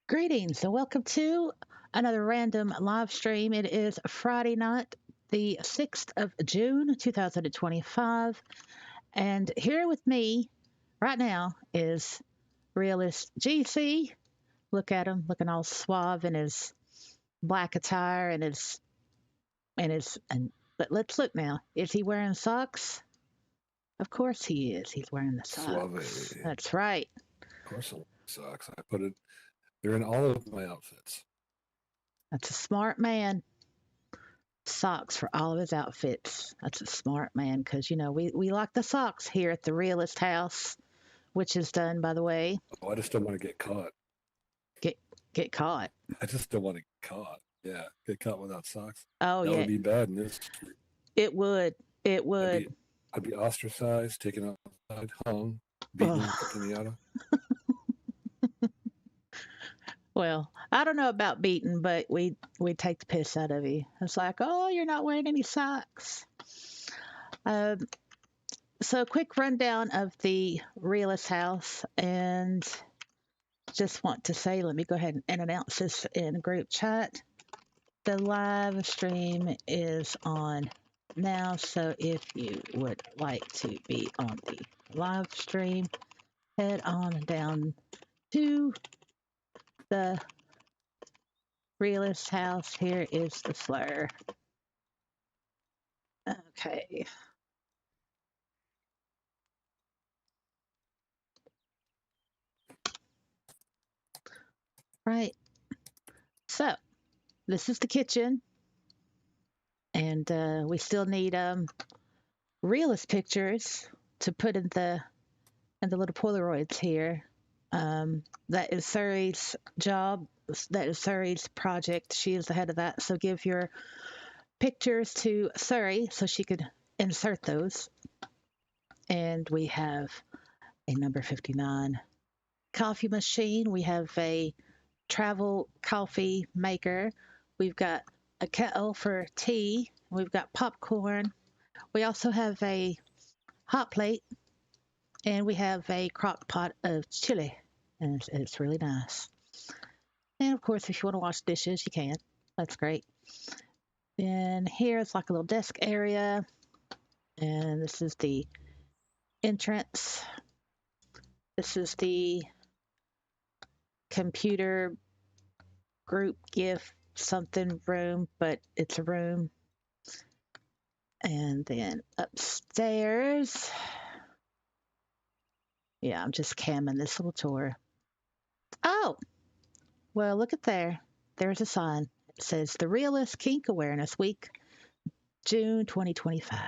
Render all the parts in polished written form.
Greetings and welcome to another random live stream. It is Friday night, the 6th of June, 2025. And here with me right now is Realist GC. Look at him looking all suave in his black attire and but let's look now. Is he wearing socks? Of course he is. He's wearing the socks. Suave. That's right. Of course, I like socks. I put it. They're in all of my outfits. That's a smart man. Socks for all of his outfits. That's a smart man because, we like the socks here at the Realist house, which is done, by the way. Oh, I just don't want to get caught. Get caught. I just don't want to get caught. Yeah, get caught without socks. Oh, that yeah. would be bad in this. It would. It would. I'd be ostracized, taken outside, hung, beaten, pinata. Well, I don't know about beating, but we take the piss out of you. It's like, oh, you're not wearing any socks. So, quick rundown of the Realist house, and just want to say, let me go ahead and announce this in group chat. The live stream is on now, so if you would like to be on the live stream, head on down to the Realist house. Here is the flare. Okay. Right. So, this is the kitchen, and we still need realist pictures to put in the little Polaroids here. That is Suri's job. That is Suri's project. She is the head of that. So give your pictures to Suri so she could insert those. And we have a number 59 coffee machine. We have a travel coffee maker. We've got a kettle for tea. We've got popcorn. We also have a hot plate, and we have a crock pot of chili, and it's really nice. And of course, if you want to wash dishes, you can. That's great. Then here it's like a little desk area, and this is the entrance. This is the computer group gift something room, but it's a room. And then upstairs, yeah, I'm just camming this little tour. Oh, well, look at there. There's a sign. It says the Realist Kink Awareness Week, June 2025,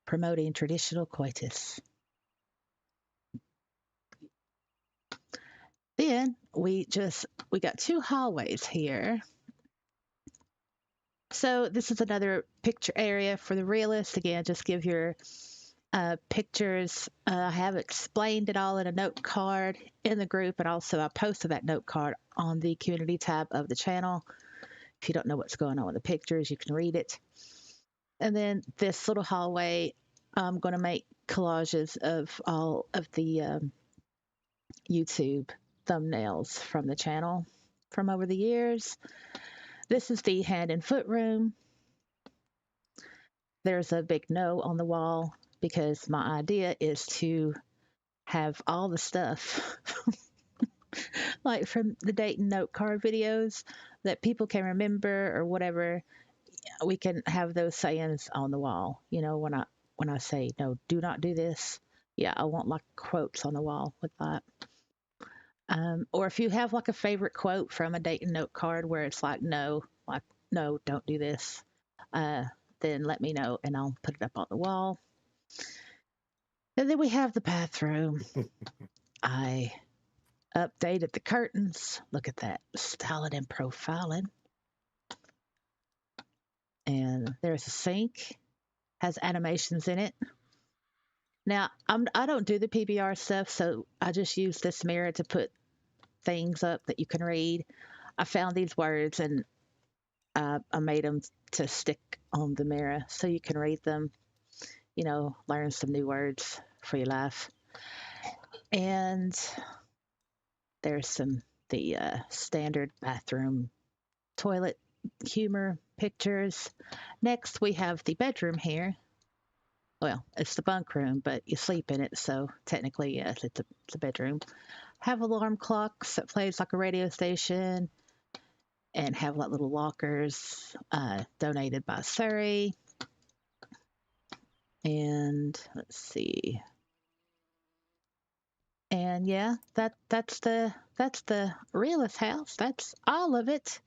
promoting traditional coitus. Then we got two hallways here. So this is another picture area for the Realist. Again, just give your pictures. I have explained it all in a note card in the group, and also I posted that note card on the community tab of the channel. If you don't know what's going on with the pictures, you can read it. And then this little hallway, I'm going to make collages of all of the YouTube thumbnails from the channel from over the years. This is the hand and foot room. There's a big no on the wall because my idea is to have all the stuff like from the date and note card videos that people can remember or whatever. We can have those sayings on the wall. When I say no, do not do this. Yeah, I want like quotes on the wall with that. Or if you have like a favorite quote from a date and note card where it's like no, don't do this, then let me know and I'll put it up on the wall. And then we have the bathroom. I updated the curtains. Look at that, styling and profiling. And there's a sink, has animations in it. Now, I don't do the PBR stuff, so I just use this mirror to put things up that you can read. I found these words and I made them to stick on the mirror so you can read them, learn some new words for your life. And there's some the standard bathroom toilet humor pictures. Next, we have the bedroom here. Well, it's the bunk room, but you sleep in it, so technically, yes, it's a bedroom. Have alarm clocks that plays like a radio station, and have like little lockers donated by Siri. And let's see. And yeah, that's the realist house. That's all of it.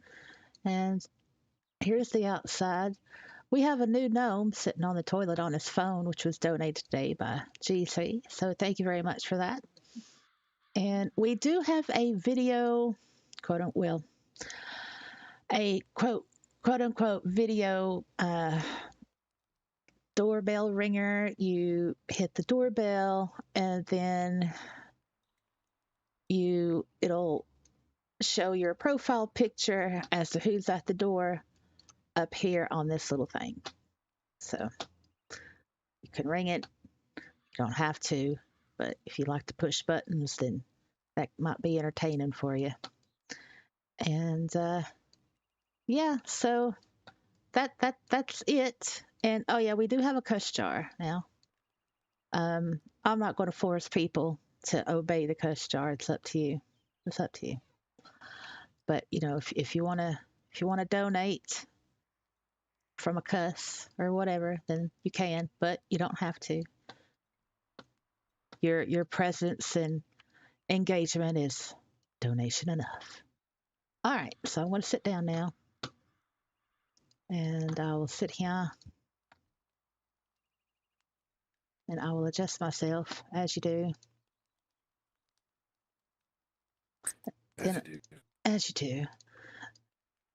And here's the outside. We have a new gnome sitting on the toilet on his phone, which was donated today by GC. So thank you very much for that. And we do have a video, quote unquote, well, a quote unquote video doorbell ringer. You hit the doorbell, and then it'll show your profile picture as to who's at the door up here on this little thing. So you can ring it. You don't have to, but if you like to push buttons, then that might be entertaining for you. And yeah, so that's it. And oh yeah, we do have a cuss jar now. I'm not going to force people to obey the cuss jar. It's up to you. It's up to you. But you know, if you wanna donate from a cuss or whatever, then you can, but you don't have to. Your presence and engagement is donation enough. All right, so I'm going to sit down now, and I will sit here, and I will adjust myself as you do. As you do.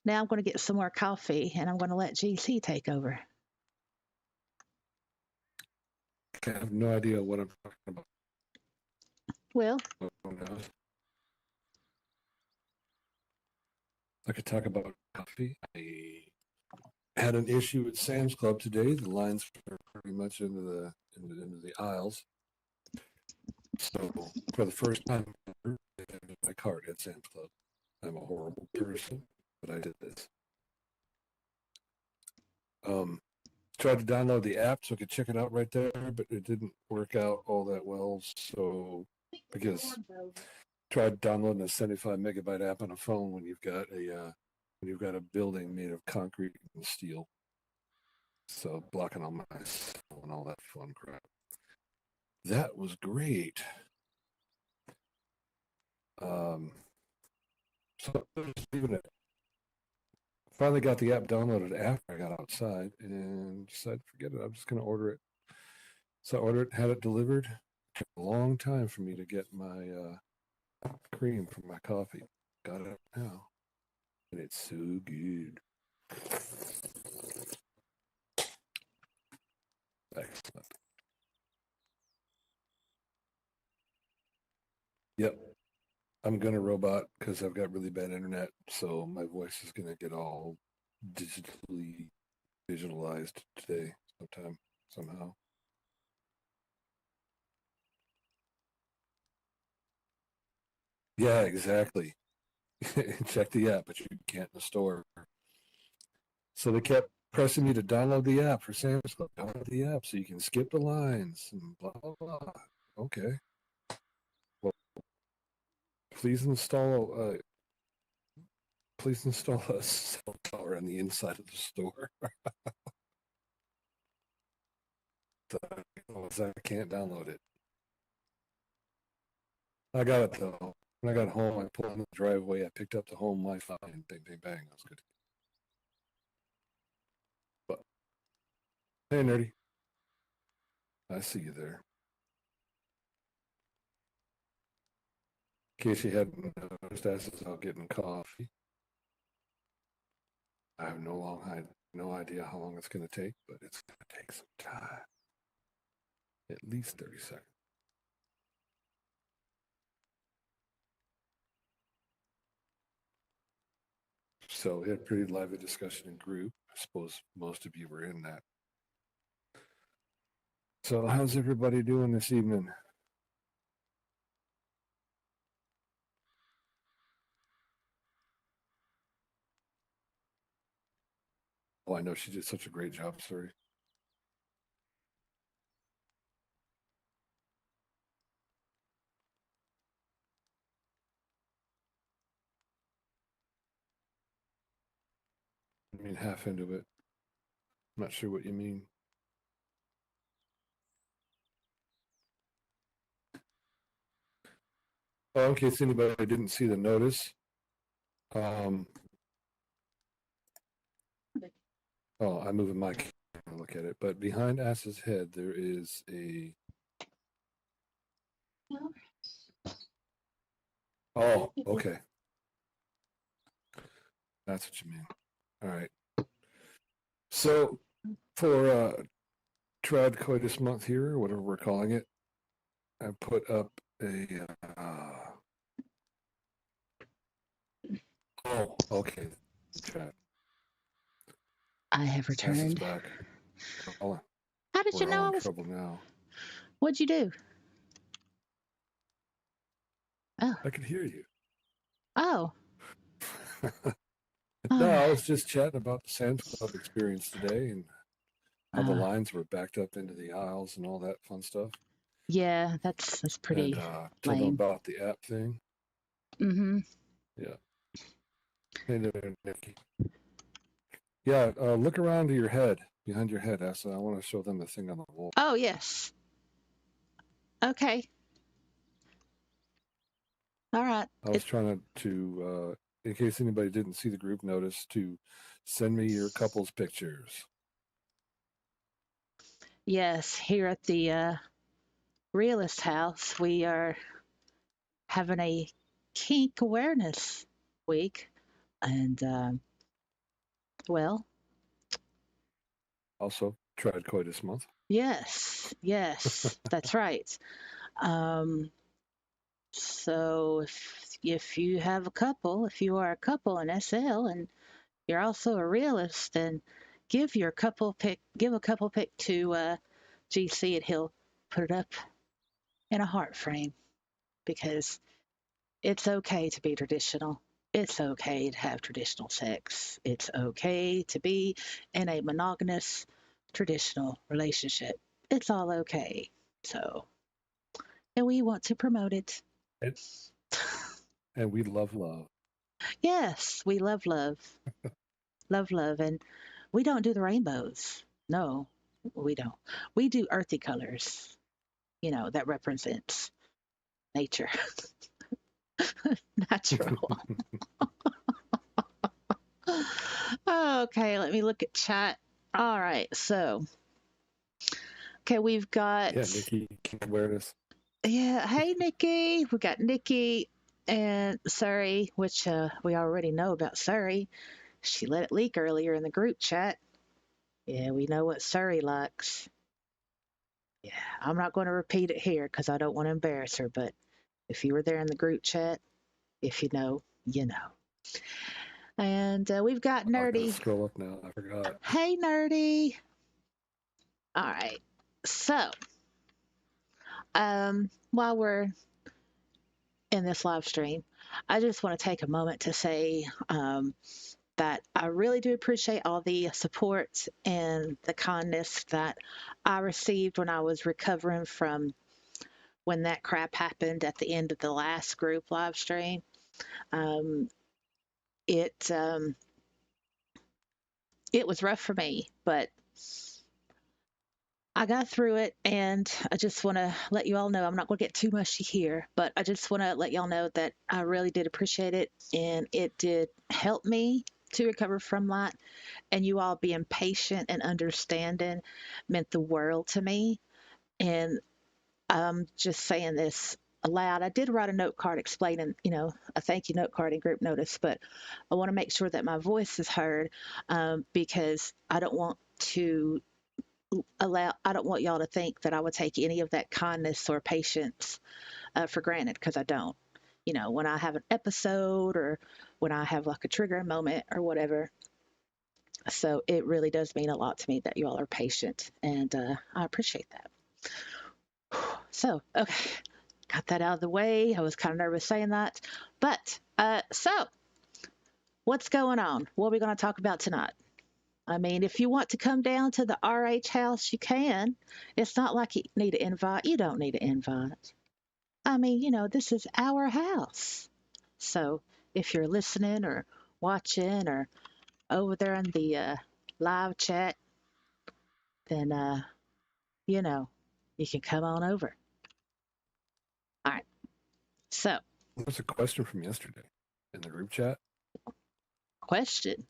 Now I'm going to get some more coffee, and I'm going to let GC take over. I have no idea what I'm talking about. Well, I could talk about coffee. I had an issue at Sam's Club today. The lines were pretty much into the aisles. So for the first time ever, I had my card at Sam's Club. I'm a horrible person, but I did this. Tried to download the app so I could check it out right there, but it didn't work out all that well. So because tried downloading a 75 megabyte app on a phone when you've got a building made of concrete and steel. So blocking all my cell and all that fun crap. That was great. So leaving it. Finally got the app downloaded after I got outside and decided, forget it, I'm just going to order it. So I ordered it, had it delivered. It took a long time for me to get my cream for my coffee. Got it now. And it's so good. Excellent. Yep. I'm going to robot because I've got really bad internet. So my voice is going to get all digitally visualized today somehow. Yeah, exactly. Check the app, but you can't in the store. So they kept pressing me to download the app for Sam's Club. Download the app so you can skip the lines and blah, blah, blah. Okay. Well, please install a cell tower on the inside of the store. I can't download it. I got it though. When I got home, I pulled in the driveway. I picked up the home Wi-Fi and bang, bang, bang. That was good. But hey, nerdy, I see you there. In case you hadn't noticed, as is out getting coffee. I have no idea how long it's going to take, but it's going to take some time. At least 30 seconds. So we had a pretty lively discussion in group. I suppose most of you were in that. So how's everybody doing this evening? I know she did such a great job, Siri. I mean, half into it. I'm not sure what you mean. Oh, in case anybody didn't see the notice. I'm moving my camera to look at it, but behind Ass's head there is a. Oh, okay. That's what you mean. All right. So for Trad Coitus month here, or whatever we're calling it, I put up a. Oh, okay. Chat. I have Ass is returned. back. Well, How did you we're know all I in was? trouble now. What'd you do? Oh, I could hear you. oh, No, all I right. was just chatting about the Sam's Club experience today and how the lines were backed up into the aisles and all that fun stuff. Yeah, that's And pretty told them lame. about the app thing. Mm-hmm. Yeah. Hey there, Nikki. Yeah, look around to your head, behind your head, Asa. I want to show them the thing on the wall. Oh, yes. Okay. All right. I was trying to in case anybody didn't see the group notice, to send me your couples pictures. Yes, here at the Realist house, we are having a kink awareness week. And, well, Also, tried coitus month. yes, that's right. Um, so if you have a couple, if you are a couple in SL and you're also a realist, then give a couple pic to GC and he'll put it up in a heart frame because it's okay to be traditional. It's okay to have traditional sex. It's okay to be in a monogamous traditional relationship. It's all okay. So, and we want to promote it. And, and we love love. Yes, we love love. Love love. And we don't do the rainbows. No, we don't. We do earthy colors, that represents nature, natural. Okay, let me look at chat. All right, so okay, we've got Yeah, Nikki awareness. yeah. Hey, Nikki, we got Nikki and Suri, which we already know about Suri. She let it leak earlier in the group chat. Yeah, we know what Suri likes. Yeah, I'm not going to repeat it here because I don't want to embarrass her. But if you were there in the group chat, if you know, you know. And we've got I gotta Nerdy. scroll up now. I forgot. Hey, Nerdy. All right. So, while we're in this live stream, I just want to take a moment to say that I really do appreciate all the support and the kindness that I received when I was recovering from when that crap happened at the end of the last group live stream. Um, it it was rough for me, but I got through it, and I just want to let you all know I'm not going to get too mushy here, but I just want to let y'all know that I really did appreciate it, and it did help me to recover from that. And you all being patient and understanding meant the world to me. And I'm just saying this aloud. I did write a note card explaining, a thank you note card and group notice, but I want to make sure that my voice is heard because I don't want to I don't want y'all to think that I would take any of that kindness or patience for granted because I don't. When I have an episode or when I have like a trigger moment or whatever. So it really does mean a lot to me that you all are patient, and I appreciate that. So, okay, got that out of the way. I was kind of nervous saying that. But, so what's going on? What are we going to talk about tonight? I mean, if you want to come down to the RH house, you can. It's not like you need an invite. You don't need an invite. I mean, this is our house. So if you're listening or watching or over there in the live chat, then, you know, you can come on over. All right. So, There's a question from yesterday in the group chat. question.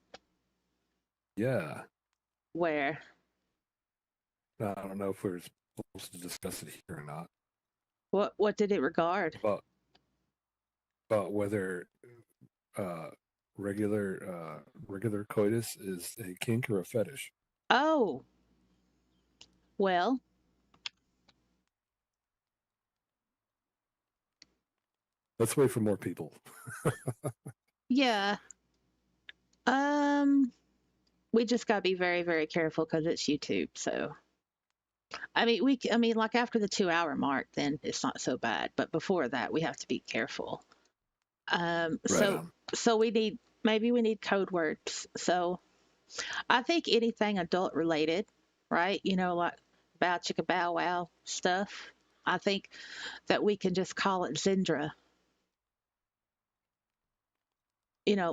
Yeah. Where? I don't know if we're supposed to discuss it here or not. What did it regard? About whether regular coitus is a kink or a fetish. Oh, well, Let's wait for more people. yeah. We just got to be very, very careful because it's YouTube. So, I mean, like after the 2 hour mark, then it's not so bad. But before that, we have to be careful. Right So, on. so we need code words. So, I think anything adult related, right? Like bow chicka bow wow stuff. I think that we can just call it Zindra.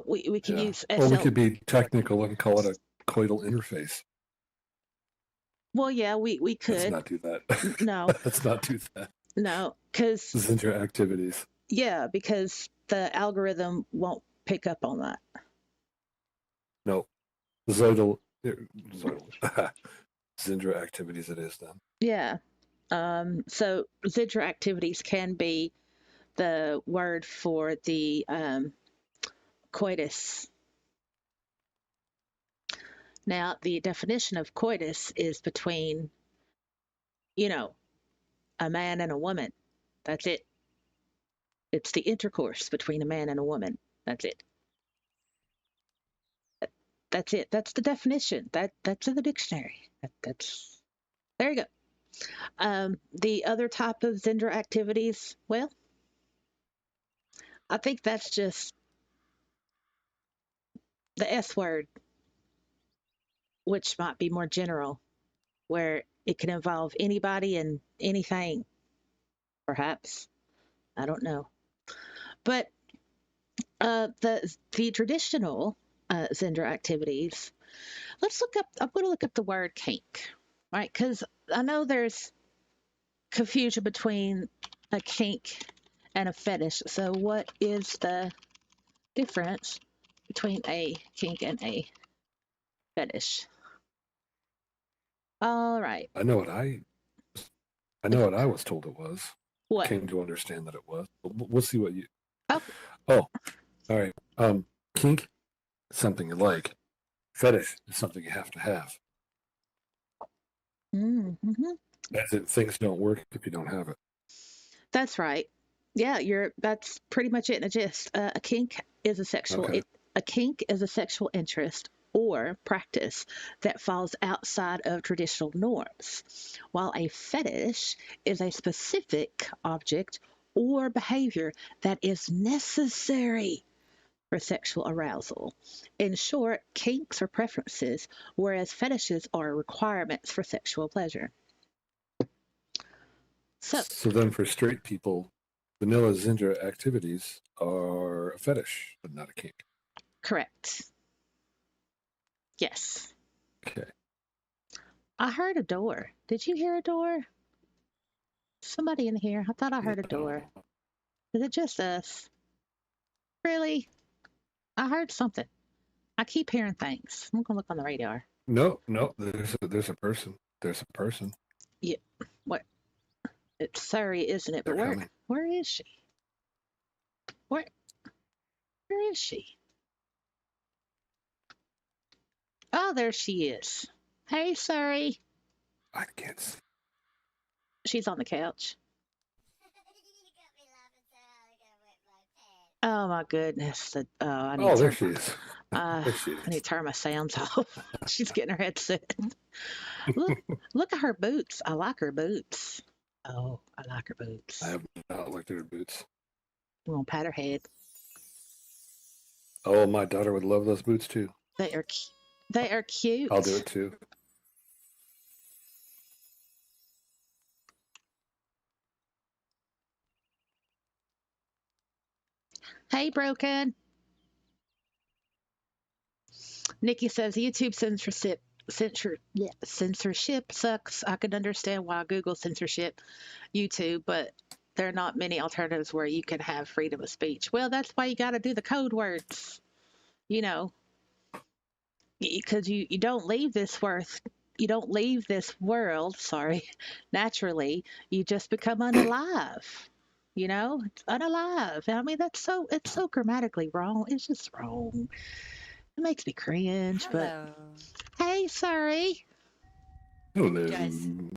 We can Yeah. use Or we SL. could be technical and call it a coital interface. Well, yeah, we Let's could. not do that. No, Let's not do that. no, because Zindra activities. yeah, because the algorithm won't pick up on that. No. Zoidal. Zindra activities it is then. Yeah. So Zindra activities can be the word for the coitus. Now, the definition of coitus is between, a man and a woman. That's it. It's the intercourse between a man and a woman. That's it. That's it. That's the definition. That's in the dictionary. That's there you go. The other type of Zindra activities, well, I think that's just the S word, which might be more general, where it can involve anybody and anything, perhaps. I don't know. But the traditional Zindra activities, let's look up. I'm going to look up the word kink, right? Because I know there's confusion between a kink and a fetish. So, what is the difference between a kink and a fetish? All right. I know what I was told it was. What? Came to understand that it was. We'll see what you. Oh, Oh, all right. Kink, something you like. Fetish is something you have to have. mm-hmm. As in, things don't work if you don't have it. That's right. Yeah, that's pretty much it in a gist. A kink is Okay. a kink is a sexual interest or practice that falls outside of traditional norms, while a fetish is a specific object or behavior that is necessary for sexual arousal. In short, kinks are preferences, whereas fetishes are requirements for sexual pleasure. So, So then, for straight people, vanilla Zindra activities are a fetish, but not a kink. correct. Yes. Okay. I heard a door. Did you hear a door? Somebody in here. I thought I heard a door. Is it just us? Really? I heard something. I keep hearing things. I'm gonna look on the radar. No. There's a person. There's a person. Yeah. What? It's Siri, isn't it? They're But coming. where is she? Where is she? Oh, there she is. Hey, Siri. I can't see. She's on the couch. Oh my goodness. I need Oh, to there turn. she is. There she I need is. to turn my sounds off. She's getting her headset. Look at her boots. I like her boots. Oh, I like her boots. I have not looked at her boots. I'm gonna pat her head. Oh, my daughter would love those boots too. They are cute. They are cute. I'll do it too. Hey, Broken. Nikki says YouTube censorship sucks. I can understand why Google censorship YouTube, but there are not many alternatives where you can have freedom of speech. Well, that's why you got to do the code words, you know, because you don't leave this world, sorry, naturally. You just become unalive. It's unalive. I mean, it's so grammatically wrong. It's just wrong. It makes me cringe, but Hello. hey, sorry. Hello. Do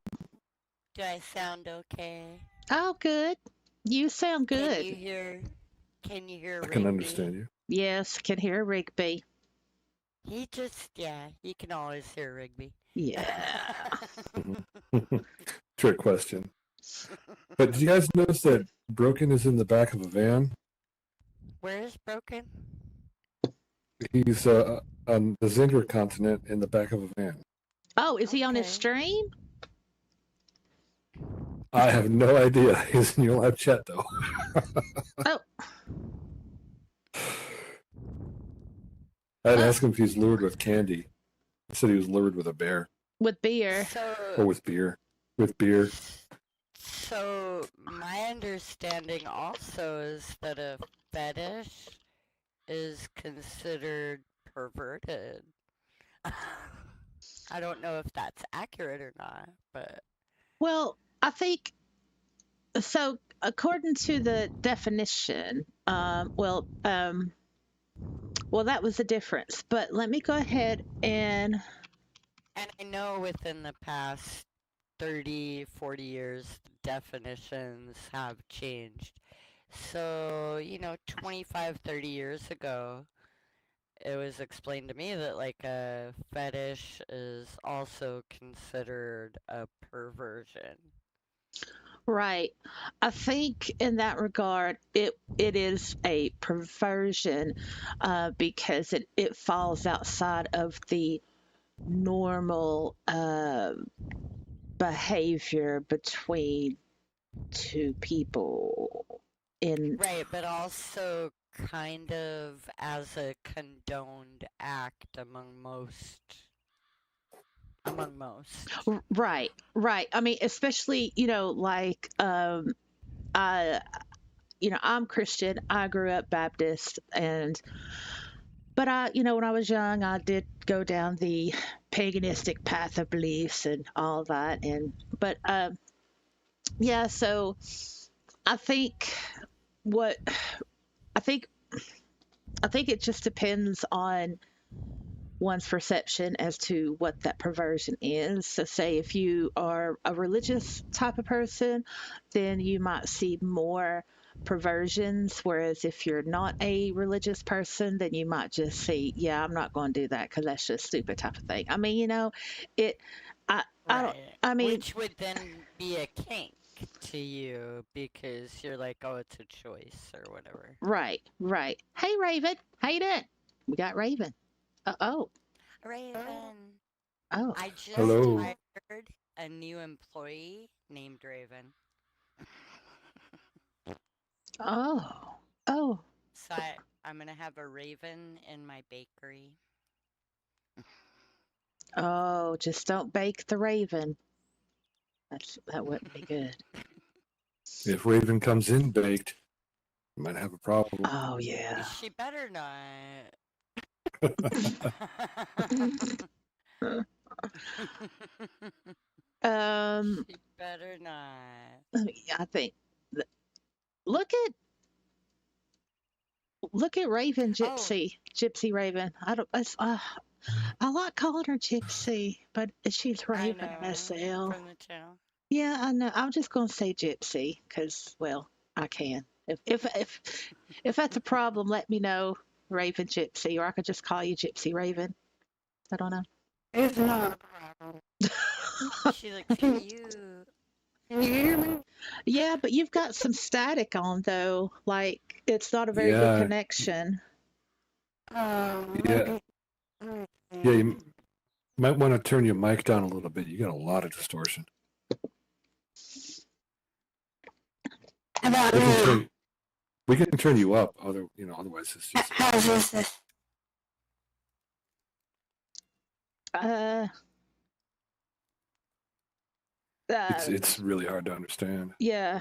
I sound okay? Oh, good. You sound Can good. you hear I Rigby? can understand you. Yes, can hear Rigby. He can always hear Rigby. Yeah. Trick question. But did you guys notice that Broken is in the back of a van? Where is Broken? He's on the Zindra continent in the back of a van. Oh, is he on his Okay. stream? I have no idea. He's in your live chat though. Oh. I had to ask him if he's lured with candy. He said he was lured with a bear. With beer. Or with beer. With beer. So my understanding also is that a fetish is considered perverted. I don't know if that's accurate or not, but Well, I think so. According to the definition, well, that was the difference. But let me go ahead and I know within the past 30, 40 years, definitions have changed. So, 25, 30 years ago, it was explained to me that like a fetish is also considered a perversion. right. I think in that regard, it is a perversion because it falls outside of the normal behavior between two people in Right, but also kind of as a condoned act among most. right. I mean, especially like I I'm Christian. I grew up Baptist, but when I was young, I did go down the paganistic path of beliefs and all that, but yeah. So I think what I think I think it just depends on one's perception as to what that perversion is. So, say if you are a religious type of person, then you might see more perversions. Whereas if you're not a religious person, then you might just see, yeah, I'm not going to do that because that's just stupid type of thing. I mean, it. I don't. Right. I mean, Which would then be a kink to you because you're like, oh, it's a choice or whatever. right. Hey, Raven, how you doing? We got Raven. Oh. Raven. Oh. I just Hello. hired a new employee named Raven. Oh. So I'm going to have a raven in my bakery. Oh, just don't bake the Raven. That wouldn't be good. If Raven comes in baked, you might have a problem. Oh yeah. She better not. She better not. I think look at Raven Gypsy. Gypsy Raven. I like calling her Gypsy, but she's Raven MSL. From the channel. Yeah, I know. I'm just gonna say Gypsy because, well, I can. If that's a problem, let me know, Raven Gypsy, or I could just call you Gypsy Raven. I don't know. It's not a problem. She looks cute. Can you hear me? Yeah, but you've got some static on though. Like it's not a very good connection. Yeah. Yeah, you might want to turn your mic down a little bit. You got a lot of distortion. How about We can now? turn, we can turn you up. Otherwise it's just. How's this? It's really hard to understand. Yeah.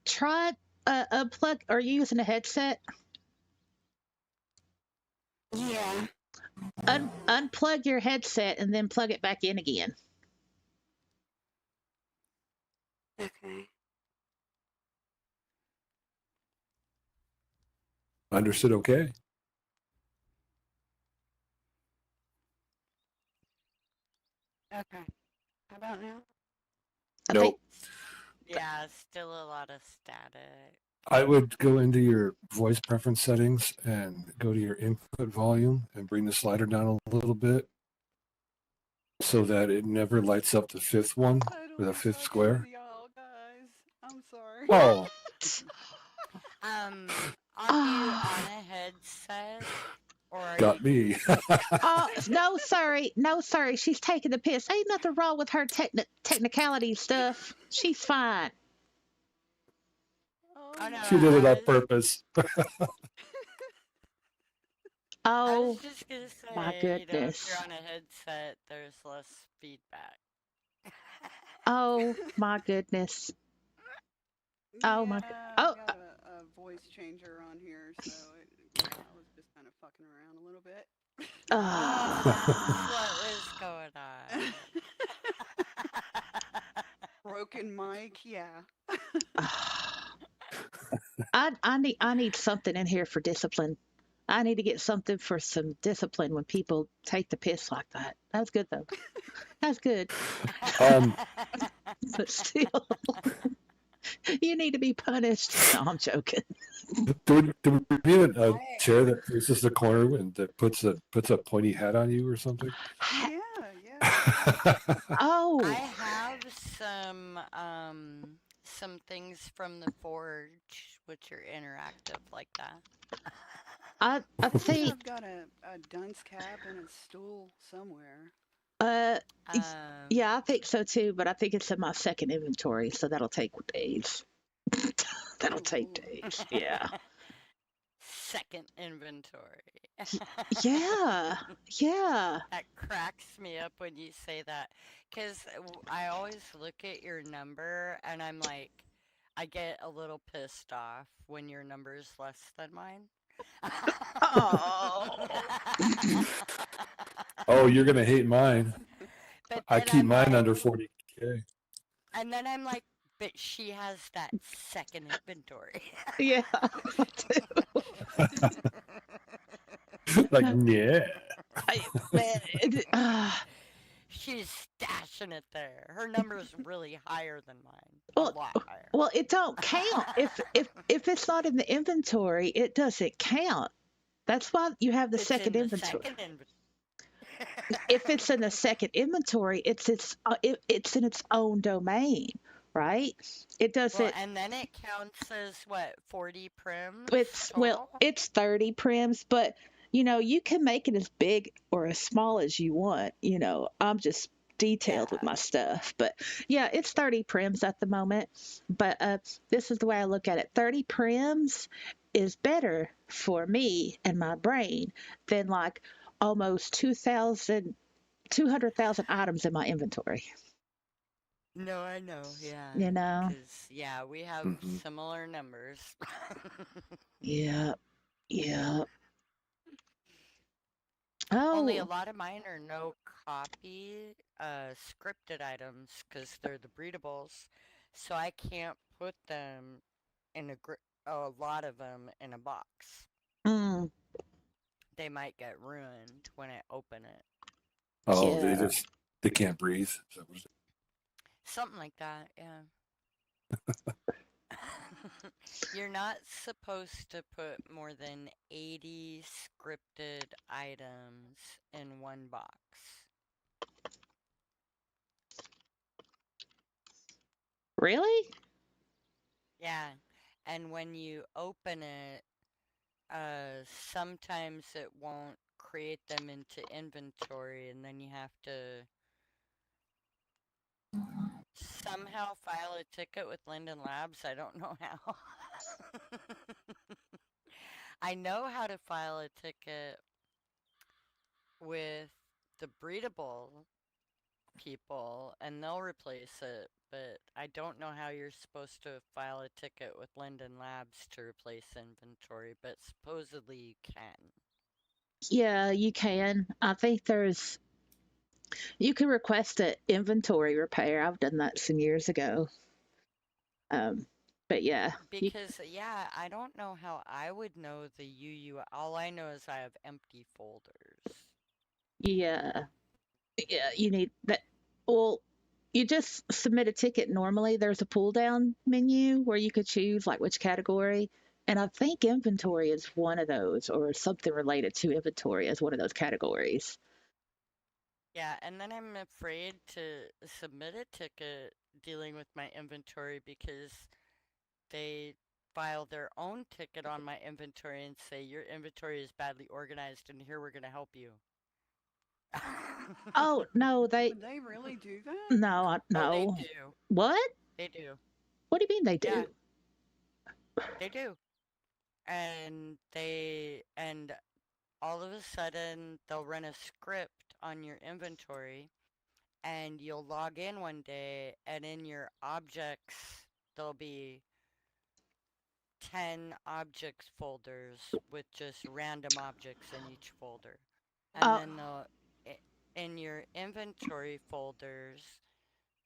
Try unplug. Are you using a headset? Yeah. Unplug your headset and then plug it back in again. Okay. Understood okay? Okay. How about now? I Nope. think Yeah, still a lot of static. I would go into your voice preference settings and go to your input volume and bring the slider down a little bit so that it never lights up the fifth one or the fifth square. Y'all guys, I'm sorry. Oh, Are you on a headset? Or are got you... me. Oh, no, sorry. She's taking the piss. Ain't nothing wrong with her technicality stuff. She's fine. Oh, no, She did it I on was- purpose. I Oh, was just gonna say, my if you're goodness. on a headset, there's less feedback. Oh, my goodness. Oh, my. I've got a voice changer on here, so I was just kind of fucking around a little bit. What was going on? Broken mic, yeah. I need something in here for discipline. I need to get something for some discipline when people take the piss like that. That's good though. That's good. But still, you need to be punished. No, I'm joking. Do we need a chair that faces the corner and that puts a pointy hat on you or something? Yeah. Oh, I have some things from the Forge which are interactive like that. I think I've got a dunce cap and a stool somewhere. yeah, I think so too, but I think it's in my second inventory, so that'll take days. That'll take days. Yeah. Second inventory. Yeah. Yeah. That cracks me up when you say that, because I always look at your number and I'm like, I get a little pissed off when your number is less than mine. Oh. Oh, you're gonna hate mine. But I then keep I'm mine like, under 40K. and then I'm like, but she has that second inventory. Yeah. Like, yeah. She's stashing it there. Her number is really higher than mine. Well, a lot higher. Well, it don't count. If it's not in the inventory, it doesn't count. That's why you have the It's second in the inventory. second inventory. If it's in the second inventory, it's in its own domain, right? It doesn't. Well, and then it counts as what, 40 prims? It's 30 prims, but you can make it as big or as small as you want. I'm just detailed with my stuff, but yeah, it's 30 prims at the moment. But this is the way I look at it: 30 prims is better for me and my brain than like almost 200,000 items in my inventory. No, I know, yeah. Because, yeah, we have similar numbers. Yeah. Only a Oh, lot of mine are no copy scripted items because they're the breedables. So I can't put them in a lot of them in a box. They might get ruined when I open it. Oh, yeah. They can't breathe. Something like that, yeah. You're not supposed to put more than 80 scripted items in one box. really? Yeah, and when you open it, sometimes it won't create them into inventory, and then you have to somehow file a ticket with Linden Labs. I don't know how. I know how to file a ticket with the breedable people, and they'll replace it, but I don't know how you're supposed to file a ticket with Linden Labs to replace inventory, but supposedly you can. Yeah, you can. I think you can request an inventory repair. I've done that some years ago. But yeah, Because, yeah, I don't know how I would know the UU. All I know is I have empty folders. yeah, yeah, you need that. Well, you just submit a ticket normally. There's a pull down menu where you could choose like which category. And I think inventory is one of those, or something related to inventory is one of those categories. Yeah, and then I'm afraid to submit a ticket dealing with my inventory because they file their own ticket on my inventory and say your inventory is badly organized and here we're going to help you. Oh no, Would they really do that? no, Oh, they no. do. What? They do. What do you mean they do? Yeah, they do. And all of a sudden they'll run a script on your inventory and you'll log in one day and in your objects there'll be 10 objects folders with just random objects in each folder. And Oh, then in your inventory folders,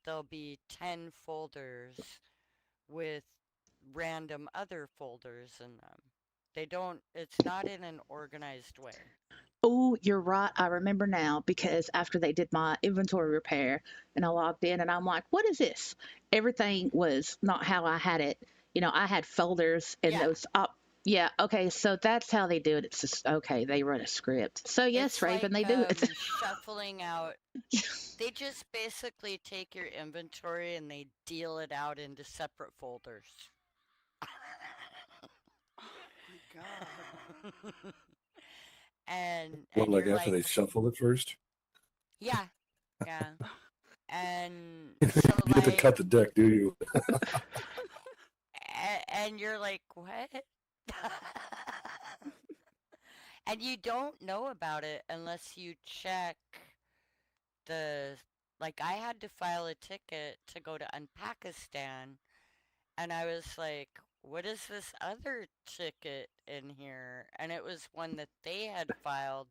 there'll be 10 folders with random other folders in them. It's not in an organized way. oh, you're right. I remember now because after they did my inventory repair and I logged in and I'm like, what is this? Everything was not how I had it. I had folders and Yeah. those up. Yeah, okay, so that's how they do it. It's just okay, they run a script. So yes, It's Raven, like they do it. shuffling out. They just basically take your inventory and they deal it out into separate folders. Oh my god. and What, like you're after like, they shuffle it first? yeah, yeah. And You so have to like, cut the deck, do you? and you're like, what? And you don't know about it unless you check the, like, I had to file a ticket to go to Unpakistan, and I was like, what is this other ticket in here? And it was one that they had filed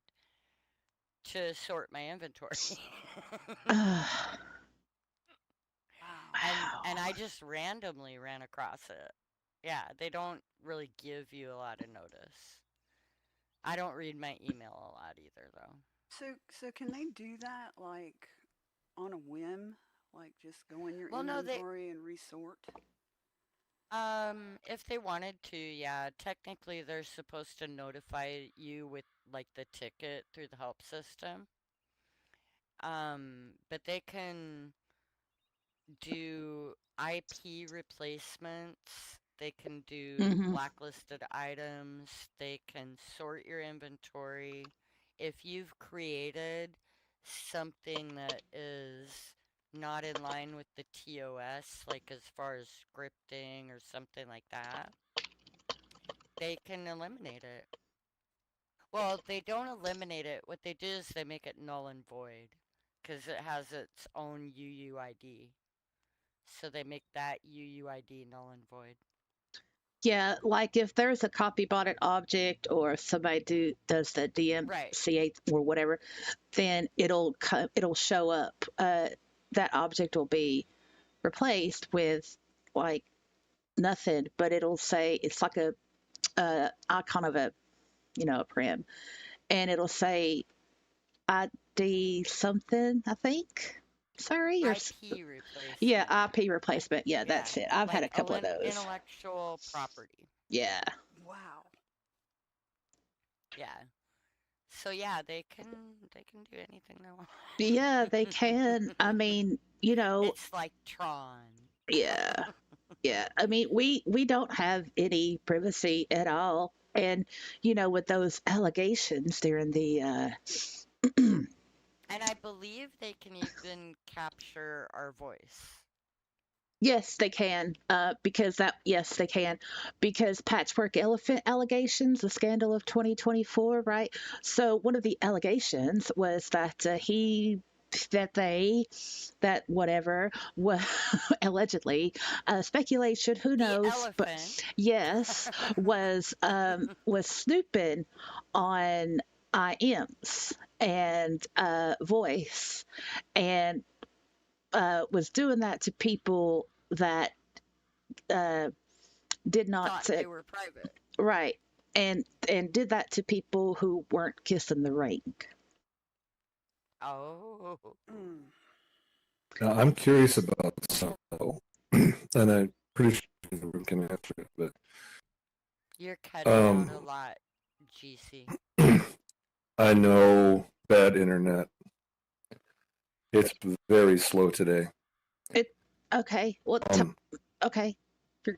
to sort my inventory. And I just randomly ran across it. Yeah, they don't really give you a lot of notice. I don't read my email a lot either, though. So can they do that like on a whim? Like just go in your Well, no, inventory and resort? if they wanted to, yeah, technically they're supposed to notify you with like the ticket through the help system. But they can do IP replacements. They can do Hmm. blacklisted items. They can sort your inventory. If you've created something that is not in line with the TOS, like as far as scripting or something like that, they can eliminate it. Well, they don't eliminate it. What they do is they make it null and void because it has its own UUID. So they make that UUID null and void. Yeah, like if there's a copy botted object or if somebody does the Right. DMCA or whatever, then it'll show up. That object will be replaced with like nothing, but it'll say it's like a icon of a prim, and it'll say ID something, I think. Sorry, IP replacement. yeah, IP replacement. Yeah, Yeah, that's it. I've had a like couple of those. intellectual property. Yeah. Wow. Yeah. So yeah, they can do anything they want. Yeah, they can. I mean, It's like Tron. yeah. Yeah. I mean, we don't have any privacy at all. And with those allegations during the And I believe they can even capture our voice. yes, they can. Yes, they can. Because Patchwork Elephant allegations, the scandal of 2024, right? So one of the allegations was that that whatever, allegedly, speculation, who The knows, but elephant. yes, was snooping on IMs and voice, and was doing that to people that uh, did not Thought they were private. right, and did that to people who weren't kissing the ring. Oh. Mm. Now, I'm curious about this, though, and I'm pretty sure the room can answer it, but You're cutting out a lot, GC. I know bad internet. It's very slow today. Okay, well, okay,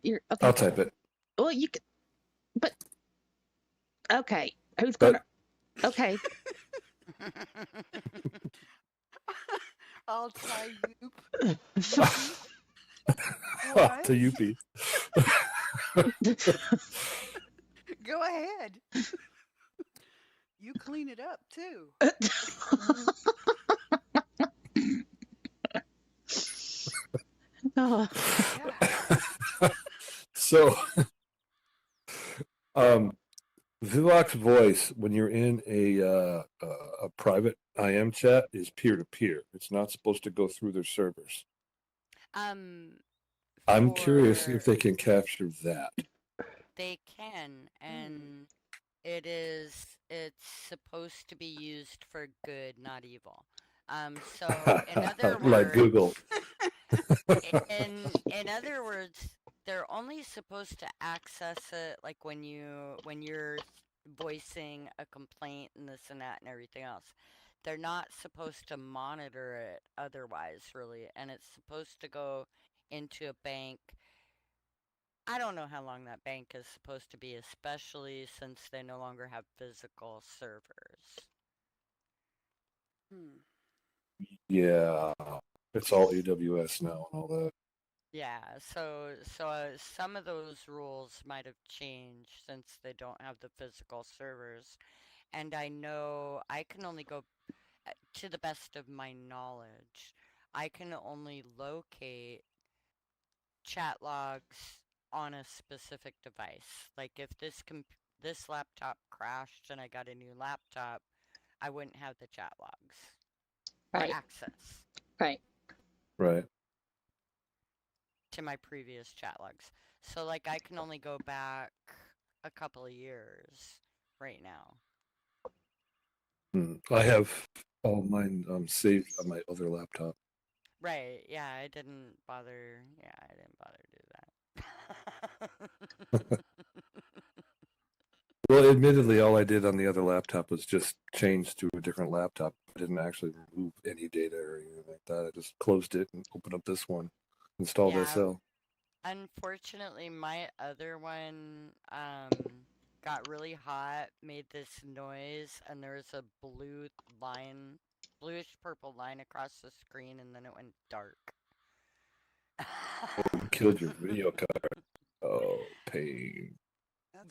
you're okay. I'll type it. Well, you could, but okay, who's But- gonna? Okay, I'll tell you. To Yuppie. Go ahead. You clean it up too. oh, So, Vivox Voice, when you're in a private IM chat, is peer to peer. It's not supposed to go through their servers. I'm curious if they can capture that. They can, and it's supposed to be used for good, not evil. So in other words, Like Google. in other words, they're only supposed to access it like when you're voicing a complaint and this and that and everything else. They're not supposed to monitor it otherwise, really, and it's supposed to go into a bank. I don't know how long that bank is supposed to be, especially since they no longer have physical servers. Yeah, it's all AWS now and all that. Yeah, so some of those rules might have changed since they don't have the physical servers. And I know I can only go, to the best of my knowledge, I can only locate chat logs on a specific device. Like if this laptop crashed and I got a new laptop, I wouldn't have the chat logs or right, access right. to my previous chat logs. So like I can only go back a couple of years right now. I have all mine saved on my other laptop. Right, yeah, I didn't bother to do that. Well, admittedly, all I did on the other laptop was just change to a different laptop. I didn't actually remove any data or anything like that. I just closed it and opened up this one, installed SL. Unfortunately, my other one got really hot, made this noise, and there was a bluish purple line across the screen, and then it went dark. Oh, killed your video card. Oh, pain.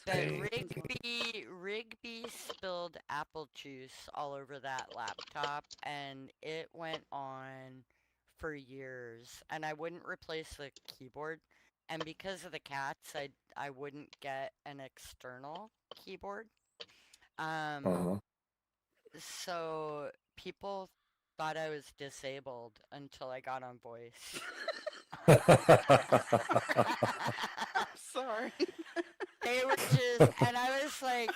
But Rigby spilled apple juice all over that laptop, and it went on for years. And I wouldn't replace the keyboard, and because of the cats, I wouldn't get an external keyboard. So people thought I was disabled until I got on voice. Sorry. They were just, and I was like,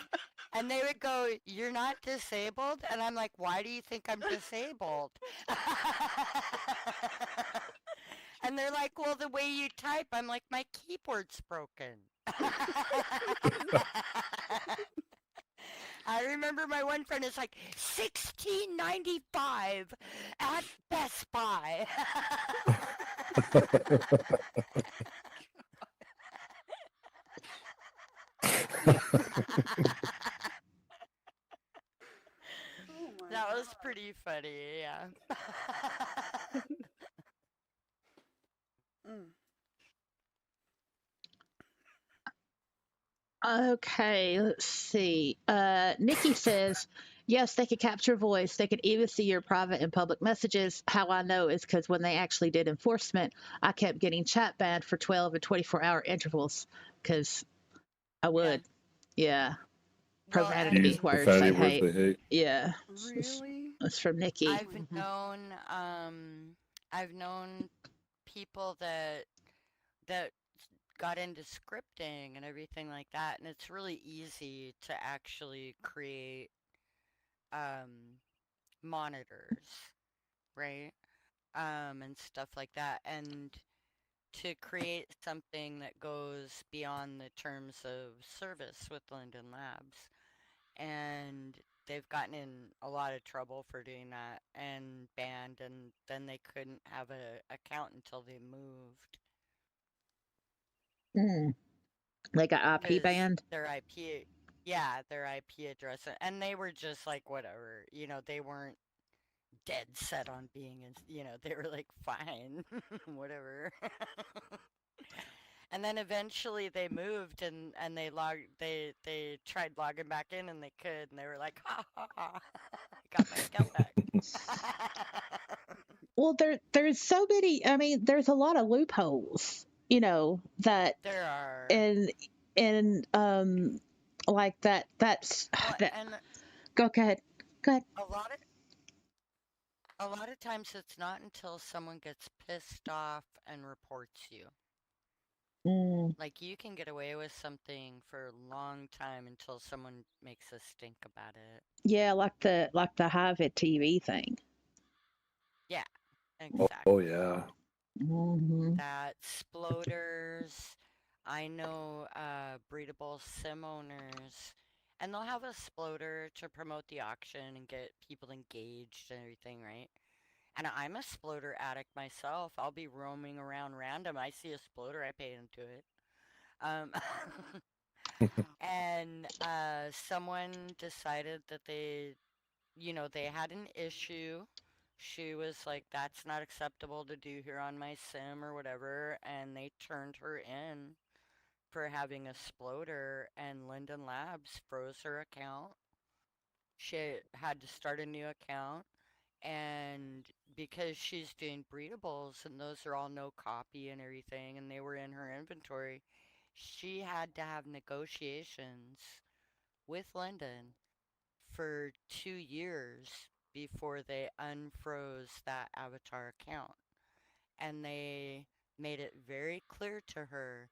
and they would go, "You're not disabled?" And I'm like, "Why do you think I'm disabled?" And they're like, "Well, the way you type." I'm like, "My keyboard's broken." I remember my one friend is like, $16.95 at Best Buy. Oh my That was God. pretty funny, yeah. Mm. Okay, let's see. Nikki says, yes, they could capture voice. They could even see your private and public messages. How I know is because when they actually did enforcement, I kept getting chat banned for 12 and 24-hour intervals because I Yeah. would. Yeah. Well, Profanity and words Profanity they words hate. they hate. Yeah. Really? That's from Nikki. I've known people that got into scripting and everything like that, and it's really easy to actually create um monitors, right? And stuff like that, and to create something that goes beyond the terms of service with Linden Labs. And they've gotten in a lot of trouble for doing that and banned, and then they couldn't have a account until they moved Mm. They got IP because banned. their IP, yeah, their IP address, and they were just like, whatever, they weren't dead set on being in, they were like, fine, whatever. And then eventually they moved and they tried logging back in and they could, and they were like, ha ha ha, I got my account back. Well, there's so many. I mean, there's a lot of loopholes, that There are. and like that's Well, that. and Go ahead. Go ahead. a lot of times it's not until someone gets pissed off and reports you. Mm. Like, you can get away with something for a long time until someone makes a stink about it. Yeah, like the Hive TV thing. Yeah, Oh, exactly. yeah. Hmm. That sploders, I know breedable sim owners, and they'll have a sploder to promote the auction and get people engaged and everything, right? And I'm a sploder addict myself. I'll be roaming around random. I see a sploder, I pay into it. Um, and someone decided that they had an issue. She was like, that's not acceptable to do here on my sim or whatever. And they turned her in for having a sploder, and Linden Labs froze her account. She had to start a new account. And because she's doing breedables and those are all no copy and everything, and they were in her inventory, she had to have negotiations with Linden for 2 years before they unfroze that avatar account. And they made it very clear to her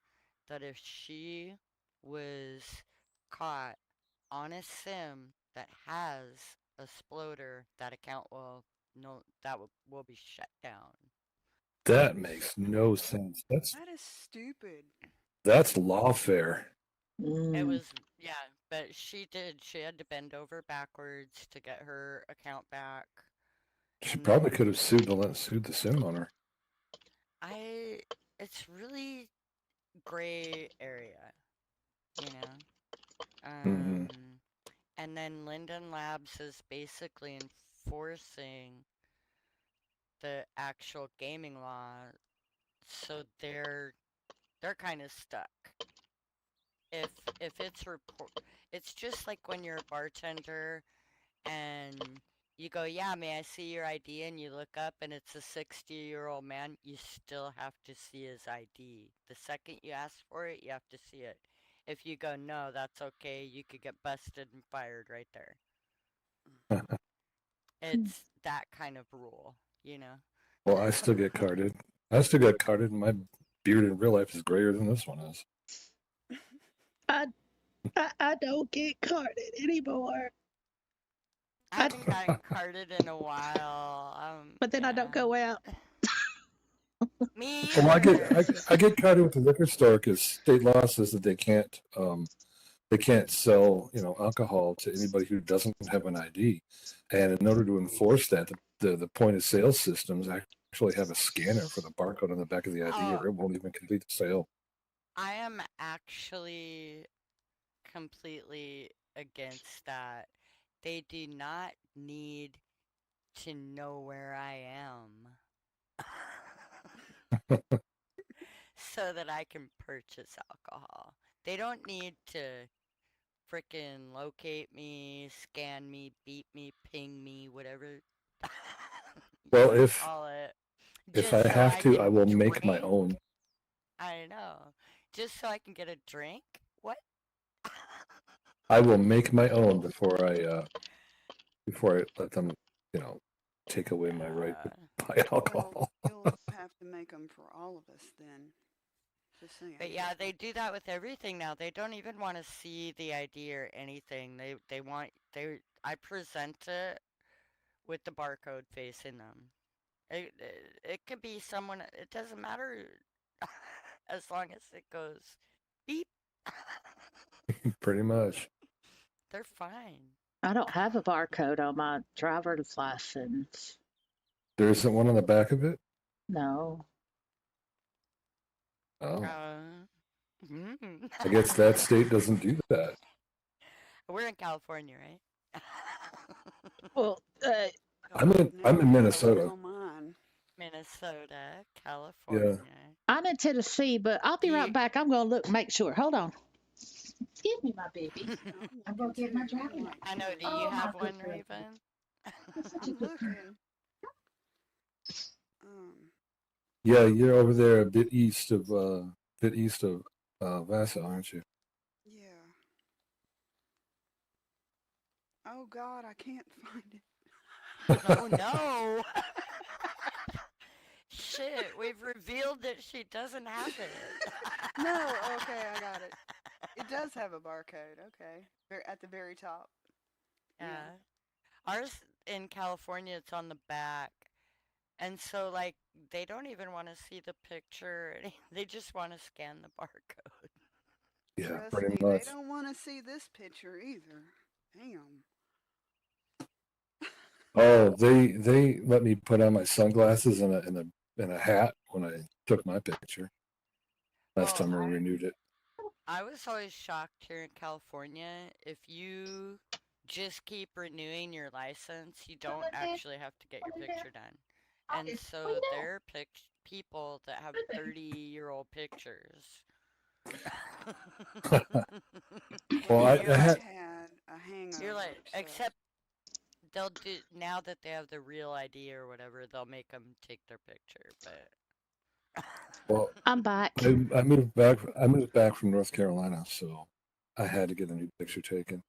that if she was caught on a sim that has a sploder, that account will no that will be shut down. That makes no sense. That is stupid. That's lawfare. It Mm. was, yeah, but she had to bend over backwards to get her account back. She And probably then could have sued the sim owner. it's really gray area, you know. Mm-hmm. And then Linden Labs is basically enforcing the actual gaming law, so they're kind of stuck. If it's just like when you're a bartender and you go, yeah, may I see your ID? And you look up and it's a 60-year-old man, you still have to see his ID. The second you ask for it, you have to see it. If you go, no, that's okay, you could get busted and fired right there. It's that kind of rule. Well, I still get carded. I still get carded, and my beard in real life is grayer than this one is. I don't get carded anymore. I haven't gotten carded in a while. But then I don't Yeah. go out. Me Well, either. I get carded with the liquor store because state law says that they can't sell alcohol to anybody who doesn't have an ID, and in order to enforce that, the point of sale systems actually have a scanner for the barcode on the back of the ID, Oh, or it won't even complete the sale. I am actually completely against that. They do not need to know where I am so that I can purchase alcohol. They don't need to frickin' locate me, scan me, beat me, ping me, whatever Well, you if call it, if I just so have I to, I can will make my drink. own. I know. Just so I can get a drink? What? I will make my own before I let them, take away my right to buy Well, alcohol. you'll have to make them for all of us then. Just saying. But yeah, they do that with everything now. They don't even want to see the ID or anything. I present it with the barcode facing them. It could be someone. It doesn't matter as long as it goes beep. Pretty much. They're fine. I don't have a barcode on my driver's license. There isn't one on the back of it? No. Oh. Mm. I guess that state doesn't do that. We're in California, right? Well, I'm in Never Minnesota. on mine. Minnesota, California. I'm in Tennessee, but I'll be right back. I'm going to look, make sure. Hold on. Excuse me, my baby. I'm going to get my driving license. I know. Do you Oh, have my one, good girl. Raven? I'm looking. Yeah, you're over there a bit east of Vassar, aren't you? Yeah. Oh God, I can't find it. Oh no! Shit, we've revealed that she doesn't have it. No, okay, I got it. It does have a barcode. Okay, at the very top. Yeah. Ours in California, it's on the back. And so, like, they don't even want to see the picture. They just want to scan the barcode. Yeah, Trust pretty me, much. they don't want to see this picture either. Damn. Oh, they let me put on my sunglasses and a hat when I took my picture. Last time we renewed it. I was always shocked here in California. If you just keep renewing your license, you don't actually have to get your picture done. And so there are people that have 30-year-old pictures. Well, I had a hangout. You're like, except they'll do, now that they have the real ID or whatever, they'll make them take their picture. But well, I'm back. I moved back from North Carolina, so I had to get a new picture taken.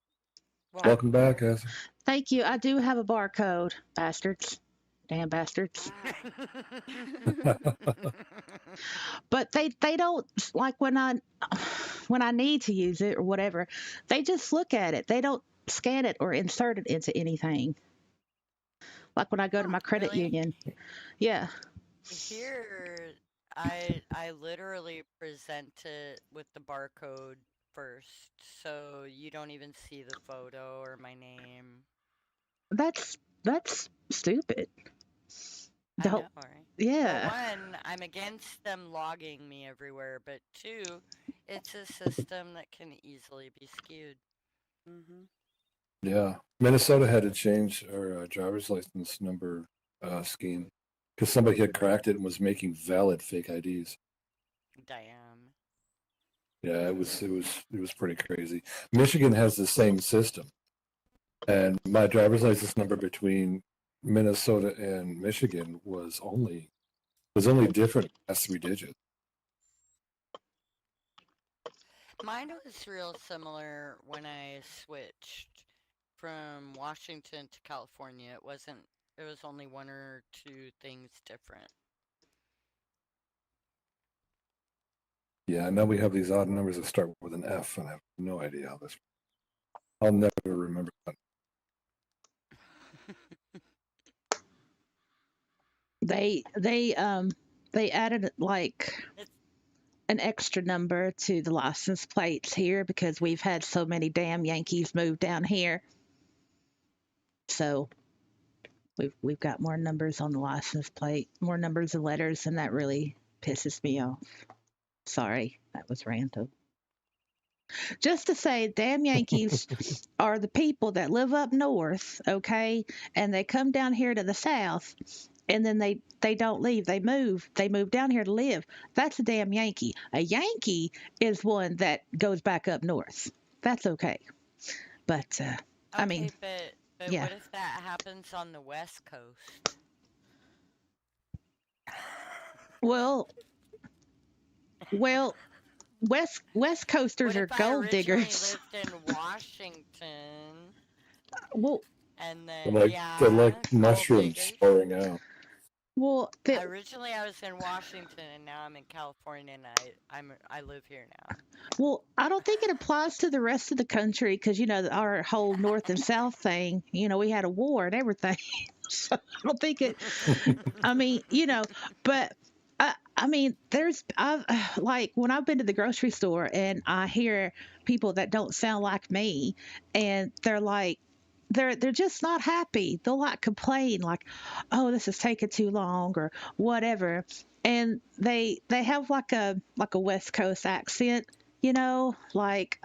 well, Welcome back, Essie. Thank you. I do have a barcode, bastards. Damn bastards. But they don't, like, when I need to use it or whatever, they just look at it. They don't scan it or insert it into anything. Like when I go to my credit really? union. Yeah. Here, I literally present it with the barcode first, so you don't even see the photo or my name. That's stupid. I know, right? Yeah. Well, one, I'm against them logging me everywhere, but two, it's a system that can easily be skewed. Mm-hmm. Yeah, Minnesota had to change our driver's license number scheme because somebody had cracked it and was making valid fake IDs. Damn. Yeah, it was pretty crazy. Michigan has the same system, and my driver's license number between Minnesota and Michigan was only different as 3 digits. Mine was real similar when I switched from Washington to California. It was only 1 or 2 things different. Yeah, now we have these odd numbers that start with an F, and I have no idea how this. I'll never remember that. They added like an extra number to the license plates here because we've had so many damn Yankees move down here. So we've got more numbers on the license plate, more numbers and letters, and that really pisses me off. Sorry, that was random. Just to say, damn Yankees are the people that live up north, okay, and they come down here to the south, and then they don't leave. They move. They move down here to live. That's a damn Yankee. A Yankee is one that goes back up north. That's okay. But I mean, Okay, but yeah. what if that happens on the West Coast? Well, West Coasters What are if I gold originally diggers. lived in Washington Well, and They're then they're like gold mushrooms diggers? pouring out. well, the, Originally I was in Washington and now I'm in California and I live here now. well, I don't think it applies to the rest of the country because our whole North and South thing. We had a war and everything, so I don't think it. I mean, but I mean, I've like when I've been to the grocery store and I hear people that don't sound like me, and they're like, they're just not happy. They'll like complain, like, oh, this is taking too long or whatever, and they have like a West Coast accent, like,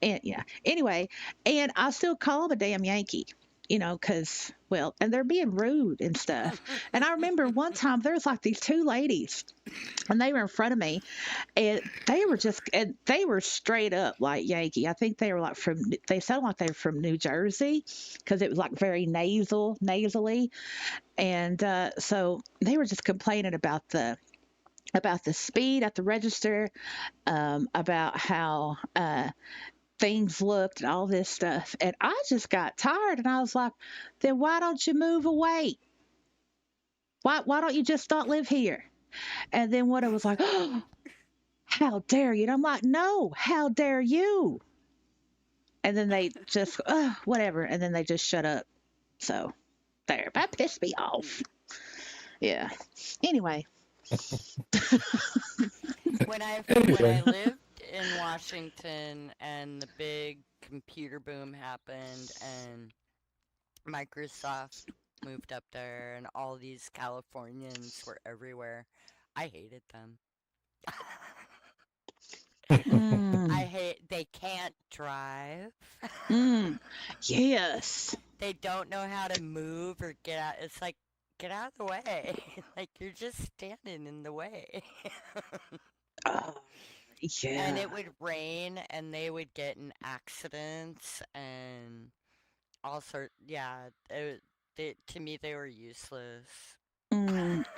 and yeah. Anyway, and I still call them a damn Yankee. Because, well, and they're being rude and stuff. And I remember one time there was like these two ladies, and they were in front of me, and they were straight up like Yankee. I think they were like they sounded like they were from New Jersey because it was like very nasally. And so they were just complaining about the speed at the register, about how things looked and all this stuff. And I just got tired and I was like, then why don't you move away? Why don't you just not live here? And then what I was like, oh, how dare you? And I'm like, no, how dare you? And then they just, whatever. And then they just shut up. So there, that pissed me off. Yeah. Anyway. When I Anyway. lived in Washington and the big computer boom happened and Microsoft moved up there and all these Californians were everywhere, I hated them. They can't drive. Yes. They don't know how to move or get out. It's like, get out of the way. Like, you're just standing in the way. Yeah. And it would rain and they would get in accidents and all sorts. Yeah, to me, they were useless.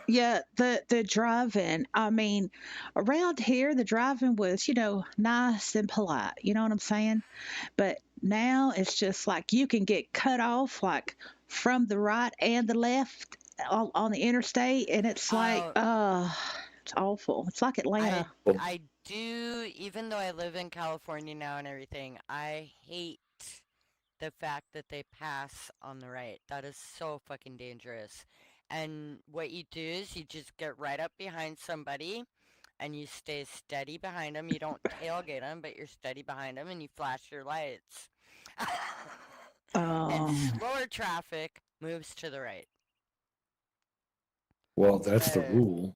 Yeah, the driving. I mean, around here, the driving was, nice and polite. You know what I'm saying? But now it's just like you can get cut off like from the right and the left on the interstate, and it's like, it's awful. It's like Atlanta. I do, even though I live in California now and everything, I hate the fact that they pass on the right. That is so fucking dangerous. And what you do is you just get right up behind somebody and you stay steady behind them. You don't tailgate them, but you're steady behind them and you flash your lights. And slower traffic moves to the right. Well, that's the rule.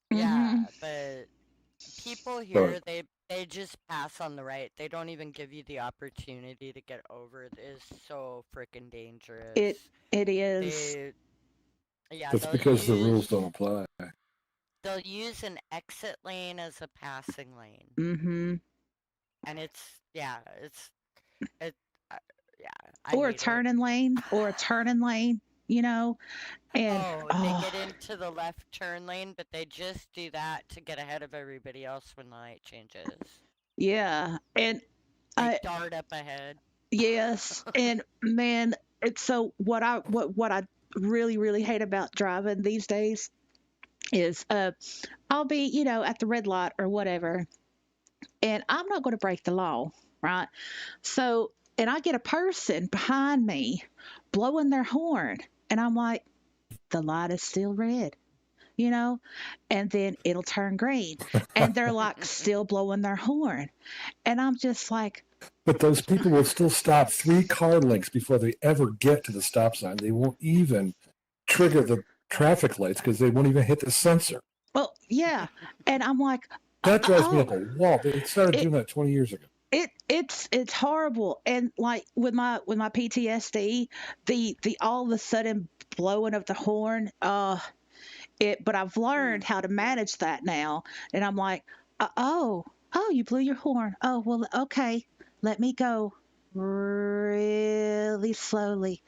Yeah, but people here, they just pass on the right. They don't even give you the opportunity to get over. It is so freaking dangerous. It is. Yeah, That's because the rules don't apply. They'll use an exit lane as a passing lane. Mm-hmm. And yeah. Or a turning lane, And they get into the left turn lane, but they just do that to get ahead of everybody else when the light changes. Yeah, and they dart up ahead. Yes, and man, it's so what I really really hate about driving these days is I'll be at the red light or whatever, and I'm not going to break the law, right? So, and I get a person behind me blowing their horn, and I'm like, the light is still red, and then it'll turn green, and they're like still blowing their horn, and I'm just like. But those people will still stop 3 car lengths before they ever get to the stop sign. They won't even trigger the traffic lights because they won't even hit the sensor. Well, yeah, and I'm like, that drives me up a wall. They started doing that 20 years ago. It's horrible. And like with my PTSD, the all of a sudden blowing of the horn, but I've learned how to manage that now. And I'm like, oh, you blew your horn. Oh, well, okay. Let me go really slowly.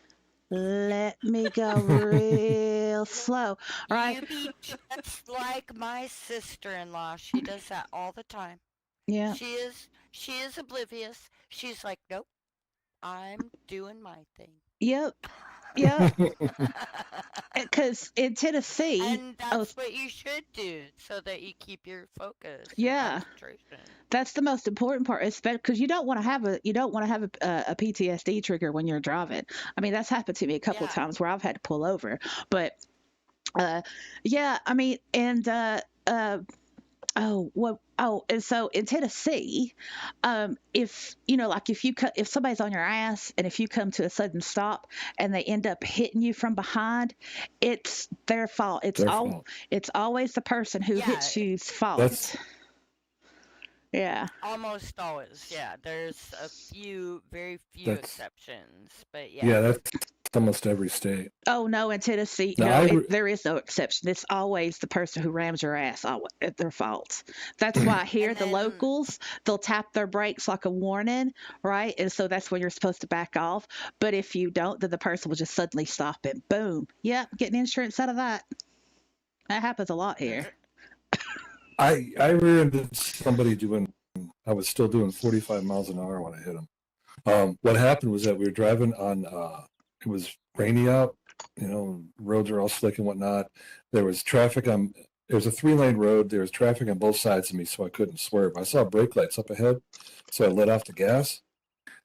Let me go real slow. Right? You be just like my sister-in-law. She does that all the time. Yeah. She is oblivious. She's like, nope, I'm doing my thing. Yep. Yep. Because in Tennessee, And that's what you should do so that you keep your focus and yeah, concentration. that's the most important part, especially because you don't want to have a PTSD trigger when you're driving. I mean, that's happened to me a couple of Yeah. times where I've had to pull over. But yeah, I mean, and and so in Tennessee, if like if somebody's on your ass and if you come to a sudden stop and they end up hitting you from behind, it's their fault. Their fault. It's always the person who Yeah, hits you's fault. That's Yeah. almost always. Yeah, there's a few, very few that's exceptions, but yeah, yeah. that's almost every state. Oh no, in Tennessee, No, no, there is no exception. It's always the person who rams your ass at their fault. That's why here And the then, locals, they'll tap their brakes like a warning, right? And so that's when you're supposed to back off. But if you don't, then the person will just suddenly stop and boom. Yep, getting insurance out of that. That happens a lot here. I rear ended somebody I was still doing 45 miles an hour when I hit him. What happened was that we were driving on, it was rainy out, roads are all slick and whatnot. There was traffic on, it was a 3-lane road. There was traffic on both sides of me, so I couldn't swerve. I saw brake lights up ahead, so I let off the gas.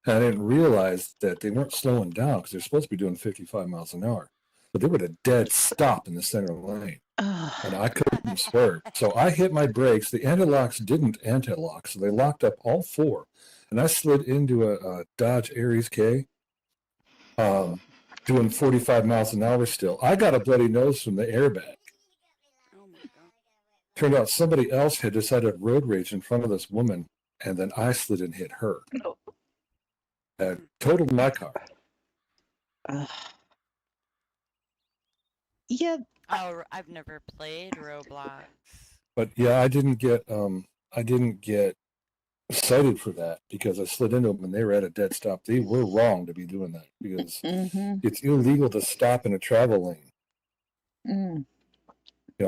And I didn't realize that they weren't slowing down because they're supposed to be doing 55 miles an hour. But they were at a dead stop in the center lane. And I couldn't swerve. So I hit my brakes. The anti-locks didn't anti-lock, so they locked up all 4. And I slid into a Dodge Aries K, doing 45 miles an hour still. I got a bloody nose from the airbag. Oh my god. Turned out somebody else had decided road rage in front of this woman, and then I slid and hit her. Totaled my car. Yeah. oh, I've never played Roblox. But yeah, I didn't get cited for that because I slid into them and they were at a dead stop. They were wrong to be doing that because it's illegal to stop in a travel lane.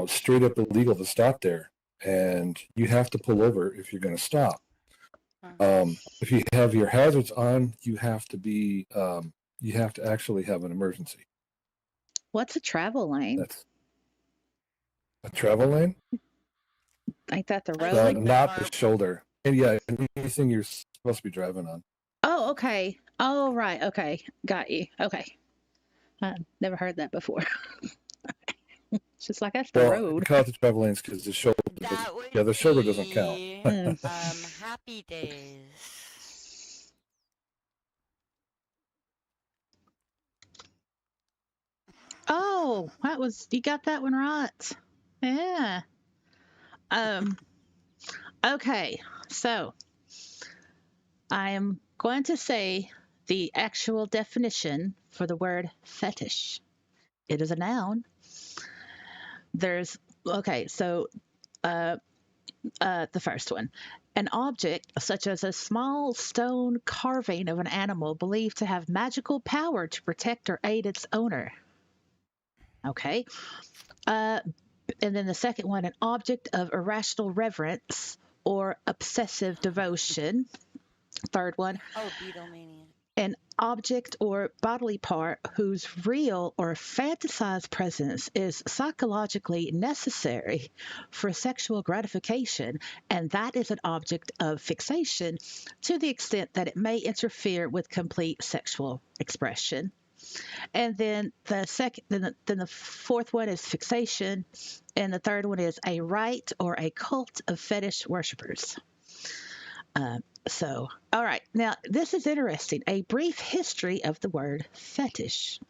Straight up illegal to stop there, and you have to pull over if you're going to stop. If you have your hazards on, you have to actually have an emergency. What's a travel lane? That's a travel lane. Ain't that the That's road? like the Not car. the shoulder. And yeah, anything you're supposed to be driving on. Oh, okay. Oh, right. Okay. Got you. Okay. I never heard that before. It's just like that's the Well, road. call it the travel lanes because the shoulder. That would Yeah, the shoulder doesn't count. be, Happy Days. Oh, you got that one right. Yeah. Okay. So I am going to say the actual definition for the word fetish. It is a noun. The first one. An object such as a small stone carving of an animal believed to have magical power to protect or aid its owner. Okay. And then the second one, an object of irrational reverence or obsessive devotion. Third one, Oh, Beatlemania. an object or bodily part whose real or fantasized presence is psychologically necessary for sexual gratification, and that is an object of fixation to the extent that it may interfere with complete sexual expression. And then the fourth one is fixation, and the third one is a rite or a cult of fetish worshippers. All right. Now, this is interesting. A brief history of the word fetish.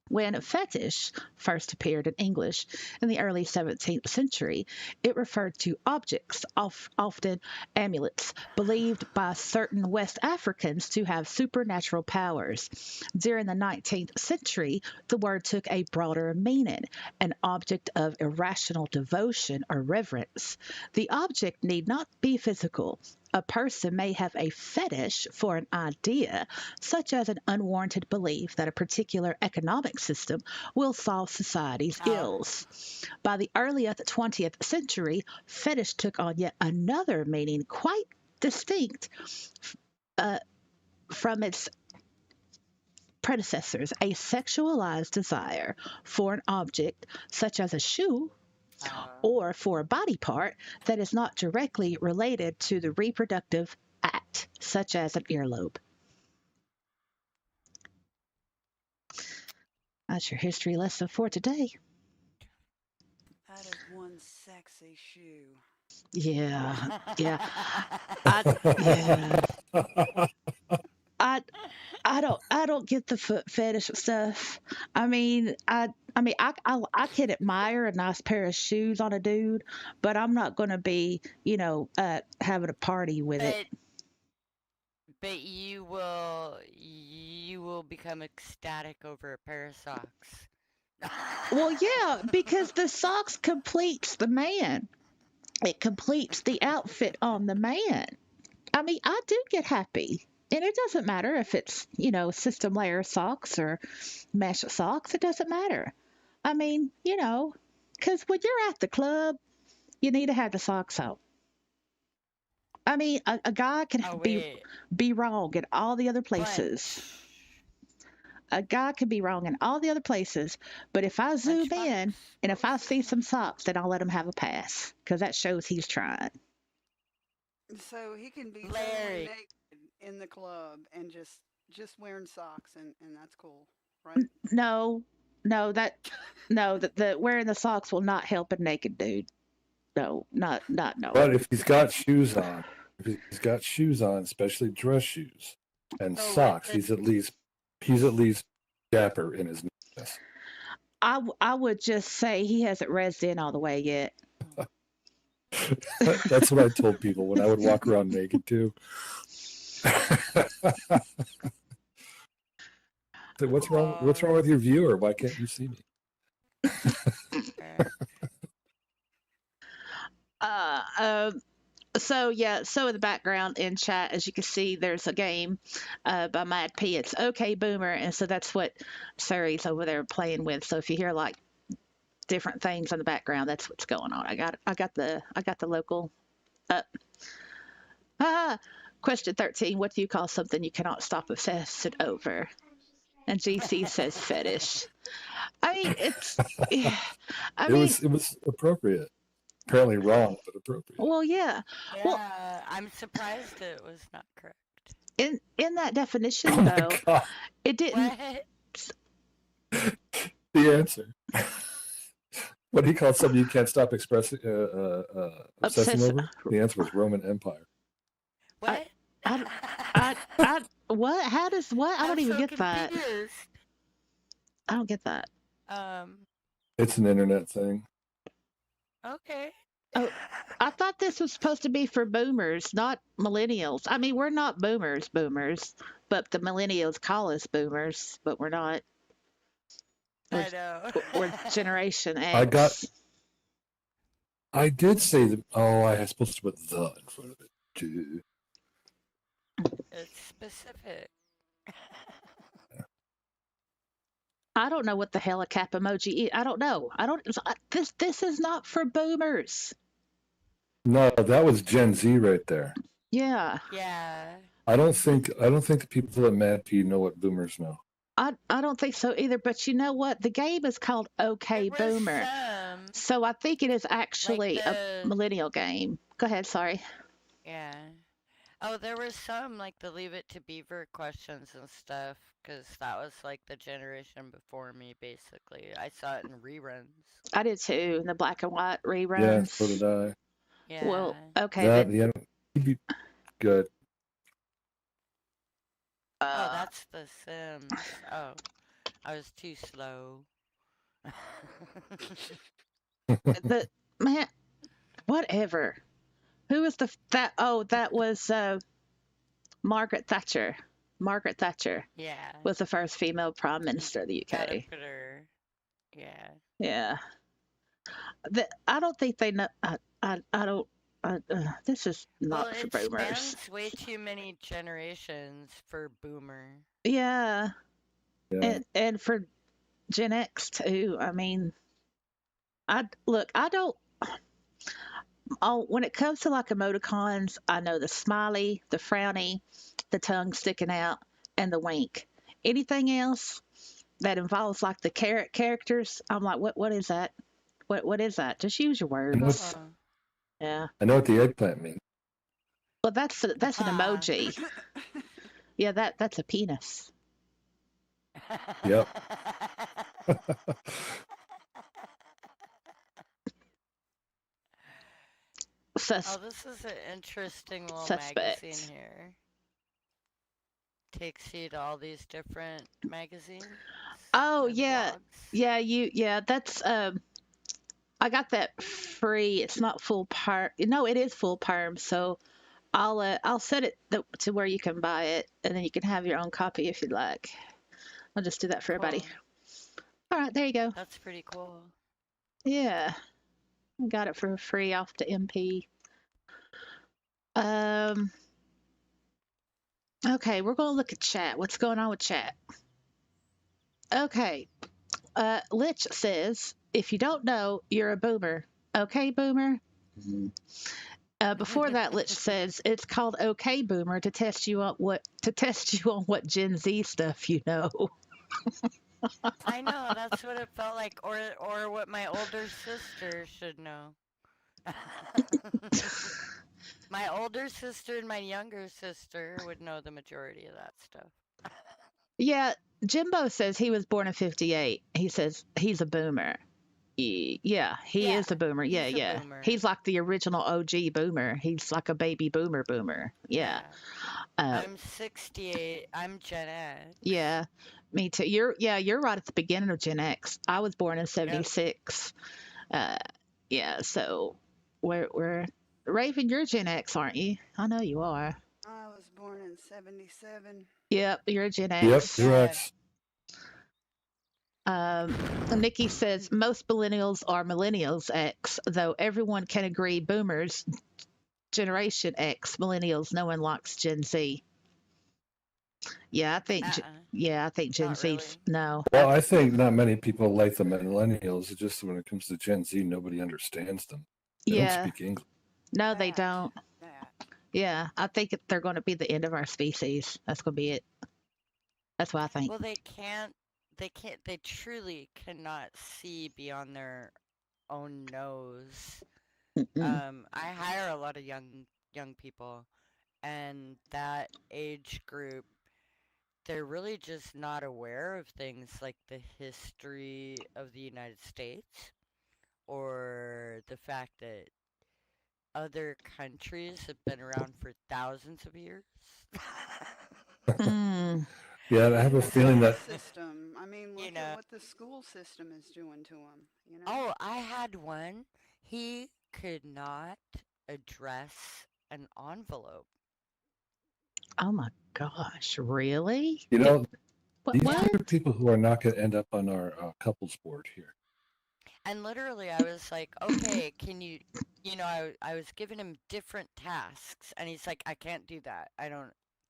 When fetish first appeared in English in the early 17th century, it referred to objects, often amulets, believed by certain West Africans to have supernatural powers. During the 19th century, the word took a broader meaning, an object of irrational devotion or reverence. The object need not be physical. A person may have a fetish for an idea, such as an unwarranted belief that a particular economic system will solve society's ills. By the early 20th century, fetish took on yet another meaning quite distinct from its predecessors, a sexualized desire for an object, such as a shoe, or for a body part that is not directly related to the reproductive act, such as an earlobe. That's your history lesson for today. That is one sexy shoe. Yeah, yeah. I don't get the foot fetish stuff. I mean, I can admire a nice pair of shoes on a dude, but I'm not going to be, having a party with it. But you will become ecstatic over a pair of socks. Well, yeah, because the socks completes the man. It completes the outfit on the man. I mean, I do get happy. And it doesn't matter if it's, system layer socks or mesh socks. It doesn't matter. I mean, because when you're at the club, you need to have the socks on. I mean, a guy can be wrong in all the other places. A guy can be wrong in all the other places, but if I zoom in and if I see some socks, then I'll let him have a pass because that shows he's trying. So he can be totally naked in the club and just wearing socks, and that's cool, right? No, that wearing the socks will not help a naked dude. No, not no. But if he's got shoes on, especially dress shoes and socks, he's at least dapper in his nakedness. I would just say he hasn't rezzed in all the way yet. That's what I told people when I would walk around naked too. So what's wrong with your viewer? Why can't you see me? So in the background in chat, as you can see, there's a game by Mad P. It's Okay Boomer, and so that's what Siri's over there playing with. So if you hear like different things in the background, that's what's going on. I got the local up. Question 13: What do you call something you cannot stop obsessing over? And GC says fetish. I mean, it was appropriate. Apparently wrong, but appropriate. Well, yeah. Well, I'm surprised it was not correct. In that definition, though, God. It didn't. What? The answer. What do you call something you can't stop obsessing over? The answer was Roman Empire. What? What? How does what? I don't even get that. Confused. I don't get that. It's an internet thing. Okay. Oh, I thought this was supposed to be for boomers, not millennials. I mean, we're not boomers, but the millennials call us boomers, but we're not. I know. We're Generation X. I did say that. Oh, I was supposed to put the in front of it. Dude. It's specific. I don't know what the hell a cap emoji is. I don't know. This is not for boomers. No, that was Gen Z right there. Yeah. Yeah. I don't think the people at Mad P know what boomers know. I don't think so either, but you know what? The game is called Okay Boomer. So I think it is actually like a millennial game. Go ahead, sorry. Yeah. Oh, there was some like the Leave It to Beaver questions and stuff, because that was like the generation before me, basically. I saw it in reruns. I did too, the black and white reruns. Yeah, so did I. Yeah. Well, okay. Good. Oh, that's The Sims. Oh. I was too slow. The man, whatever. Who was that? Oh, that was Margaret Thatcher. Margaret Thatcher Yeah. was the first female prime minister of the Gotta UK. put her. Yeah. Yeah. I don't think they know. I don't. This is Well, not for it boomers. spans way too many generations for boomer. Yeah, Yeah. and for Gen X too. I mean, I look. I don't. Oh, when it comes to like emoticons, I know the smiley, the frowny, the tongue sticking out, and the wink. Anything else that involves like the carrot characters, I'm like, what is that? What is that? Just use your I know, words. Oh. Yeah. I know what the eggplant means. Well, that's an Ah. emoji. Yeah, that's a penis. Yep. Oh, this is an interesting little Suspect. magazine here. Takes you to all these different magazines. Oh and yeah, blogs. yeah. That's I got that free. It's not full perm. No, it is full perm. So I'll set it to where you can buy it, and then you can have your own copy if you'd like. I'll just do that for everybody. Cool. All right, there you go. That's pretty cool. Yeah, got it for free off the MP. Okay, we're gonna look at chat. What's going on with chat? Okay, Lich says, if you don't know, you're a boomer. Okay, boomer. Before that, Lich says it's called Okay Boomer to test you on what Gen Z stuff you know. I know, that's what it felt like, or what my older sister should know. My older sister and my younger sister would know the majority of that stuff. Yeah, Jimbo says he was born in '58. He says he's a boomer. Yeah, he is a boomer. he's a Yeah. boomer. He's like the original OG boomer. He's like a baby boomer. Yeah. I'm 68. I'm Gen X. Yeah, me too. You're right at the beginning of Gen X. I was born in '76. Yeah, so we're Raven, you're Gen X, aren't you? I know you are. I was born in '77. Yep, you're a Gen Yep, X. you're X. Nikki says most millennials are millennials X, though everyone can agree boomers, Generation X, millennials, no one likes Gen Z. Yeah, I think Gen Not Z's really. no. Well, I think not many people like the millennials. It's just when it comes to Gen Z, nobody understands them. They don't speak English. No, they don't. That. Yeah, I think they're going to be the end of our species. That's going to be it. That's what I think. Well, they truly cannot see beyond their own nose. Mm-mm. I hire a lot of young people, and that age group, they're really just not aware of things like the history of the United States or the fact that other countries have been around for thousands of years. Mm. Yeah, and I have a feeling that system. I mean, look at what the school system is doing to them. You know. Oh, I had one. He could not address an envelope. Oh my gosh, really? you know these What? are people who are not going to end up on our couples board here. And literally, I was like, okay, can you, I was giving him different tasks, and he's like, I can't do that.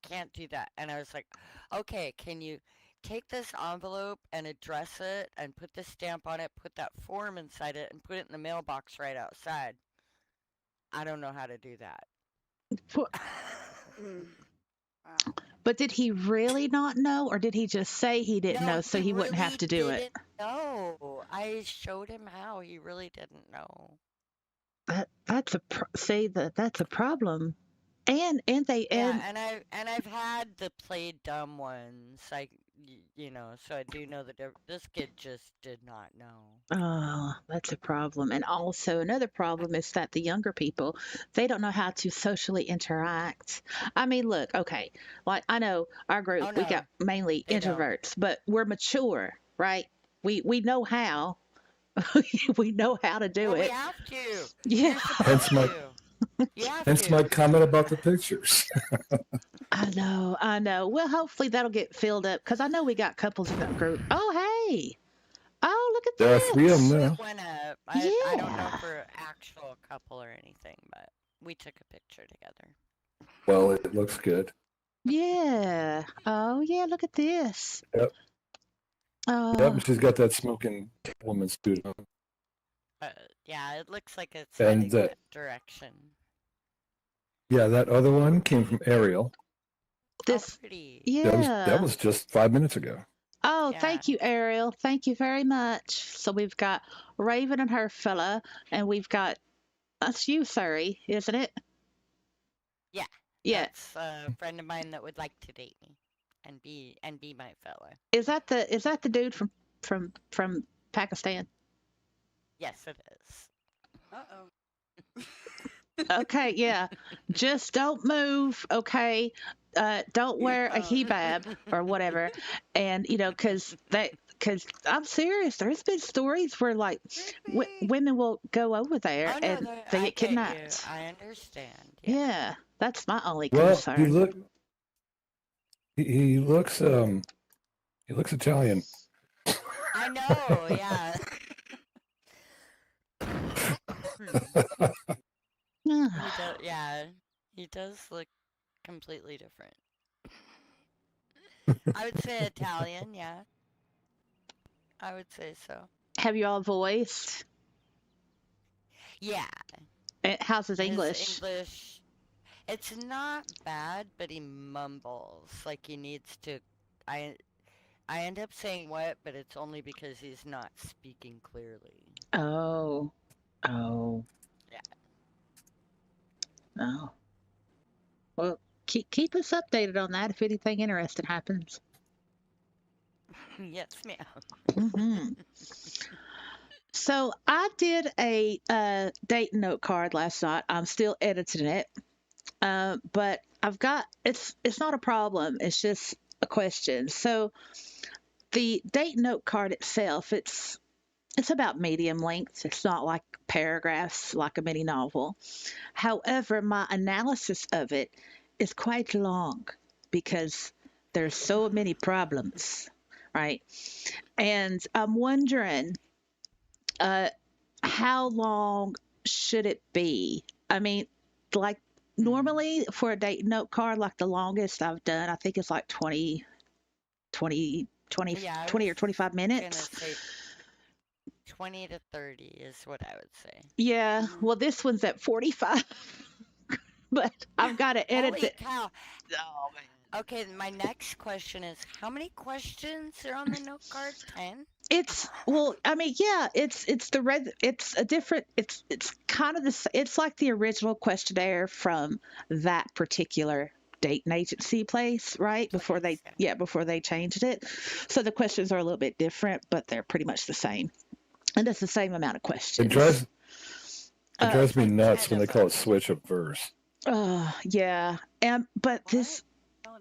Can't do that. And I was like, okay, can you take this envelope and address it and put this stamp on it, put that form inside it, and put it in the mailbox right outside? I don't know how to do that. Wow. But did he really not know, or did he just say he didn't know so he wouldn't have to do it? No, I showed him how. He really didn't know. That's a problem. And I've had the play dumb ones, so I do know that this kid just did not know. oh, that's a problem. And also another problem is that the younger people, they don't know how to socially interact. I mean, look, okay, like I know our group, we got mainly they don't. introverts, but we're mature. right? We know how. We know how to do Well, we it. have to. Yeah, You're Hence supposed my to. You have hence to. my comment about the pictures. I know. I know. Well, hopefully that'll get filled up because I know we got couples in that group. Oh, hey. Oh, look There are at 3 of them this. now. It went up. I don't know Yeah. if we're actual couple or anything, but we took a picture together. Well, it looks good. Yeah. Oh, yeah. Look at this. Yep. Oh, Yep. She's got that smoking woman suit on. Yeah, it looks like it's And heading that direction. yeah, that other one came from Ariel. this. Oh, pretty. Yeah. That was just 5 minutes ago. Oh, Yeah. thank you, Ariel. Thank you very much. So we've got Raven and her fella, and we've got that's you, Siri, isn't it? Yeah. Yeah. That's a friend of mine that would like to date me and be my fella. Is that the dude from Pakistan? Yes, it is. Uh-oh. Okay, yeah. Just don't move, okay? Don't wear a Yeah. hijab or whatever. And because I'm serious. There's been stories where like Rigby. women will go over there Oh no, and they I get get you. kidnapped. I understand. Yeah. Yeah, that's my only Well, concern. he looks Italian. I know. Yeah. Yeah. He does look completely different. I would say Italian. Yeah. I would say so. Have you all voiced? Yeah. How's his His English? English, it's not bad, but he mumbles like he needs to. I end up saying what, but it's only because he's not speaking clearly. Oh, oh, Yeah. oh. Well, keep us updated on that if anything interesting happens. Yes, ma'am. Hmm. So I did a date note card last night. I'm still editing it, but I've got it's not a problem. It's just a question. So the date note card itself, it's about medium length. It's not like paragraphs like a mini novel. However, my analysis of it is quite long because there's so many problems, right? And I'm wondering, how long should it be? I mean, like normally for a date note card, like the longest I've done, I think it's like 20 Yeah, I 20 was or 25 gonna minutes. say 20 to 30 is what I would say. Yeah, Mhm. well, this one's at 45, but I've got to edit Holy it. cow. Oh, man. Okay, my next question is how many questions are on the note card? 10? Well, I mean, yeah, it's the red. It's a different. It's kind of this. It's like the original questionnaire from that particular dating agency place, right? Before Place, they, yeah. yeah, before they changed it. So the questions are a little bit different, but they're pretty much the same, and it's the same amount of It questions. drives It's me like nuts 10 when they of call them. it switch of verse. Yeah, and but this, What?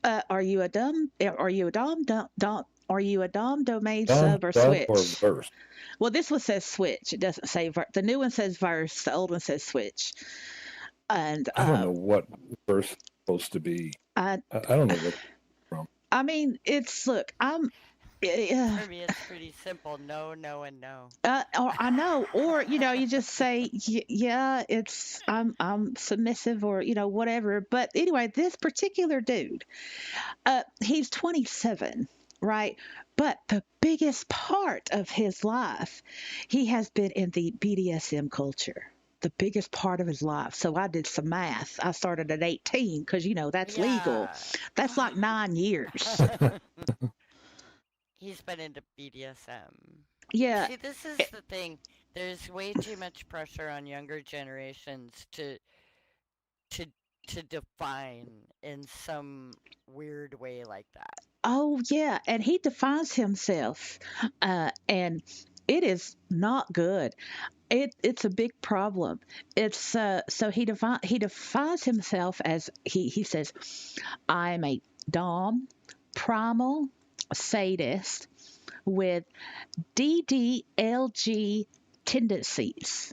What? are you a dumb? Are you a dom? Don't. Are you a dom, domain, Dom, sub, or dub, or switch? verse. Well, this one says switch. It doesn't say the new one says verse. The old one says switch. And I don't know what verse is supposed to be. I I don't know what from. I mean, look. For me, it's pretty simple. No, no, and no. Or I know, or you just say, yeah, I'm submissive, or whatever. But anyway, this particular dude, he's 27, right? But the biggest part of his life, he has been in the BDSM culture. The biggest part of his life. So I did some math. I started at 18 because that's legal. That's like 9 years. He's been into BDSM. Yeah. See, this is the thing. There's way too much pressure on younger generations to define in some weird way like that. Oh, yeah. And he defines himself. And it is not good. It's a big problem. It's so he defines himself as he says, I'm a dom, primal, sadist with DDLG tendencies.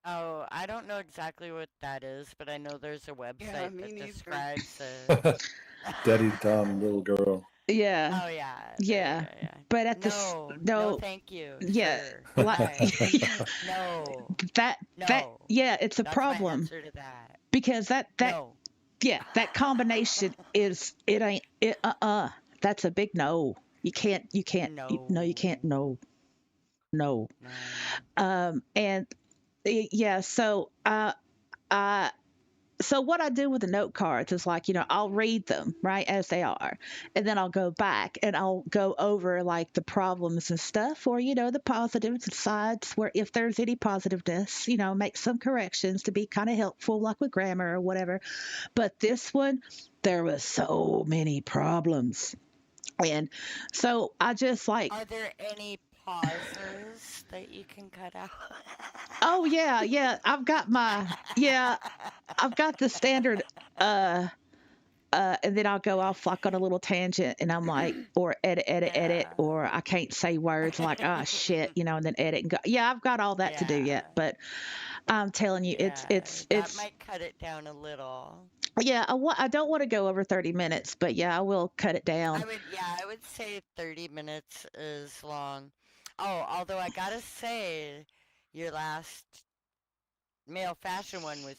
Oh, I don't know exactly what that is, but I know there's a website me that neither. describes Daddy Tom, little girl. Yeah, Oh yeah, yeah. yeah. But at the No, no, no, thank you, yeah, sir. like No, that no. yeah, it's a That's my problem answer to that. because No. yeah, that combination is it ain't it that's a big no. No, you can't No. no. No. No. And yeah, uh so what I do with the note cards is like, I'll read them right as they are, and then I'll go back and I'll go over like the problems and stuff, or the positives and sides where if there's any positiveness, make some corrections to be kind of helpful, like with grammar or whatever. But this one, there was so many problems, and so I just like, Are there any pauses that you can cut out? oh yeah, I've got the standard and then I'll go off like on a little tangent and I'm like, or edit, Yeah. or I can't say words like, ah, shit, and then edit and go. Yeah, I've got all that to do Yeah. yet, but I'm telling you, Yeah. it's, That might cut it down a little. yeah, I don't want to go over 30 minutes, but yeah, I will cut it down. I would say 30 minutes is long. Oh, although I gotta say, your last male fashion one was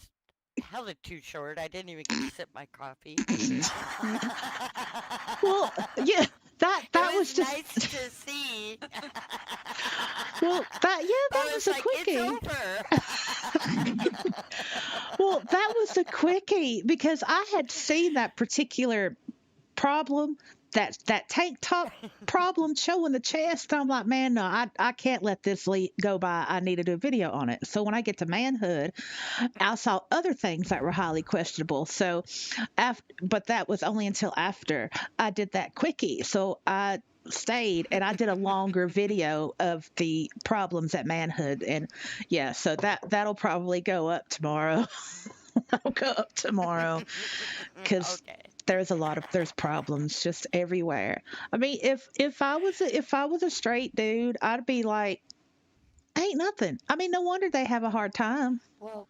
hella too short. I didn't even get to sip my coffee. Well, yeah, that it was just nice to see. well, that was a like, quickie. It's over. Well, that was a quickie because I had seen that particular problem, that tank top problem showing the chest. I'm like, man, no, I can't let this go by. I need to do a video on it. So when I get to manhood, I saw other things that were highly questionable. So but that was only until after I did that quickie. So I stayed and I did a longer video of the problems at manhood, and yeah, so that'll probably go up tomorrow. I'll go up tomorrow because Okay. there's problems just everywhere. I mean, if I was a straight dude, I'd be like, ain't nothing. I mean, no wonder they have a hard time. Well,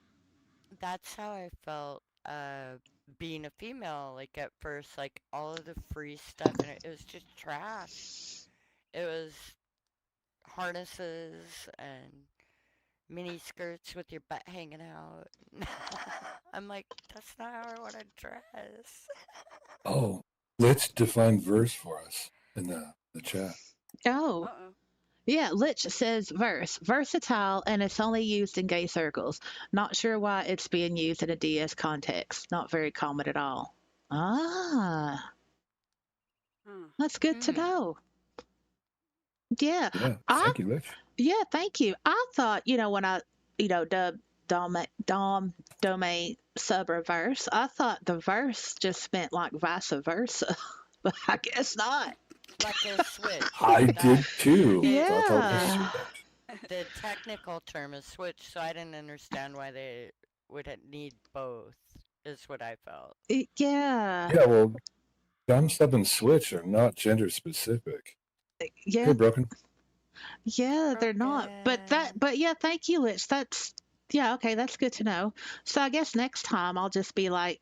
that's how I felt being a female. Like at first, like all of the free stuff, and it was just trash. It was harnesses and mini skirts with your butt hanging out. I'm like, that's not how I want to dress. Oh, let's define verse for us in the chat. Oh. Uh-oh. Yeah, Lich says verse. Versatile, and it's only used in gay circles. Not sure why it's being used in a DS context. Not very common at all. Ah, Huh. that's good to know. Yeah. Yeah, I thank you, Rich. Yeah, thank you. I thought, when I, dubbed domain sub reverse, I thought the verse just meant like vice versa, but I guess not. Like a switch. I did too. Yeah. Thought that was switch. The technical term is switch, so I didn't understand why they would need both, is what I felt. Yeah. Yeah, well, dom sub and switch are not gender specific. Yeah. Hey, broken. Yeah, they're not. But yeah, thank you, Lich. Yeah, okay, that's good to know. So I guess next time I'll just be like,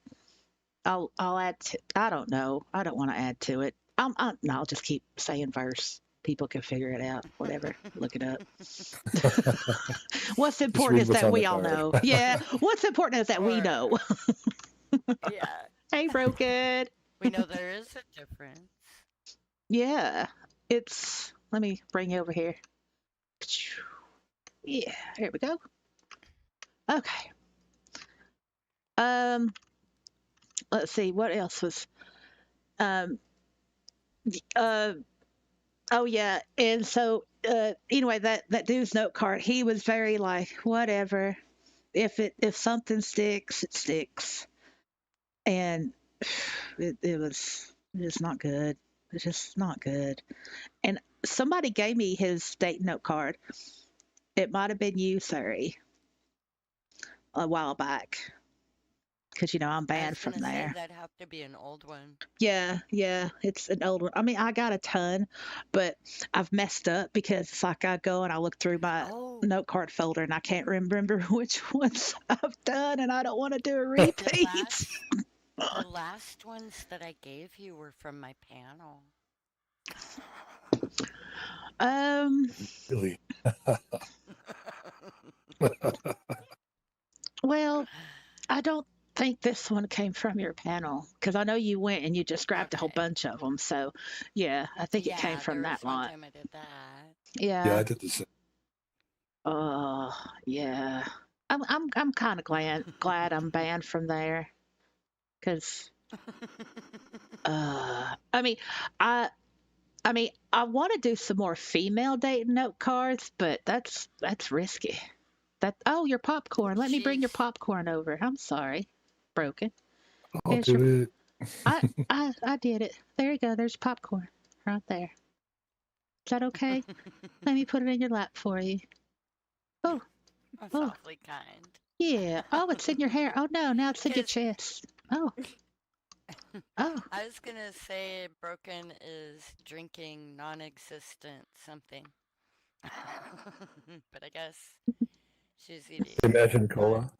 I'll add to, I don't know. I don't want to add to it. No, I'll just keep saying verse. People can figure it out. Whatever. Look it up. What's important is that we all know. Yeah. What's important is that we know. Yeah. Hey, broken. We know there is a difference. Yeah. Let me bring you over here. Yeah, here we go. Okay. Let's see what else was oh yeah, and so anyway, that dude's note card, he was very like, whatever, if something sticks, it sticks. And it was just not good. It's just not good. And somebody gave me his date note card. It might have been you, Siri, a while back. because I'm I was banned from gonna say there. that'd have to be an old one. Yeah, it's an old one. I mean, I got a ton, but I've messed up because it's like I go and I look through my Oh, note card folder and I can't remember which ones I've done, and I don't want to do a the repeat. last ones that I gave you were from my panel. Really? Well, I don't think this one came from your panel because I know you went and you just grabbed a whole Okay. bunch of them. So, yeah, I think it came Yeah, from there that was one lot. time I did that. Yeah, Yeah. I did the same. Oh, yeah. I'm kind of glad I'm banned from there because I mean, I I mean, I want to do some more female dating note cards, but that's risky. Your popcorn. Let me bring your She's popcorn over. I'm sorry. Broken. I'll Here's your do it. I did it. There you go. There's popcorn right there. Is that okay? Let me put it in your lap for you. Oh, That's oh, awfully kind. yeah. Oh, it's in your hair. Oh no, now it's in your 'Cause chest. Oh, oh. I was gonna say Broken is drinking non-existent something. But I guess she's eating Imagine non cola.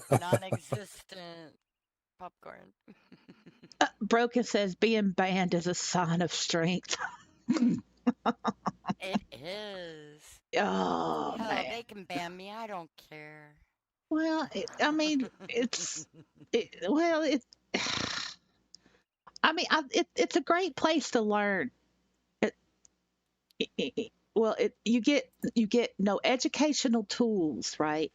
non-existent popcorn. Broken says being banned is a sign of strength. It is. Oh Hell, man. they can ban me. I don't care. Well, I mean, well, I mean, it's a great place to learn. It, well, you get no educational tools, right?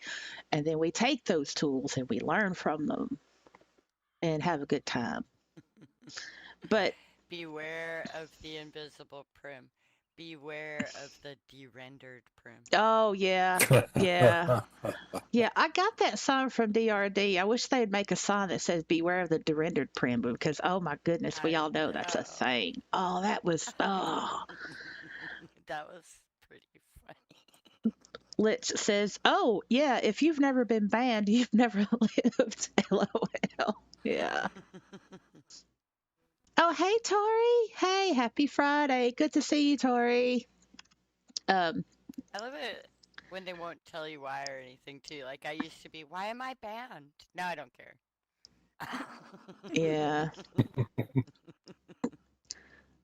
And then we take those tools and we learn from them and have a good time. But Beware of the invisible prim. Beware of the de-rendered prim. oh yeah, yeah, yeah. I got that sign from DRD. I wish they'd make a sign that says "Beware of the rendered prim" because oh my goodness, we I all know that's a know. thing. Oh, that was That was pretty funny. Lich says, "Oh yeah, if you've never been banned, you've never lived." LOL. Yeah. Oh hey Tori. Hey, happy Friday. Good to see you, Tori. Um, I love it when they won't tell you why or anything too. Like I used to be, why am I banned? Now I don't care. yeah.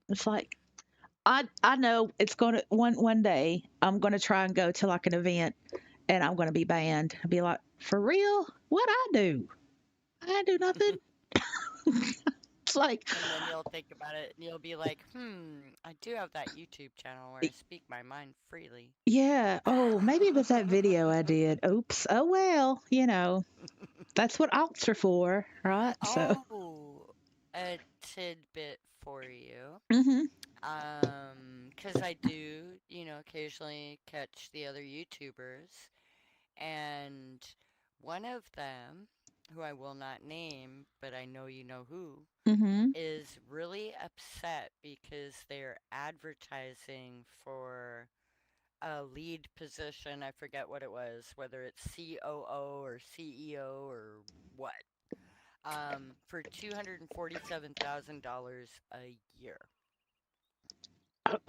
It's like I know it's gonna one day I'm gonna try and go to like an event and I'm gonna be banned. I'll be like, for real? What I do? I didn't do nothing. It's like, And then you'll think about it and you'll be like, I do have that YouTube channel where I speak my mind freely. yeah. Oh, maybe it was that video I did. Oops. Oh well. That's what alts are for, right? So. Oh, a tidbit for you. Mhm. 'Cause I do, occasionally catch the other YouTubers, and one of them, who I will not name, but I know you know who, Mhm. is really upset because they're advertising for a lead position. I forget what it was, whether it's COO or CEO or what, for $247,000 a year.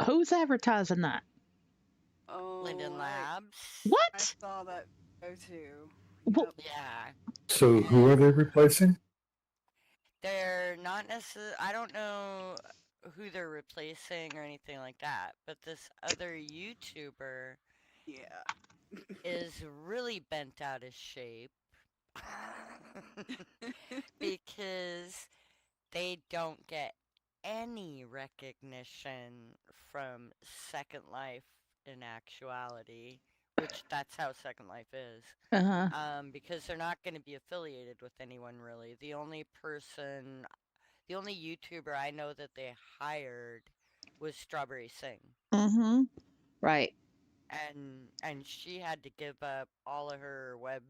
Who's advertising that? Linden Oh, I What? saw that go too. Wh- Yep. Yeah. So who are And they replacing? they're not necessarily, I don't know who they're replacing or anything like that, but this other YouTuber Yeah. is really bent out of shape because they don't get any recognition from Second Life in actuality, which that's how Second Life is. Uh-huh. Because they're not going to be affiliated with anyone really. The only YouTuber I know that they hired was Strawberry Singh, Mhm. Right. and she had to give up all of her web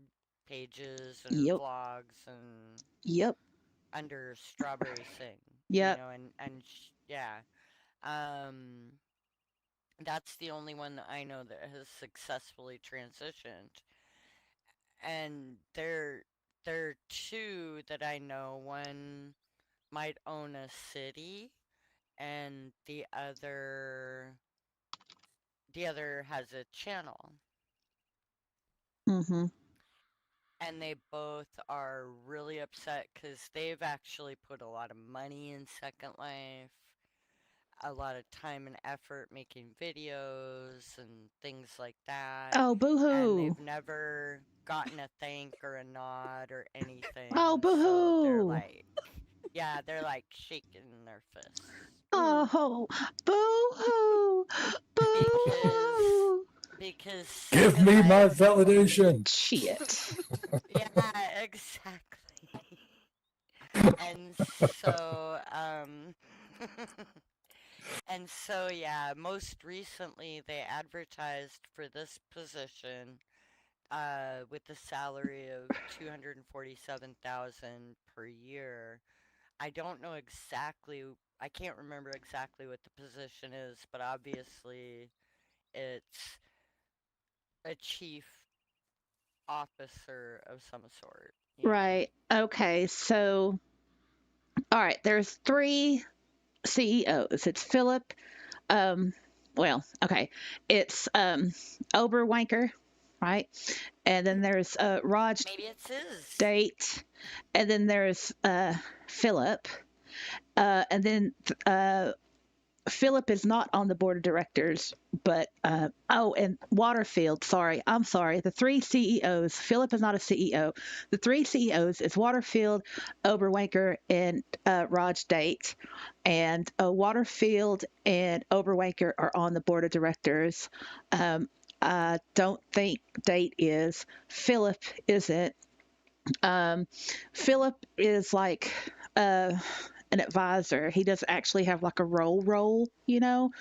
pages and her Yep. vlogs and Yep. under Strawberry Singh, Yep. yeah, um, that's the only one that I know that has successfully transitioned, and there are two that I know. One might own a city, and the other has a channel. Mm-hmm. And they both are really upset because they've actually put a lot of money in Second Life, a lot of time and effort making videos and things like that, Oh, and boo-hoo. they've never gotten a thank or a nod or anything. Oh, So they're boo-hoo. like, yeah, they're like shaking their fists Oh, boo-hoo. because Boo-hoo. because Give Second me my Life, validation. Shit. yeah, exactly. And so, and so, yeah, most recently they advertised for this position, with a salary of 247,000 per year. I don't know exactly, I can't remember exactly what the position is, but obviously it's a chief officer of some sort, you know. Right. Okay. So, all right. There's 3 CEOs. It's Philip. Um. Well, okay. It's Oberwanker, right? And then there's Raj Maybe it's his. Date, and then there's Philip, and then Philip is not on the board of directors, but and Waterfield. Sorry, I'm sorry. The 3 CEOs. Philip is not a CEO. The 3 CEOs is Waterfield, Oberwanker, and Raj Date. And Waterfield and Oberwanker are on the board of directors. I don't think Date is. Philip isn't. Philip is like an advisor. He doesn't actually have like a role, you know.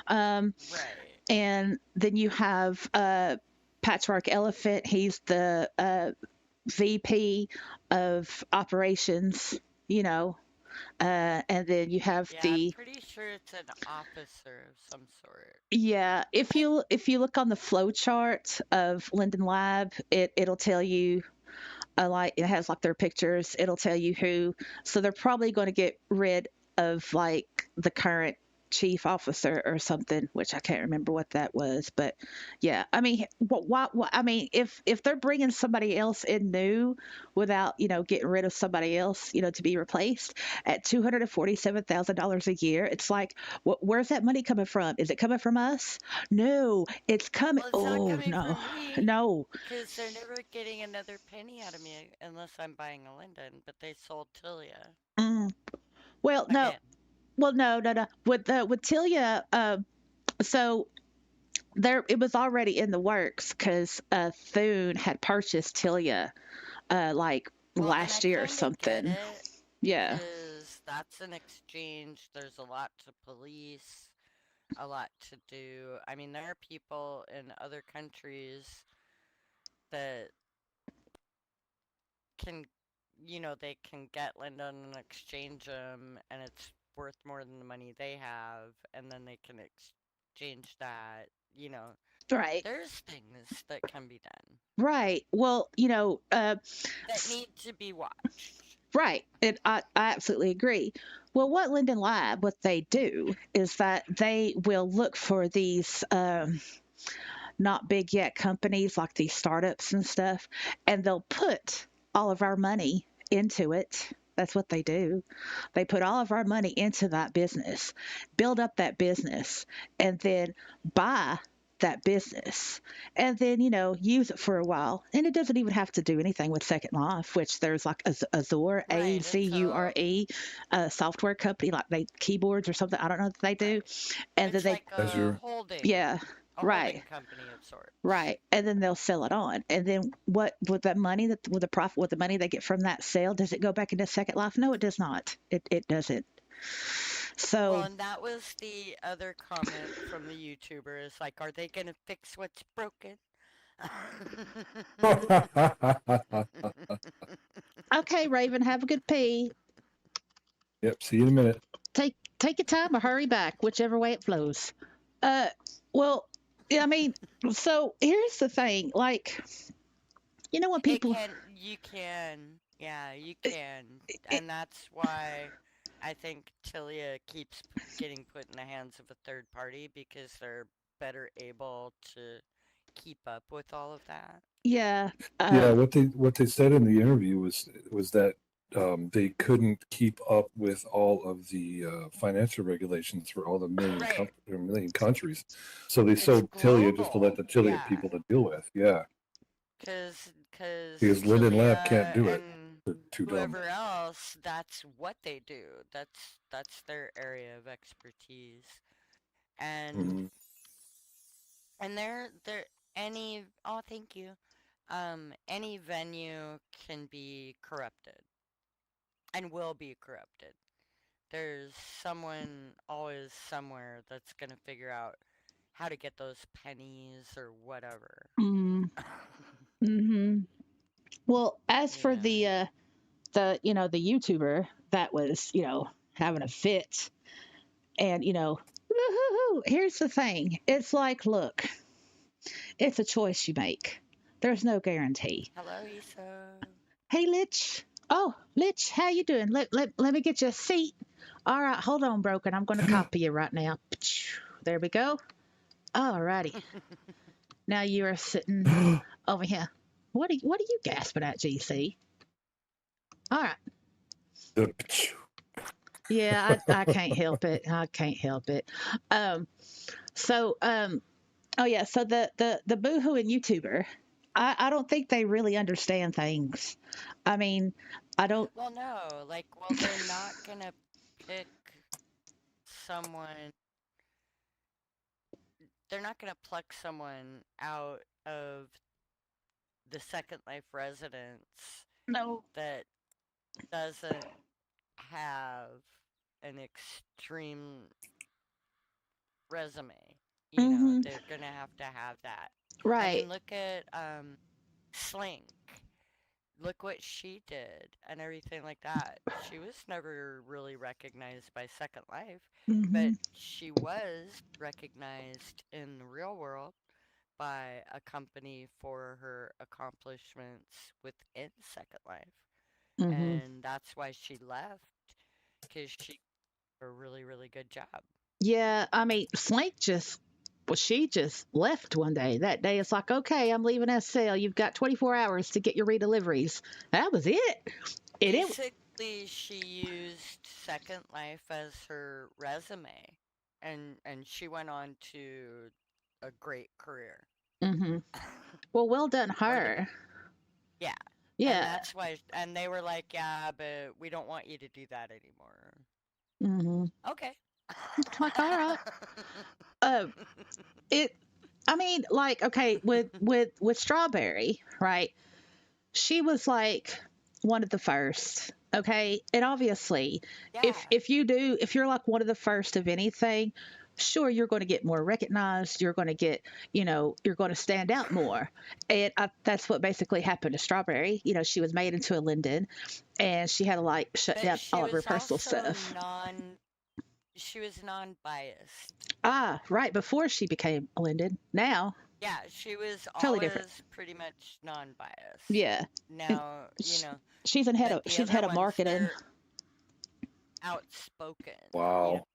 Um, Right. and then you have Patchwork Elephant. He's the VP of operations, you know. And then you have Yeah, I'm the pretty sure it's an officer of some sort. yeah. If you look on the flow chart of Linden Lab, it'll tell you like it has like their pictures. It'll tell you who. So they're probably going to get rid of like the current chief officer or something, which I can't remember what that was. But yeah, I mean, what I mean, if they're bringing somebody else in new without getting rid of somebody else, to be replaced at $247,000 a year, it's like, where's that money coming from? Is it coming from us? No, it's coming. Well, it's not Oh coming no, from me no. because they're never getting another penny out of me unless I'm buying a Linden, but they sold Tilia Mm. Well, no. again. Well, no, no, no. With Tilia, so there it was already in the works because Thune had purchased Tilia like Well, and I last year or kind of get something. it Yeah. because that's an exchange. There's a lot to police, a lot to do. I mean, there are people in other countries that can, they can get Linden and exchange them, and it's worth more than the money they have, and then they can exchange that. Right. There's things that can be done Right. Well, that need to be watched. right. And I absolutely agree. Well, what Linden Lab, what they do is that they will look for these not big yet companies like these startups and stuff, and they'll put all of our money into it. That's what they do. They put all of our money into that business, build up that business, and then buy that business and then use it for a while, and it doesn't even have to do anything with Second Life, which there's like Azure, Right, it's a Azure, a software company like they keyboards or something, I don't know, that they do. right. And then It's they like Azure. yeah, a right. holding company of sorts. Right. And then they'll sell it on. And then what with that money that with the profit with the money they get from that sale, does it go back into Second Life? No, it does not. It doesn't. Well, So and that was the other comment from the YouTuber is like, are they gonna fix what's broken? okay, Raven, have a good pee. Yep. See you in a minute. Take your time or hurry back, whichever way it flows. Uh well, yeah, I mean, so here's the thing, like when It people can, You can. Yeah, you can. And that's why I think Tilia keeps getting put in the hands of a third party because they're better able to keep up with all of that. Yeah. Yeah, what they said in the interview was that they couldn't keep up with all of the financial regulations for all the Right. million countries, so they It's sold Tilia just to let global. the Tilia Yeah. people to deal with. Yeah, Because because Linden Lab can't Tilia do it; and they're too dumb. whoever else, that's what they do. That's their area of expertise. And Mhm. and they're any oh thank you. Any venue can be corrupted and will be corrupted. There's someone always somewhere that's gonna figure out how to get those pennies or whatever. Mm, hmm Well, as You for know. the the YouTuber that was having a fit, and woo-hoo-hoo, here's the thing. It's like, look, it's a choice you make. There's no guarantee. Hello, Isa. Hey, Lich. Oh, Lich, how you doing? Let me get you a seat. All right, hold on, Broken. I'm going to copy you right now. There we go. All righty. Now you are sitting over here. What are you gasping at, GC? All right. Yeah, I can't help it. I can't help it. Um, so oh yeah, so the boohooing YouTuber, I don't think they really understand things. I mean, I don't. Well, no, well, they're not gonna pick someone. They're not gonna pluck someone out of the Second Life residence No. that doesn't have an extreme resume. Mm-hmm. They're gonna have to have that. I Right. mean, look at Slink. Look what she did and everything like that. She was never really recognized by Second Life, Mm-hmm. but she was recognized in the real world by a company for her accomplishments within Second Life. Mm-hmm. And that's why she left, because she did a really, really good job. Yeah, I mean, Slink just, well, she just left one day. That day, it's like, okay, I'm leaving SL. You've got 24 hours to get your redeliveries. That was it. It. Basically, she used Second Life as her resume, and she went on to a great career. Mm-hmm. Well done, Or the her. yeah, and Yeah. that's why, and they were like, yeah, but we don't want you to do that anymore. Mm-hmm. Okay. Like, all right. Uh, it. I mean, like, okay, with Strawberry, right? She was like one of the first. Okay, and obviously, Yeah, if you're like one of the first of anything, sure, you're going to get more recognized. You're going to get, you're going to stand out more. And that's what basically happened to Strawberry. She was made into a Linden, and she had to like shut but down all of her personal stuff. she was non-biased. Ah, right before she became a Linden. Now, Yeah, she was totally different. always pretty much non-biased. Yeah, and Now, but the she's other head of ones, marketing. they're outspoken. Wow.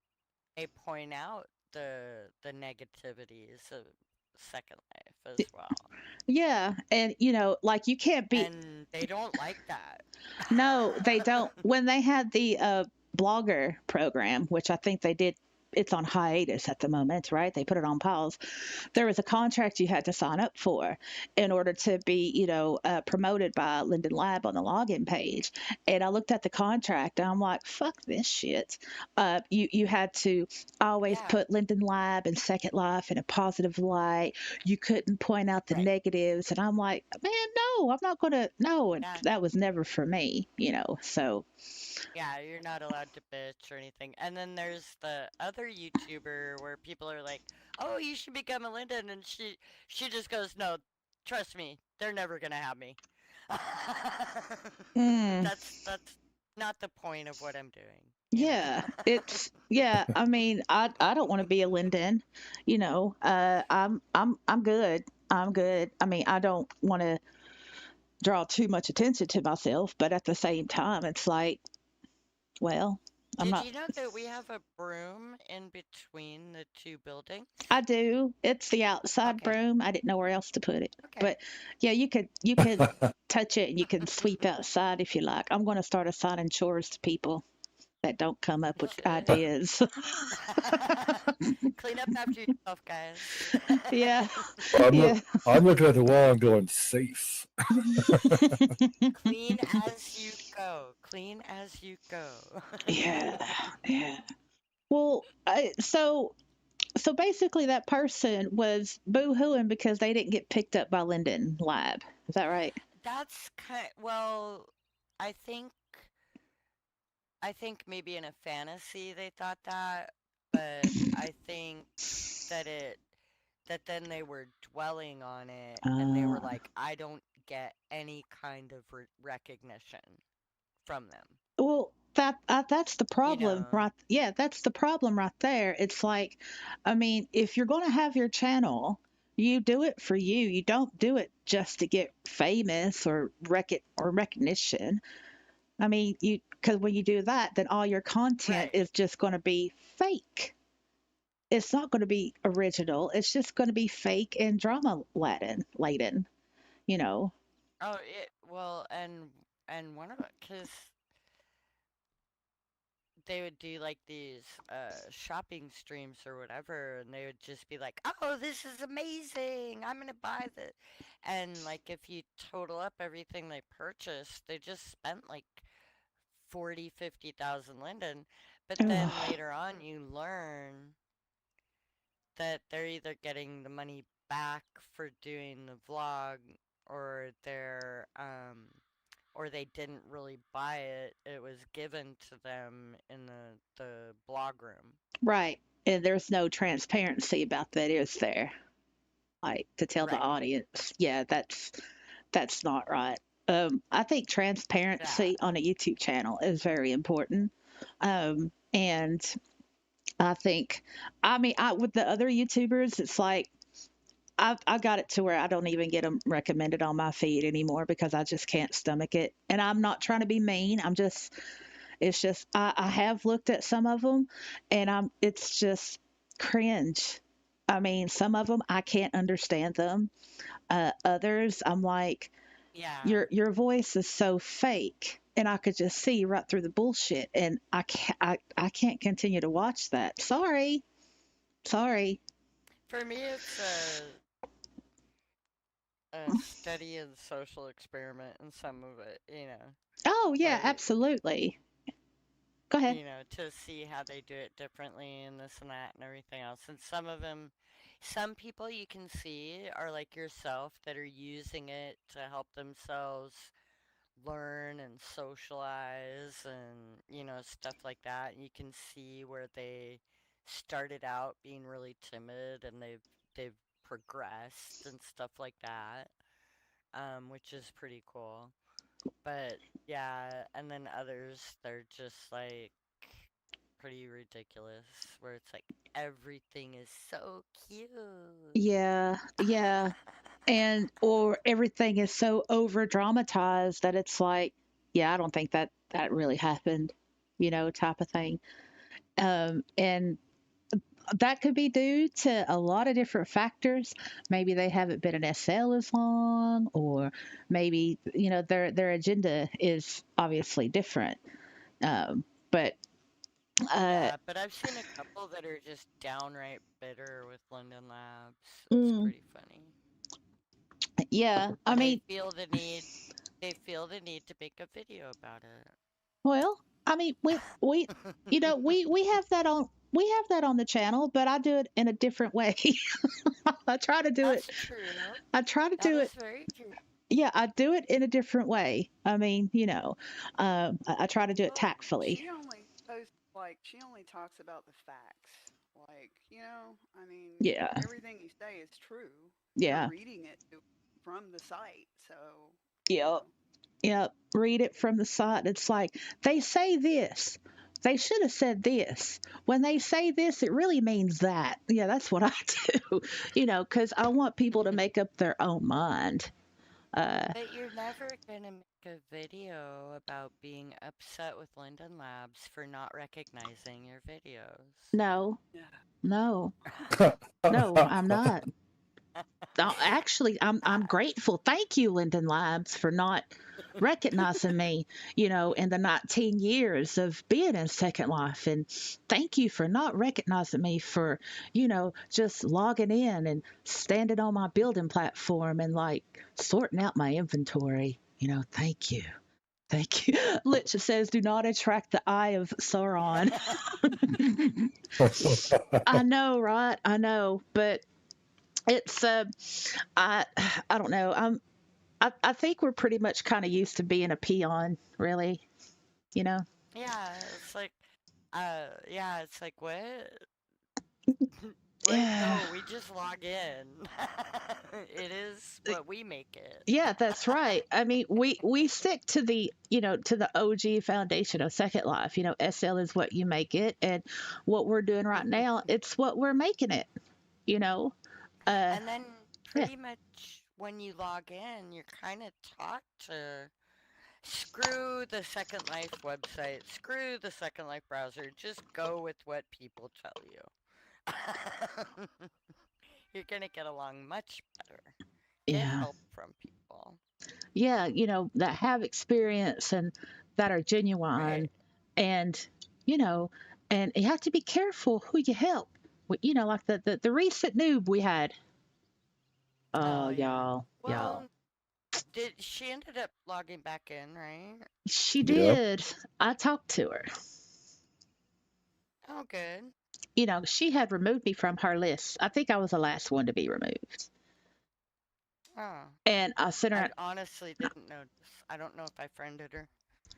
They point out the negativities of Second Life as well. Yeah, and like you can't be. And they don't like that. No, they don't. When they had the blogger program, which I think they did, it's on hiatus at the moment, right? They put it on pause. There was a contract you had to sign up for in order to be, promoted by Linden Lab on the login page. And I looked at the contract and I'm like, fuck this shit. You had to always Yeah, put Linden Lab and Second Life in a positive light. You couldn't point out the right. negatives. And I'm like, man, no, I'm not going to, no. And Yeah, that was never for me, so. yeah, you're not allowed to bitch or anything. And then there's the other YouTuber where people are like, "Oh, you should become a Linden," and she just goes, "No, trust me, they're never gonna have me." Mm, That's not the point of what I'm doing, yeah, yeah. I mean, I don't want to be a Linden, I'm good. I'm good. I mean, I don't want to. draw too much attention to myself, but at the same time, it's like, well, I'm Did not. you know that we have a broom in between the two buildings? I do. It's the outside Okay. broom. I didn't know where else to put it. Okay. But yeah, you could touch it and you can sweep outside if you like. I'm going to start assigning chores to people that don't come up You with should. ideas. Clean up after yourself, guys. Yeah. I'm Yeah. I'm looking at the wall and going safe. Clean as you go. Clean as you go. Yeah. Yeah. Well, so basically that person was boo-hooing because they didn't get picked up by Linden Lab. Is that right? That's kind well, I think I think maybe in a fantasy they thought that, but I think that that then they were dwelling on it and they were Uh, like, I don't get any kind of recognition from them. well, that's the You problem, know, right? Yeah, that's the problem right there. It's like, I mean, if you're going to have your channel, you do it for you. You don't do it just to get famous or recognition. I mean, you because when you do that, then all your content right. is just going to be fake. It's not going to be original. It's just going to be fake and drama laden. You know. Oh, well, and one of it, because they would do like these shopping streams or whatever, and they would just be like, "Oh, this is amazing! I'm gonna buy this." And like, if you total up everything they purchased, they just spent like 40, 50,000 Linden. But then Ugh. later on, you learn that they're either getting the money back for doing the vlog, or or they didn't really buy it. It was given to them in the blog room. Right. And there's no transparency about that, is there? Like to tell the Right. audience, yeah, that's not right. I think Yeah. transparency on a YouTube channel is very important. And I think, I mean, with the other YouTubers, it's like I got it to where I don't even get them recommended on my feed anymore because I just can't stomach it. And I'm not trying to be mean. It's just I have looked at some of them, and it's just cringe. I mean, some of them I can't understand them. Others I'm like, Yeah. your voice is so fake, and I could just see right through the bullshit, and I can't continue to watch that. Sorry, sorry. For me, it's a study and social experiment in some of it, Oh yeah, like, absolutely. Go ahead. to see how they do it differently and this and that and everything else. And some of them, some people you can see are like yourself that are using it to help themselves learn and socialize and, stuff like that. And you can see where they started out being really timid and they've progressed and stuff like that, which is pretty cool. But yeah, and then others, they're just like pretty ridiculous, where it's like everything is so cute. Yeah, yeah. And or everything is so over dramatized that it's like, yeah, I don't think that really happened, type of thing. And that could be due to a lot of different factors. Maybe they haven't been in SL as long, or maybe their agenda is obviously different. But uh, Yeah, but I've seen a couple that are just downright bitter with Linden Labs. It's mm, pretty funny. yeah, I And mean, they feel the need to make a video about well, I mean, we we have that on the channel, but I do it in a different way. I try to do it. That's true. I try to That do is it. very true. Yeah, I do it in a different way. I mean, I try to do it Well, tactfully. she only talks about the facts. Like, I mean, Yeah, everything you say is true. You're yeah, reading it from the site, so, you yep, know. yep. Read it from the site. It's like they say this. They should have said this. When they say this, it really means that. Yeah, that's what I do. Because I want people to make up their own mind. But you're never gonna make a video about being upset with Linden Labs for not recognizing your videos. No, Yeah. no, no, I'm not. Actually, I'm grateful. Thank you, Linden Labs, for not recognizing me, in the 19 years of being in Second Life. And thank you for not recognizing me for, just logging in and standing on my building platform and like sorting out my inventory. Thank you. Thank you. Lich says, do not attract the eye of Sauron. I know, right? I know. But it's, I, I don't know. I think we're pretty much kind of used to being a peon, really, you know? Yeah, it's like, it's like, what? What? Yeah. No, we just log in. It is what we make it. Yeah, that's right. I mean, we stick to the OG foundation of Second Life. SL is what you make it, and what we're doing right now, it's what we're making it. You know, uh, And then yeah, pretty much when you log in, you're kind of taught to screw the Second Life website, screw the Second Life browser, just go with what people tell you. You're gonna get along much better. Get yeah, help from people. yeah. That have experience and that are Right. genuine, and you know, and you have to be careful who you help. Like the recent noob we had. Oh, Oh yeah. y'all. Well, did she ended up logging back in, right? She Yep. did. I talked to her. Oh, good. She had removed me from her list. I think I was the last one to be removed. Oh, And I sent I her, honestly didn't notice. I don't know if I friended her.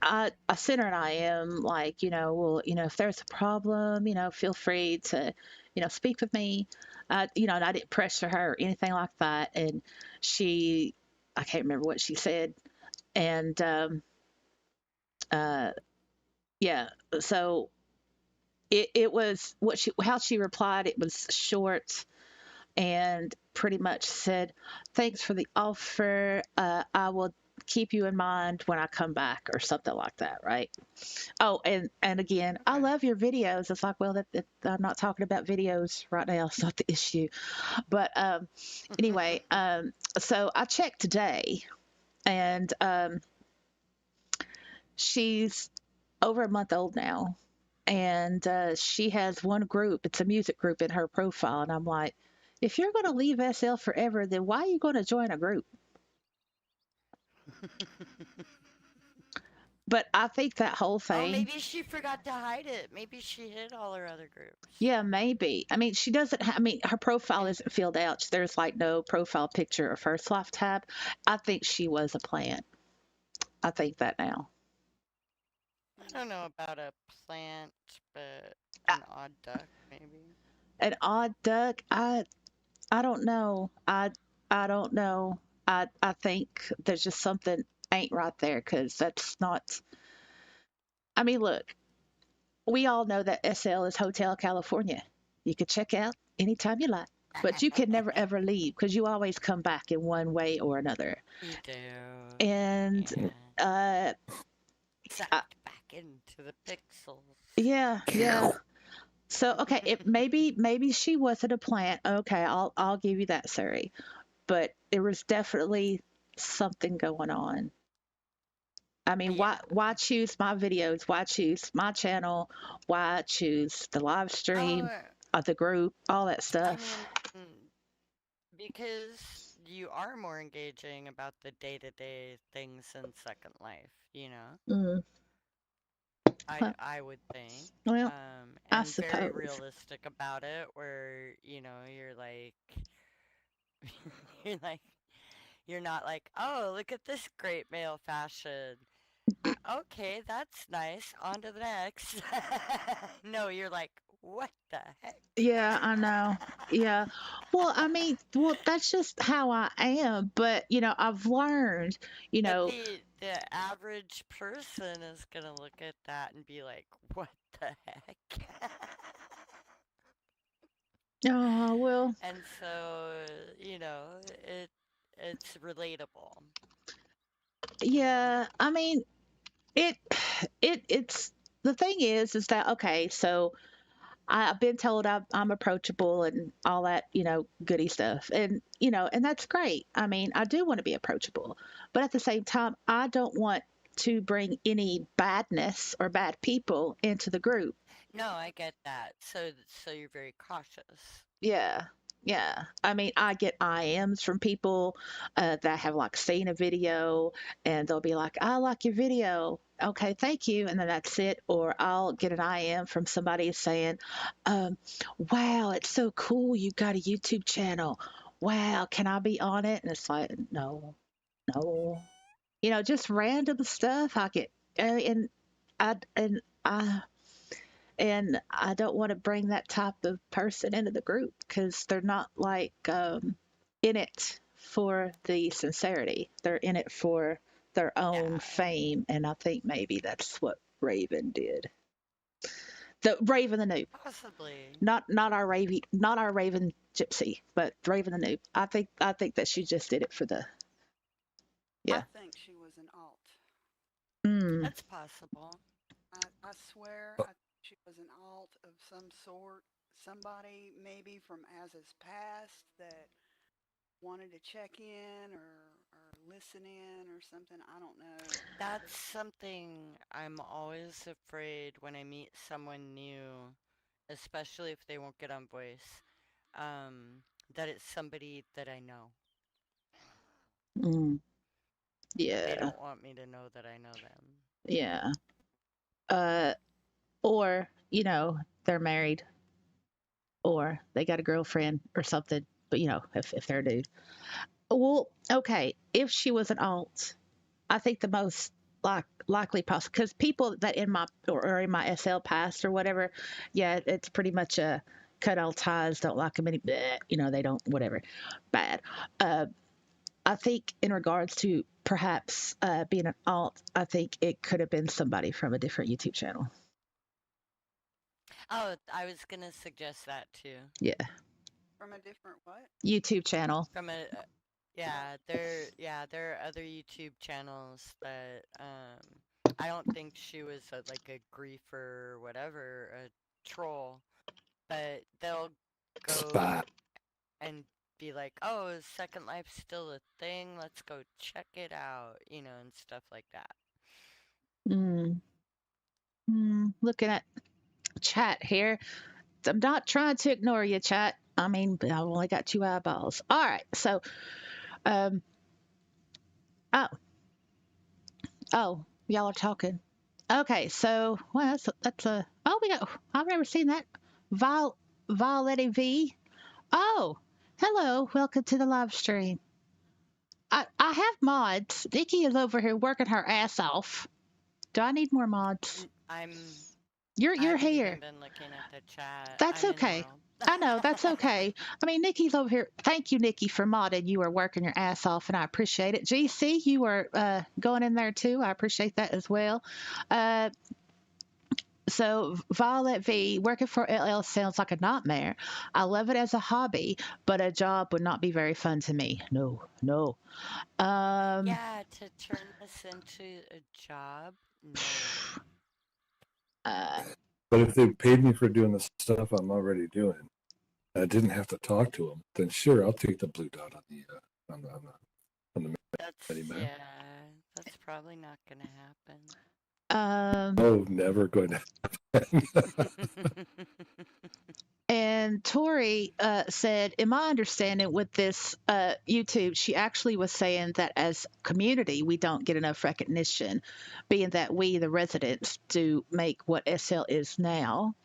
I sent her an IM like, well, if there's a problem, feel free to, speak with me. And I didn't pressure her or anything like that. And I can't remember what she said. And uh, yeah, so it was how she replied. It was short and pretty much said, "Thanks for the offer. I will keep you in mind when I come back," or something like that, right? Oh, and again, I Okay. love your videos. It's like, well, I'm not talking about videos right now. It's not the issue. But anyway, so I checked today, and she's over a month old now, and she has one group. It's a music group in her profile, and I'm like, if you're going to leave SL forever, then why are you going to join a group? But I think that whole Oh, thing, maybe she forgot to hide it. Maybe she hid all her other groups. yeah, maybe. I mean, she doesn't. I mean, her profile isn't filled out. There's like no profile picture or first life tab. I think she was a plant. I think that now. I don't know about a plant, but Uh, an odd duck, maybe. An odd duck. I don't know. I don't know. I think there's just something ain't right there because that's not. I mean, look, we all know that SL is Hotel California. You could check out anytime you like, but you can never ever leave because you always come back in one way or another. You do. And Yeah. uh, Sucked back into the pixels. yeah, yeah. So okay, maybe she wasn't a plant. Okay, I'll give you that, Siri. But there was definitely something going on. I mean, Yeah. why choose my videos? Why choose my channel? Why choose the live Oh, stream, the group, all that I stuff? mean, because you are more engaging about the day-to-day things in Second Life, you know? Mm, I would think. well, I And very suppose. realistic about it, where, you're like, you're not like, oh, look at this great male fashion. Okay, that's nice. On to the next. No, you're like, what the heck? Yeah, I know. Yeah. Well, I mean, that's just how I am. But, I've learned, you But know, the average person is gonna look at that and be like, what the heck? oh, well, And so, it it's relatable. Yeah, I mean, it it's the thing is that okay, so I've been told I'm approachable and all that, goody stuff. And, and that's great. I mean, I do want to be approachable. But at the same time, I don't want to bring any badness or bad people into the group. No, I get that. So you're very cautious. Yeah. Yeah. I mean, I get IMs from people that have like seen a video and they'll be like, I like your video. Okay, thank you. And then that's it. Or I'll get an IM from somebody saying, wow, it's so cool. You got a YouTube channel. Wow, can I be on it? And it's like, no, no. Just random stuff. I get, I, and I, and I don't want to bring that type of person into the group because they're not like in it for the sincerity. They're in it for their own Yeah. fame, and I think maybe that's what Raven did. The Raven the Noob, Possibly. not our Raven Gypsy, but Raven the Noob. I think that she just did it for the I yeah. think she was an alt. Mm, That's possible. I swear she was an alt of some sort. Somebody maybe from Az's past that wanted to check in or listen in or something. I don't know. That's something I'm always afraid when I meet someone new, especially if they won't get on voice, that it's somebody that I know. mm, They yeah, don't want me to know that I know them. yeah. Uh, or they're married or they got a girlfriend or something. But if they're a dude, well, okay. If she was an alt, I think the most likely possible because people that in my or in my SL past or whatever, yeah, it's pretty much a cut all ties. Don't like them any, bleh, they don't whatever, bad. Uh, I think in regards to perhaps being an alt, I think it could have been somebody from a different YouTube channel. Oh, I was gonna suggest that too. Yeah, From a different what? YouTube channel. From a, there are other YouTube channels that I don't think she was like a griefer or whatever, a troll, but they'll go Spy. and be like, "Oh, is Second Life still a thing? Let's go check it out," and stuff like that. Mm, looking at chat here. I'm not trying to ignore you, chat. I mean, I've only got two eyeballs. All right. So, um, oh, y'all are talking. Okay. So, well, that's a, oh, I've never seen that. Violetti V. Oh, hello. Welcome to the live stream. I have mods. Nikki is over here working her ass off. Do I need more mods? I You're haven't here. even been looking at the chat. That's I'm in okay. world. I know, that's okay. I mean, Nikki's over here. Thank you, Nikki, for modding. You are working your ass off, and I appreciate it. GC, you are going in there too. I appreciate that as well. Uh, so, Violet V, working for LL sounds like a nightmare. I love it as a hobby, but a job would not be very fun to me. No, no. Yeah, to turn this into a job, no. But if they paid me for doing the stuff I'm already doing, I didn't have to talk to them. Then sure, I'll take the blue dot on the That's map. yeah, that's probably not gonna happen. Oh, never going to happen. And Tori said, in my understanding with this YouTube, she actually was saying that as community, we don't get enough recognition, being that we, the residents, do make what SL is now.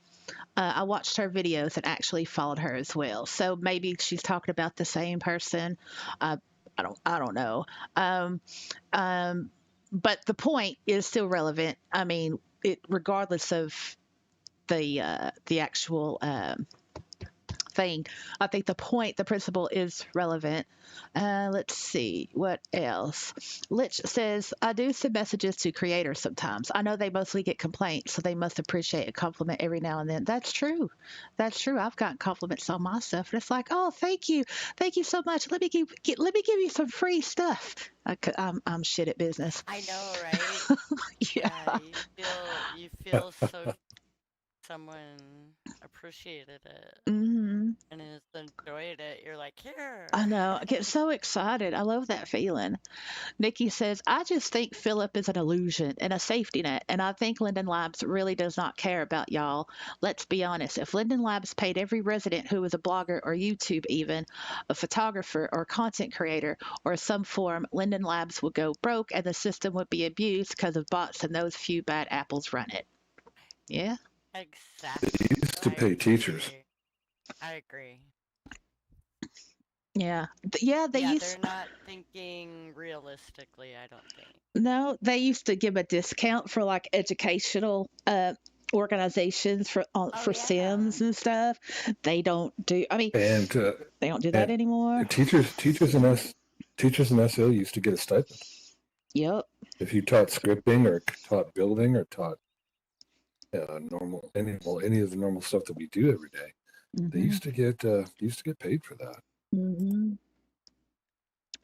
I watched her videos and actually followed her as well. So maybe she's talking about the same person. I don't know. Um, but the point is still relevant. I mean, regardless of the actual thing. I think the point, the principle is relevant. Let's see what else. Lich says, I do send messages to creators sometimes. I know they mostly get complaints, so they must appreciate a compliment every now and then. That's true. That's true. I've gotten compliments on my stuff, and it's like, oh, thank you so much. Let me give you some free stuff. I'm shit at business. I know, right? Yeah. You feel so someone appreciated it Hmm. and has enjoyed it. You're like, here. I know. I get so excited. I love that feeling. Nikki says, I just think Philip is an illusion and a safety net, and I think Linden Labs really does not care about y'all. Let's be honest. If Linden Labs paid every resident who was a blogger or YouTube even, a photographer or content creator or some form, Linden Labs would go broke and the system would be abused because of bots and those few bad apples run it. Yeah. Exactly. They used to pay teachers. I agree. Yeah. Yeah, they Yeah, used they're not thinking realistically, I don't think. No, they used to give a discount for like educational organizations for yeah. Sims and stuff. They don't do. I mean, And they don't do that anymore. teachers in SL used to get a stipend Yep. if you taught scripting or taught building or taught any of the normal stuff that we do every day. They used to get paid for that. Mm-hmm.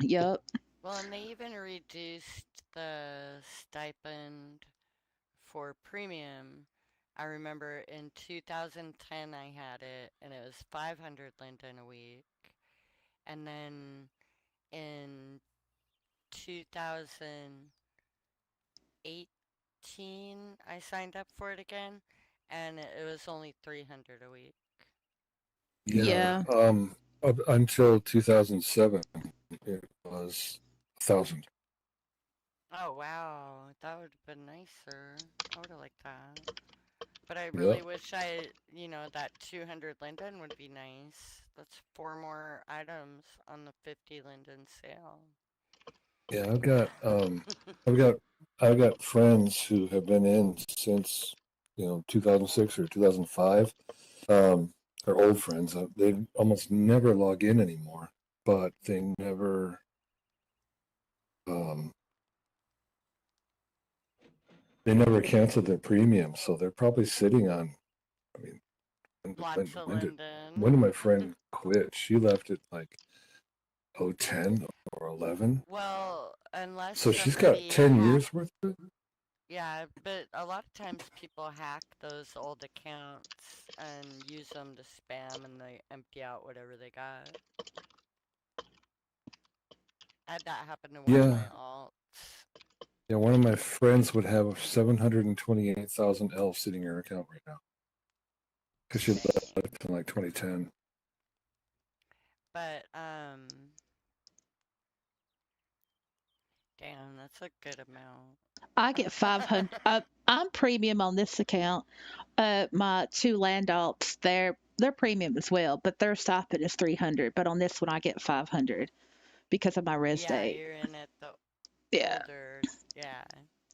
Yep. Well, and they even reduced the stipend for premium. I remember in 2010 I had it, and it was 500 Linden a week. And then in 2018 I signed up for it again, and it was only 300 a week. Yeah. Up until 2007, it was 1,000. Oh wow, that would have been nicer. I would have liked that. But I really wish that 200 Linden would be nice. That's 4 more items on the 50 Linden sale. Yeah, I've got friends who have been in since 2006 or 2005. They're old friends. They almost never log in anymore, but they never canceled their premium, so they're probably sitting on. I mean, Lots of Linden. When did my friend quit? She left at like 2010 or 11. Well, unless So she's got 10 years worth of it. Yeah, but a lot of times people hack those old accounts and use them to spam, and they empty out whatever they got. I had that happen to one of my alts. Yeah, one of my friends would have 728,000 L sitting in her account right now because she left in like 2010. But damn, that's a good amount. I get 500. I'm premium on this account. My 2 land alts, they're premium as well, but their stipend is 300. But on this one, I get 500 because of my res date. Yeah, you're in at the older. Yeah.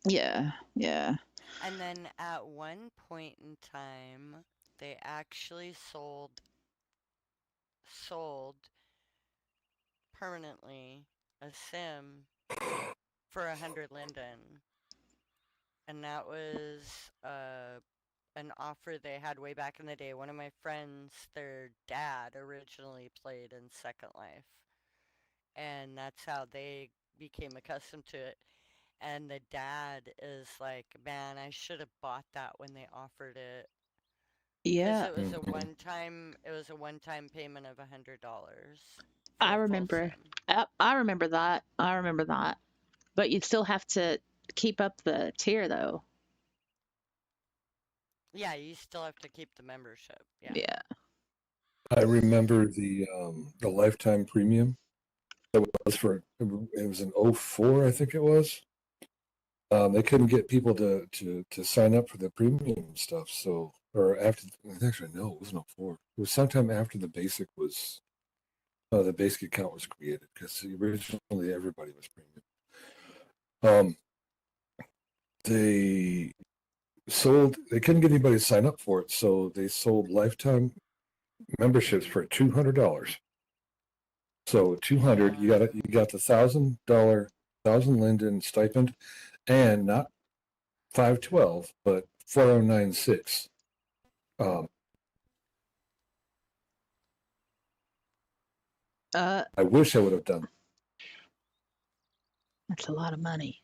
Yeah. Yeah. And then at one point in time, they actually sold permanently a sim for 100 Linden. And that was an offer they had way back in the day. One of my friends, their dad originally played in Second Life. And that's how they became accustomed to it. And the dad is like, man, I should have bought that when they offered it. Yeah. Because it was a one-time payment of $100. I remember. I remember that. But you'd still have to keep up the tier, though. Yeah, you still have to keep the membership. Yeah. I remember the lifetime premium. It was in 04, I think it was. They couldn't get people to sign up for the premium stuff. So, or after, actually, no, it wasn't 04. It was sometime after the basic account was created, because originally everybody was premium. They couldn't get anybody to sign up for it, so they sold lifetime memberships for $200. So 200, you got the $1,000 Linden stipend, and not 512, but 4096. I wish I would have done. That's a lot of money.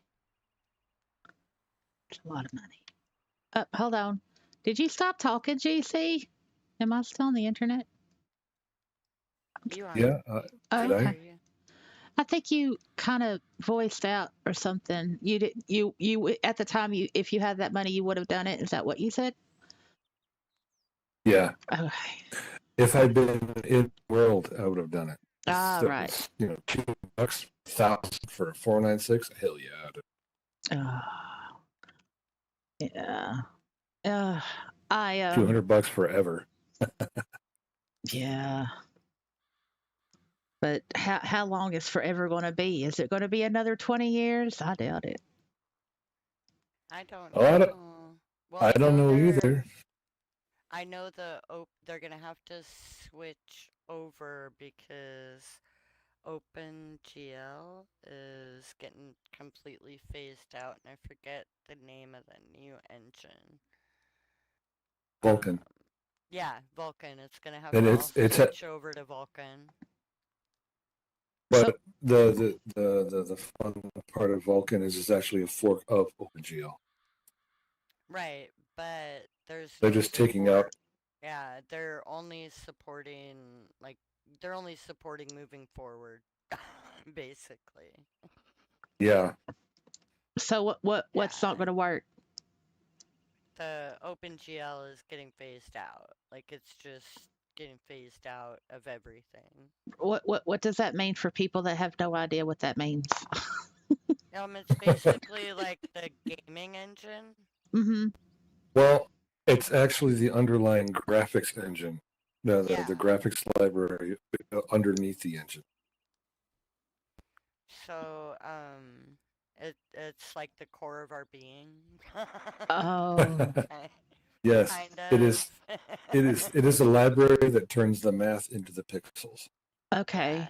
It's a lot of money. Hold on. Did you stop talking, GC? Am I still on the internet? You are. Yeah. Oh, Did okay. I? I think you kind of voiced out or something. You did. You at the time. If you had that money, you would have done it. Is that what you said? Yeah. Okay. If I'd been in the world, I would have done it. Ah, So right. it's, $2, 1,000 for 496. Hell yeah. Yeah. I $200 forever. Yeah. But how long is forever going to be? Is it going to be another 20 years? I doubt it. I don't Oh, I know. don't- Well, I don't know they're- either. I know they're gonna have to switch over because OpenGL is getting completely phased out, and I forget the name of the new engine. Vulcan. Yeah, Vulcan. It's gonna have And to it's all a- switch over to Vulcan. But the fun part of Vulcan is it's actually a fork of OpenGL. Right, but there's They're no just taking support. out. Yeah, they're only supporting moving forward, basically. Yeah. So what's Yeah. not going to work? The OpenGL is getting phased out. Like, it's just getting phased out of everything. What does that mean for people that have no idea what that means? It's basically like the gaming engine. Mm-hmm. Well, it's actually the underlying graphics engine. No, the Yeah. graphics library underneath the engine. So, it's like the core of our being. Oh, Yes, Kind it is. of. It is a library that turns the math into the pixels. okay.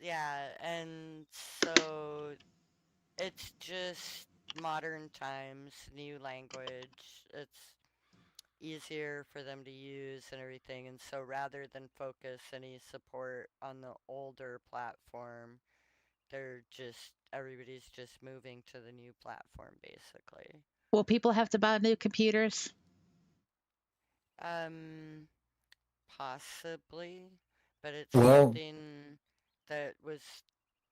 Yeah. And so it's just modern times, new language. It's easier for them to use and everything. And so rather than focus any support on the older platform, everybody's just moving to the new platform, basically. Will people have to buy new computers? Possibly, but it's Well- something that was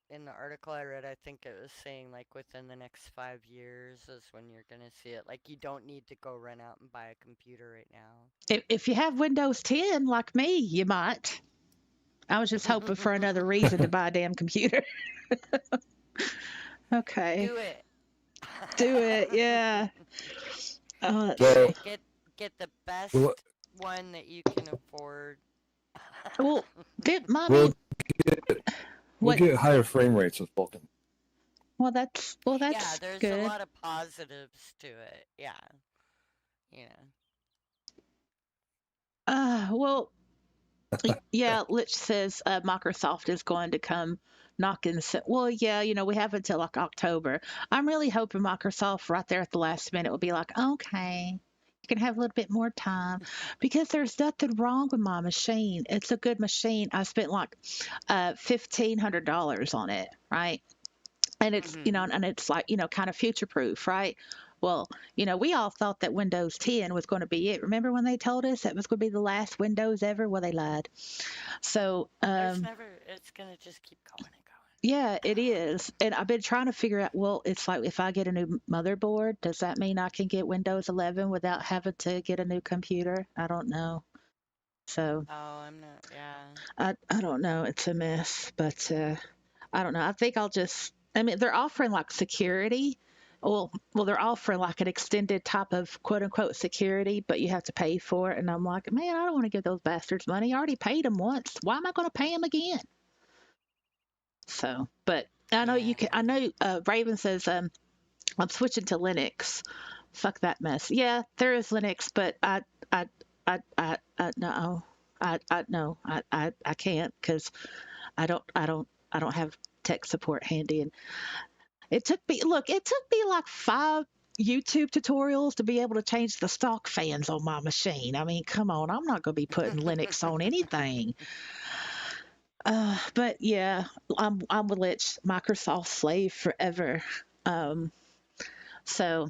in the article I read. I think it was saying like within the next 5 years is when you're gonna see it. Like, you don't need to go run out and buy a computer right now. If you have Windows 10 like me, you might. I was just hoping for another reason to buy a damn computer. Okay. Do it. Do it, yeah. Let's Well- see. Get the best Well- one that you can afford. Well, Mommy, We'll what? get higher frame rates with Vulcan. Well, that's Yeah, there's good. a lot of positives to it. Yeah. Well, yeah. Lich says Microsoft is going to come knocking. Well, yeah. We have until like October. I'm really hoping Microsoft right there at the last minute will be like, okay, you can have a little bit more time, because there's nothing wrong with my machine. It's a good machine. I spent like $1,500 on it, right? And it's and it's like kind of future proof, right? Well, we all thought that Windows 10 was going to be it. Remember when they told us that was going to be the last Windows ever? Well, they lied. So it's gonna just keep going and going. yeah, it is. And I've been trying to figure out, well, it's like if I get a new motherboard, does that mean I can get Windows 11 without having to get a new computer? I don't know. So I'm not. Yeah. I don't know. It's a mess, but I don't know. I think I'll just. I mean, they're offering like security. Well, they're offering like an extended type of quote unquote security, but you have to pay for it. And I'm like, man, I don't want to give those bastards money. I already paid them once. Why am I going to pay them again? So, but I know you can. I know Raven says I'm switching to Linux. Fuck that mess. Yeah, there is Linux, but I no. No, I can't because I don't have tech support handy. And it took me, look, it took me like 5 YouTube tutorials to be able to change the stock fans on my machine. I mean, come on, I'm not going to be putting Linux on anything. But yeah, I'm a Microsoft slave forever. Um, so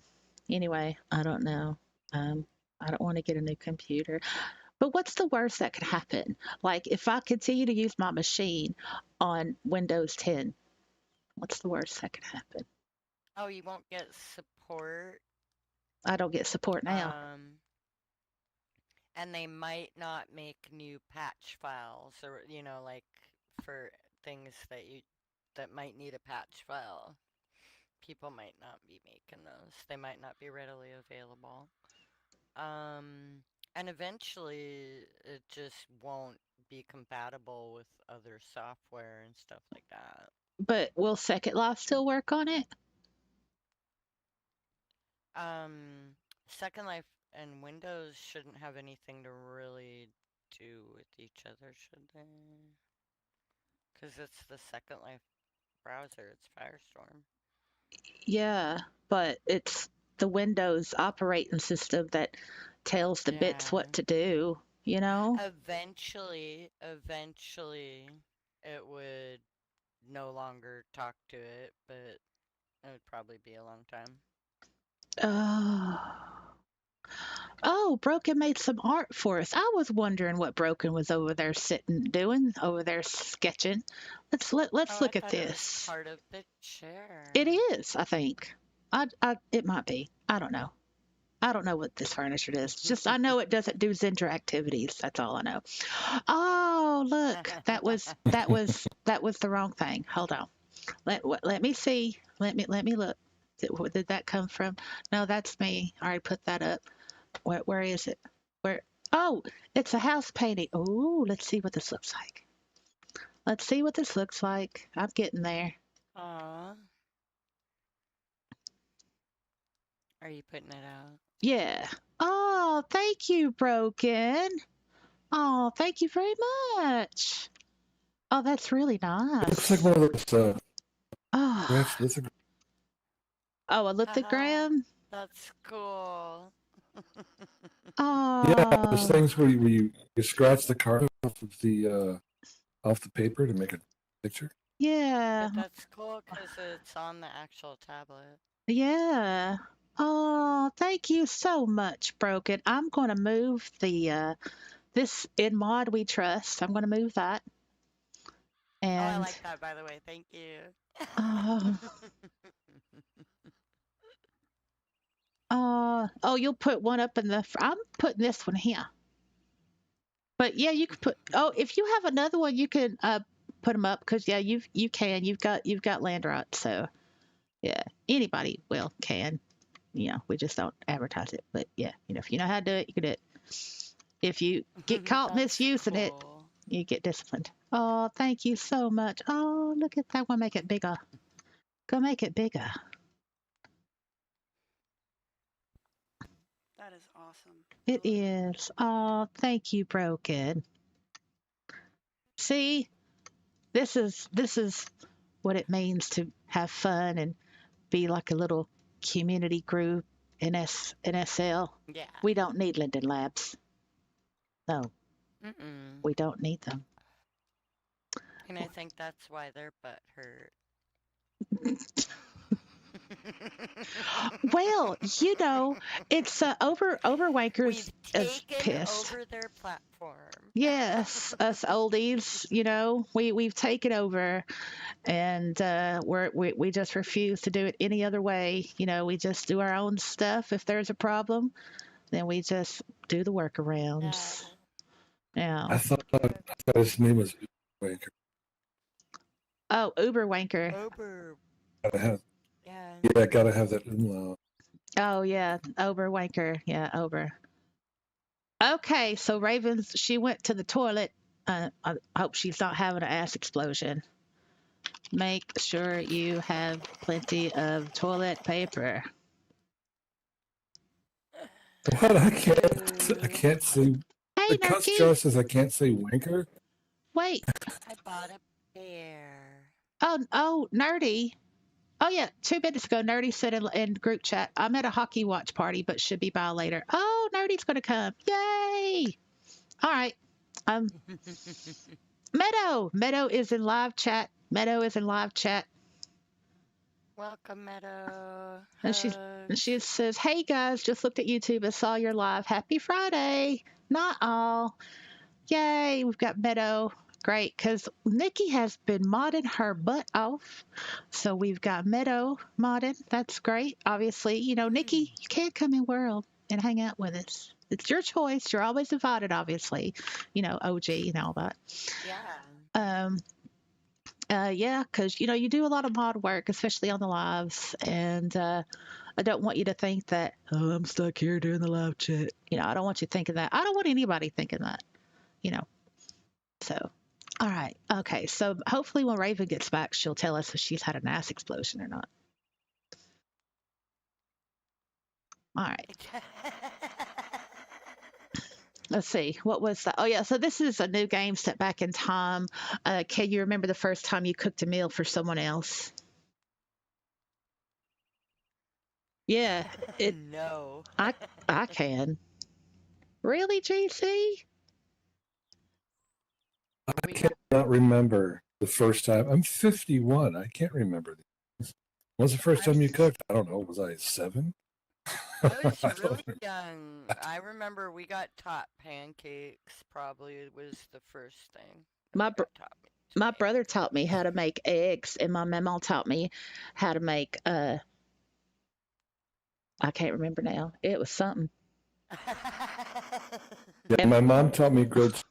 anyway, I don't know. I don't want to get a new computer. But what's the worst that could happen? Like if I continue to use my machine on Windows 10, what's the worst that could happen? Oh, you won't get support. I don't get support now. And they might not make new patch files or, like for things that might need a patch file. People might not be making those. They might not be readily available. And eventually it just won't be compatible with other software and stuff like that. But will Second Life still work on it? Second Life and Windows shouldn't have anything to really do with each other, should they? Because it's the Second Life browser, it's Firestorm. Yeah, but it's the Windows operating system that tells the bits what to do, you know? Eventually, it would no longer talk to it, but it would probably be a long time. Oh, Broken made some art for us. I was wondering what Broken was over there doing, over there sketching. Let's look at It was this. part of the chair. It is, I think. It might be. I don't know. I don't know what this furniture is. Just I know it doesn't do Zindra activities. That's all I know. Oh, look, that was the wrong thing. Hold on. Let me see. Let me look. Where did that come from? No, that's me. I already put that up. Where is it? Where? Oh, it's a house painting. Oh, let's see what this looks like. Let's see what this looks like. I'm getting there. Aw. Are you putting it out? Yeah. Oh, thank you, Broken. Oh, thank you very much. Oh, that's really nice. It looks like one of those Oh, lithogram. oh, a lithogram. That's cool. Yeah, those Oh, things where you scratch the card off the paper to make a picture. yeah, But that's cool because it's on the actual tablet. yeah. Oh, thank you so much, Broken. I'm going to move the this in mod we trust. I'm going to move that. And I like that, by the way. Thank you. oh, you'll put one up in the. I'm putting this one here. But yeah, you can put. Oh, if you have another one, you can put them up because yeah, you can. You've got land rights, so yeah, anybody can. You know, we just don't advertise it. But yeah, if you know how to do it, you can do it. If you get caught misusing it, you get disciplined. Oh, thank you so much. Oh, look at that one. Make it bigger. Go make it bigger. That is awesome. It is. Oh, thank you, Broken. See, this is what it means to have fun and be like a little community group in SL. Yeah. We don't need Linden Labs. No, we don't need them. And I think that's why their butt hurt. Well, it's Overwankers is pissed. Over their platform. Yes, us oldies, we've taken over, and we just refuse to do it any other way. We just do our own stuff. If there's a problem, then we just do the workarounds. Yeah. I thought his name was Wanker. Oh, Uber Wanker. Uber. Gotta have that umlaut. Oh yeah, Uber Wanker. Yeah, Uber. Okay, so Ravens, she went to the toilet. I hope she's not having an ass explosion. Make sure you have plenty of toilet paper. What? I can't see. Hey, The cuss Nerky. jar says I can't say wanker. Wait. I bought a bear. Oh, Nerdy. Oh, yeah. 2 minutes ago, Nerdy said in group chat, I'm at a hockey watch party, but should be by later. Oh, Nerdy's going to come. Yay. All right. Meadow is in live chat. Meadow is in live chat. Welcome, Meadow. And Hugs. she says, hey, guys, just looked at YouTube and saw your live. Happy Friday. Not all. Yay. We've got Meadow. Great, because Nikki has been modding her butt off. So we've got Meadow modding. That's great. Obviously, you know, Nikki, you can't come in world and hang out with us. It's your choice. You're always invited, obviously. You know, OG and all that. Yeah. Yeah, because, you know, you do a lot of mod work, especially on the lives. And I don't want you to think that, oh, I'm stuck here doing the live chat. You know, I don't want you thinking that. I don't want anybody thinking that, you know. So. All right. Okay. So hopefully when Raven gets back, she'll tell us if she's had an ass explosion or not. All right. Let's see. What was that? Oh, yeah. So this is a new game set back in time. Can you remember the first time you cooked a meal for someone else? Yeah. No. I can. Really, JC? I cannot remember the first time. I'm 51. I can't remember. When was the first time you cooked? I don't know. Was I 7? I was really young. I remember we got taught pancakes. Probably was the first thing. My brother taught me how to make eggs, and my mama taught me how to make I can't remember now. It was something. Yeah, my mom taught me Grilled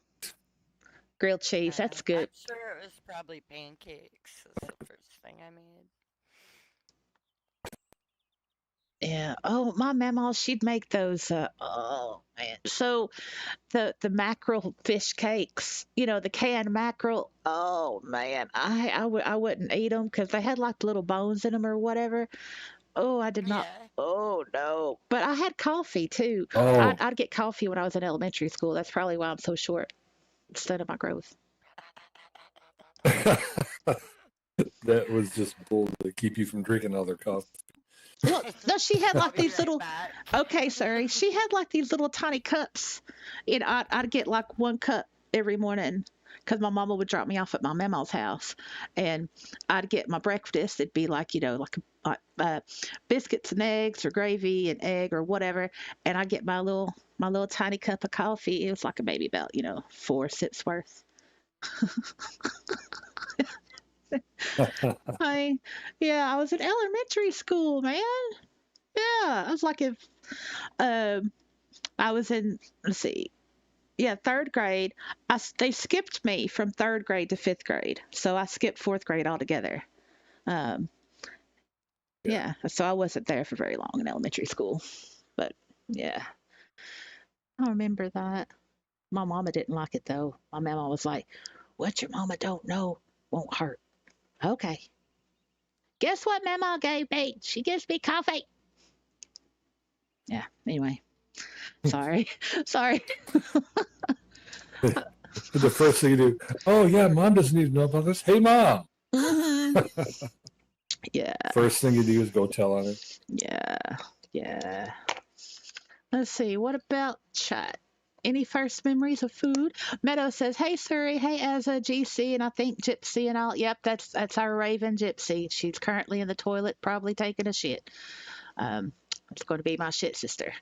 cheese. That's good. I'm sure it was probably pancakes. That's the first thing I made. Yeah. Oh, my mama, she'd make those. Oh man. So the mackerel fish cakes, you know, the canned mackerel. Oh man, I wouldn't eat them because they had like little bones in them or whatever. Oh, I did not. Yeah. Oh no. But I had coffee too. Oh, I'd get coffee when I was in elementary school. That's probably why I'm so short instead of my growth. that was just bull to keep you from drinking all their coffee. Well, no, she had like I'll be these right little. back. Okay, sorry. She had like these little tiny cups. And I'd get like 1 cup every morning because my mama would drop me off at my mama's house. And I'd get my breakfast. It'd be like, you know, like biscuits and eggs or gravy and egg or whatever. And I'd get my little tiny cup of coffee. It was like maybe about, you know, 4 sips worth. Yeah, I was in elementary school, man. Yeah, I was like if um I was in, let's see, yeah, 3rd grade. They skipped me from 3rd grade to 5th grade, so I skipped 4th grade altogether. Um, yeah, so I wasn't there for very long in elementary school, but yeah, I remember that. My mama didn't like it though. My mama was like, "What your mama don't know won't hurt." Okay. Guess what Mama gave me? She gives me coffee. Yeah. Anyway, sorry, sorry. The first thing you do, oh yeah, mom doesn't need to know about this. Hey mom. Mhm. Yeah. First thing you do is go tell on her. Yeah. Yeah. Let's see. What about chat? Any first memories of food? Meadow says, "Hey Siri, hey Azza, GC, and I think Gypsy and all." Yep, that's our Raven Gypsy. She's currently in the toilet, probably taking a shit. It's going to be my shit sister.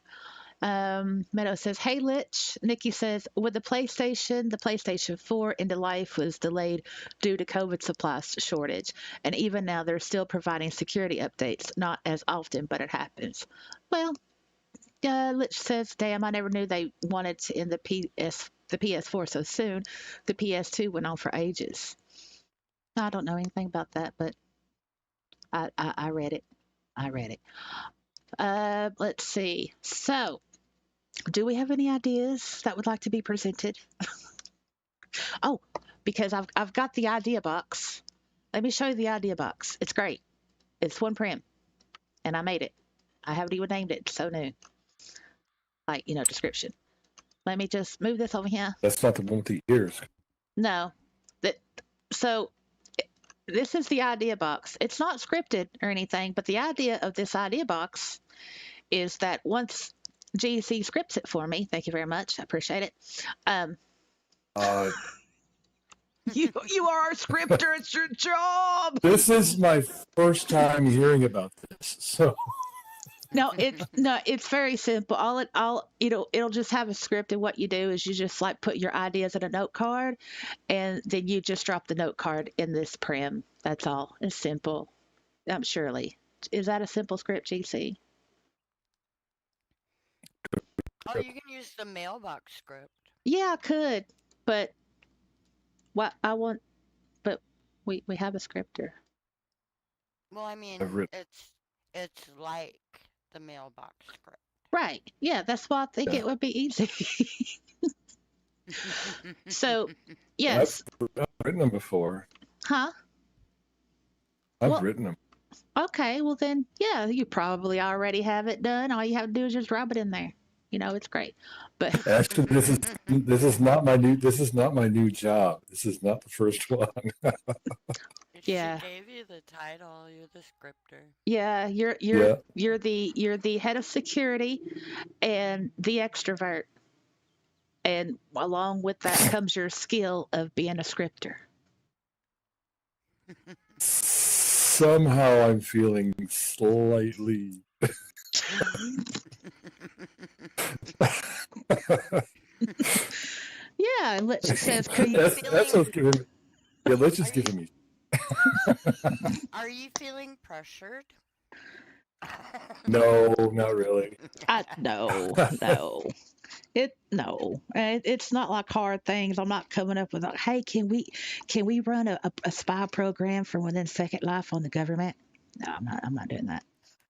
Meadow says, "Hey Lich." Nikki says, "With the PlayStation 4 into life was delayed due to COVID supplies shortage, and even now they're still providing security updates. Not as often, but it happens." Well, Lich says, "Damn, I never knew they wanted to end the PS4 so soon. The PS2 went on for ages." I don't know anything about that, but I read it. I read it. Let's see. So, do we have any ideas that would like to be presented? Oh, because I've got the idea box. Let me show you the idea box. It's great. It's one prim, and I made it. I haven't even named it. It's so new. like, description. Let me just move this over here. That's not the one with the ears. No, that so this is the idea box. It's not scripted or anything, but the idea of this idea box is that once GC scripts it for me, thank you very much, I appreciate it. Uh, You are a scripter. It's your job. this is my first time hearing about this, so No, it's very simple. It'll just have a script, and what you do is you just like put your ideas in a note card, and then you just drop the note card in this prim. That's all. It's simple. Surely. Is that a simple script, GC? Oh, you can use the mailbox script. Yeah, I could, but what I want, but we have a scripter. Well, I mean, I've writ- it's like the mailbox script. Right. Yeah, that's why I think it would be easy. So, yes. I've written them before. Huh? I've written them. Okay, well then, yeah, you probably already have it done. All you have to do is just rub it in there. It's great. But Actually, this is not my new job. This is not the first one. Yeah. She gave you the title. You're the scripter. Yeah, you're the head of security and the extrovert. And along with that comes your skill of being a scripter. Somehow I'm feeling slightly. Yeah, and Litch says, "Could you that's what's giving me. Yeah, Litch is giving me. Are you feeling pressured? No, not really. No. It's not like hard things. I'm not coming up with like, hey, can we run a spy program from within Second Life on the government? No, I'm not doing that.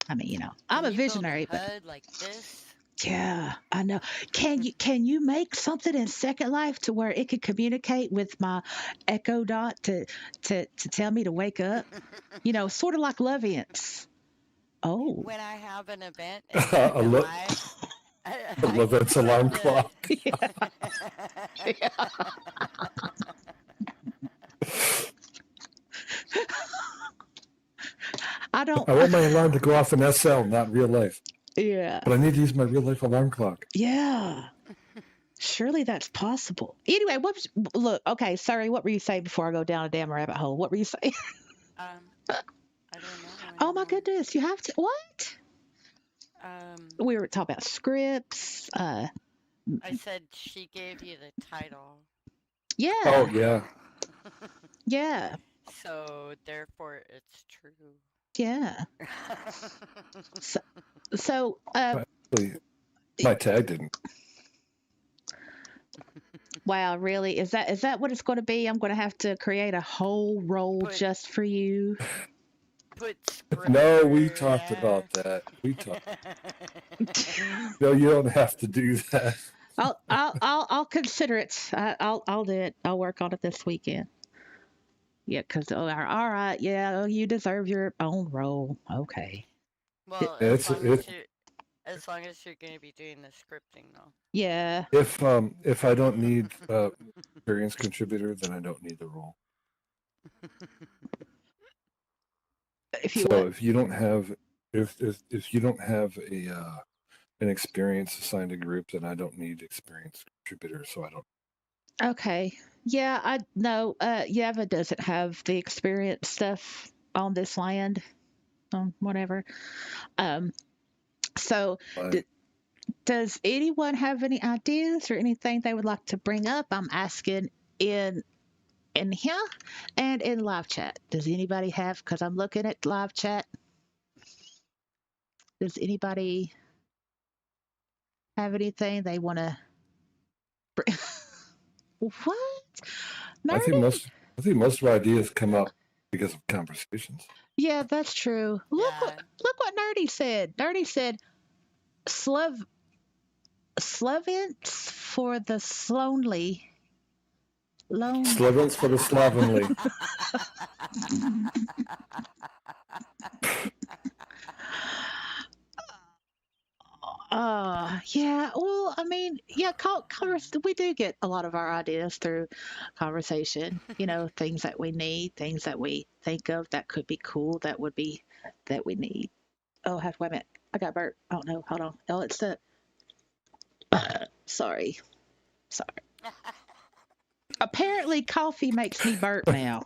I mean, I'm a visionary, build a but HUD like this? yeah, I know. Can you make something in Second Life to where it could communicate with my Echo Dot to tell me to wake up? Sort of like Loviance. Oh. When I have an event A in Second Life, Levitt's alarm clock. Yeah. I want my alarm to go off in SL, not real life. Yeah. But I need to use my real life alarm clock. Yeah. Surely that's possible. Anyway, look, okay, sorry, what were you saying before I go down a damn rabbit hole? What were you saying? I don't know. Oh my goodness, you have to what? We were talking about scripts. I said she gave you the title. Yeah. Oh yeah. Yeah. So therefore it's true. Yeah. So Actually, my tag didn't. Wow, really? Is that what it's going to be? I'm going to have to create a whole role just for you. No, we talked about that. We talked. No, you don't have to do that. I'll consider it. I'll do it. I'll work on it this weekend. Yeah, because all right, yeah, you deserve your own role. Okay. Well, as long as you're going to be doing the scripting, though. Yeah. If I don't need experienced contributor, then I don't need the role. If you don't have an experience assigned to group, then I don't need experienced contributor, so I don't. Okay. Yeah, I know. Yava doesn't have the experience stuff on this land. Whatever. So, does anyone have any ideas or anything they would like to bring up? I'm asking in here and in live chat. Does anybody have? Because I'm looking at live chat. Does anybody have anything they want to? What? I think most of our ideas come up because of conversations. Yeah, that's true. Look what Nerdy said. Nerdy said, Slovents for the slowly. Slovens for the slovenly. Yeah. Well, I mean, yeah, we do get a lot of our ideas through conversation. Things that we need, things that we think of that could be cool, that we need. Oh, wait a minute. I got burnt. Oh no, hold on. Oh, it's the. Sorry. Apparently, coffee makes me burp now.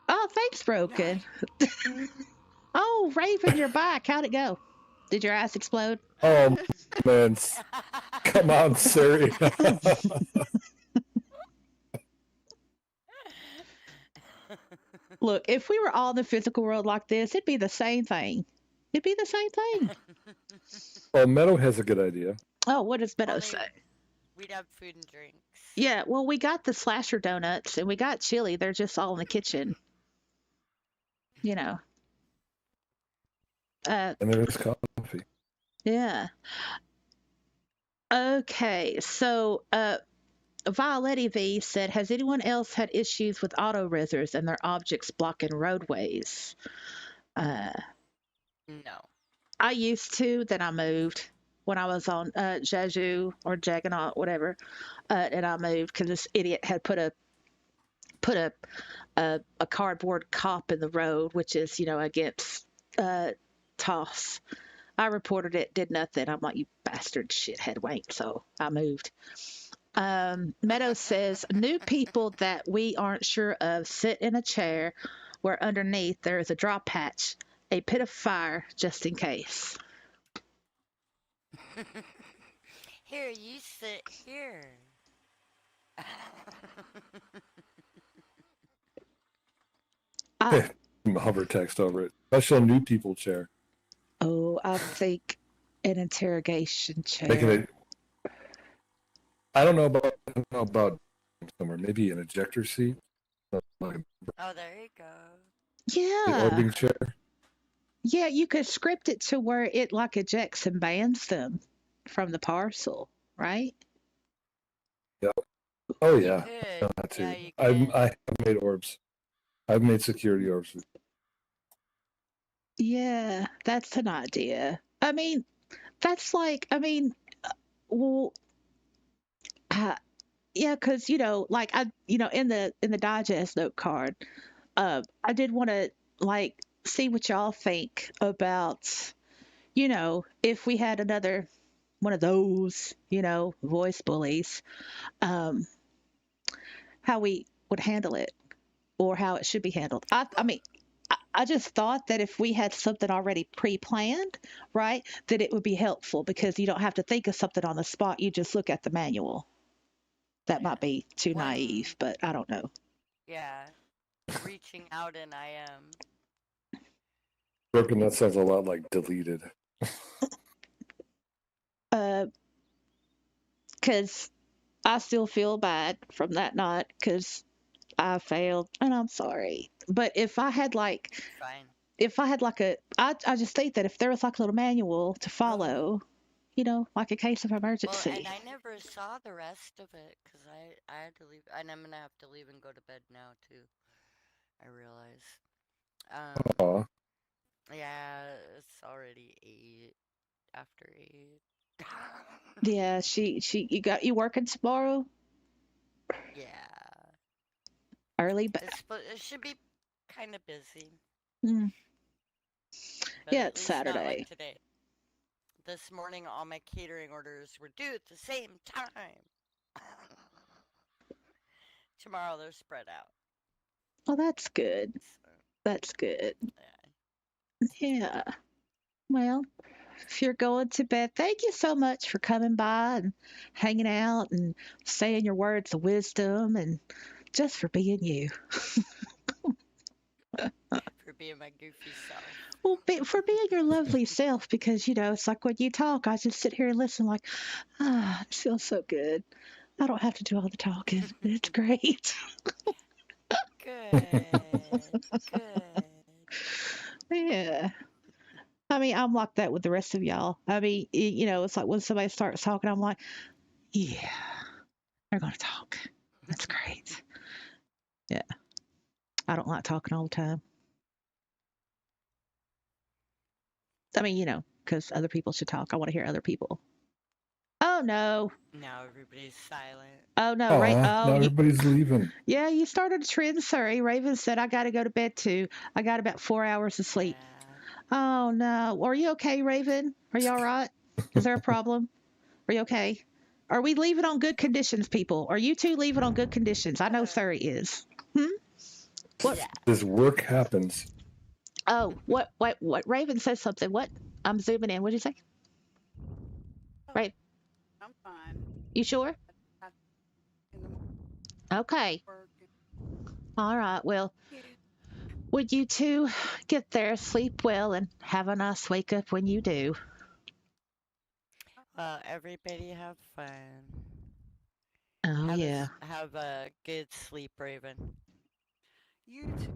Oh, thanks, Broken. Oh, Raven, you're back. How'd it go? Did your ass explode? Oh man, come on, Siri. Look, if we were all in the physical world like this, it'd be the same thing. It'd be the same thing. Well, Meadow has a good idea. Oh, what does Meadow Only say? we'd have food and drinks. Yeah, well, we got the slasher donuts and we got chili. They're just all in the kitchen. Uh, And there's coffee. yeah. Okay, so Violetti V said, has anyone else had issues with auto resers and their objects blocking roadways? No. I used to, then I moved when I was on Jeju or Jagganaut, whatever, and I moved because this idiot had put a cardboard cop in the road, which is against toss. I reported it, did nothing. I'm like, you bastard shithead wank. So I moved. Meadows says new people that we aren't sure of sit in a chair where underneath there is a drop hatch, a pit of fire just in case. Here, you sit here. Hover text over it. Special new people chair. Oh, I think an interrogation chair. Making it. I don't know about somewhere. Maybe an ejector seat. Oh, there you go. The Yeah. orbiting chair. Yeah, you could script it to where it like ejects and bans them from the parcel, right? Yep. Oh You yeah. could. That too. Yeah, you can. I've made orbs. I've made security orbs. Yeah, that's an idea. I mean, that's like, well, uh, yeah, because like in the digest note card, I did want to like see what y'all think about, if we had another one of those, voice bullies, um, how we would handle it or how it should be handled. I mean, I just thought that if we had something already pre-planned, right, that it would be helpful because you don't have to think of something on the spot. You just look at the manual. That might be too One, naive, but I don't know. yeah, reaching out in IM. Broken. That sounds a lot like deleted. Because I still feel bad from that night because I failed and I'm sorry. But if I had like, Fine. I just think that if there was like a little manual to follow, like a case of Well, emergency. and I never saw the rest of it because I had to leave, and I'm gonna have to leave and go to bed now too. I realize. Aw. Yeah, it's already 8 after 8. Yeah, you working tomorrow? Yeah, Early, but it should be kind of busy, mm, but yeah, at it's least not Saturday. like today. This morning, all my catering orders were due at the same time. Tomorrow, they're spread out. Oh, that's good. So, That's good. yeah. Yeah. Well, if you're going to bed, thank you so much for coming by and hanging out and saying your words of wisdom and just for being you. For being my goofy self. Well, for being your lovely self, because it's like when you talk, I just sit here and listen, like, it feels so good. I don't have to do all the talking. It's great. Good. Good. Yeah. I mean, I'm like that with the rest of y'all. I mean, it's like when somebody starts talking, I'm like, yeah, they're going to talk. That's great. Yeah. I don't like talking all the time. I mean, because other people should talk. I want to hear other people. Oh no. Now everybody's silent. Oh no, right. Aw, Oh, now everybody's leaving. yeah, you started a trend, sorry. Raven said, I got to go to bed too. I got about 4 hours of sleep. Yeah. Oh no. Are you okay, Raven? Are you all right? Is there a problem? Are you okay? Are we leaving on good conditions, people? Are you two leaving on good conditions? I know Surrey is. What? Yeah. This work happens. Oh, what? Raven says something. What? I'm zooming in. What did you say? Right. I'm fine. You sure? I, in the morning Okay. work. All right. Well, Yeah. would you two get there, sleep well, and have a nice wake up when you do? Well, everybody have fun. Oh, yeah. Have a good sleep, Raven. You too.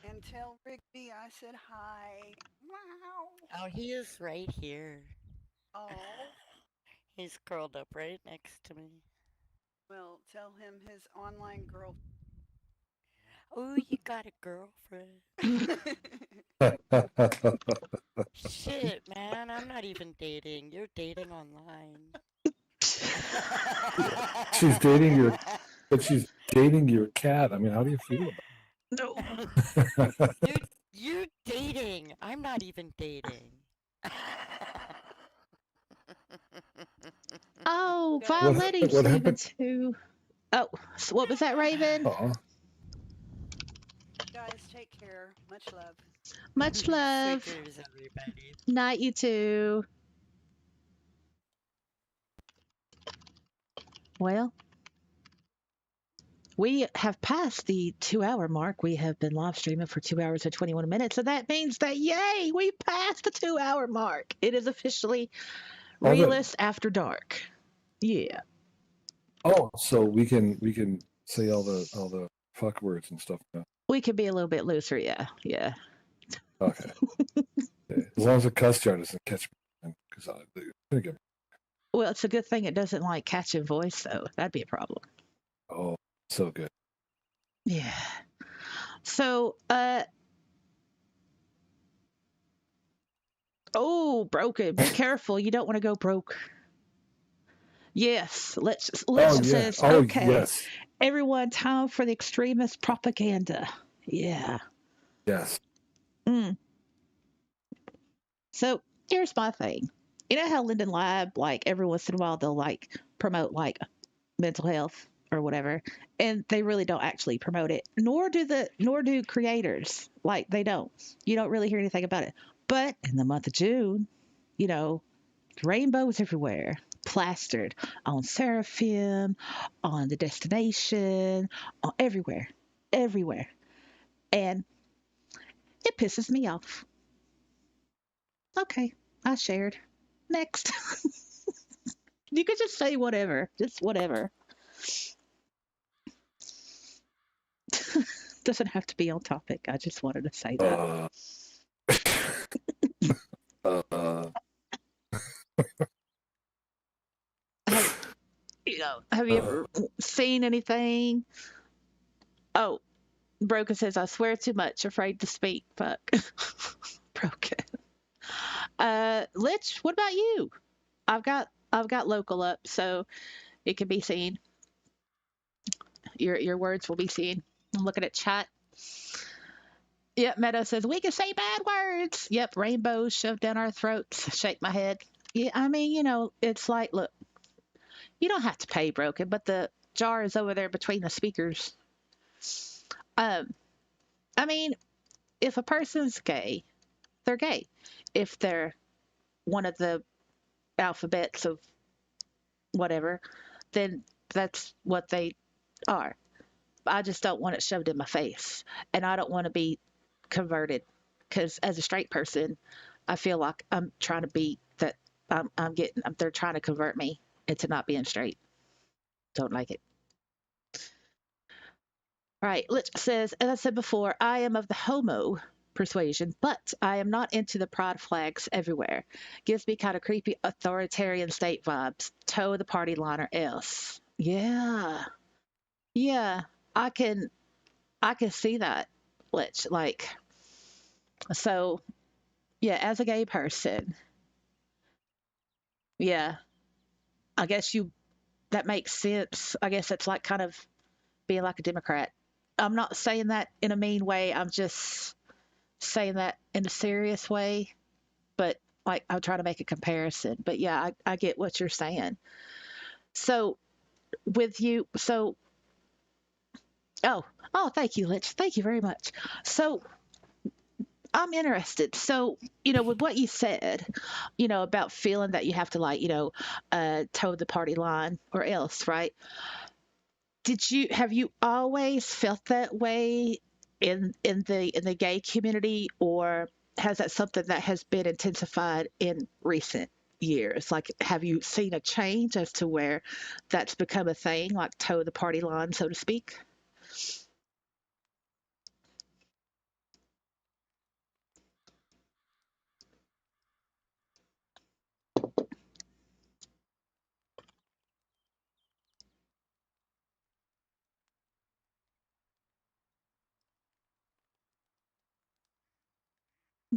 And tell Rigby I said hi. Wow. Oh, he is right here. Oh. He's curled up right next to me. Well, tell him his online girl. Oh, you got a girlfriend. Shit, man, I'm not even dating. You're dating online. She's dating your, but she's dating your cat. I mean, how do you feel No. about it? You're dating. I'm not even dating. Oh, Guys, Violetti's what leaving happened? too. Oh, so what was that, Raven? Aw. guys, take care. Much love. Much Sweet love. dreams, everybody. Night, you two. Well, we have passed the 2 hour mark. We have been live streaming for 2 hours and 21 minutes. So that means that, yay, we passed the 2 hour mark. It is officially All the, Realist After Dark. Yeah. oh, so we can say all the fuck words and stuff now. We could be a little bit looser. Yeah. Yeah. Okay. Okay. As long as the cuss jar doesn't catch me, because I'm gonna get. Well, it's a good thing it doesn't like catching voice, though. That'd be a problem. Oh, so good. Yeah. So, oh, broken. Be careful. You don't want to go broke. Yes. Let's Oh yeah. says, Oh okay, yes. everyone, time for the extremist propaganda. Yeah. Yes. Mm. So here's my thing. You know how Linden Lab, like every once in a while, they'll like promote like mental health or whatever, and they really don't actually promote it. Nor do creators. Like they don't. You don't really hear anything about it. But in the month of June, you know, rainbows everywhere, plastered on Seraphim, on the destination, on everywhere, and it pisses me off. Okay, I shared. Next. You could just say whatever, just whatever. Doesn't have to be on topic. I just wanted to say that. Uh, Have you ever seen anything? Oh, Broken says, I swear too much, afraid to speak. Fuck. Broken. Lich, what about you? I've got local up, so it can be seen. Your words will be seen. I'm looking at chat. Yep, Meadow says we can say bad words. Yep, rainbows shoved down our throats. Shake my head. Yeah, I mean, it's like, look, you don't have to pay Broken, but the jar is over there between the speakers. Um, I mean, if a person's gay, they're gay. If they're one of the alphabets of whatever, then that's what they are. I just don't want it shoved in my face, and I don't want to be converted because as a straight person, I feel like I'm trying to be that. I'm getting. They're trying to convert me into not being straight. Don't like it. All right. Lich says, as I said before, I am of the homo persuasion, but I am not into the pride flags everywhere. Gives me kind of creepy authoritarian state vibes. Toe the party line or else. Yeah. Yeah. I can see that. Lich. Like, so Yeah, as a gay person. Yeah, I guess that makes sense. I guess it's like kind of being like a Democrat. I'm not saying that in a mean way. I'm just saying that in a serious way. But like, I'm trying to make a comparison. But yeah, I get what you're saying. So with you, oh, oh, thank you, Lich. Thank you very much. So I'm interested. So, with what you said, about feeling that you have to like, toe the party line or else, right? Have you always felt that way in the gay community, or has that something that has been intensified in recent years? Like, have you seen a change as to where that's become a thing, like toe the party line, so to speak?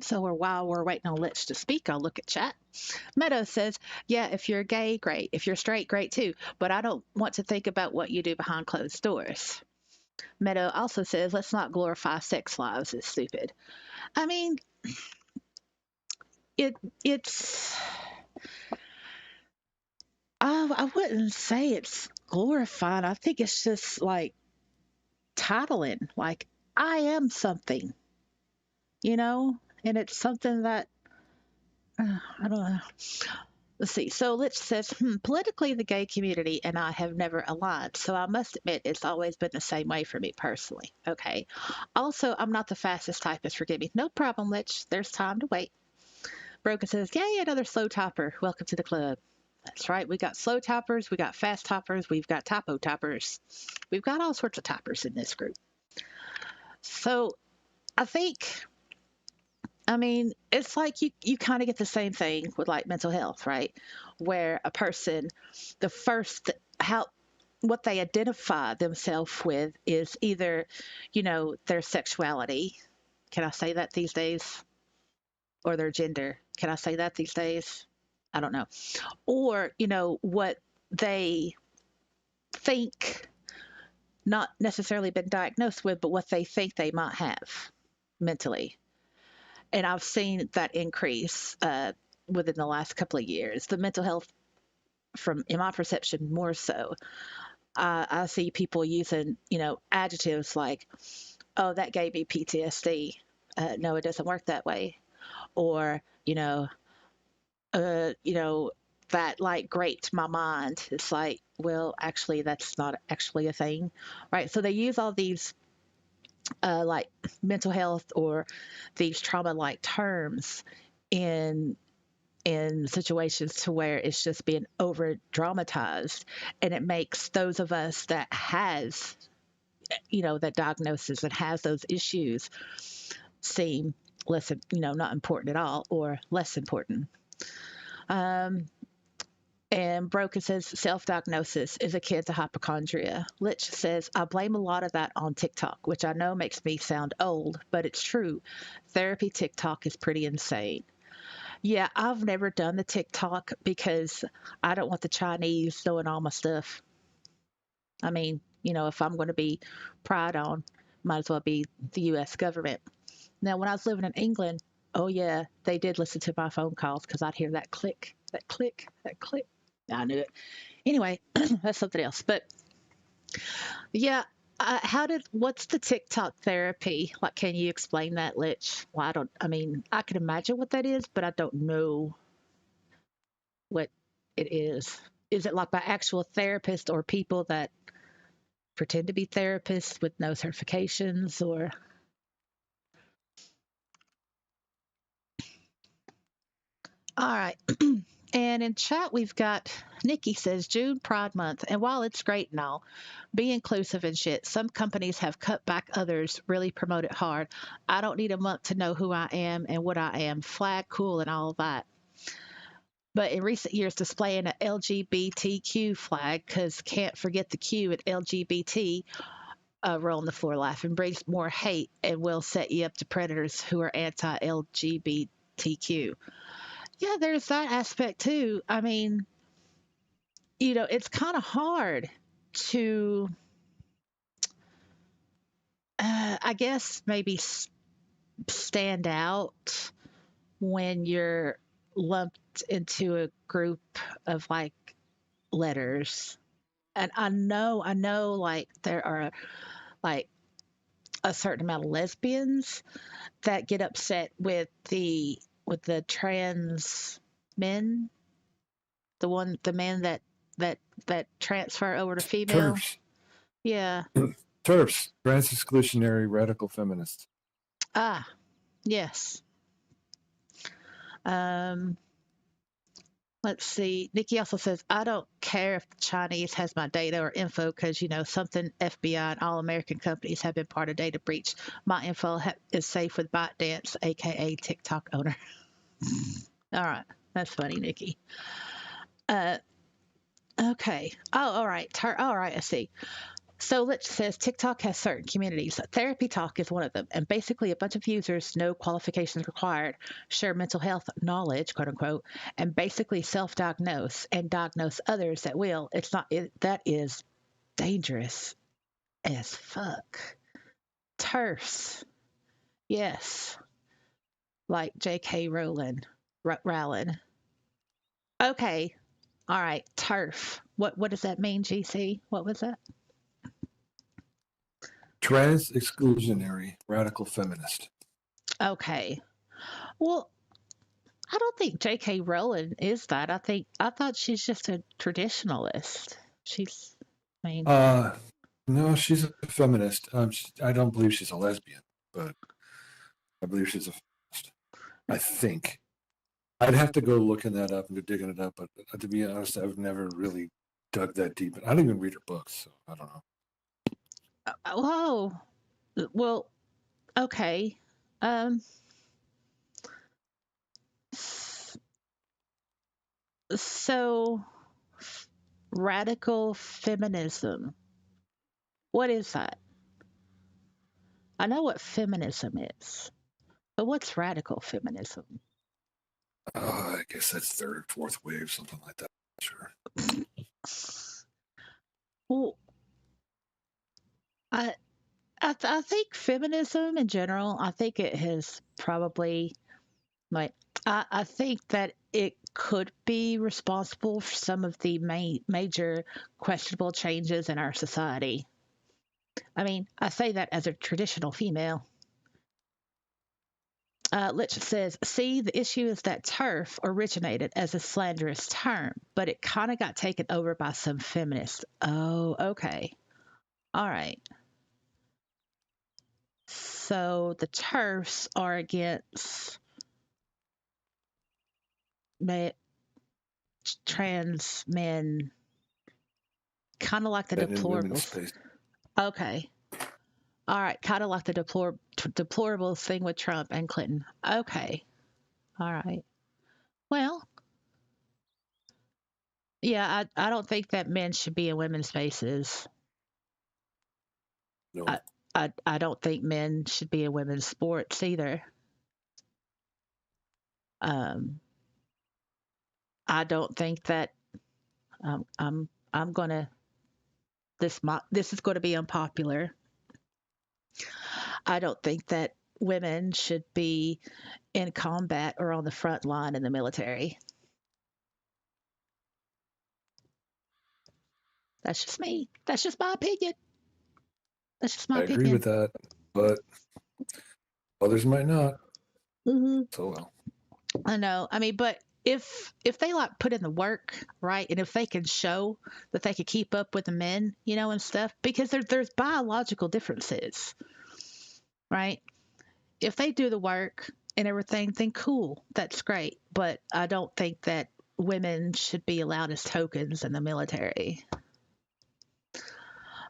So, while we're waiting on Lich to speak, I'll look at chat. Meadow says, yeah, if you're gay, great. If you're straight, great too. But I don't want to think about what you do behind closed doors. Meadow also says, let's not glorify sex lives. It's stupid. I mean, it it's I wouldn't say it's glorified. I think it's just like titling. Like, I am something, and it's something that I don't know. Let's see. So let's says, politically, the gay community and I have never aligned. So I must admit, it's always been the same way for me personally. Okay. Also, I'm not the fastest typist. Forgive me. No problem, Lich. There's time to wait. Broken says, yay, another slow topper. Welcome to the club. That's right. We got slow toppers. We got fast toppers. We've got topo toppers. We've got all sorts of toppers in this group. So I think, I mean, it's like you kind of get the same thing with like mental health, right? Where a person, the first, how, what they identify themselves with is either, their sexuality. Can I say that these days? Or their gender. Can I say that these days? I don't know. Or, what they think, not necessarily been diagnosed with, but what they think they might have mentally. And I've seen that increase within the last couple of years. The mental health, from in my perception, more so. I see people using, adjectives like, "Oh, that gave me PTSD." No, it doesn't work that way. Or, that like graped my mind. It's like, well, actually, that's not actually a thing, right? So they use all these like mental health or these trauma like terms in situations to where it's just being over dramatized, and it makes those of us that has that diagnosis and has those issues seem less, not important at all or less important. And Broken says self-diagnosis is akin to hypochondria. Lich says, I blame a lot of that on TikTok, which I know makes me sound old, but it's true. Therapy TikTok is pretty insane. Yeah, I've never done the TikTok because I don't want the Chinese knowing all my stuff. I mean, if I'm going to be pried on, might as well be the US government. Now, when I was living in England, oh yeah, they did listen to my phone calls because I'd hear that click, that click, that click. I knew it. Anyway, that's something else. But yeah, what's the TikTok therapy? Like, can you explain that, Lich? Well, I mean, I can imagine what that is, but I don't know what it is. Is it like by actual therapists or people that pretend to be therapists with no certifications or? All right. And in chat, we've got Nikki says June Pride Month. And while it's great and all, be inclusive and shit, some companies have cut back, others really promote it hard. I don't need a month to know who I am and what I am. Flag cool and all that. But in recent years, displaying an LGBTQ flag, because can't forget the Q at LGBT, rolling the floor laughing, brings more hate and will set you up to predators who are anti-LGBT. LGBTQ. Yeah, there's that aspect too. I mean, it's kind of hard to, I guess, maybe stand out when you're lumped into a group of like letters. And I know, like there are like a certain amount of lesbians that get upset with the trans men, the men that transfer over to female. TERFs. Yeah. TERFs. Trans exclusionary radical feminists. Ah, yes. Um, let's see. Nikki also says, I don't care if the Chinese has my data or info because, something FBI and all American companies have been part of data breach. My info is safe with ByteDance, aka TikTok owner. All right. That's funny, Nikki. Uh, okay. Oh, all right. All right. I see. So Lich says TikTok has certain communities. Therapy Talk is one of them, and basically a bunch of users, no qualifications required, share mental health knowledge, quote unquote, and basically self-diagnose and diagnose others at will. That is dangerous as fuck. TERFs, yes, like J.K. Rowling. Okay, all right, TERF. What does that mean, GC? What was that? Trans exclusionary radical feminist. Okay. Well, I don't think J.K. Rowling is that. I thought she's just a traditionalist. I mean, No, she's a feminist. I don't believe she's a lesbian, but I believe she's a feminist. I think. I'd have to go looking that up and digging it up, but to be honest, I've never really dug that deep. I don't even read her books, so I don't know. whoa. Well, okay. Um, so radical feminism. What is that? I know what feminism is, but what's radical feminism? I guess that's third, fourth wave, something like that. Sure. Well, I think feminism in general. I think it has probably like I think that it could be responsible for some of the major questionable changes in our society. I mean, I say that as a traditional female. Litch says, see, the issue is that TERF originated as a slanderous term, but it kind of got taken over by some feminists. Oh, okay. All right. So the TERFs are against trans men, kind of like the Men and women's deplorables. space. Okay. All right. Kind of like the deplorables thing with Trump and Clinton. Okay. All right. Well, yeah, I don't think that men should be in women's spaces. No. I don't think men should be in women's sports either. I don't think that I'm gonna this is going to be unpopular. I don't think that women should be in combat or on the front line in the military. That's just me. That's just my opinion. That's just my I opinion. agree with that, but others might not. Mm-hmm. So well. I know. I mean, but if they like put in the work, right, and if they can show that they can keep up with the men, and stuff, because there's biological differences, right? If they do the work and everything, then cool, that's great. But I don't think that women should be allowed as tokens in the military.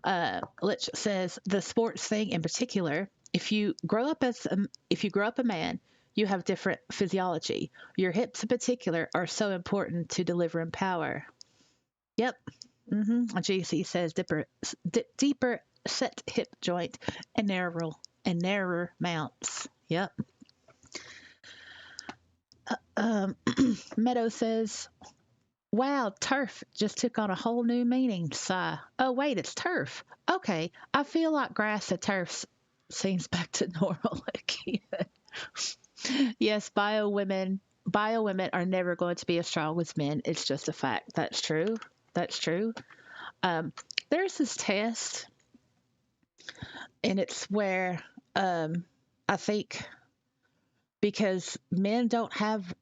Litch says the sports thing in particular. If you grow up a man, you have different physiology. Your hips in particular are so important to delivering power. Yep. GC says deeper set hip joint and narrower mounts. Yep. Meadow says, wow, turf just took on a whole new meaning. Sigh. Oh, wait, it's turf. Okay, I feel like grass and turf seems back to normal again. Yes, bio women are never going to be as strong as men. It's just a fact. That's true. That's true. Um, there's this test, and it's where I think because men don't have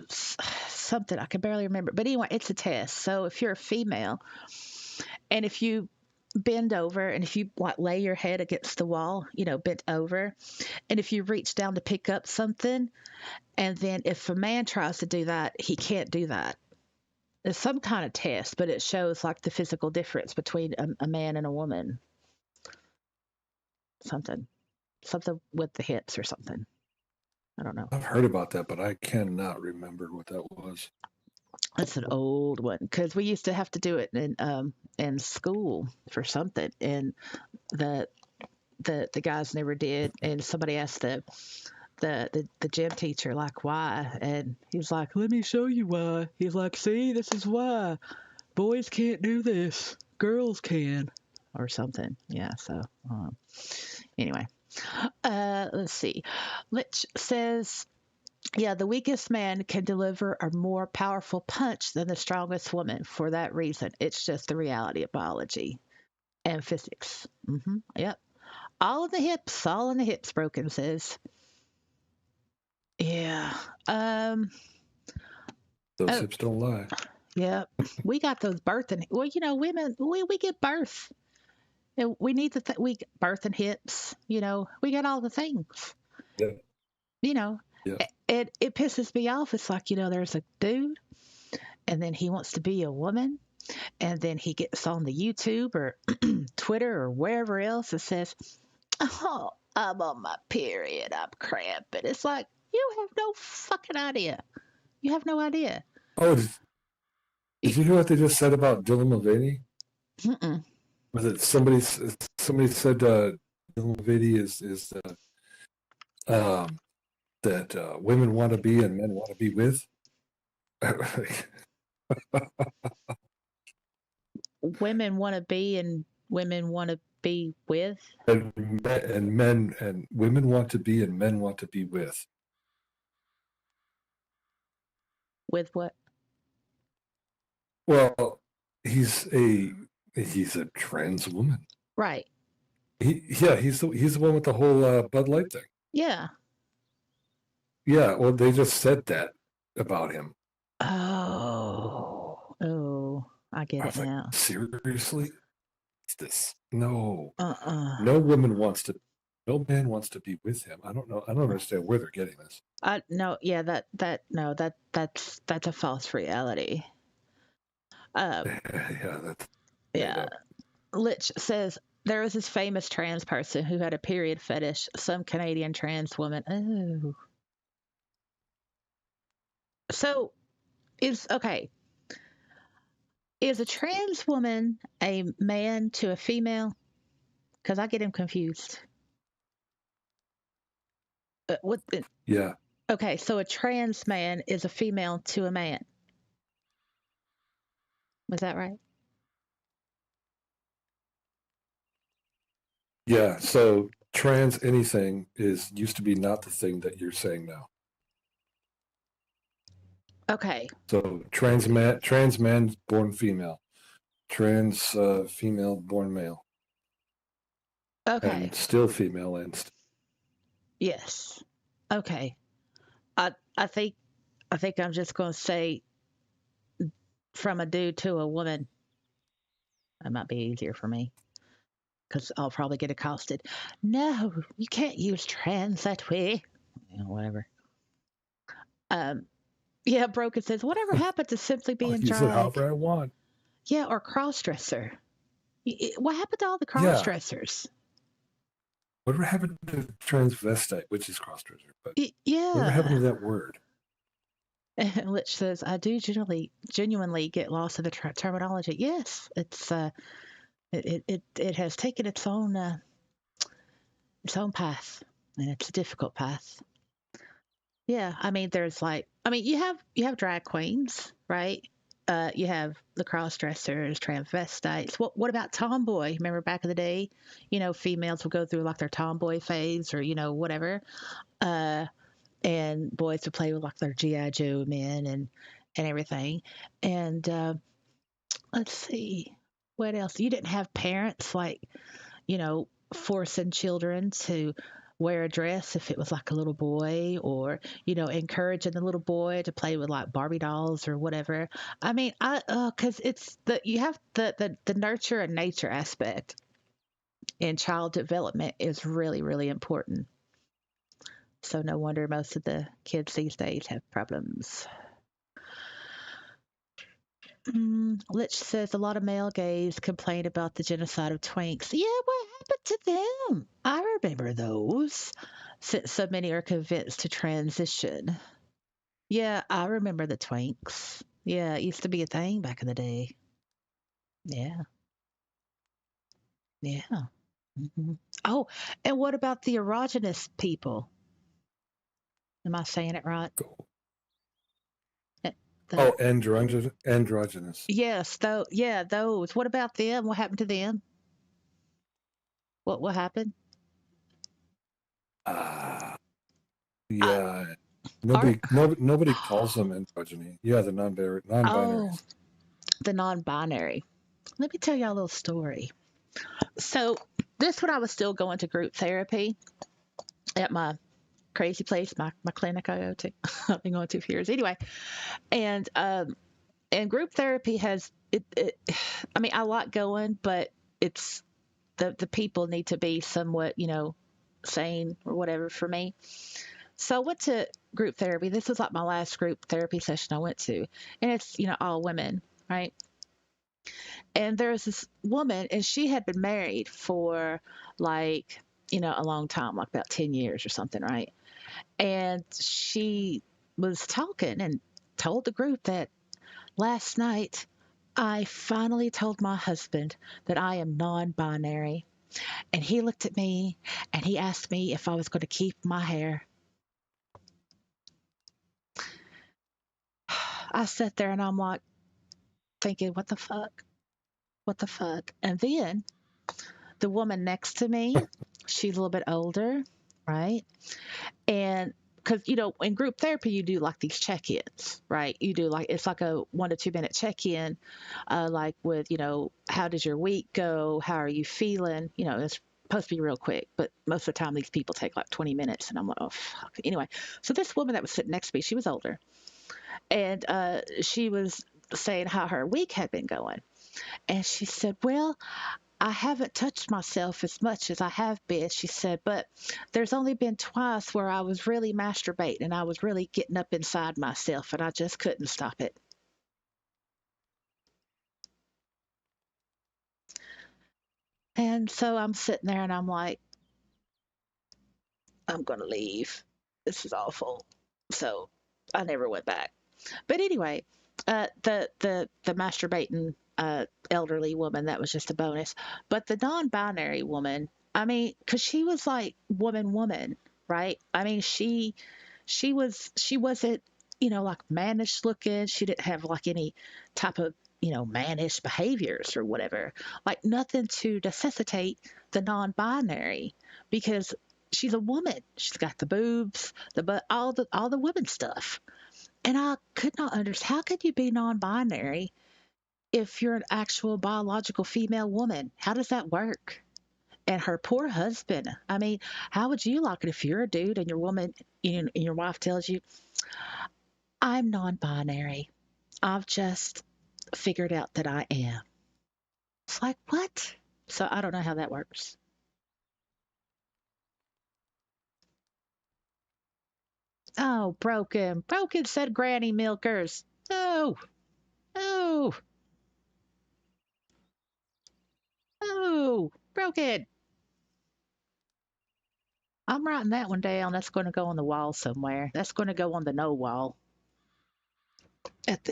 something I can barely remember. But anyway, it's a test. So if you're a female and if you bend over and if you like lay your head against the wall, bent over, and if you reach down to pick up something, and then if a man tries to do that, he can't do that. It's some kind of test, but it shows like the physical difference between a man and a woman. Something with the hips or something. I don't know. I've heard about that, but I cannot remember what that was. That's an old one because we used to have to do it in school for something, and the guys never did. And somebody asked the gym teacher like why, and he was like, "Let me show you why." He's like, "See, this is why boys can't do this, girls can," or something. Yeah. So anyway, let's see. Lich says, yeah, the weakest man can deliver a more powerful punch than the strongest woman. For that reason, it's just the reality of biology and physics. Yep. All in the hips, Broken says. Yeah. Those hips don't lie. Yeah. We got those birthing. Well, women, we get birth. And we need we birth and hips. We got all the things. Yeah. Yeah. It pisses me off. It's like, there's a dude and then he wants to be a woman. And then he gets on the YouTube or Twitter or wherever else and says, "Oh, I'm on my period. I'm cramping." It's like, you have no fucking idea. You have no idea. Oh, did you hear what they just said about Dylan Mulvaney? Mm-mm. Was it somebody said Dylan Mulvaney is that women want to be and men want to be with? Women want to be and women want to be with. and men and women want to be and men want to be with. With what? Well, he's a trans woman. Right. He's the one with the whole Bud Light thing. Yeah. Yeah, well, they just said that about him. Oh, I get it now. Like, seriously? What's this? No. No man wants to be with him. I don't know. I don't understand where they're getting this. No, yeah, that's a false reality. Yeah. Lich says there was this famous trans person who had a period fetish. Some Canadian trans woman. Oh. So is a trans woman a man to a female? Because I get him confused. Yeah. Okay, so a trans man is a female to a man. Was that right? Yeah. So trans anything used to be not the thing that you're saying now. Okay. So trans man born female, trans female born male. Okay. And still female and. Yes. Okay. I think I'm just going to say from a dude to a woman. That might be easier for me because I'll probably get accosted. No, you can't use trans that way. Whatever. Yeah, Broken says, whatever happened to simply being use drag? it however I want. Yeah, or cross-dresser. What happened to all the cross-dressers? Whatever happened to transvestite, which is cross-dresser? But yeah. Whatever happened to that word? And Lich says, I do genuinely get lost in the terminology. Yes, it's it has taken its own path, and it's a difficult path. Yeah, I mean, there's like, I mean, you have drag queens, right? You have the cross dressers, transvestites. What about tomboy? Remember back in the day, females would go through like their tomboy phase, or whatever, uh, and boys would play with like their GI Joe men and everything. And let's see, what else? You didn't have parents like forcing children to wear a dress if it was like a little boy, or encouraging the little boy to play with like Barbie dolls or whatever. I mean, because it's you have the nurture and nature aspect in child development is really, really important. So no wonder most of the kids these days have problems. Lich says a lot of male gays complain about the genocide of twinks. Yeah, what happened to them? I remember those, since so many are convinced to transition. Yeah, I remember the twinks. Yeah, it used to be a thing back in the day. Yeah, yeah. Oh, and what about the erogenous people? Am I saying it right? The, Oh, androgynous. yes, though. Yeah, those. What about them? What happened to them? What happened? Ah, Uh, yeah. are Nobody calls them androgyny. Yeah, the oh, non-binaries. the non-binary. Let me tell y'all a little story. So this when I was still going to group therapy at my crazy place, my clinic I go to. I've been going to for years anyway. And group therapy has it I mean, I like going, but it's the people need to be somewhat, sane or whatever for me. So I went to group therapy. This was like my last group therapy session I went to. And it's, all women, right? And there's this woman, and she had been married for like, a long time, like about 10 years or something, right? And she was talking and told the group that last night I finally told my husband that I am non binary. And he looked at me and he asked me if I was going to keep my hair. I sat there and I'm like thinking, what the fuck? What the fuck? And then the woman next to me, she's a little bit older, right? And because, in group therapy, you do like these check ins, right? You do like, it's like a 1 to 2 minute check in, like with, how does your week go? How are you feeling? It's supposed to be real quick, but most of the time these people take like 20 minutes. And I'm like, oh, fuck. Anyway, so this woman that was sitting next to me, she was older, and she was saying how her week had been going. And she said, well, I haven't touched myself as much as I have been, she said, but there's only been twice where I was really masturbating and I was really getting up inside myself and I just couldn't stop it. And so I'm sitting there and I'm like, I'm going to leave. This is awful. So I never went back. But anyway, the masturbating elderly woman, that was just a bonus. But the non-binary woman, I mean, because she was like woman, right? I mean, she wasn't like mannish looking. She didn't have like any type of mannish behaviors or whatever. Like nothing to necessitate the non-binary because she's a woman. She's got the boobs, the butt, all the women stuff. And I could not understand, how could you be non-binary if you're an actual biological female woman? How does that work? And her poor husband. I mean, how would you like it if you're a dude and your woman and your wife tells you, I'm non-binary. I've just figured out that I am. It's like, what? So I don't know how that works. Oh, broken. Broken said granny milkers. Oh, oh, oh, broken. I'm writing that one down. That's going to go on the wall somewhere. That's going to go on the no wall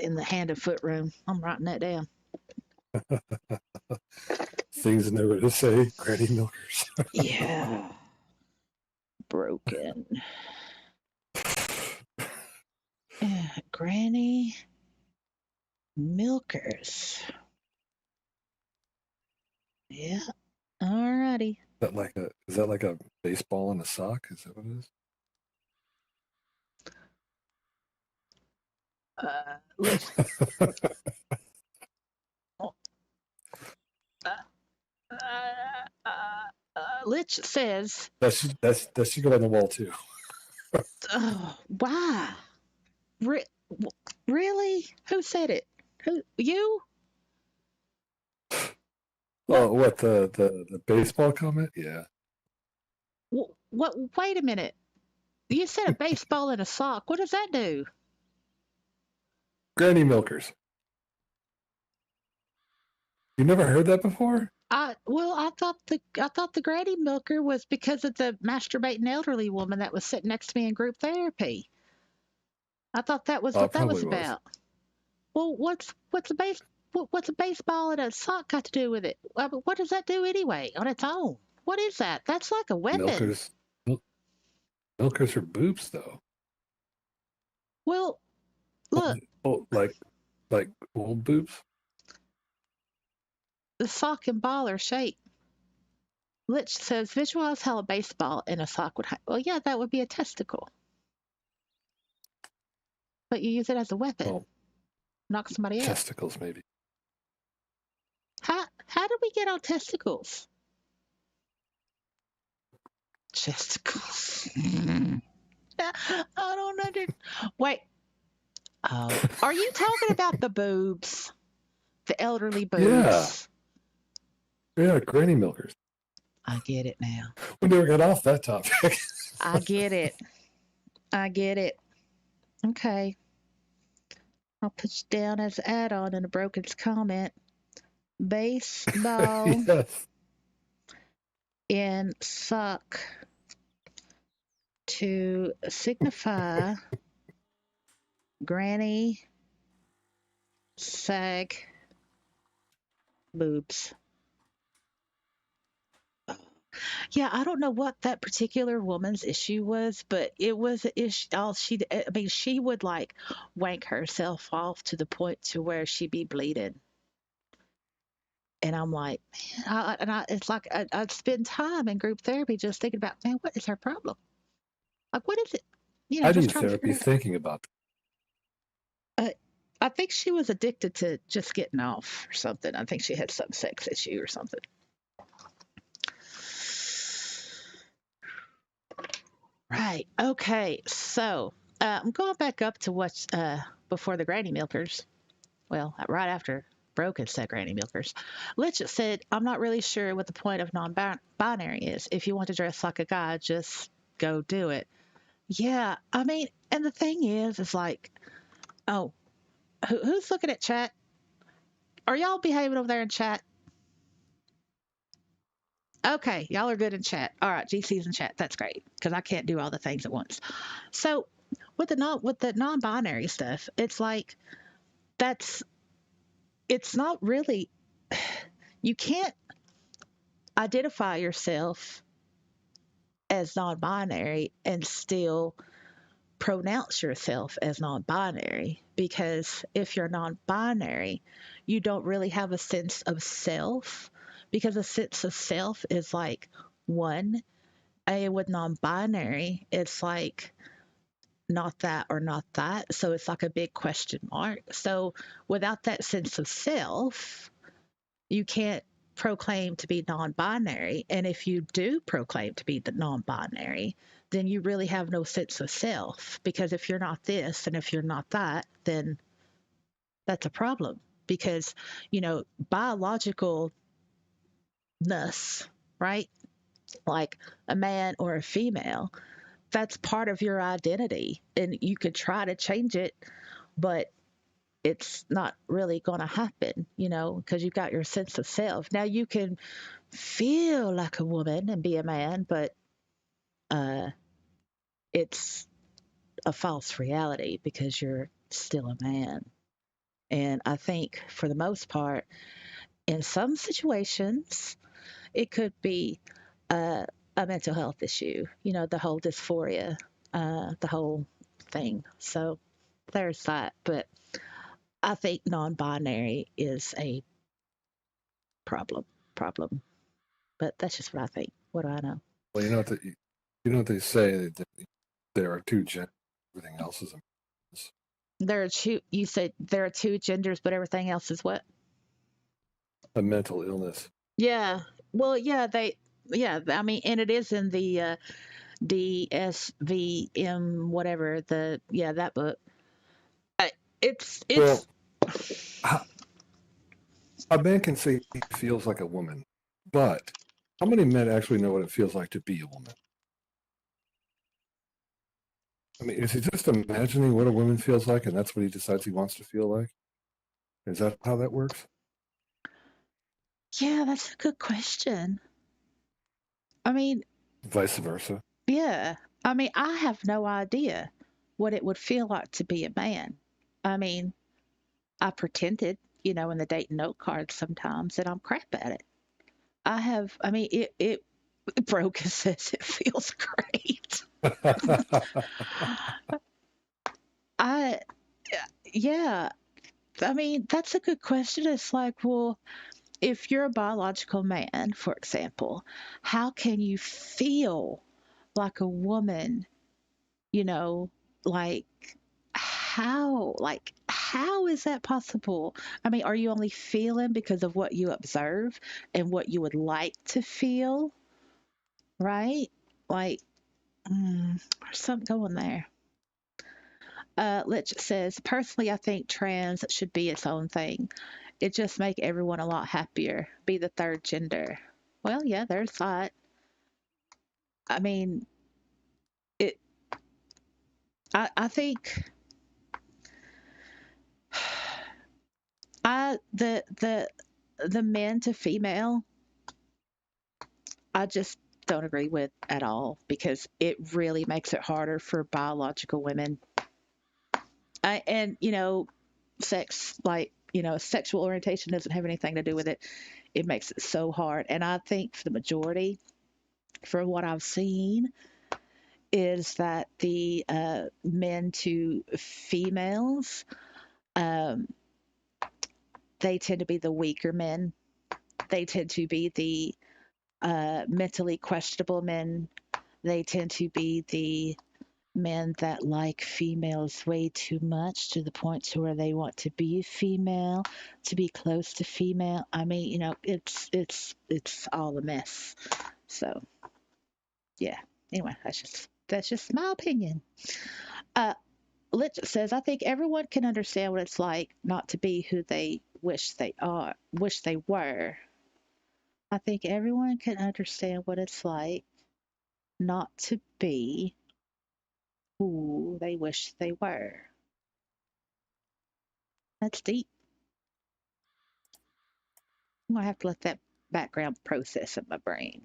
in the hand and foot room. I'm writing that down. Things never to say, granny milkers. Yeah. Broken. Granny milkers. Yeah. Alrighty. Is that like a baseball in a sock? Is that what it is? Let's. Lich says, that should go on the wall too. oh, why? Really? Who said it? Who? You? Oh, what the baseball comment? Yeah. What? Wait a minute. You said a baseball in a sock. What does that do? Granny milkers. You never heard that before? I thought the granny milker was because of the masturbating elderly woman that was sitting next to me in group therapy. I thought that was Oh, what it that was probably was. about. Well, what's a baseball and a sock got to do with it? What does that do anyway on its own? What is that? That's like a weapon. Milkers. Milkers are boobs, though. Well, look, Oh, like old boobs. the sock and ball are shaped. Lich says, visualize how a baseball and a sock would. Well, yeah, that would be a testicle, but you use it as a weapon. Well, Knock somebody out. testicles, maybe. How did we get on testicles? Testicles. I don't understand. Wait. Oh, are you talking about the boobs? The elderly boobs? Yeah, granny milkers. I get it now. We never got off that topic. I get it. I get it. Okay. I'll put you down as an add-on in a broken's comment. Baseball Yes. in sock to signify granny sag boobs. Yeah, I don't know what that particular woman's issue was, but it was an issue. I mean, she would like wank herself off to the point to where she'd be bleeding. And I'm like, man, it's like I'd spend time in group therapy just thinking about, man, what is her problem? Like, what is it? I Just need trying to therapy figure it thinking about out. I think she was addicted to just getting off or something. I think she had some sex issue or something. Right. Okay. So I'm going back up to what's before the granny milkers. Well, right after Broken said granny milkers. Litch said, I'm not really sure what the point of non binary is. If you want to dress like a guy, just go do it. Yeah. I mean, and the thing is like, oh, who's looking at chat? Are y'all behaving over there in chat? Okay, y'all are good in chat. All right, GC's in chat. That's great because I can't do all the things at once. So with the non-binary stuff, it's like that's it's not really you can't identify yourself as non-binary and still pronounce yourself as non-binary because if you're non-binary, you don't really have a sense of self because a sense of self is like one. And with non-binary, it's like not that or not that. So it's like a big question mark. So without that sense of self, you can't proclaim to be non-binary. And if you do proclaim to be the non-binary, then you really have no sense of self because if you're not this and if you're not that, then that's a problem because, biologicalness, right? Like a man or a female, that's part of your identity and you could try to change it, but it's not really going to happen, because you've got your sense of self. Now you can feel like a woman and be a man, but it's a false reality because you're still a man. And I think for the most part, in some situations, it could be a mental health issue, the whole dysphoria, the whole thing. So there's that. But I think non-binary is a problem. Problem. But that's just what I think. What do I know? Well, you know what they say that there are two genders. Everything else is There are two. You said there are two genders, but everything else is what? a mental illness. Yeah. Well, yeah. They. Yeah. I mean, and it is in the DSVM whatever that book. It's Well, how, a man can say he feels like a woman, but how many men actually know what it feels like to be a woman? I mean, is he just imagining what a woman feels like, and that's what he decides he wants to feel like? Is that how that works? yeah. That's a good question. I mean, Vice versa. yeah. I mean, I have no idea what it would feel like to be a man. I mean, I pretended, in the date note cards sometimes, and I'm crap at it. I mean, it broke and says it feels great. I, yeah, I mean, that's a good question. It's like, well, if you're a biological man, for example, how can you feel like a woman, you know, like, how is that possible? I mean, are you only feeling because of what you observe and what you would like to feel, right? Like, there's something going there. Lich says, personally, I think trans should be its own thing. It just make everyone a lot happier. Be the third gender. Well, yeah, there's that. I mean, it. I think the men to female, I just don't agree with at all because it really makes it harder for biological women. And sex, like, sexual orientation doesn't have anything to do with it. It makes it so hard. And I think for the majority, from what I've seen, is that the men to females, um, they tend to be the weaker men. They tend to be the mentally questionable men. They tend to be the men that like females way too much to the point to where they want to be female, to be close to female. I mean, it's all a mess. So yeah. Anyway, that's just my opinion. Uh, Lich says, I think everyone can understand what it's like not to be who they wish they were. I think everyone can understand what it's like not to be who they wish they were. That's deep. I'm gonna have to let that background process in my brain.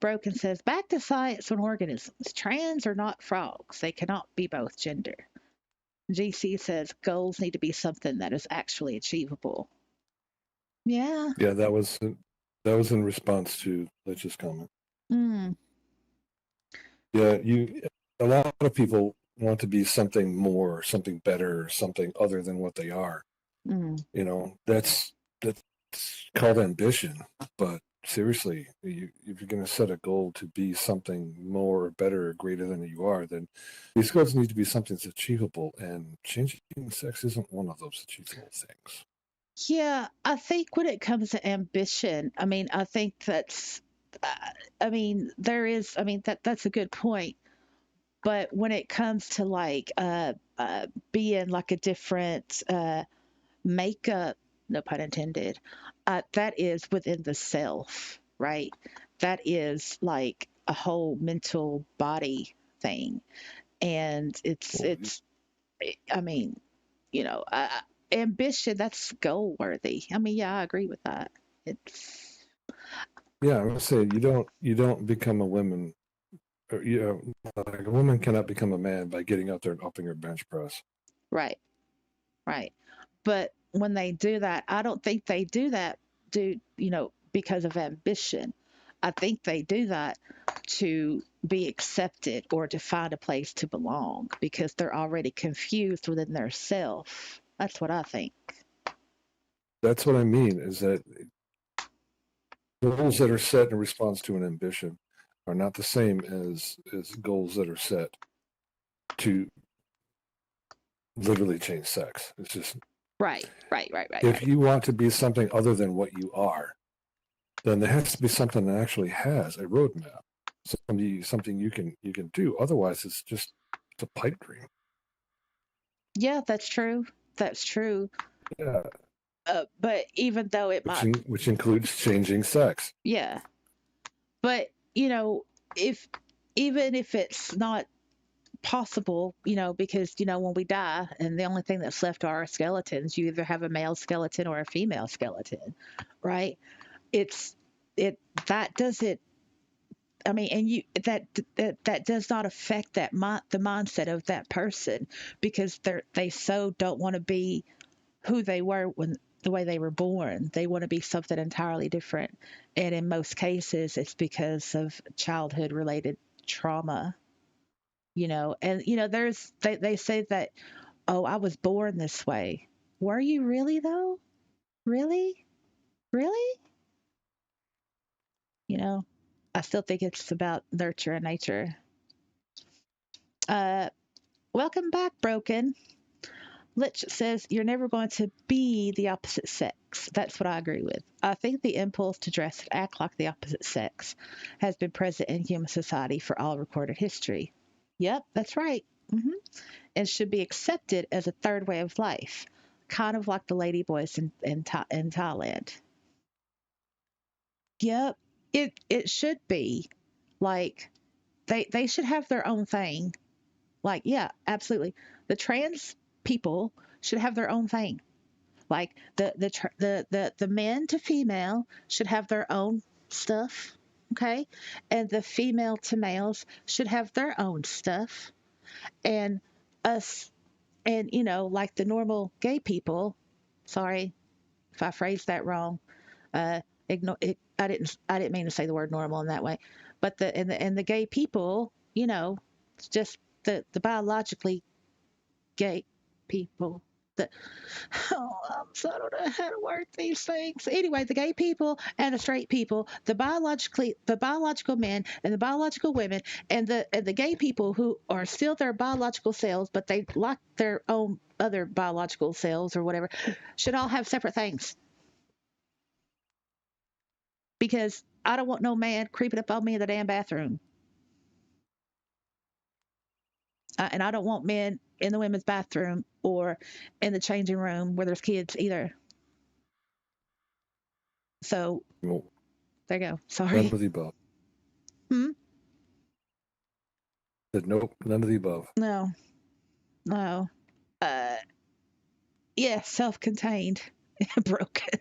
Broken says, back to science and organisms. Trans are not frogs. They cannot be both gender. GC says goals need to be something that is actually achievable. Yeah. Yeah, that was in response to Lich's comment. Mm. Yeah, a lot of people want to be something more, something better, something other than what they are. Mm. That's called ambition. But seriously, if you're going to set a goal to be something more, better, or greater than you are, then these goals need to be something that's achievable. And changing sex isn't one of those achievable things. Yeah, I think when it comes to ambition, I mean, I think I mean, that's a good point. But when it comes to like being like a different makeup, no pun intended, that is within the self, right? That is like a whole mental body thing, and Well, I mean, you know, uh, ambition, that's goal worthy. I mean, yeah, I agree with that. It's yeah, I'm gonna say you don't become a woman. Or, like a woman cannot become a man by getting out there and upping her bench press. right, right. But when they do that, I don't think they do that because of ambition. I think they do that to be accepted or to find a place to belong because they're already confused within their self. That's what I think. That's what I mean, is that goals that are set in response to an ambition are not the same as goals that are set to literally change sex. It's just Right. if you want to be something other than what you are, then there has to be something that actually has a roadmap, something you can do. Otherwise, it's a pipe dream. Yeah, that's true. That's true. Yeah, But even though it might, which includes changing sex. yeah. But if even if it's not possible, because when we die and the only thing that's left are our skeletons, you either have a male skeleton or a female skeleton, right? It's it that doesn't. I mean, and that does not affect the mindset of that person because they so don't want to be who they were when the way they were born. They want to be something entirely different, and in most cases, it's because of childhood related trauma. And they say that, oh, I was born this way. Were you really though? Really? Really? I still think it's about nurture and nature. Uh, Welcome back, Broken. Lich says you're never going to be the opposite sex. That's what I agree with. I think the impulse to dress and act like the opposite sex has been present in human society for all recorded history. Yep, that's right. And should be accepted as a third way of life, kind of like the ladyboys in Thailand. Yep, it should be. Like they should have their own thing. Like, yeah, absolutely. The trans people should have their own thing. Like the men to female should have their own stuff, okay? And the female to males should have their own stuff. And us and like the normal gay people, sorry if I phrased that wrong. Ignore it. I didn't mean to say the word normal in that way. But the gay people, it's just the biologically gay people. So I don't know how to word these things. Anyway, the gay people and the straight people, the biological men and the biological women, and the gay people who are still their biological selves, but they like their own other biological selves or whatever, should all have separate things. Because I don't want no man creeping up on me in the damn bathroom. And I don't want men in the women's bathroom or in the changing room where there's kids either. So Well, there you go. Sorry. none of the above. Hmm? Said nope, none of the above. No. Yeah, self-contained, broken.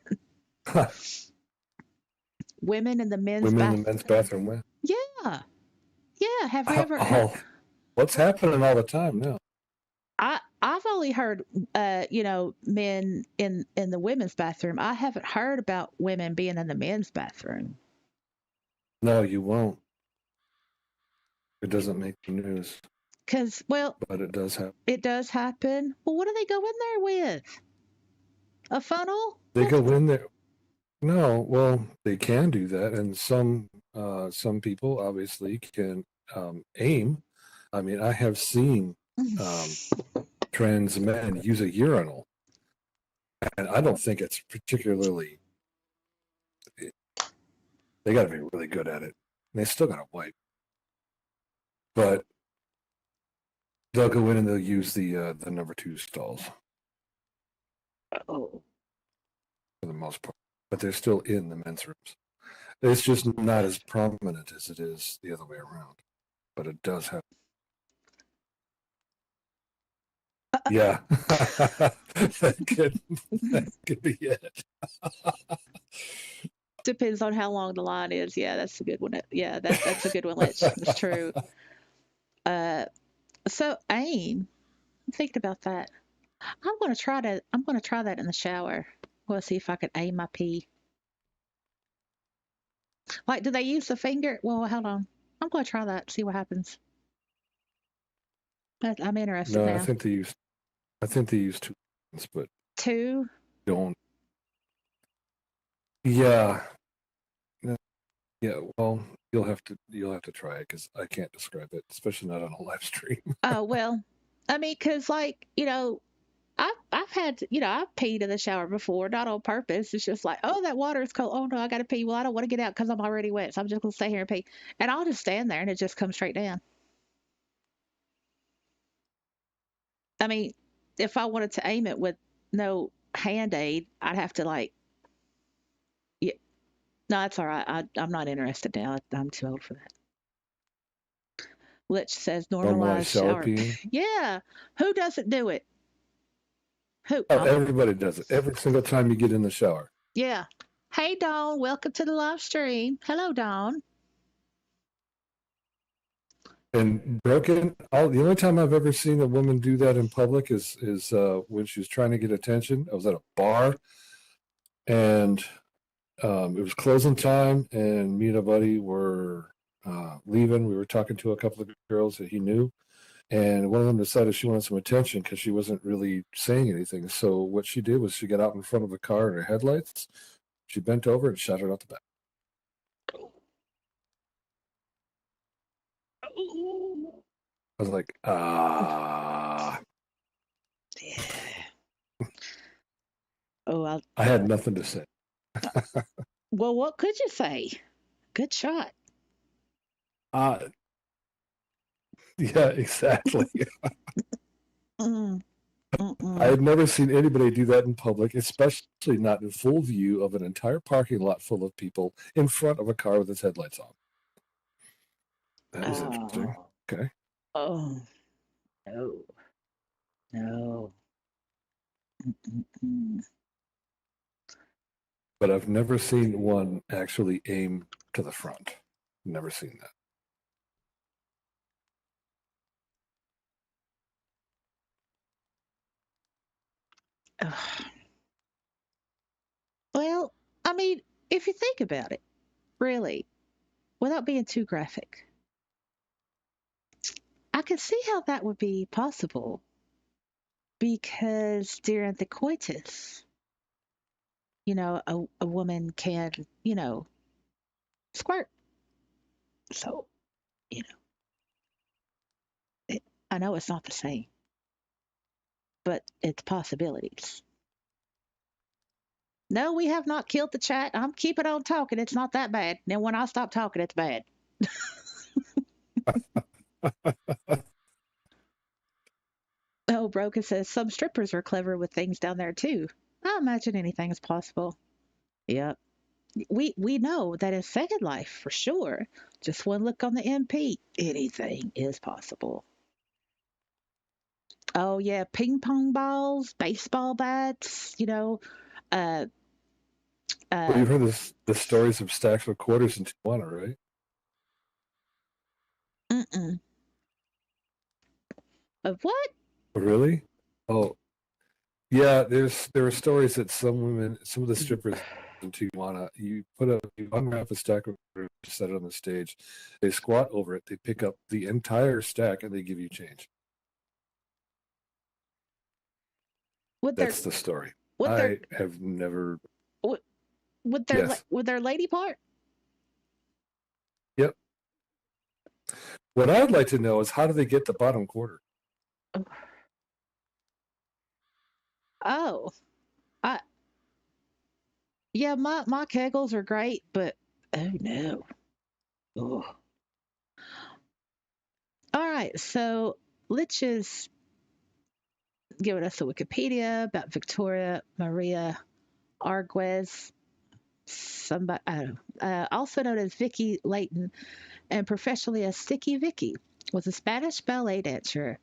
Women in the men's Women in the men's bathroom. Where? Yeah. Have you ever? What's happening all the time now? I've only heard, men in the women's bathroom. I haven't heard about women being in the men's bathroom. No, you won't. It doesn't make the news. But it does happen. It does happen. Well, what do they go in there with? A funnel? They go in there. No, well, they can do that, and some people obviously can aim. I mean, I have seen trans men use a urinal, and I don't think it's particularly. They got to be really good at it. And they still got to wipe, but they'll go in and they'll use the number 2 stalls. Oh. For the most part, but they're still in the men's rooms. It's just not as prominent as it is the other way around, but it does happen. Yeah, that could be it. Depends on how long the line is. Yeah, that's a good one. Yeah, that's a good one, Lich. It's true. So aim. I'm thinking about that. I'm gonna try that in the shower. We'll see if I can aim my pee. Like, do they use the finger? Well, hold on. I'm going to try that. See what happens. I'm interested No, now. I think they use two hands, but Two. don't. Yeah. Yeah. Well, you'll have to try it because I can't describe it, especially not on a live stream. Oh well. I mean, because like I've had I've peed in the shower before, not on purpose. It's just like, oh, that water is cold. Oh no, I got to pee. Well, I don't want to get out because I'm already wet, so I'm just gonna stay here and pee. And I'll just stand there and it just comes straight down. I mean, if I wanted to aim it with no hand aid, I'd have to like, yeah. No, that's all right. I'm not interested now. I'm too old for that. Lich says Normalize normalize shower shower. peeing. Yeah. Who doesn't do it? Who? Oh, Oh, everybody does it every single time you get in the shower. yeah. Hey, Dawn. Welcome to the live stream. Hello, Dawn. And broken. The only time I've ever seen a woman do that in public is when she was trying to get attention. I was at a bar, and it was closing time, and me and a buddy were leaving. We were talking to a couple of girls that he knew, and one of them decided she wanted some attention because she wasn't really saying anything. So what she did was she got out in front of a car in her headlights. She bent over and shot her out the back. I was like, Yeah. Oh, I had nothing to say. well, what could you say? Good shot. Yeah, exactly. Mm, I had never seen anybody do that in public, especially not in full view of an entire parking lot full of people in front of a car with its headlights on. That was interesting. Okay. Oh, no. No. Mm-mm-mm. But I've never seen one actually aim to the front. Never seen that. Ugh. Well, I mean, if you think about it, really, without being too graphic, I can see how that would be possible because during the coitus, a woman can, squirt. So, you know, I know it's not the same, but it's possibilities. No, we have not killed the chat. I'm keeping on talking. It's not that bad. Then when I stop talking, it's bad. Oh, Broken says some strippers are clever with things down there too. I imagine anything is possible. Yep. We know that in Second Life for sure. Just one look on the MP, anything is possible. Oh yeah, ping pong balls, baseball bats. Uh, Well, uh. you've heard the stories of stacks of quarters in Tijuana, right? Mm-mm. Of what? Really? Oh, yeah. There were stories that some of the strippers in Tijuana, you unwrap a stack of quarters, set it on the stage, they squat over it, they pick up the entire stack, and they give you change. Would their That's the story. would their I have never. would, would their Yes. would their lady part? Yep. What I'd like to know is how do they get the bottom quarter? Oh, I yeah, my kegels are great, but oh no. Ugh. All right, so let's just giving us a Wikipedia about Victoria Maria Arguez, somebody, also known as Vicky Layton, and professionally as Sticky Vicky, was a Spanish ballet dancer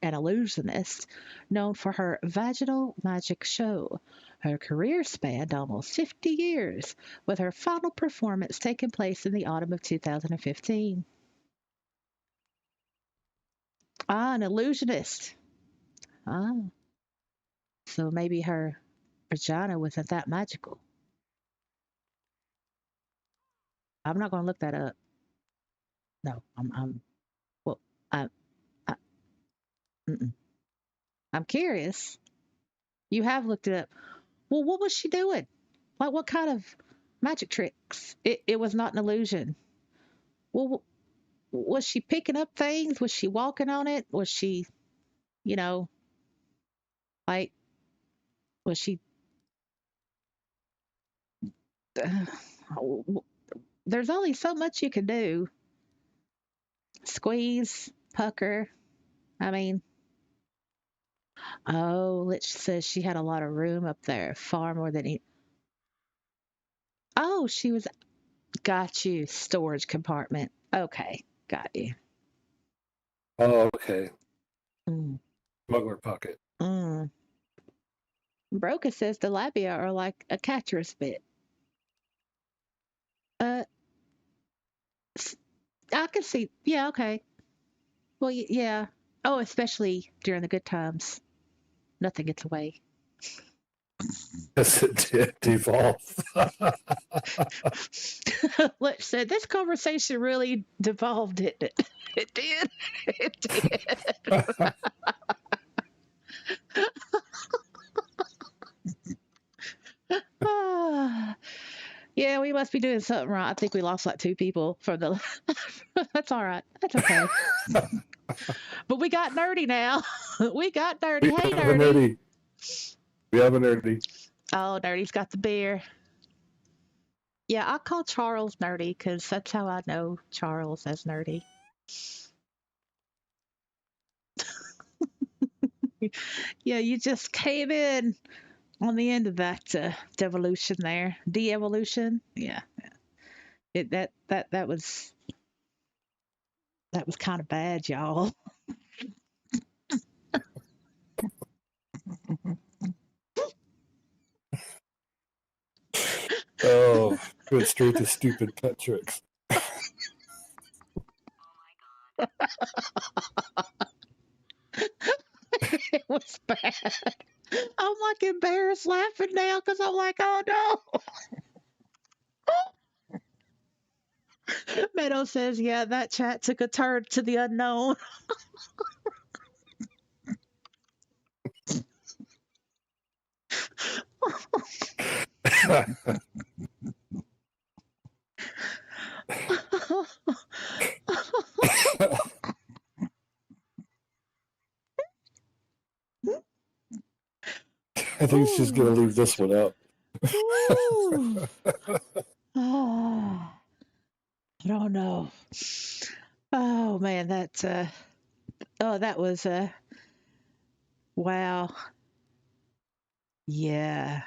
and illusionist known for her vaginal magic show. Her career spanned almost 50 years, with her final performance taking place in the autumn of 2015. Ah, an illusionist. Ah, so maybe her vagina wasn't that magical. I'm not going to look that up. No, well, I I'm curious. You have looked it up. Well, what was she doing? Like, what kind of magic tricks? It was not an illusion. Well, was she picking up things? Was she walking on it? Was she, you know, like, was she? There's only so much you can do. Squeeze, pucker. I mean, oh, Lich says she had a lot of room up there, far more than he. Oh, she was. Got you. Storage compartment. Okay, got you. Oh, okay. Mm, Smuggler pocket. mm. Broca says the labia are like a catcher's bit. Uh, I can see. Yeah, okay. Well, yeah. Oh, especially during the good times. Nothing gets away. Yes, it did devolve. Let's say this conversation really devolved, didn't it? It did. It did. Ah, yeah, we must be doing something wrong. I think we lost like 2 people from the. That's all right. That's okay. But we got nerdy now. We got nerdy. We Hey, have a nerdy. nerdy. We have a nerdy. Oh, nerdy's got the beer. Yeah, I call Charles nerdy because that's how I know Charles as nerdy. Yeah, you just came in on the end of that devolution there, de-evolution. Yeah, it that was kind of bad, y'all. Oh, went straight to stupid pet tricks. It was bad. I'm like embarrassed laughing now because I'm like, oh no. Meadow says, yeah, that chat took a turn to the unknown. I think she's gonna leave this one out. Ooh. Oh, I don't know. Oh man, that was wow. Yeah.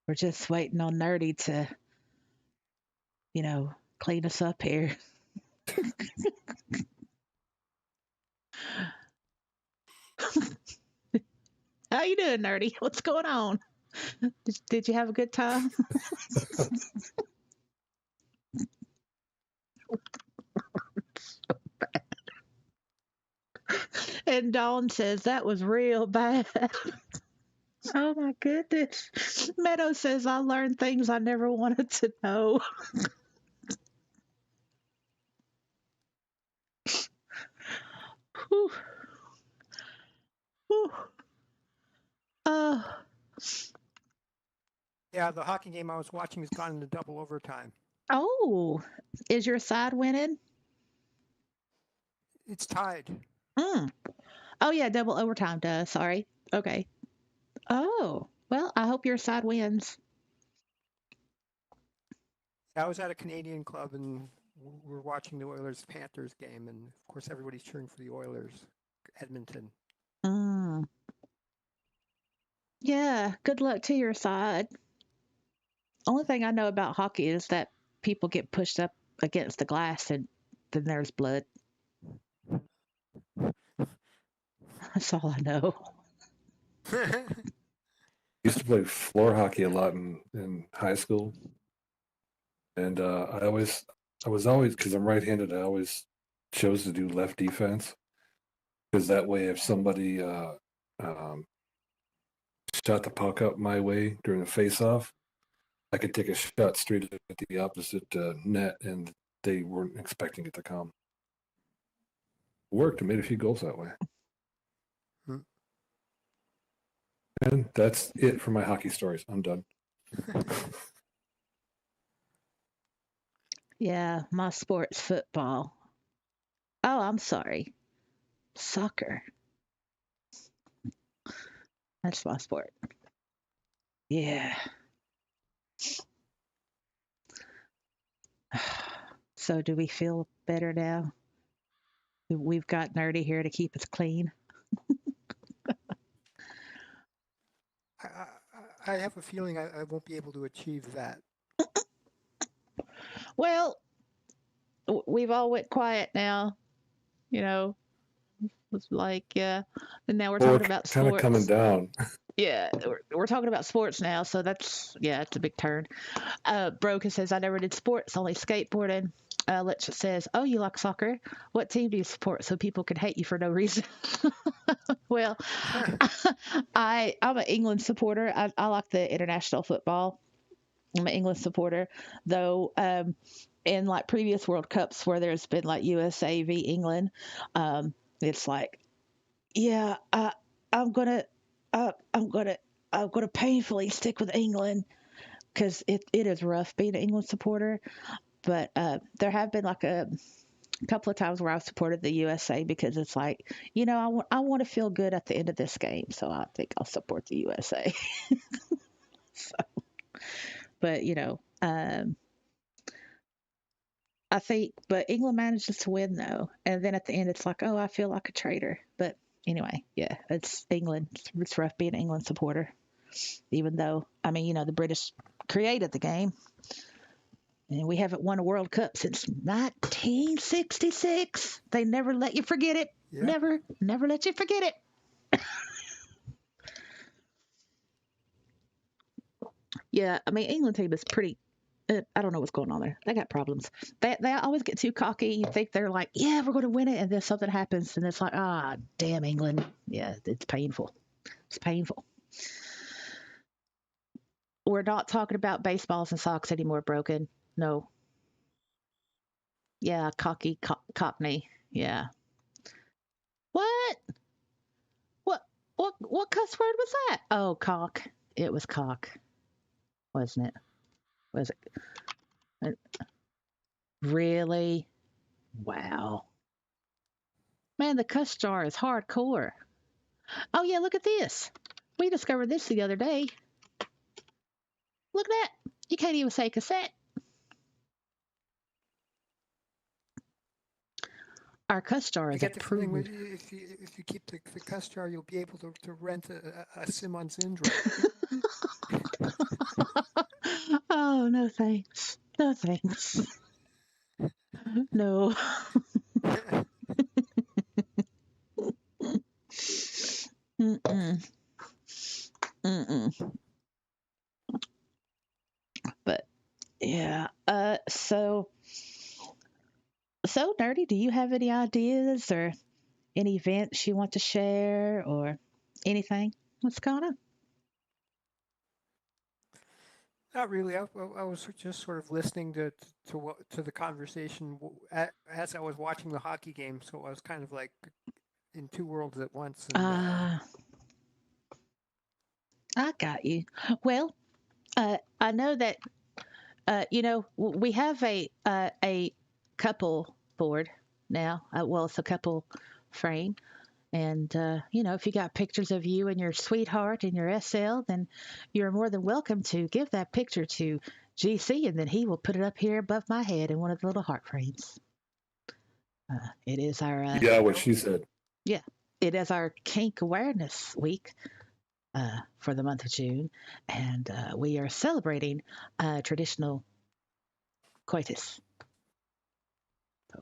We're just waiting on Nerdy to, clean us up here. How you doing, Nerdy? What's going on? Did you have a good time? And Dawn says that was real bad. Oh my goodness. Meadow says I learned things I never wanted to know. Whew. Whew. Uh, Yeah, the hockey game I was watching has gone into double overtime. oh, is your side winning? It's tied. Mm. Oh yeah, double overtime does. Sorry. Okay. Oh, well, I hope your side wins. I was at a Canadian club and we're watching the Oilers-Panthers game, and of course everybody's cheering for the Oilers, Edmonton. Mm. Yeah, good luck to your side. Only thing I know about hockey is that people get pushed up against the glass and then there's blood. That's all I know. Used to play floor hockey a lot in high school, and I was always, because I'm right-handed, I always chose to do left defense, because that way if somebody shot the puck up my way during a face-off, I could take a shot straight at the opposite net, and they weren't expecting it to come. Worked. I made a few goals that way. And that's it for my hockey stories. I'm done. Yeah, my sport's football. Oh, I'm sorry. Soccer. That's my sport. Yeah. So do we feel better now? We've got Nerdy here to keep us clean. I have a feeling I won't be able to achieve that. Well, we've all went quiet now. You know, it's like, yeah. And now we're talking about kind of coming sports. down. Yeah, we're talking about sports now. So that's, yeah, it's a big turn. Broken says, I never did sports, only skateboarding. Litch says, oh, you like soccer? What team do you support so people can hate you for no reason? Well, I'm an England supporter. I like the international football. I'm an England supporter, though. In like previous World Cups where there's been like USA v England, it's like, yeah, I'm gonna, I'm gonna painfully stick with England because it is rough being an England supporter. But there have been like a couple of times where I've supported the USA because it's like, I want to feel good at the end of this game, so I think I'll support the USA. So, but but England manages to win though, and then at the end it's like, oh, I feel like a traitor. But anyway, yeah, it's England. It's rough being an England supporter, even though the British created the game. And we haven't won a World Cup since 1966. They never let you forget it. Yeah. Never let you forget it. Yeah, England team is pretty. I don't know what's going on there. They got problems. They always get too cocky. You think they're like, yeah, we're going to win it, and then something happens, and it's like, damn England. Yeah, it's painful. It's painful. We're not talking about baseballs and socks anymore, Broken. No. Yeah, cocky, cockney. Yeah. What? What cuss word was that? Oh, cock. It was cock, wasn't it? Was it? Really? Wow. Man, the cuss jar is hardcore. Oh yeah, look at this. We discovered this the other day. Look at that. You can't even say cassette. Our cuss jar I is get the feeling approved. if you keep the cuss jar, you'll be able to rent a sim on Zindra. Oh, no thanks. No thanks. No. Mm-mm. Mm-mm. But yeah. So Nerdy, do you have any ideas or any events you want to share or anything? What's going on? Not really. I was just sort of listening to the conversation as I was watching the hockey game. So I was kind of like in two worlds at once. And, I got you. Well, I know that we have a couple board now. Well, it's a couple frame. And, if you got pictures of you and your sweetheart and your SL, then you're more than welcome to give that picture to GC, and then he will put it up here above my head in one of the little heart frames. It is our... yeah, what she said. Yeah, it is our Kink Awareness Week for the month of June, and we are celebrating traditional coitus. So,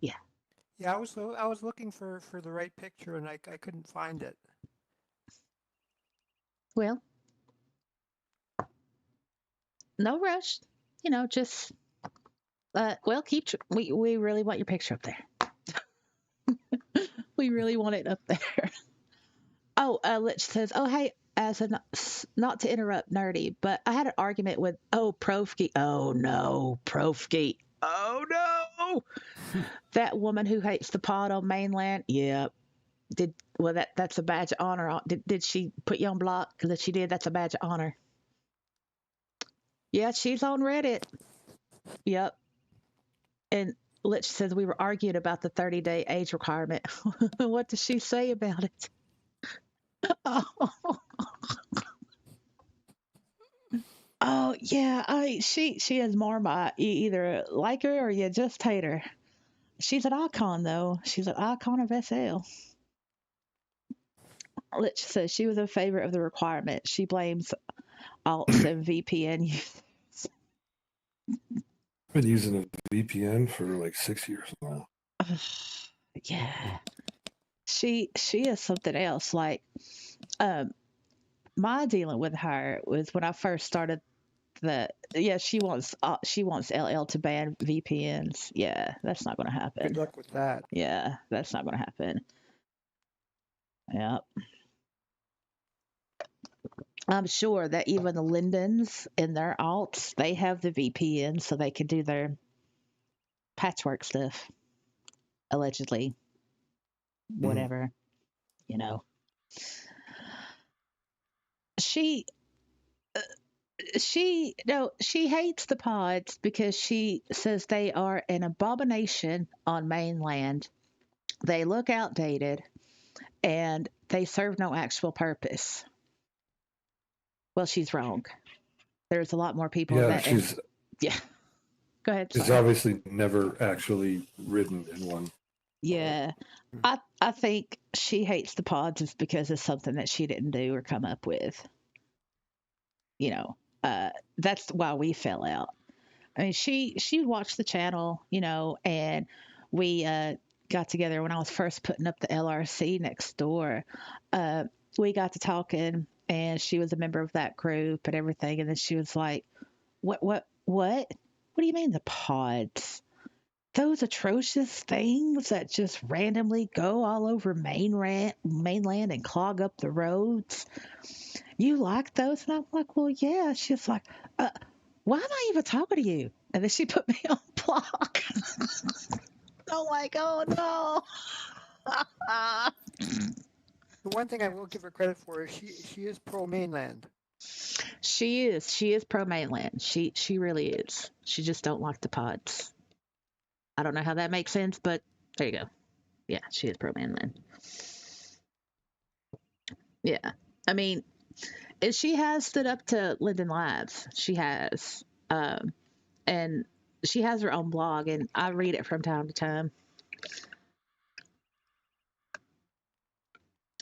yeah. Yeah, I was looking for the right picture and I couldn't find it. Well, no rush. Just keep. We really want your picture up there. We really want it up there. Oh, Lich says, oh hey, as a not to interrupt nerdy, but I had an argument with Profsky. Oh no, Profsky. Oh no, that woman who hates the pod on mainland. Yeah, that's a badge of honor. Did she put you on block? Because if she did, that's a badge of honor. Yeah, she's on Reddit. Yep. And Lich says we were arguing about the 30-day age requirement. What does she say about it? Oh, oh yeah. She is Marmite. You either like her or you just hate her. She's an icon though. She's an icon of SL. Lich says she was in favor of the requirement. She blames alts and VPN use. Been using a VPN for like 6 years now. Yeah. She is something else. Like, my dealing with her was when I first started she wants LL to ban VPNs. Yeah, that's not going to happen. Good luck with that. Yeah, that's not going to happen. Yep. I'm sure that even the Lindens in their alts, they have the VPN so they can do their patchwork stuff. Allegedly. Whatever. You know. She hates the pods because she says they are an abomination on mainland. They look outdated and they serve no actual purpose. Well, she's wrong. There's a lot more people Yeah, that. she's Go ahead. she's Sorry. obviously never actually ridden in one. Yeah. I think she hates the pods is because it's something that she didn't do or come up with. You know, that's why we fell out. I mean, she watched the channel, and we got together when I was first putting up the LRC next door. We got to talking, and she was a member of that group and everything. And then she was like, "What? What do you mean the pods? Those atrocious things that just randomly go all over mainland and clog up the roads? You like those?" And I'm like, "Well, yeah." She's like, "Why am I even talking to you?" And then she put me on block. I'm like, "Oh no." The one thing I will give her credit for is she is pro mainland. She is pro mainland. She really is. She just don't like the pods. I don't know how that makes sense, but there you go. Yeah, she is pro mainland. Yeah. I mean, and she has stood up to Linden Labs. She has. And she has her own blog, and I read it from time to time.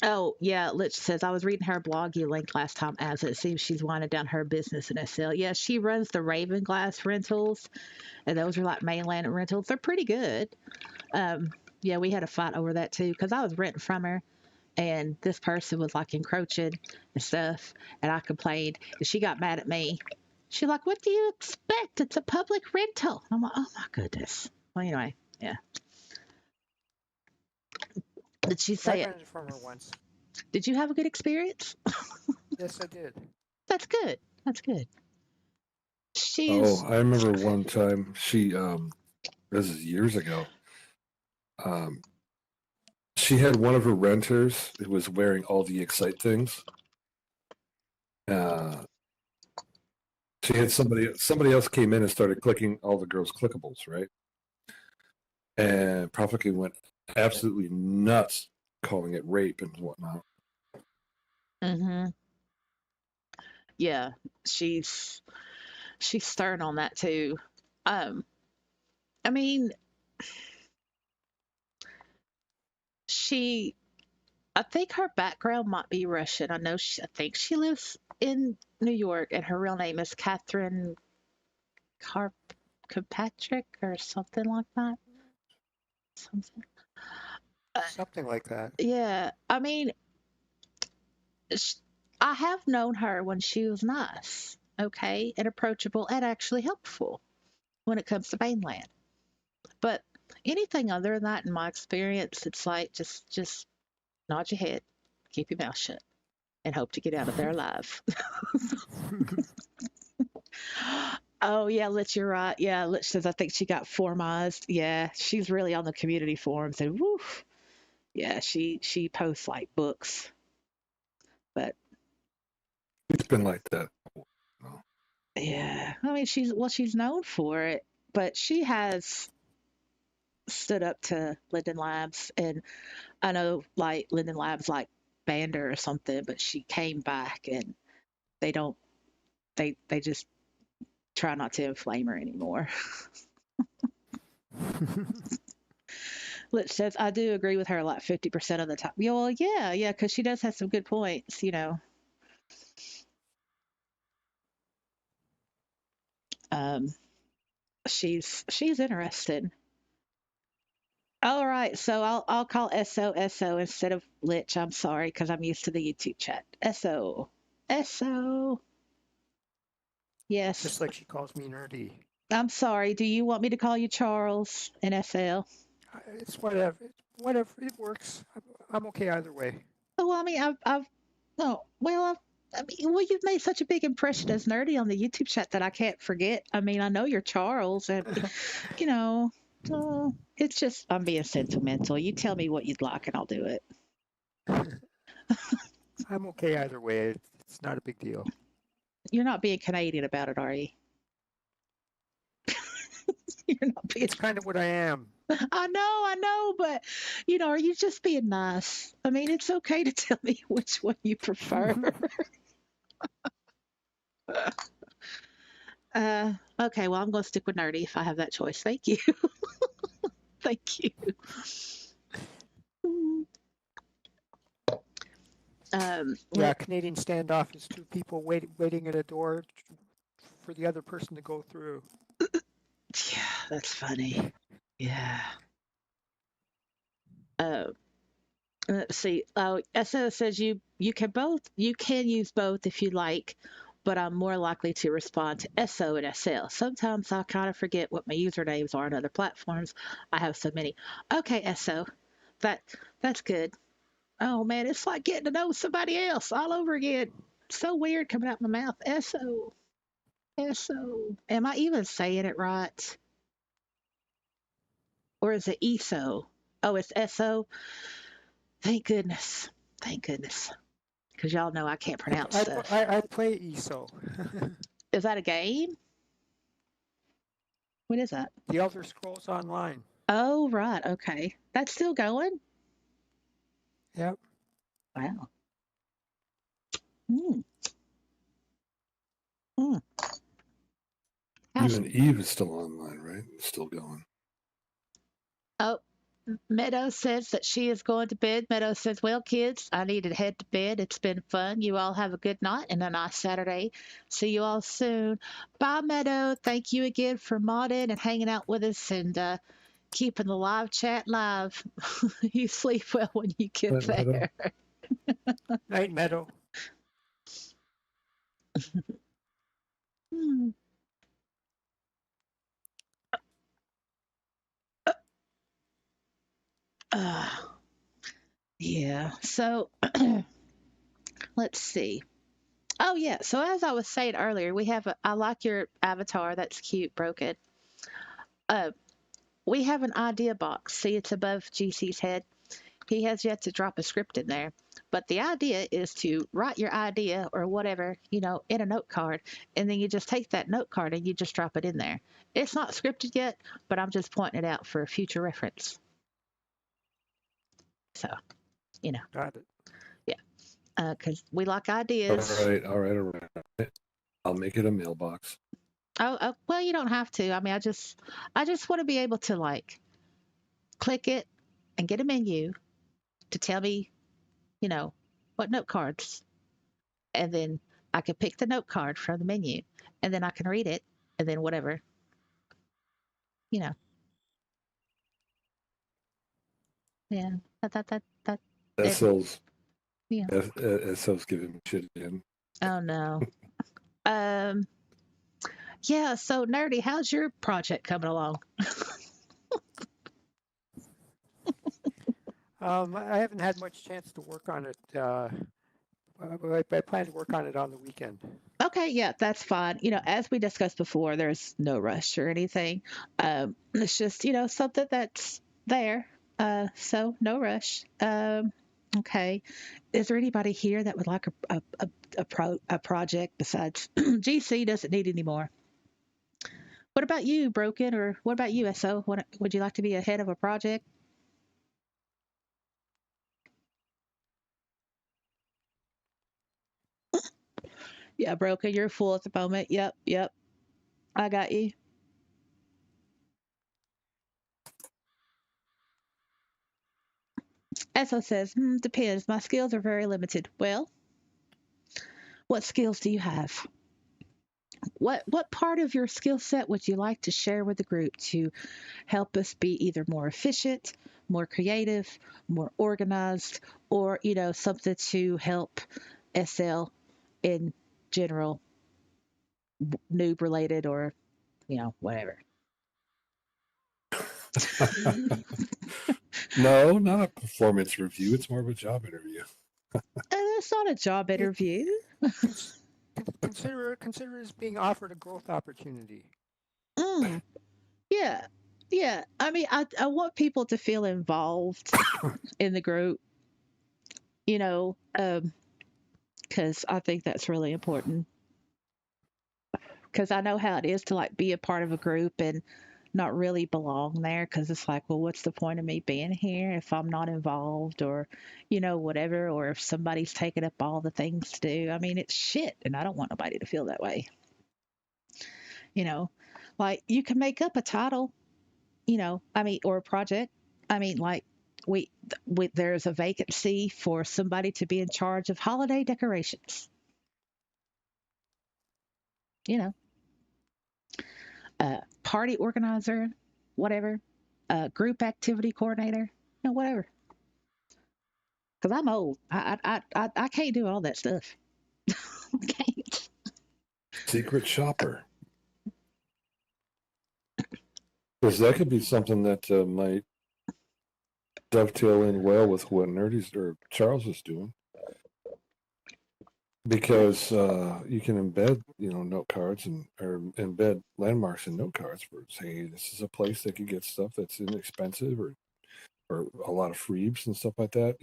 Oh, yeah, Lich says, I was reading her blog you linked last time as it seems she's winding down her business in SL. Yeah, she runs the Raven Glass rentals, and those are like mainland rentals. They're pretty good. Yeah, we had a fight over that too, because I was renting from her, and this person was like encroaching and stuff, and I complained, and she got mad at me. She's like, "What do you expect? It's a public rental." I'm like, "Oh my goodness." Well, anyway, yeah. Did she I say it? rented from her once. Did you have a good experience? Yes, I did. That's good. That's good. Oh, I remember one time she this is years ago. She had one of her renters who was wearing all the Excite things. She had somebody else came in and started clicking all the girls' clickables, right? And Profit went absolutely nuts, calling it rape and whatnot. Mm-hmm. Yeah, she's stern on that too. I mean, I think her background might be Russian. I think she lives in New York, and her real name is Catherine Kirkpatrick or something like that. Something like that. Yeah, I mean, I have known her when she was nice, okay, and approachable, and actually helpful when it comes to mainland. But anything other than that, in my experience, it's like just nod your head, keep your mouth shut. and hope to get out of there alive. Oh yeah, Lich, you're right. Yeah, Lich says I think she got formized. Yeah, she's really on the community forums and woof. Yeah, she posts like books, but It's been like that. No. yeah, I mean she's known for it, but she has stood up to Linden Labs, and I know like Linden Labs like banned her or something, but she came back, and they don't they just try not to inflame her anymore. Lich says I do agree with her like 50% of the time. Yeah, well, yeah, because she does have some good points, you know. Um, she's interested. All right, so I'll call SO instead of Lich. I'm sorry because I'm used to the YouTube chat. SO. Yes. Just like she calls me nerdy. I'm sorry. Do you want me to call you Charles in SL? It's whatever. Whatever. It works. I'm okay either way. Oh, well, I mean, I've no, well, I mean, well, you've made such a big impression as nerdy on the YouTube chat that I can't forget. I mean, I know you're Charles, and you know, it's just I'm being sentimental. You tell me what you'd like, and I'll do it. I'm okay either way. It's not a big deal. You're not being Canadian about it, are you? You're not being. It's kind of what I am. I know, but you know, are you just being nice? I mean, it's okay to tell me which one you prefer. Okay, well, I'm going to stick with nerdy if I have that choice. Thank you. Thank you. Yeah, Canadian standoff is two people waiting at a door for the other person to go through. Yeah, that's funny. Yeah. Let's see. Oh, SO says you can use both if you like, but I'm more likely to respond to SO and SL. Sometimes I kind of forget what my usernames are on other platforms. I have so many. Okay, SO. That's good. Oh man, it's like getting to know somebody else all over again. So weird coming out my mouth. SO. SO. Am I even saying it right? Or is it ESO? Oh, it's SO. Thank goodness. Thank goodness. Because y'all know I can't pronounce stuff. I play ESO. Is that a game? What is that? The Elder Scrolls Online. Oh, right. Okay. That's still going? Yep. Wow. Hmm. Hmm. Gosh. Even Eve is still online, right? Still going. Oh, Meadow says that she is going to bed. Meadow says, well, kids, I need to head to bed. It's been fun. You all have a good night and a nice Saturday. See you all soon. Bye, Meadow. Thank you again for modding and hanging out with us and keeping the live chat live. You sleep well when you get Night, Meadow. there. Night, Meadow. Hmm. Uh, yeah. So let's see. Oh yeah. So as I was saying earlier, I like your avatar. That's cute, broken. Uh, we have an idea box. See, it's above GC's head. He has yet to drop a script in there. But the idea is to write your idea or whatever, you know, in a note card, and then you just take that note card and you just drop it in there. It's not scripted yet, but I'm just pointing it out for future reference. So, you know. Got it. Yeah. Because we like ideas. All right. I'll make it a mailbox. Oh, well, you don't have to. I mean, I just want to be able to like click it and get a menu to tell me, you know, what note cards, and then I can pick the note card from the menu, and then I can read it, and then whatever, you know. Yeah, that. SL's Yeah. SL's giving me shit again. Oh no. Yeah. So nerdy, how's your project coming along? I haven't had much chance to work on it. I plan to work on it on the weekend. Okay, yeah, that's fine. As we discussed before, there's no rush or anything. It's just, something that's there. So no rush. Okay. Is there anybody here that would like a project besides GC doesn't need any more? What about you, Broken? Or what about you, SO? Would you like to be ahead of a project? Yeah, Broken, you're full at the moment. Yep, yep. I got you. SO says, depends. My skills are very limited. Well, what skills do you have? What part of your skill set would you like to share with the group to help us be either more efficient, more creative, more organized, or something to help SL in general, noob related or whatever. No, not a performance review. It's more of a job interview. It's not a job interview. Consider it as being offered a growth opportunity. Mm, yeah, yeah. I mean, I want people to feel involved in the group, because I think that's really important. Because I know how it is to like be a part of a group and not really belong there. Because it's like, well, what's the point of me being here if I'm not involved or, whatever, or if somebody's taking up all the things to do. I mean, it's shit, and I don't want nobody to feel that way. Like you can make up a title, I mean, or a project. I mean, like we there's a vacancy for somebody to be in charge of holiday decorations. You know, party organizer, whatever, group activity coordinator, whatever. Because I'm old, I can't do all that stuff. I can't. Secret shopper. Because that could be something that might dovetail in well with what Nerdy's or Charles is doing. Because you can embed, note cards or embed landmarks in note cards for say this is a place that can get stuff that's inexpensive or a lot of freebies and stuff like that.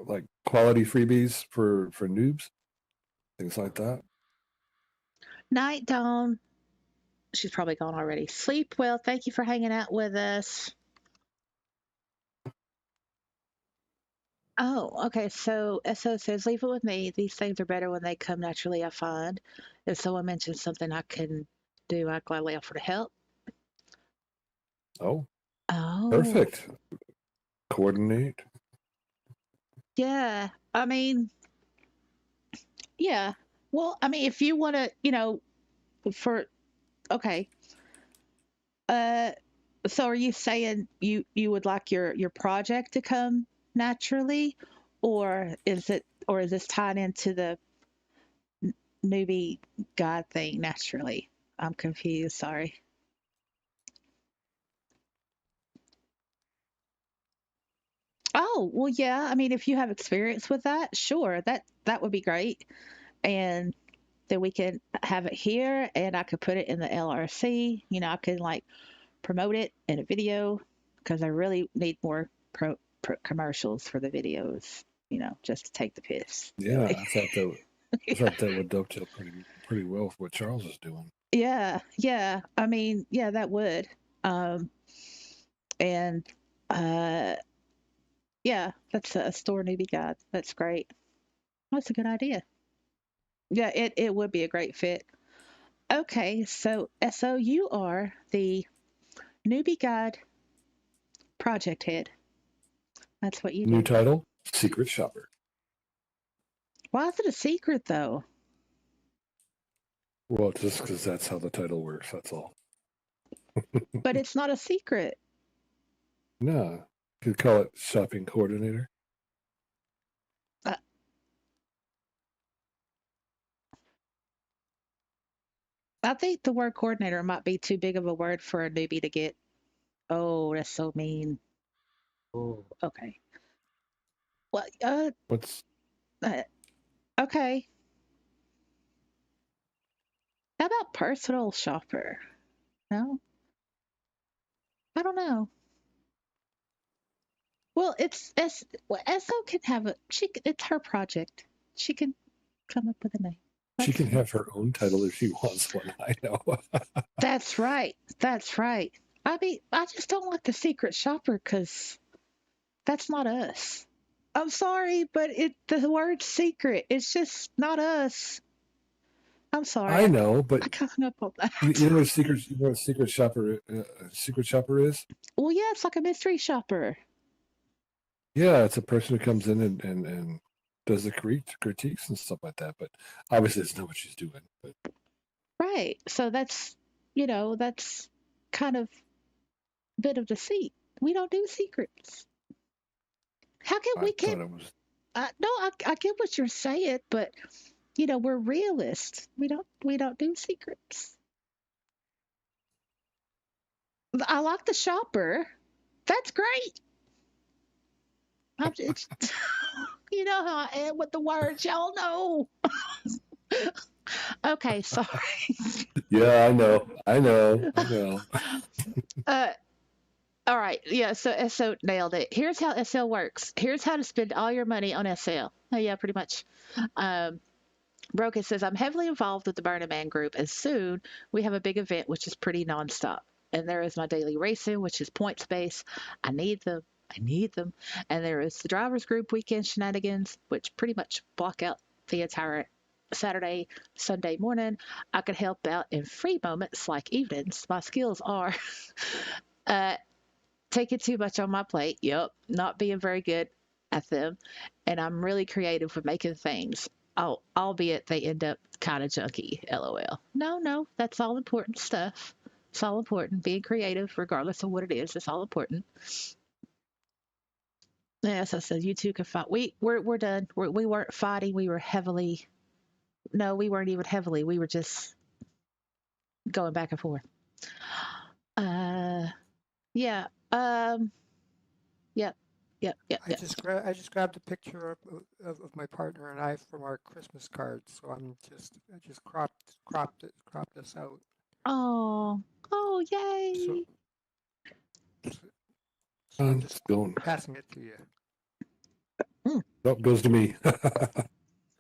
Like quality freebies for noobs, things like that. Night Dawn. She's probably gone already. Sleep well. Thank you for hanging out with us. Oh, okay. So SO says, leave it with me. These things are better when they come naturally, I find. If someone mentions something I can do, I gladly offer to help. Oh, Oh, perfect. Coordinate. yeah. I mean, yeah. Well, I mean, if you want to, okay. Uh, so are you saying you would like your project to come naturally, or is this tied into the newbie god thing naturally? I'm confused. Sorry. Oh, well, yeah. I mean, if you have experience with that, sure, that would be great. And then we can have it here, and I could put it in the LRC. I could like promote it in a video because I really need more commercials for the videos. Just to take the piss. Yeah, Really. I thought that would dovetail pretty well with what Charles is doing. Yeah, yeah. I mean, yeah, that would. And yeah, that's a store newbie guide. That's great. That's a good idea. Yeah, it would be a great fit. Okay, so SO, you are the newbie guide project head. That's what you New do. title: Secret Shopper. Why is it a secret though? Well, just because that's how the title works. That's all. But it's not a secret. No, you could call it shopping coordinator. Uh, I think the word coordinator might be too big of a word for a newbie to get. Oh, that's so mean. Oh, okay. Well, What's Okay. How about personal shopper? No, I don't know. Well, SO can have a it's her project. She can come up with a name. She That's can fine. have her own title if she wants one. I know. That's right. That's right. I mean, I just don't like the secret shopper because that's not us. I'm sorry, but the word secret, it's just not us. I'm sorry. I know, I but hung up on that. you know what a secret shopper is? Well, yeah, it's like a mystery shopper. Yeah, it's a person who comes in and does the critiques and stuff like that. But obviously, it's not what she's doing. But Right. So that's kind of a bit of deceit. We don't do secrets. How can I we can thought it was. no, I get what you're saying, but we're realists. We don't do secrets. I like the shopper. That's great. It's, you know how I am with the words, y'all know. Okay, sorry. Yeah, I know. I know. I know. Uh, all right, yeah. So SO nailed it. Here's how SL works. Here's how to spend all your money on SL. Oh yeah, pretty much. Um, Broken says, I'm heavily involved with the Burning Man group, and soon we have a big event which is pretty nonstop. And there is my daily racing, which is points based. I need them. I need them. And there is the drivers group weekend shenanigans, which pretty much block out the entire Saturday, Sunday morning. I could help out in free moments like evenings. My skills are uh, taking too much on my plate. Yep, not being very good at them, and I'm really creative with making things. Oh, albeit they end up kind of junky. LOL. No, no, that's all important stuff. It's all important. Being creative, regardless of what it is, it's all important. Yes, I said you two can fight. We're done. We weren't fighting. We were heavily. No, we weren't even heavily. We were just going back and forth. Uh, yeah. Yep. Yep. Yep. Yep. I just grabbed a picture of my partner and I from our Christmas card, so I just cropped this out. Oh. Oh, So, yay. so I'm It's just going. passing it to you. Nope, goes to me.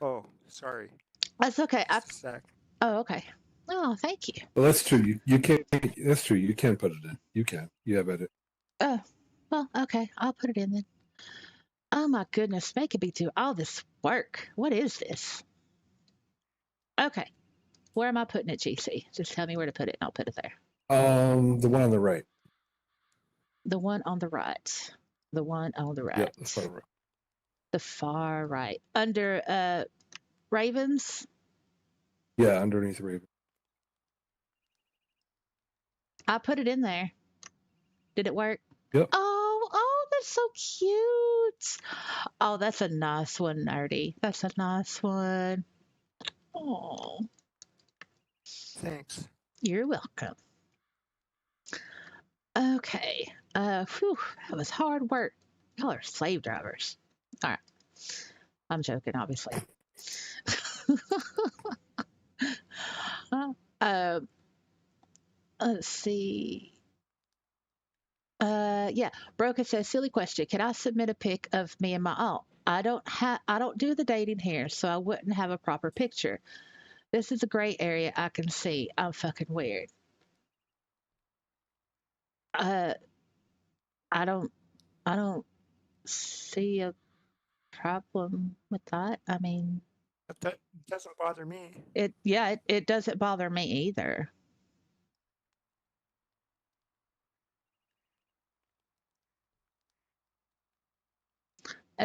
Oh, sorry. That's okay. Just a sec. Oh, okay. Oh, thank you. Well, that's true. You can't. That's true. You can put it in. You can. You have it. Oh, well, okay. I'll put it in then. Oh my goodness, making me do all this work. What is this? Okay. Where am I putting it, GC? Just tell me where to put it and I'll put it there. The one on the right. The one on the right. The one on the right. Yep, the far right. The far right. Under Ravens. Yeah, underneath Raven. I put it in there. Did it work? Yep. Oh, that's so cute. Oh, that's a nice one, Nerdy. That's a nice one. Oh, Thanks. you're welcome. Okay. Whew, that was hard work. Y'all are slave drivers. All right. I'm joking, obviously. uh, let's see. Yeah. Broken says, silly question. Can I submit a pic of me and my aunt? I don't do the dating here, so I wouldn't have a proper picture. This is a gray area I can see. I'm fucking weird. Uh, I don't I don't see a problem with that. I mean, But that doesn't bother me. it doesn't bother me either.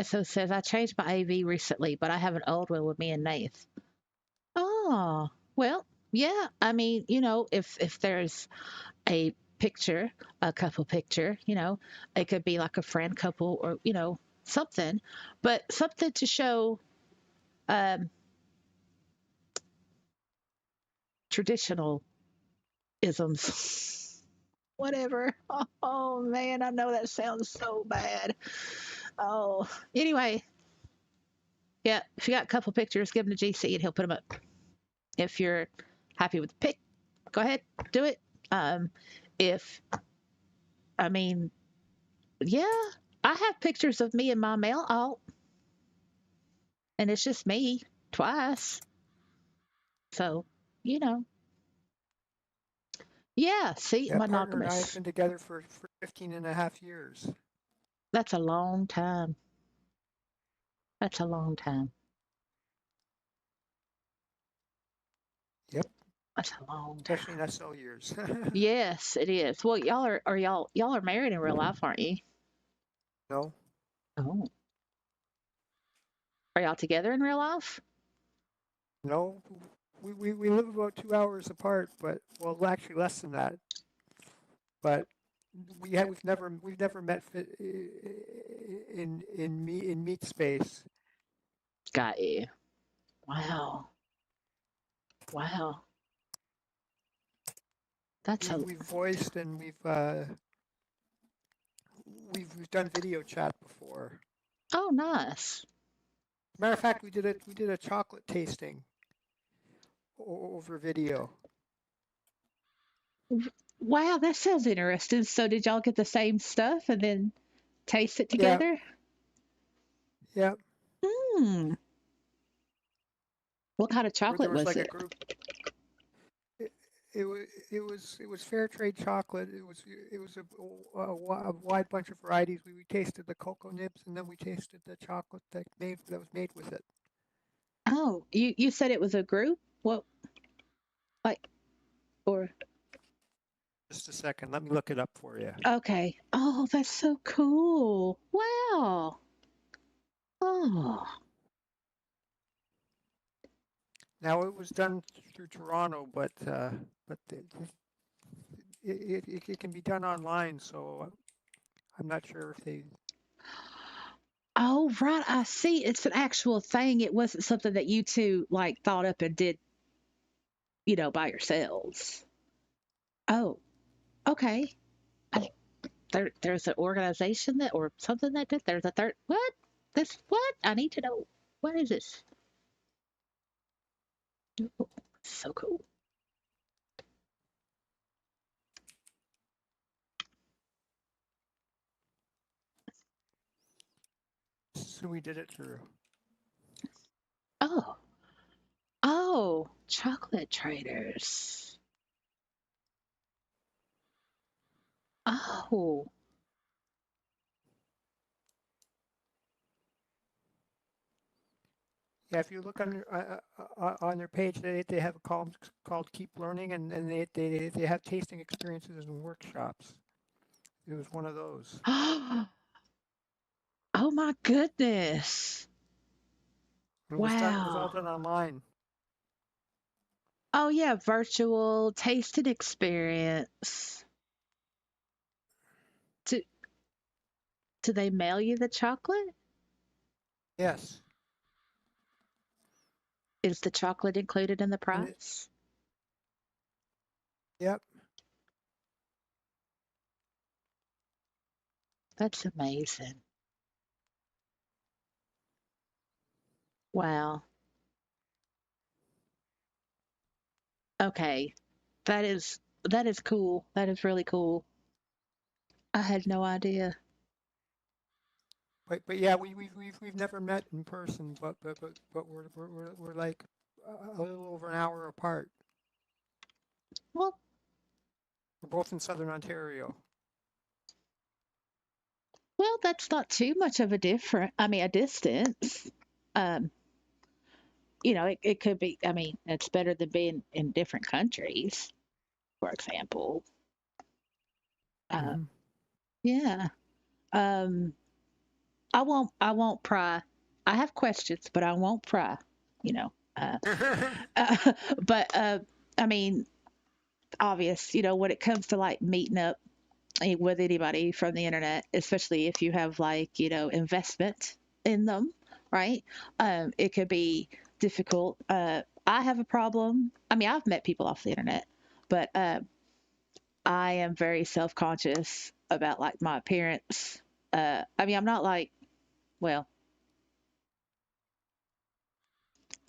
So says I changed my AV recently, but I have an old one with me and Nath. Oh, well, yeah. I mean, if there's a picture, a couple picture, it could be like a friend couple or something, but something to show um, traditional isms. Whatever. Oh man, I know that sounds so bad. Oh, anyway, Yeah, if you got a couple pictures, give him to GC and he'll put them up. If you're happy with the pic, go ahead, do it. If I mean, yeah, I have pictures of me and my male alt, and it's just me twice. So, you know, yeah. See, Yeah, partner and I have monogamous. been together for 15 and a half years. That's a long time. That's a long time. Yep, That's a long especially time. in SL years. Yes, it is. Well, y'all are married in real life, aren't you? No, Oh, are y'all together in real life? no, we live about 2 hours apart, but well, actually less than that. But we've never met in meat space. Got you. Wow. Wow. That's a. We've voiced and we've done video chat before. Oh, nice. Matter of fact, we did a chocolate tasting over video. Wow, that sounds interesting. So, did y'all get the same stuff and then taste it Yeah, together? yeah. Hmm. What kind of Where there chocolate was was like a it? group. It, it was fair trade chocolate. It was a wide bunch of varieties. We tasted the cocoa nibs and then we tasted the chocolate that was made with it. Oh, you said it was a group? What, like, or Just a second, let me look it up for you. okay. Oh, that's so cool. Wow. Oh, Now it was done through Toronto, but it can be done online. So I'm not sure if they. oh, right. I see. It's an actual thing. It wasn't something that you two like thought up and did, by yourselves. Oh, okay. I, there's an organization that or something that did. There's a third. What? This what? I need to know. What is this? Oh, so cool. So we did it through. Oh, oh, chocolate traders. Oh, Yeah, if you look on their page, they have a column called "Keep Learning," and they have tasting experiences and workshops. It was one of those. oh my goodness. It was done. It was all Wow. done online. Oh yeah, virtual tasting experience. Do do they mail you the chocolate? Yes, Is the chocolate included in the and it, price? yep. That's amazing. Wow. Okay. That is cool. That is really cool. I had no idea. But yeah, we've never met in person, but we're like a little over an hour apart. Well, We're both in Southern Ontario. well, that's not too much of a different. I mean, a distance. Um, it could be. I mean, it's better than being in different countries, for example. Uh, Mm-hmm. yeah. Um, I won't pry. I have questions, but I won't pry. You know. Uh, but I mean, obvious. When it comes to like meeting up with anybody from the internet, especially if you have like investment in them, right? It could be difficult. I have a problem. I mean, I've met people off the internet, but I am very self conscious about like my appearance. I mean, I'm not like, well,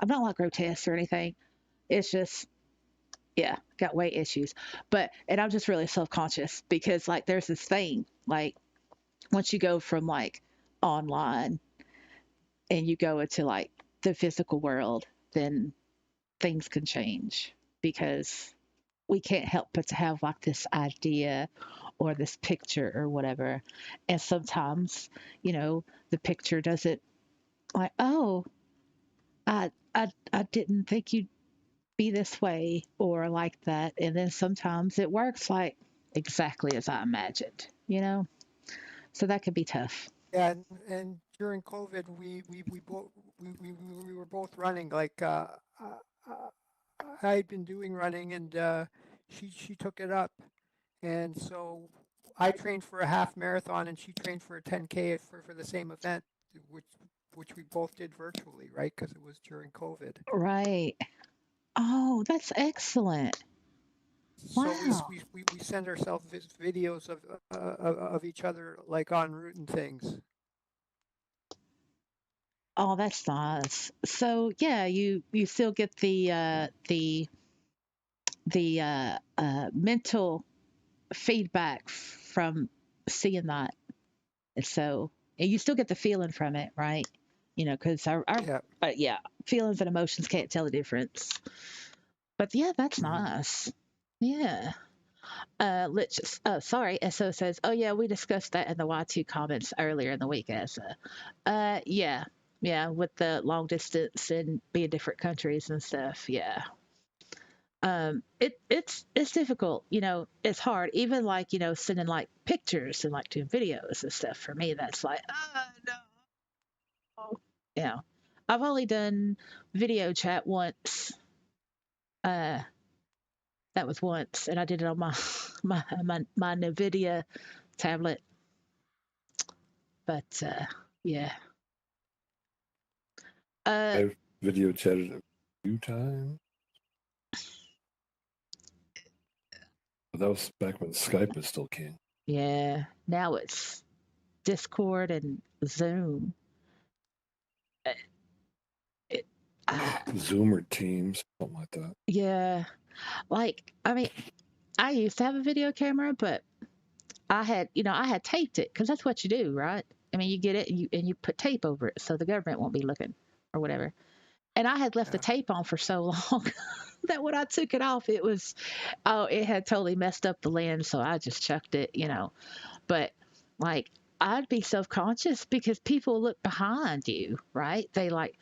I'm not like grotesque or anything. It's just, yeah, got weight issues. And I'm just really self conscious because like there's this thing like once you go from like online and you go into like the physical world, then things can change because we can't help but to have like this idea or this picture or whatever. And sometimes, the picture doesn't like, oh, I didn't think you'd be this way or like that. And then sometimes it works like exactly as I imagined. So that could be tough. Yeah, and during COVID, we both we were both running. Like I had been doing running, and she took it up, and so I trained for a half marathon, and she trained for a 10K for the same event, which which we both did virtually, right? Because it was during COVID. Right. Oh, that's excellent. So Wow. we send ourselves videos of each other like en route and things. Oh, that's nice. So yeah, you still get the mental feedback from seeing that. And you still get the feeling from it, right? Because Yeah. yeah, feelings and emotions can't tell the difference. But yeah, that's Mhm. nice. Yeah. Let's just, sorry. SO says, oh yeah, we discussed that in the Y2 comments earlier in the week. Yeah, yeah, with the long distance and being different countries and stuff. Yeah. It's difficult. It's hard. Even like sending like pictures and like doing videos and stuff. For me, that's like, no. Yeah. I've only done video chat once. Uh, that was once, and I did it on my my Nvidia tablet. But yeah. Uh, I've video chatted a few times. But that was back when Skype was still king. yeah. Now it's Discord and Zoom. Uh, It, uh, Zoom or Teams, something like that. yeah. Like, I mean, I used to have a video camera, but I had taped it because that's what you do, right? I mean, you get it and you put tape over it so the government won't be looking or whatever. And I had left the Yeah. tape on for so long that when I took it off, it had totally messed up the lens. So I just chucked it. But like, I'd be self conscious because people look behind you, right? They like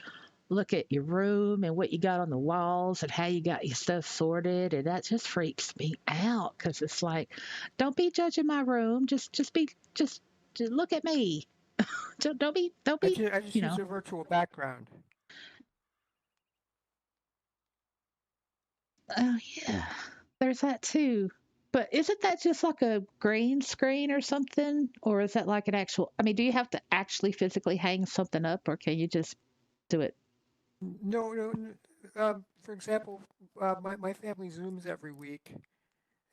look at your room and what you got on the walls and how you got your stuff sorted, and that just freaks me out because it's like, don't be judging my room. Just look at me. Don't be. I just You use know. a virtual background. Oh yeah, there's that too. But isn't that just like a green screen or something, or is that like an actual? I mean, do you have to actually physically hang something up, or can you just do it? No, no. For example, my family Zooms every week,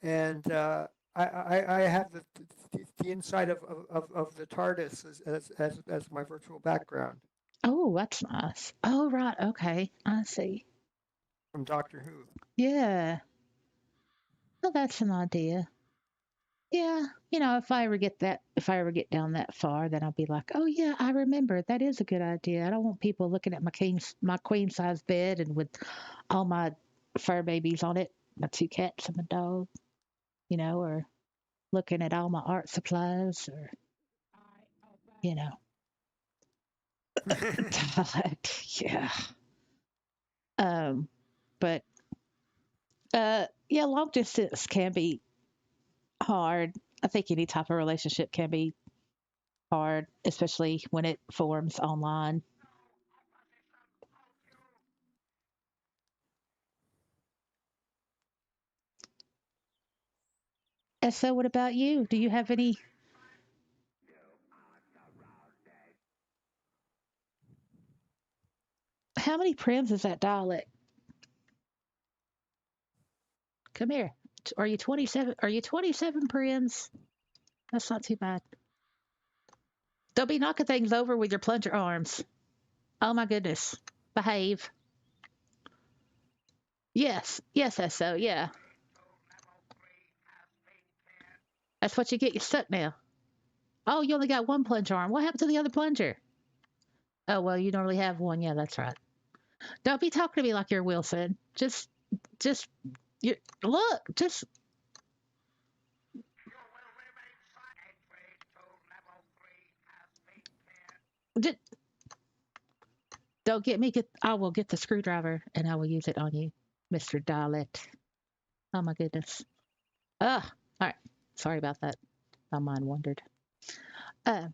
and I have the inside of the TARDIS as my virtual background Oh, that's nice. Oh, right. Okay, I see. from Doctor Who. Yeah. Well, that's an idea. Yeah, if I ever get down that far, then I'll be like, oh yeah, I remember. That is a good idea. I don't want people looking at my queen size bed and with all my fur babies on it, my two cats and my dog, or looking at all my art supplies or, you know, yeah. Um, but yeah, long distance can be hard. I think any type of relationship can be hard, especially when it forms online. And so, what about you? Do you have any? How many prims is that dialect? Come here. Are you 27? Are you 27 prims? That's not too bad. Don't be knocking things over with your plunger arms. Oh my goodness. Behave. Yes, yes, SO, yeah. That's what you get. You're stuck now. Oh, you only got one plunger arm. What happened to the other plunger? Oh, well, you normally have one. Yeah, that's right. Don't be talking to me like you're Wilson. Just, you look. Just don't get me. I will get the screwdriver and I will use it on you, Mister Dalit. Oh my goodness. Ugh. All right. Sorry about that. My mind wandered. Uh,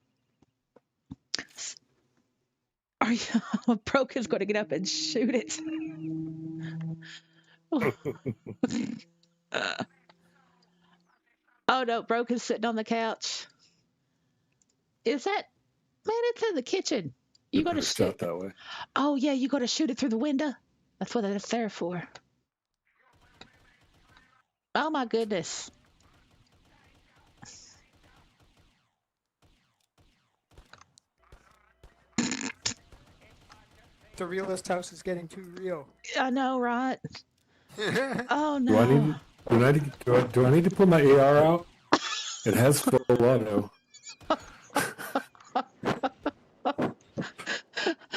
are you? Broken's going to get up and shoot it. Oh no, Broken's sitting on the couch. Is that man? It's in the kitchen. You got to Start shoot. that way. Oh yeah, you got to shoot it through the window. That's what it's there for. Oh my goodness. The realist house is getting too real. I know, right? Oh Do I no. need? Do I need to pull my AR out? It has full auto.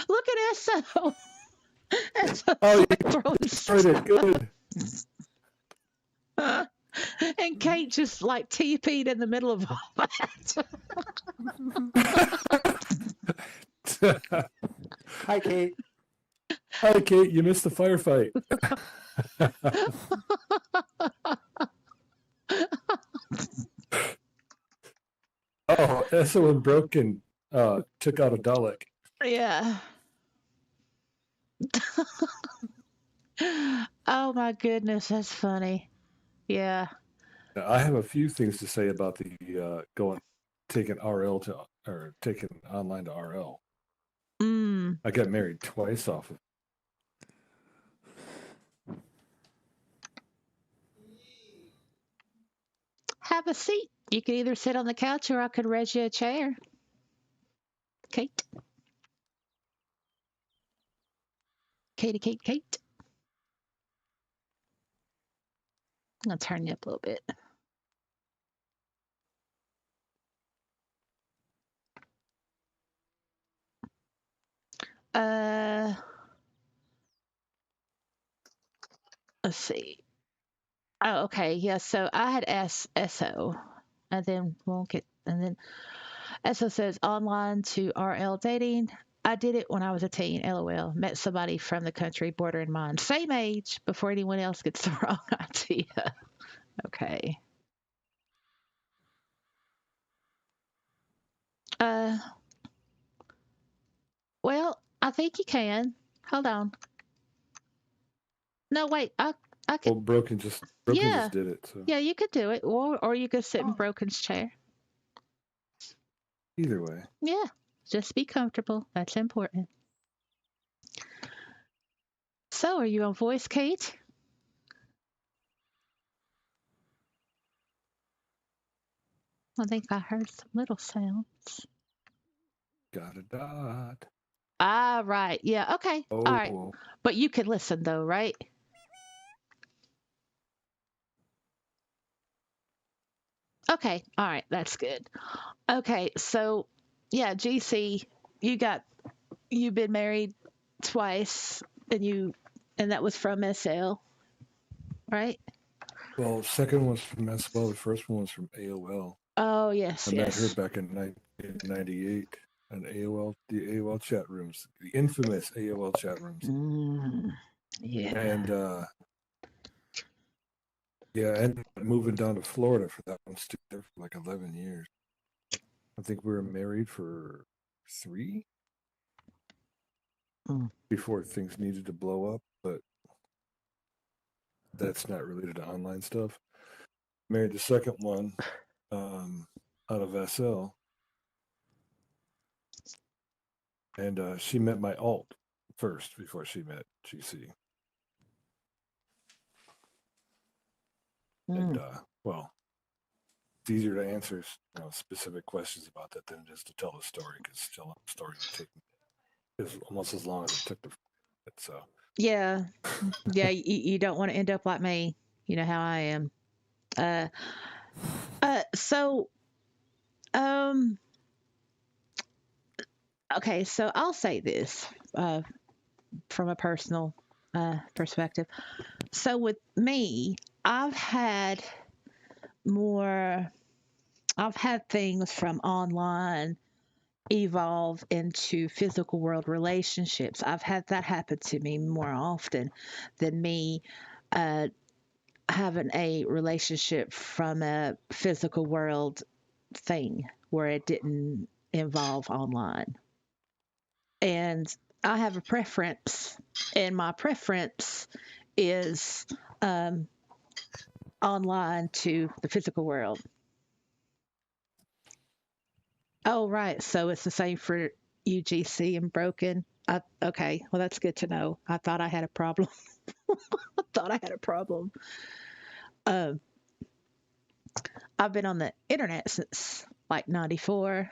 Look at Esso. Esso's Oh, you like throwing started it. Good. and Kate just like TP'd in the middle of all that. Hi, Kate. Hi, Kate. You missed the firefight. Oh, Esso and Broken took out a Dalek. Yeah. Oh my goodness, that's funny. Yeah. Now, I have a few things to say about the taking online to RL. I got married twice off of. Have a seat. You can either sit on the couch or I could raise you a chair. Kate. Kate. I'm going to turn you up a little bit. Let's see. Oh, okay. Yeah. So I had asked SO, and then SO says online to RL dating. I did it when I was a teen. LOL. Met somebody from the country bordering mine. Same age before anyone else gets the wrong idea. Okay. Well, I think you can. Hold on. No, wait. I can. Well, Broken just did it. So Yeah, you could do it, or you could sit in Broken's chair. either way. Yeah, just be comfortable. That's important. So, are you on voice, Kate? I think I heard some little sounds. Got a dot. Ah, right. Yeah. Okay. Oh. All right. But you can listen though, right? Okay. All right. That's good. Okay. So, yeah, GC, you've been married twice, and that was from SL, right? Well, second one was from SL. The first one was from AOL. Oh yes, I met her back in 1998 on the AOL chat rooms, the infamous AOL chat rooms. Yeah. And I ended up moving down to Florida for that one. Stayed there for like 11 years. I think we were married for 3 before things needed to blow up, but that's not related to online stuff. Married the second one out of SL. And she met my alt first before she met GC. And well, it's easier to answer specific questions about that than just to tell the story, because telling the story would take is almost as long as it took to. So Yeah, yeah. You don't want to end up like me. You know how I am. Uh, so um, okay. So I'll say this from a personal perspective. So with me, I've had more. I've had things from online evolve into physical world relationships. I've had that happen to me more often than me uh, having a relationship from a physical world thing where it didn't involve online. And I have a preference, and my preference is um, online to the physical world. Oh, right. So it's the same for UGC and Broken. Okay. Well, that's good to know. I thought I had a problem. I thought I had a problem. Um, I've been on the internet since like 94,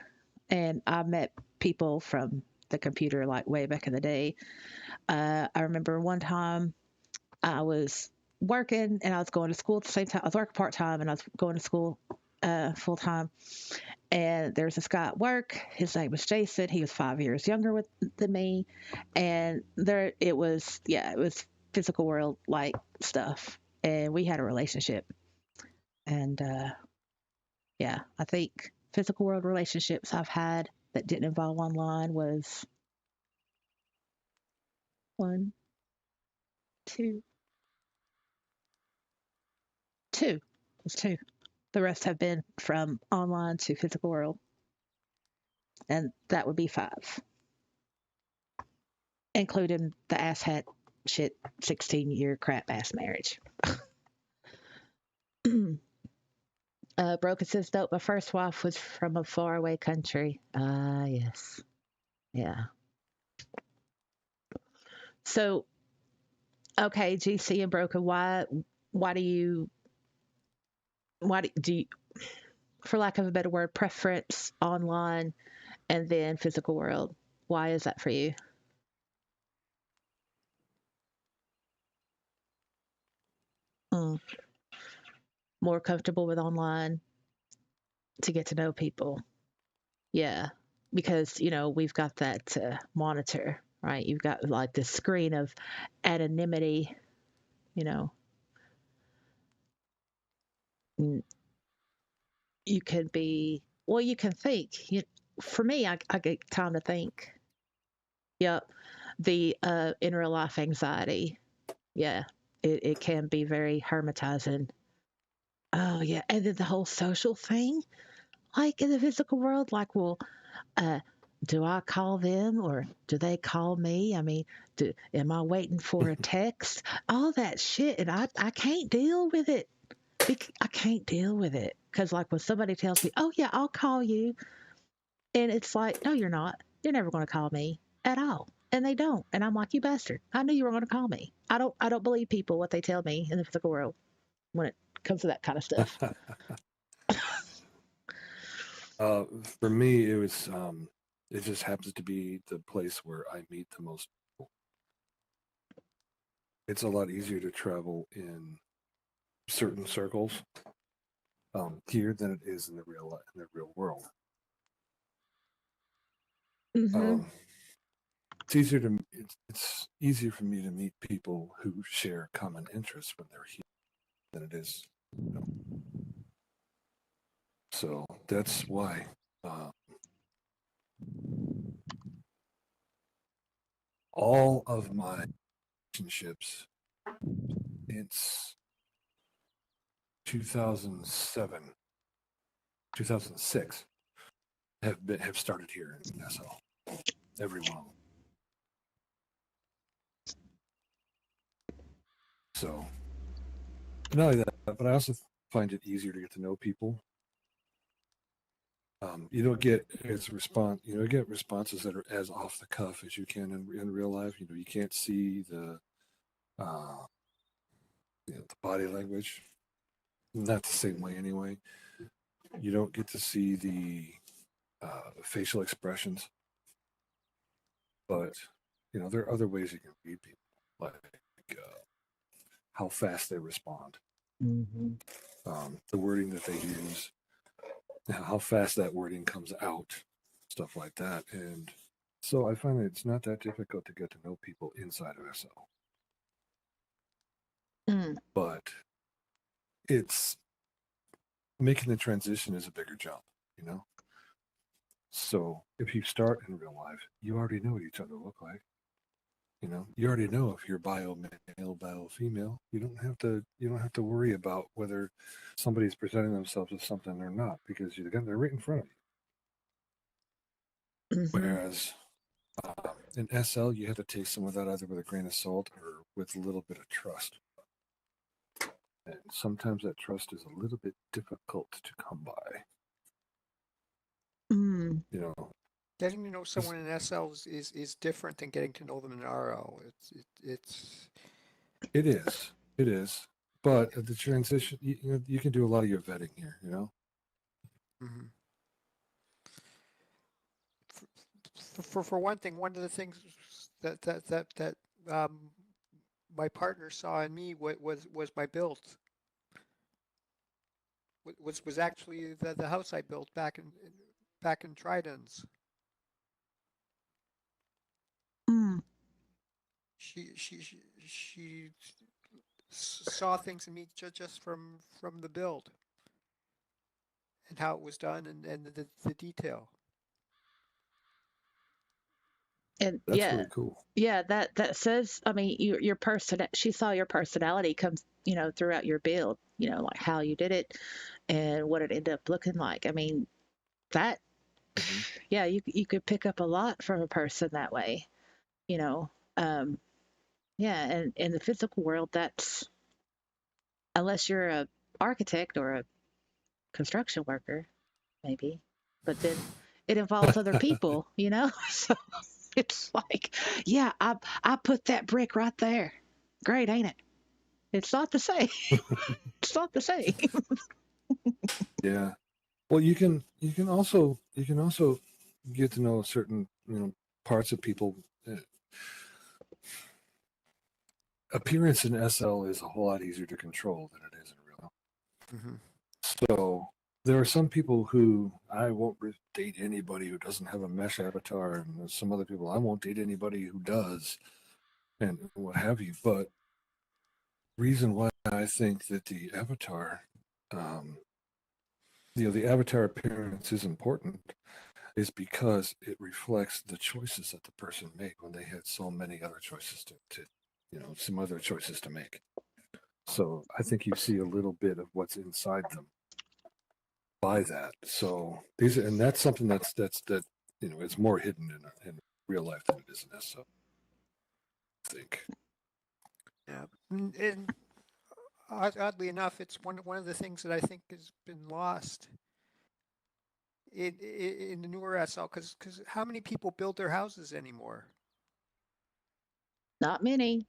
and I met people from the computer like way back in the day. I remember one time I was working and I was going to school at the same time. I was working part time and I was going to school full time. And there's this guy at work. His name was Jason. He was 5 years younger than me. And there, it was physical world like stuff. And we had a relationship. And yeah, I think physical world relationships I've had that didn't involve online was one, two, two. It was two. The rest have been from online to physical world. And that would be five, including the asshat shit 16-year crap ass marriage. Broken says, nope, my first wife was from a faraway country. Ah, yes. Yeah. So, okay, GC and Broken, why do you, for lack of a better word, preference online and then physical world? Why is that for you? Mm, more comfortable with online to get to know people. Yeah. Because, we've got that monitor, right? You've got like this screen of anonymity, you know, mm, you can be, well, you can think. For me, I get time to think. Yep. The in real life anxiety. Yeah. It can be very hermetizing. Oh, yeah. And then the whole social thing, like in the physical world, like, well, uh, do I call them or do they call me? I mean, am I waiting for a text? All that shit. And I can't deal with it. I can't deal with it. Because, like, when somebody tells me, oh, yeah, I'll call you. And it's like, no, you're not. You're never going to call me at all. And they don't. And I'm like, you bastard. I knew you were going to call me. I don't believe people what they tell me in the physical world when it comes to that kind of stuff. For me, it was it just happens to be the place where I meet the most people. It's a lot easier to travel in certain circles here than it is in the real world. Mm-hmm. It's easier for me to meet people who share common interests when they're here than it is. So that's why. All of my relationships since 2007, 2006 have started here in SL. Every one of them. So not only that, but I also find it easier to get to know people. You don't get get responses that are as off the cuff as you can in real life. You can't see the the body language. Not the same way anyway. You don't get to see the facial expressions, but there are other ways you can read people. like how fast they respond, Mm-hmm. the wording that they use, how fast that wording comes out, stuff like that. And so I find that it's not that difficult to get to know people inside of SL, Mm. but it's making the transition is a bigger jump, you know? So if you start in real life, you already know what each other look like. You know, you already know if you're bio male, bio female. You don't have to worry about whether somebody's presenting themselves as something or not, because they're right in front of you. Mm-hmm. Whereas in SL, you have to take some of that either with a grain of salt or with a little bit of trust. And sometimes that trust is a little bit difficult to come by. Mm. You know, Getting to know someone in SL is different than getting to know them in RL. it is. But the transition, you can do a lot of your vetting here. You know. Mm-hmm. For one thing, one of the things that my partner saw in me was my build. Was actually the house I built back in Tridents. Mm. She saw things in me just from the build and how it was done and the detail. And That's really cool. yeah, that says, I mean, your person, she saw your personality comes, throughout your build, like how you did it and what it ended up looking like. I mean, that, yeah, you could pick up a lot from a person that way, you know. Yeah, and in the physical world, that's unless you're a architect or a construction worker, maybe, but then it involves other people, So it's like, yeah, I put that brick right there. Great, ain't it? It's not the same. It's not the same. Yeah. Well, you can also get to know certain parts of people. Appearance in SL is a whole lot easier to control than it is in real. Mm-hmm. So there are some people who I won't date anybody who doesn't have a mesh avatar, and there's some other people I won't date anybody who does, and what have you. But reason why I think that the avatar, the avatar appearance is important is because it reflects the choices that the person made when they had so many other choices to some other choices to make. So I think you see a little bit of what's inside them by that. So and that's something that it's more hidden in real life than it is in SO, I think. Yeah, and oddly enough, it's one of the things that I think has been lost in the newer SL, because how many people build their houses anymore? Not many.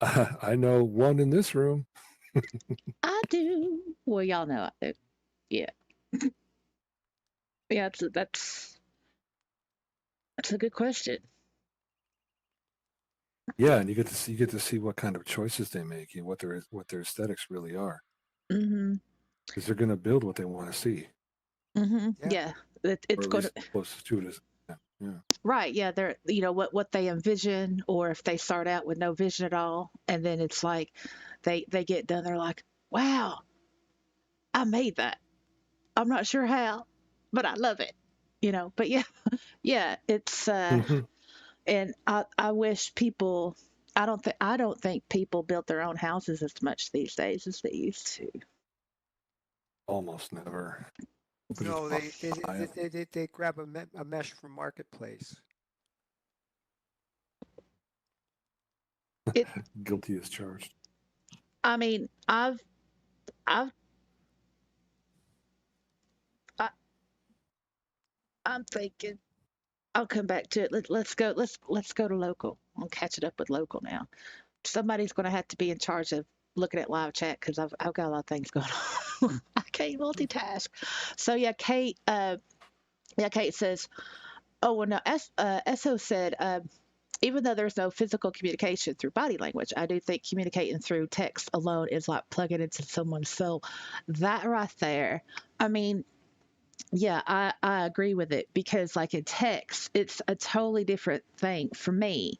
I know one in this room. I do. Well, y'all know I do. Yeah. Yeah, that's a good question. Yeah, and you get to see what kind of choices they make and what their aesthetics really are, Mm-hmm. because they're going to build what they want to see, Mm-hmm. Yeah. Yeah. It's or at going to least close to it as. Yeah. right. Yeah, they're what they envision, or if they start out with no vision at all, and then it's like they get done, they're like, wow, I made that. I'm not sure how, but I love it. But yeah, yeah, it's Mm-hmm. and I wish people. I don't think people build their own houses as much these days as they used to. Almost never. No, they grab a mesh from Marketplace. It. Guilty as charged. I mean, I've I, I'm thinking. I'll come back to it. Let's go. Let's go to local. I'll catch it up with local now. Somebody's going to have to be in charge of looking at live chat because I've got a lot of things going on. I can't multitask. So yeah, Kate. Kate says, "Oh well, no." SO said, even though there's no physical communication through body language, I do think communicating through text alone is like plugging into someone's soul. That right there, I mean, yeah, I agree with it because like in text, it's a totally different thing for me,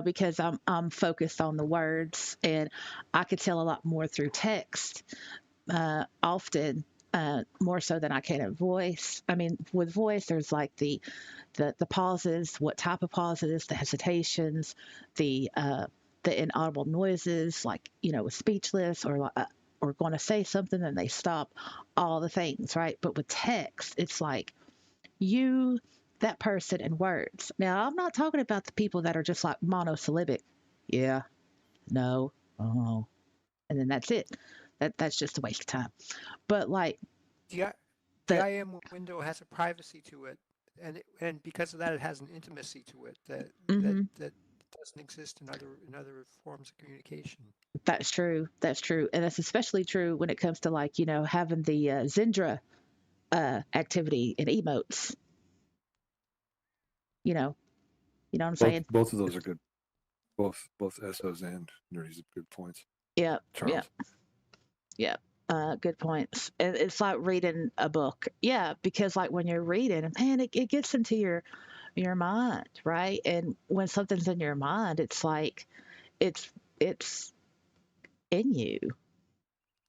because I'm focused on the words and I could tell a lot more through text, often, more so than I can in voice. I mean, with voice, there's like the pauses, what type of pauses, the hesitations, the inaudible noises, like with speechless or going to say something and they stop, all the things, right? But with text, it's like you, that person, in words. Now, I'm not talking about the people that are just like monosyllabic. Yeah, no, oh, and then that's it. That's just a waste of time. But like The I- the the IM window has a privacy to it, and because of that, it has an intimacy to it mhm, that doesn't exist in other forms of communication. that's true. That's true, and that's especially true when it comes to like having the Zindra activity and emotes. You know, you know what I'm saying? Both of those are good. Both SOs and nerdies are good points. Yeah, yeah, Charles. yeah. Good points. It's like reading a book. Yeah, because like when you're reading, man, it gets into your mind, right? And when something's in your mind, it's like it's in you.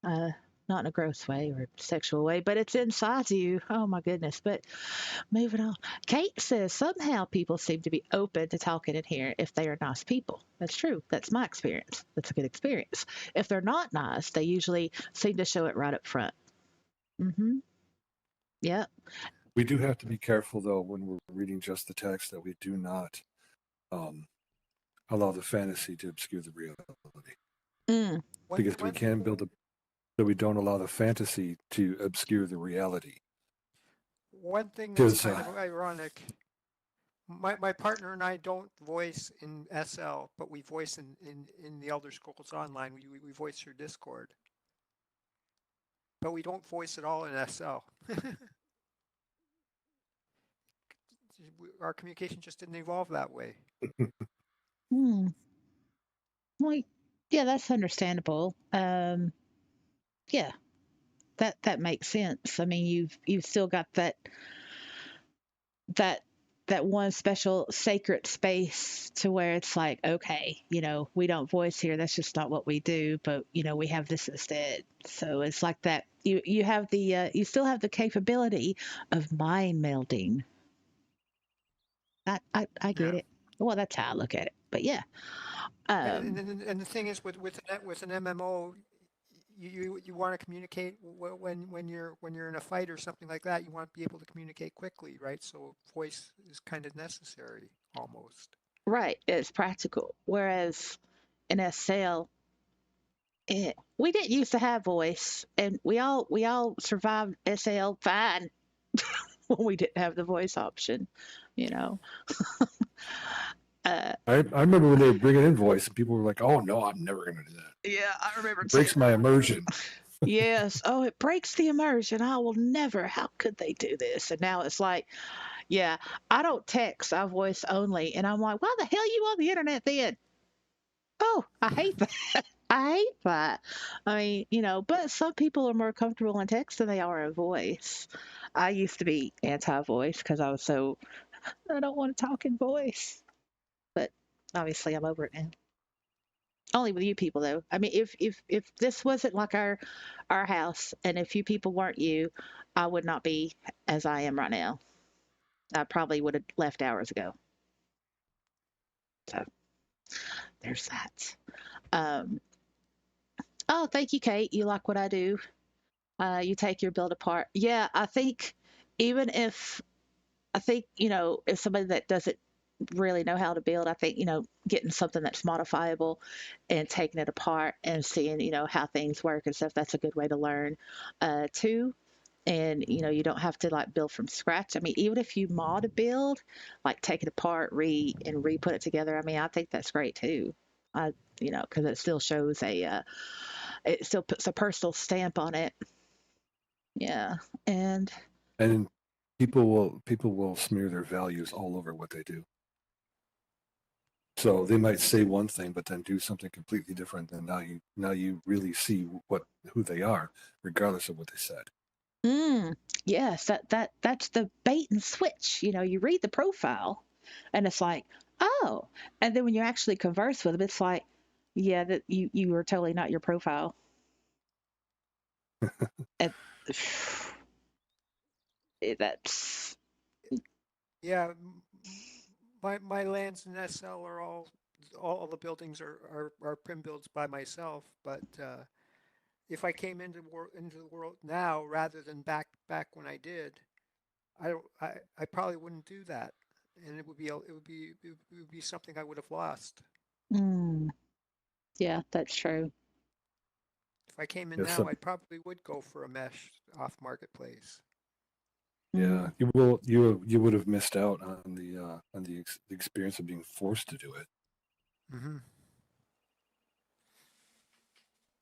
Uh, not in a gross way or sexual way, but it's inside you. Oh my goodness. But moving on. Kate says somehow people seem to be open to talking in here if they are nice people. That's true. That's my experience. That's a good experience. If they're not nice, they usually seem to show it right up front. Mm-hmm. Yeah. We do have to be careful though when we're reading just the text that we do not allow the fantasy to obscure the reality, Mm. because we can build so we don't allow the fantasy to obscure the reality. One thing that's Because kind of ironic, my partner and I don't voice in SL, but we voice in the Elder Scrolls Online. We voice through Discord, but we don't voice at all in SL. Our communication just didn't evolve that way. Hmm. Well, yeah, that's understandable. Yeah, that makes sense. I mean, you've still got that that one special sacred space to where it's like, okay, we don't voice here. That's just not what we do. But we have this instead. So it's like that. You have you still have the capability of mind melding. I get Yeah. it. Well, that's how I look at it. But yeah. And the thing is, with an MMO, you want to communicate when you're in a fight or something like that. You want to be able to communicate quickly, right? So voice is kind of necessary, almost. Right. It's practical. Whereas in SL, we didn't used to have voice, and we all survived SL fine when we didn't have the voice option. You know. I remember when they were bringing in voice, and people were like, "Oh no, I'm never going to do that. Yeah, I remember It too. breaks my immersion." Yes. Oh, it breaks the immersion. I will never. How could they do this? And now it's like, yeah, I don't text. I voice only, and I'm like, why the hell you on the internet then? Oh, I hate that. I hate that. I mean, but some people are more comfortable in text than they are in voice. I used to be anti-voice because I don't want to talk in voice. But obviously, I'm over it now. Only with you people, though. I mean, if this wasn't like our house, and if you people weren't you, I would not be as I am right now. I probably would have left hours ago. So there's that. Um, oh, thank you, Kate. You like what I do. You take your build apart. Yeah, even if I think, if somebody that doesn't really know how to build, I think, getting something that's modifiable and taking it apart and seeing, how things work and stuff, that's a good way to learn too. And, you don't have to like build from scratch. I mean, even if you mod a build, like take it apart, and re-put it together. I mean, I think that's great too. Because it still shows it still puts a personal stamp on it. Yeah. And And people will smear their values all over what they do. So they might say one thing, but then do something completely different. And now you really see who they are, regardless of what they said. Yes, that's the bait and switch. You read the profile, and it's like, oh, and then when you actually converse with them, it's like, yeah, that you were totally not your profile. And that's Yeah, my lands in SL are all the buildings are prim builds by myself, but if I came into the world now rather than back when I did, I probably wouldn't do that, and it would be something I would have lost. yeah, that's true. If I came in Yes, now, I probably would go for a mesh off marketplace. Yeah, you would have missed out on the experience of being forced to do it. Mm-hmm.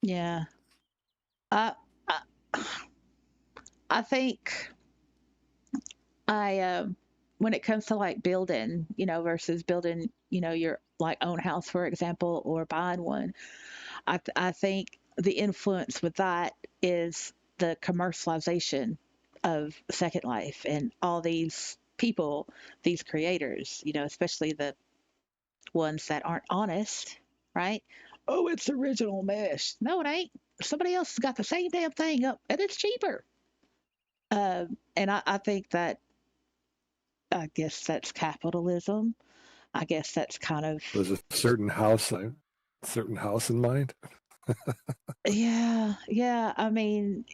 Yeah. I I, I think when it comes to like building, versus building, your like own house, for example, or buying one, I think the influence with that is the commercialization of Second Life and all these people, these creators, especially the ones that aren't honest, right? Oh, it's original mesh. No, it ain't. Somebody else has got the same damn thing up and it's cheaper. And I think that, I guess that's capitalism. I guess that's kind of, There's a certain house in mind. yeah. I mean,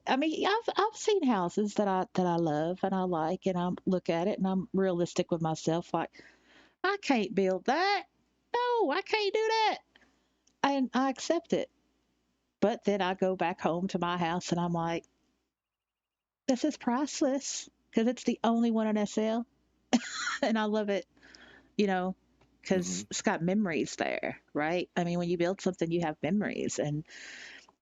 I mean, I've seen houses that I love and I like, and I look at it and I'm realistic with myself. Like, I can't build that. No, I can't do that, and I accept it. But then I go back home to my house and I'm like, this is priceless because it's the only one in SL, and I love it. You know, because it's got memories there, right? I mean, when you build something, you have memories, and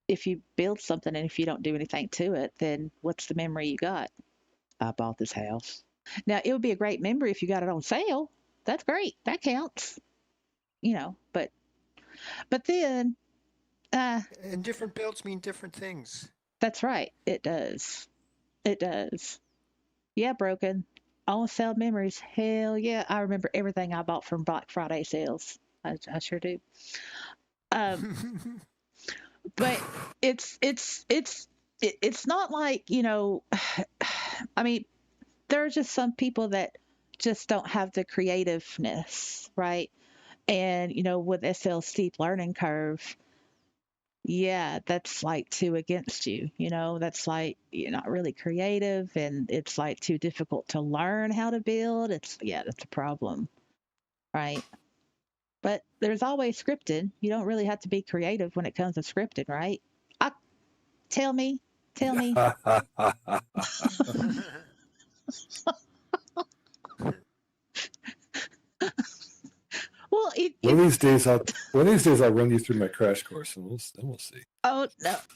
if you build something and if you don't do anything to it, then what's the memory you got? I bought this house. Now, it would be a great memory if you got it on sale. That's great. That counts, but then, And different builds mean different things. that's right. It does. It does. Yeah, broken. On sale memories. Hell yeah. I remember everything I bought from Black Friday sales. I sure do. But it's not like, I mean, there are just some people that just don't have the creativeness, right? And, with SL steep learning curve, yeah, that's like too against you. That's like you're not really creative and it's like too difficult to learn how to build. Yeah, that's a problem, right? But there's always scripted. You don't really have to be creative when it comes to scripted, right? I, tell me, tell me. Well, One of these days, I'll run you through my crash course, and we'll see. oh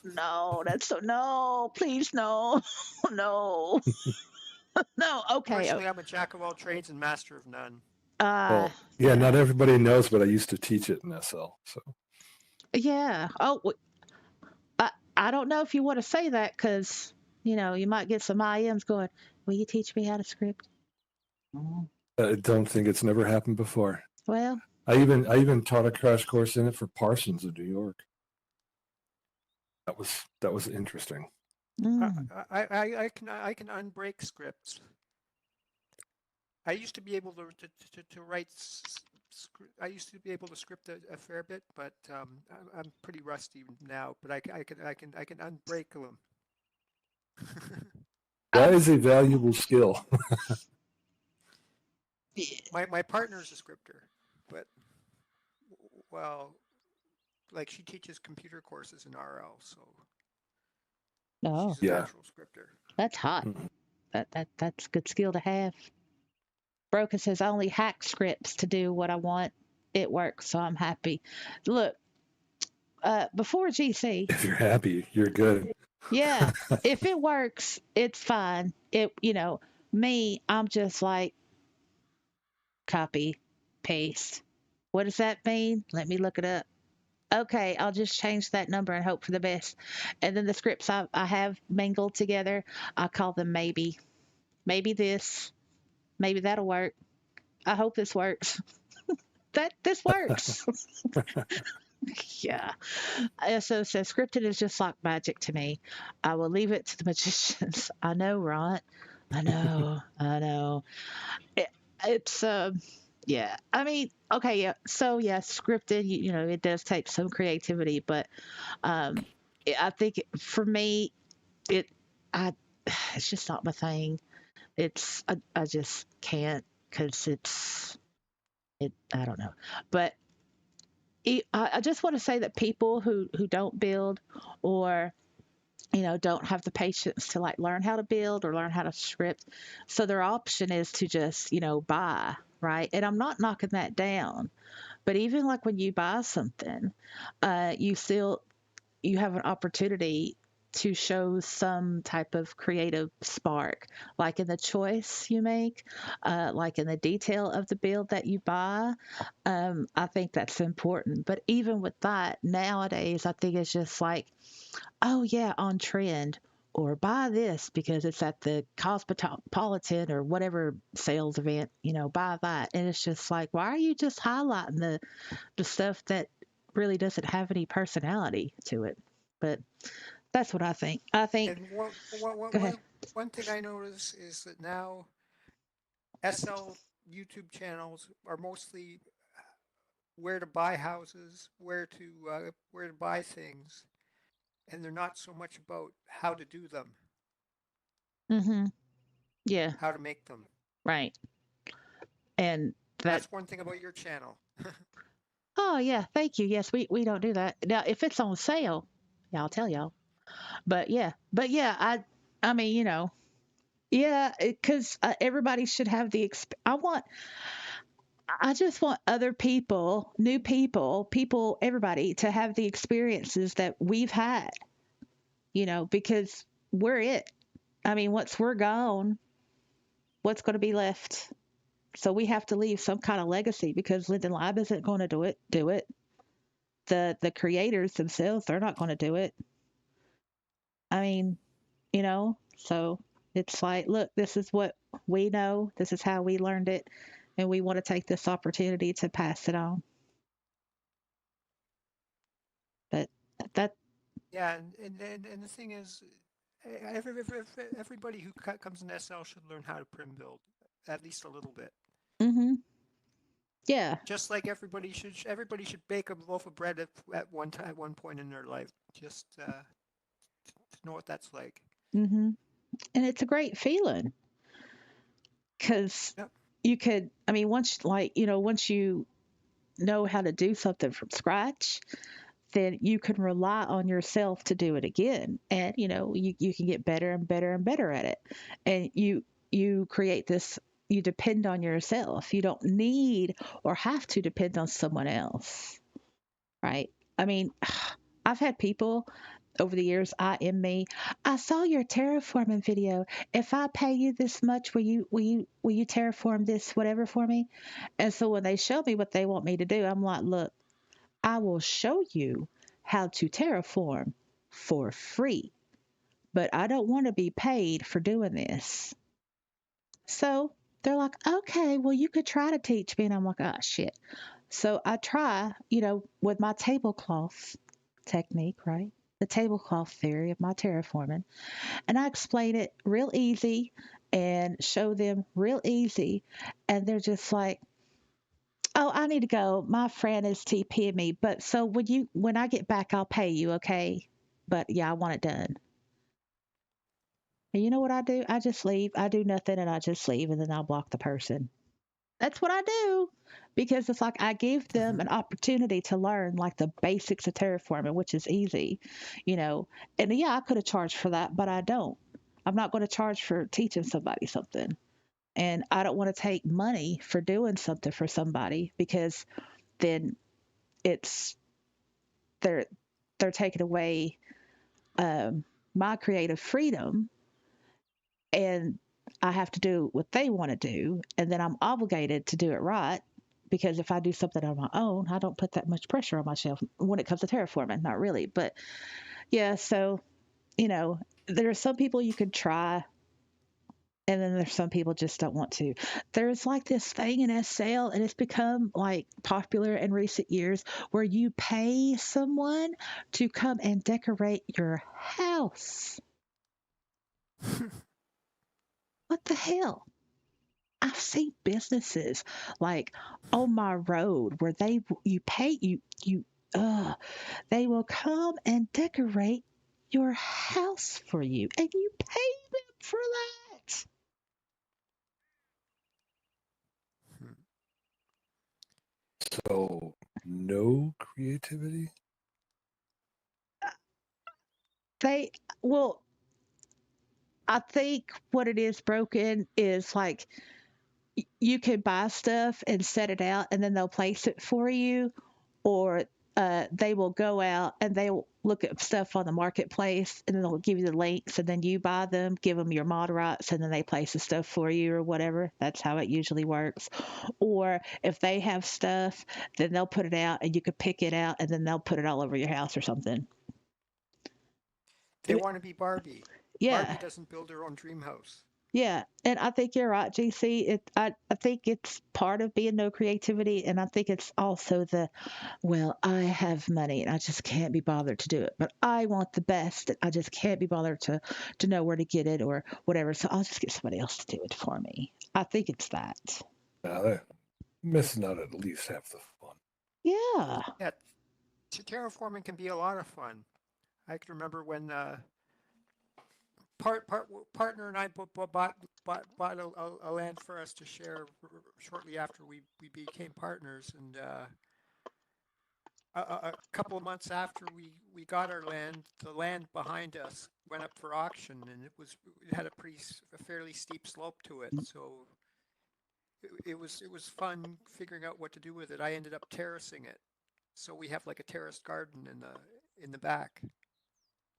no, no, please no, no, no. Okay. Personally, I'm a jack of all trades and master of none. Uh, Well, yeah, not everybody knows, but I used to teach it in SL. So yeah. Oh, I don't know if you want to say that because you might get some IMs going. Will you teach me how to script? I don't think it's never happened before. Well, I even taught a crash course in it for Parsons of New York. That was interesting. I can unbreak scripts. I used to be able to write. I used to be able to script a fair bit, but I'm pretty rusty now. But I can unbreak them. That is a valuable skill. My partner's a scripter, but well, like she teaches computer courses in RL, so oh, she's a natural scripter. That's hot. That's a good skill to have. Broken says I only hack scripts to do what I want. It works, so I'm happy. Look, before GC. If you're happy, you're good. Yeah, if it works, it's fine. Me, I'm just like, copy, paste. What does that mean? Let me look it up. Okay, I'll just change that number and hope for the best. And then the scripts I have mangled together, I call them maybe. Maybe this, maybe that'll work. I hope this works. That this works. Yeah. So scripted is just like magic to me. I will leave it to the magicians. I know, right? I know. I know. It, it's yeah. I mean, okay, yeah. So yeah, scripted. It does take some creativity, but I think for me, it I it's just not my thing. I just can't because I don't know, but I just want to say that people who don't build or don't have the patience to like learn how to build or learn how to script, so their option is to just buy, right? And I'm not knocking that down, but even like when you buy something, you have an opportunity to show some type of creative spark, like in the choice you make, like in the detail of the build that you buy. I think that's important. But even with that, nowadays, I think it's just like, oh, yeah, on trend. Or buy this because it's at the Cosmopolitan or whatever sales event, buy that. And it's just like, why are you just highlighting the stuff that really doesn't have any personality to it? But that's what I think. And Go ahead. one thing I notice is that now SL YouTube channels are mostly where to buy houses, where to buy things, and they're not so much about how to do them, Mm-hmm. Yeah, how to make them. right. And that, That's one thing about your channel. oh, yeah, thank you. Yes, we don't do that. Now, if it's on sale, yeah, I'll tell y'all. But yeah, I mean, yeah, because everybody should have I just want other people, new people, everybody to have the experiences that we've had, because we're it. I mean, once we're gone, what's going to be left? So we have to leave some kind of legacy because Linden Lab isn't going to do it. The creators themselves, they're not going to do it. I mean, so it's like, look, this is what we know. This is how we learned it, and we want to take this opportunity to pass it on. But that, Yeah, and the thing is, everybody who comes in SL should learn how to prim build at least a little bit. mm-hmm, yeah, Just like everybody should bake a loaf of bread at one point in their life, just to know what that's like. mm-hmm, and it's a great feeling because Yep. you could. I mean, once you know how to do something from scratch, then you can rely on yourself to do it again. And, you can get better and better and better at it. And you create this, you depend on yourself. You don't need or have to depend on someone else. Right. I mean, I've had people over the years, I saw your terraforming video. If I pay you this much, will you terraform this whatever for me? And so when they show me what they want me to do, I'm like, look, I will show you how to terraform for free, but I don't want to be paid for doing this. So they're like, okay, well, you could try to teach me. And I'm like, oh, shit. So I try, with my tablecloth technique, right? The tablecloth theory of my terraforming. And I explain it real easy and show them real easy. And they're just like, oh, I need to go. My friend is TPing me. But so when I get back, I'll pay you, okay? But yeah, I want it done. And you know what I do? I just leave. I do nothing and I just leave and then I'll block the person. That's what I do because it's like I give them an opportunity to learn like the basics of terraforming, which is easy, you know. And yeah, I could have charged for that, but I don't. I'm not going to charge for teaching somebody something. And I don't want to take money for doing something for somebody because then it's they're they're taking away um, my creative freedom, and I have to do what they want to do, and then I'm obligated to do it right. Because if I do something on my own, I don't put that much pressure on myself when it comes to terraforming. Not really, but yeah. So there are some people you could try, and then there's some people just don't want to. There's like this thing in SL, and it's become like popular in recent years, where you pay someone to come and decorate your house. What the hell? I've seen businesses like on my road where you pay they will come and decorate your house for you, and you pay them for that. So no creativity. They well, I think what it is broken is like you can buy stuff and set it out, and then they'll place it for you, or they will go out and they'll look at stuff on the marketplace, and then they'll give you the links, and then you buy them, give them your mod rights, and then they place the stuff for you or whatever. That's how it usually works. Or if they have stuff, then they'll put it out and you could pick it out, and then they'll put it all over your house or something. They want to be Barbie. Yeah. Barbie doesn't build her own dream house. Yeah, and I think you're right, GC. I think it's part of being no creativity, and I think it's also well, I have money and I just can't be bothered to do it, but I want the best. And I just can't be bothered to know where to get it or whatever. So I'll just get somebody else to do it for me. I think it's that. They're missing out at least half the fun. Yeah. Yeah, terraforming can be a lot of fun. I can remember when partner and I bought a land for us to share shortly after we became partners, and a couple of months after we got our land, the land behind us went up for auction, and it had a fairly steep slope to it, so it was fun figuring out what to do with it. I ended up terracing it, so we have like a terraced garden in the back.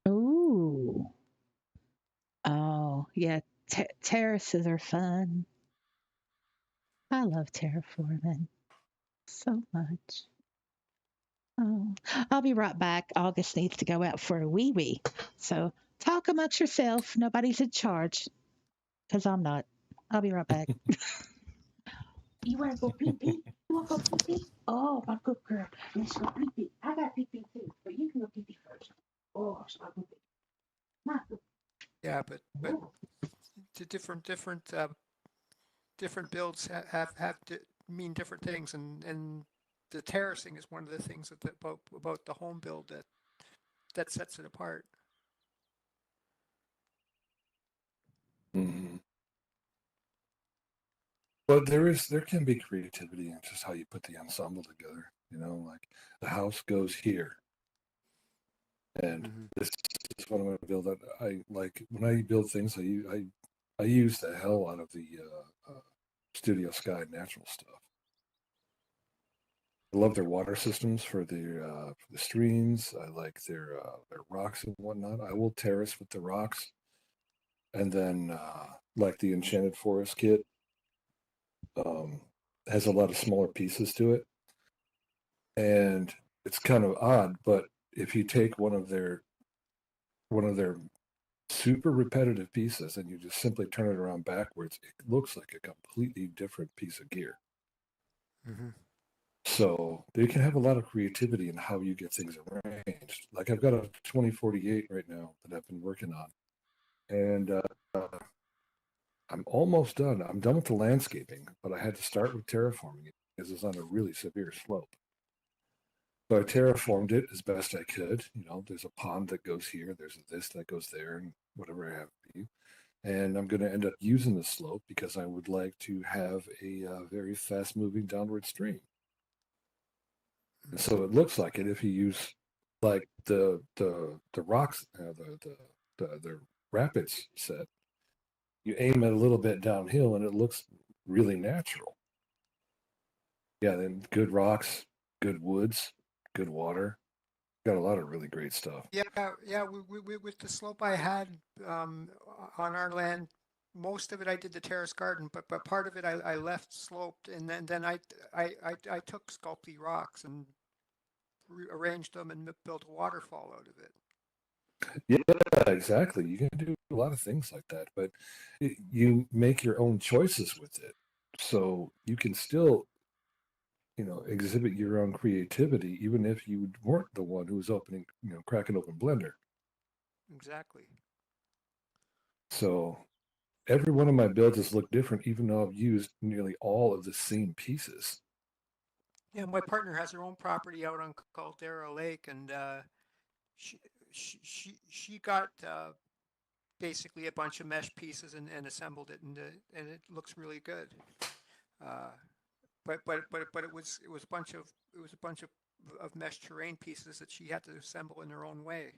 Ooh. Oh, yeah. Terraces are fun. I love terraforming so much. Oh, I'll be right back. August needs to go out for a wee wee. So talk amongst yourself. Nobody's in charge, because I'm not. I'll be right back. You want to go pee pee? You want to go pee pee? Oh, my good girl. Let's go pee pee. I got pee pee too, but you can go pee pee first. Oh, so I go pee. My good. Yeah, but the different builds mean different things, and the terracing is one of the things about the home build that sets it apart. Mm-hmm. But there can be creativity in just how you put the ensemble together. Like the house goes here, and this is what I'm going to build. I like when I build things. I use the hell out of the Studio Sky natural stuff. I love their water systems for the streams. I like their rocks and whatnot. I will terrace with the rocks, and then like the Enchanted Forest kit has a lot of smaller pieces to it, and it's kind of odd. But if you take one of their super repetitive pieces and you just simply turn it around backwards, it looks like a completely different piece of gear. Mm-hmm. So they can have a lot of creativity in how you get things arranged. Like I've got a 2048 right now that I've been working on, and I'm almost done. I'm done with the landscaping, but I had to start with terraforming it because it's on a really severe slope. So I terraformed it as best I could. There's a pond that goes here, there's this that goes there, and whatever I have to do. And I'm going to end up using the slope because I would like to have a very fast-moving downward stream. And so it looks like it if you use like the rocks, the rapids set. You aim it a little bit downhill, and it looks really natural. Yeah, then good rocks, good woods, good water. Got a lot of really great stuff. Yeah. We with the slope I had on our land, most of it I did the terrace garden, but part of it I left sloped, and then I took sculpty rocks and arranged them and built a waterfall out of it. Yeah, exactly. You can do a lot of things like that, but you make your own choices with it. So you can still, exhibit your own creativity, even if you weren't the one who was cracking open Blender. Exactly. So every one of my builds has looked different, even though I've used nearly all of the same pieces. Yeah, my partner has her own property out on Caldera Lake, and she got basically a bunch of mesh pieces and assembled it, and it looks really good. But it was a bunch of mesh terrain pieces that she had to assemble in her own way.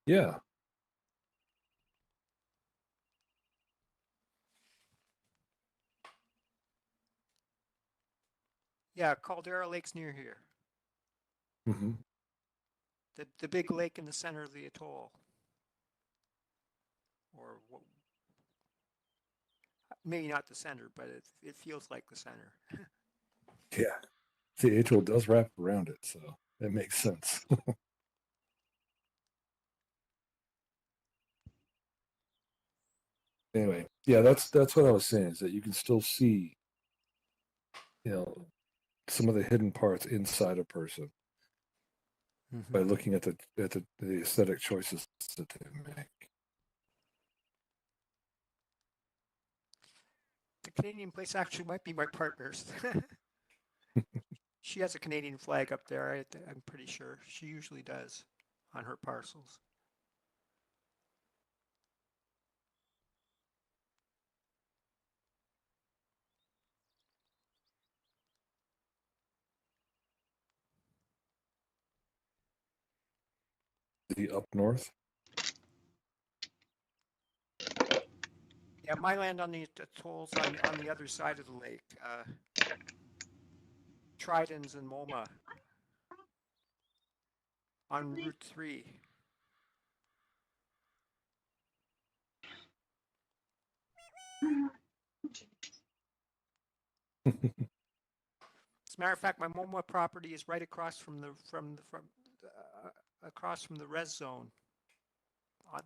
Yeah. Yeah, Caldera Lake's near here. Mm-hmm. The big lake in the center of the atoll. Or maybe not the center, but it feels like the center. Yeah. The atoll does wrap around it, so it makes sense. Anyway, yeah, that's what I was saying, is that you can still see, some of the hidden parts inside a person by looking at the aesthetic choices that they make. The Canadian place actually might be my partner's. She has a Canadian flag up there, I'm pretty sure. She usually does on her parcels. The up north. Yeah, my land on the atolls on the other side of the lake. Tridents and MoMA on Route 3. As a matter of fact, my MoMA property is right across from across from the res zone.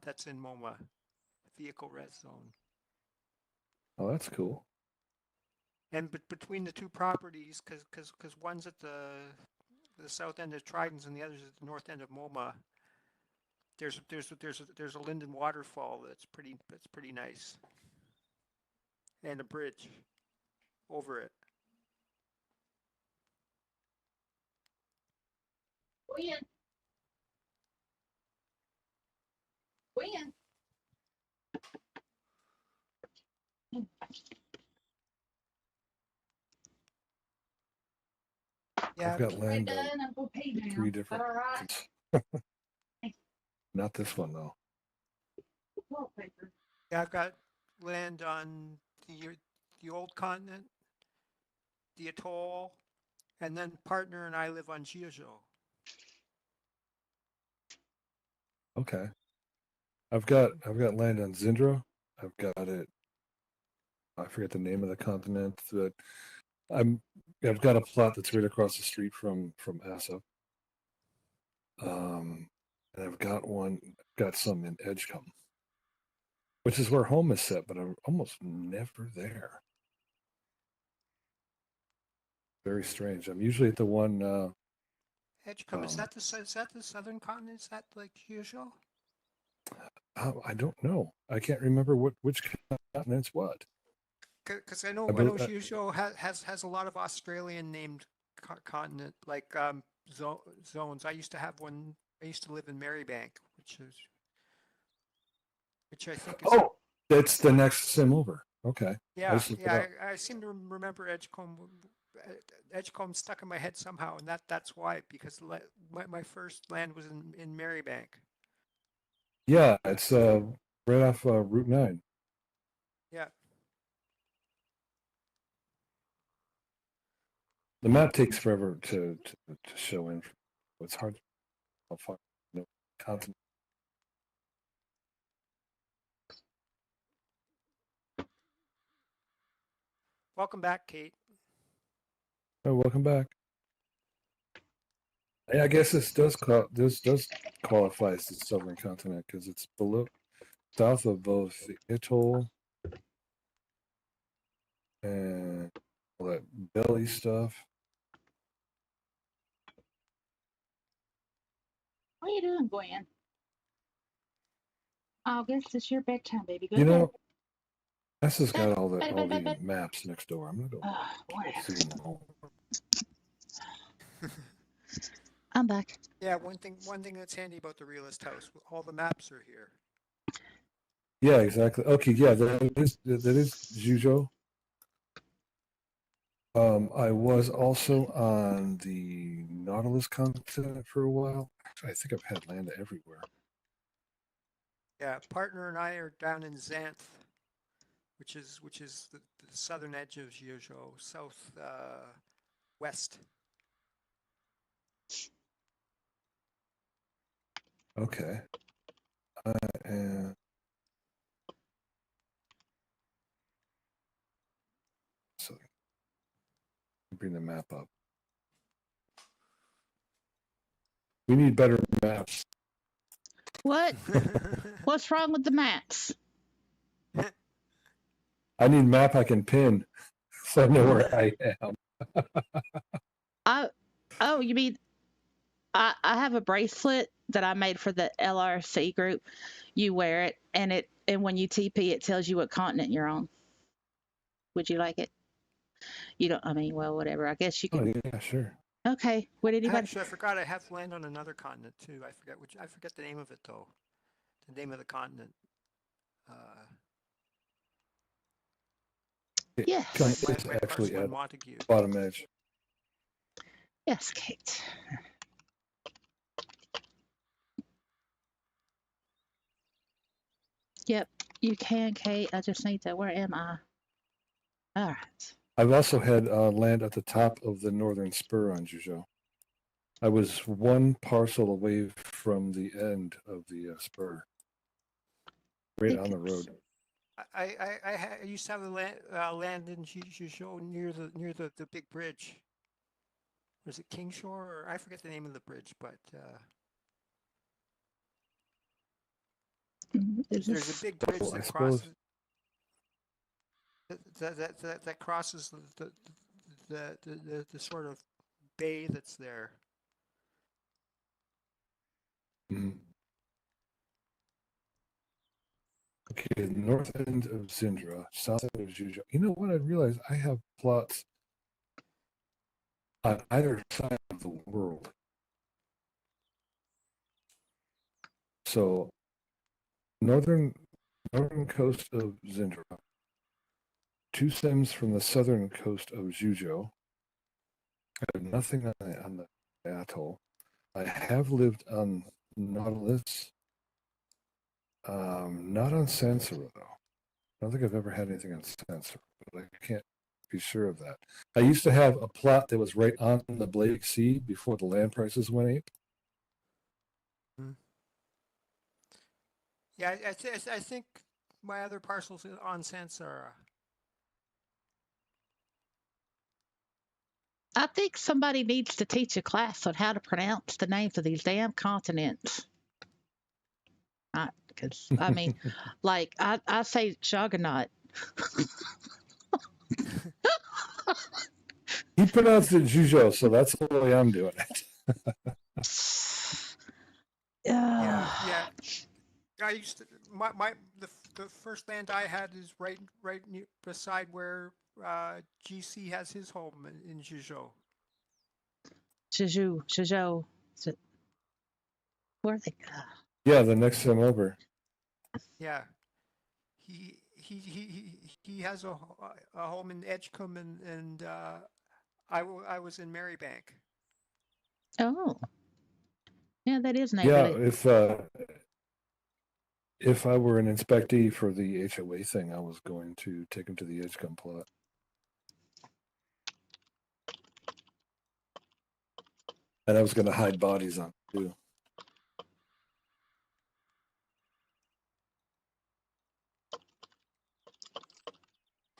That's in MoMA, vehicle res zone. Oh, that's cool. And between the two properties, because one's at the south end of Tridents and the other's at the north end of MoMA, there's a Linden waterfall that's pretty nice, and a bridge over it. Yeah, I've got land on 3 different Not this one, though. yeah, I've got land on the old continent, the atoll, and then partner and I live on Giajo. Okay. I've got land on Zindra. I've got it. I forget the name of the continent, but I've got a plot that's right across the street from Asa. And I've got some in Edgecombe, which is where home is set, but I'm almost never there. Very strange. I'm usually at the one. Edgecombe, is that the southern continent? Is that like Giajo? I don't know. I can't remember which continent's what. Because I know Giajo has a lot of Australian named continent, like zones. I used to have one. I used to live in Marybank, which I think is. Oh, that's the next sim over. Okay. Yeah, I seem to remember Edgecombe. Edgecombe stuck in my head somehow, and that's why, because my first land was in Marybank. Yeah, it's right off Route 9. Yeah. The map takes forever to show in. It's hard to find continent. Welcome back, Kate. Oh, welcome back. Yeah, I guess this does qualify as the southern continent because it's south of both the atoll and all that belly stuff. What are you doing, Gwen? August, it's your bedtime, baby. Go You to bed. know, this has got all Bed, the bed. maps next door. I'm gonna go Whatever. see them all. I'm back. Yeah, one thing that's handy about the Realist house, all the maps are here. Yeah, exactly. Okay, yeah, that is Zhuzhou. I was also on the Nautilus continent for a while. Actually, I think I've had land everywhere. Yeah, partner and I are down in Xanth, which is the southern edge of Zhuzhou, south west. Okay. And so bring the map up. We need better maps. What? What's wrong with the maps? I need a map I can pin so I know where I am. Oh, you mean I have a bracelet that I made for the LRC group. You wear it, and when you TP, it tells you what continent you're on. Would you like it? You don't. I mean, well, whatever. I guess you Oh could. yeah, sure. Okay. Would anybody? Actually, I forgot I have land on another continent too. I forget the name of it though. The name of the continent. Yes. It's My actually parcel in at Montague. bottom edge. Yes, Kate. Yep, you can, Kate. I just need to. Where am I? All right. I've also had land at the top of the northern spur on Zhuzhou. I was one parcel away from the end of the spur, right on the road. I used to have the land in Zhuzhou near the big bridge. Was it King Shore? Or I forget the name of the bridge, but there's a big bridge that crosses that crosses the sort of bay that's there. Mm-hmm. Okay, the north end of Zindra, south end of Zhuzhou. You know what? I realized I have plots on either side of the world. So, northern coast of Zindra, 2 stems from the southern coast of Zhuzhou. I have nothing on the atoll. I have lived on Nautilus, not on Sansara though. I don't think I've ever had anything on Sansara, but I can't be sure of that. I used to have a plot that was right on the Blake Sea before the land prices went ape. Yeah, I think my other parcel's on Sansara. I think somebody needs to teach a class on how to pronounce the names of these damn continents. Because I mean, like I say Juggernaut. He pronounced it Zhuzhou, so that's the way I'm doing it. Yeah. I used to the first land I had is right beside where GC has his home in Zhuzhou. Zhuzhou. Where are they? Yeah, the next time over. Yeah, he has a home in Edgecombe and I was in Marybank. Oh, yeah, that is neighborly. Yeah, if I were an inspectee for the HOA thing, I was going to take him to the Edgecombe plot. And I was going to hide bodies on it too.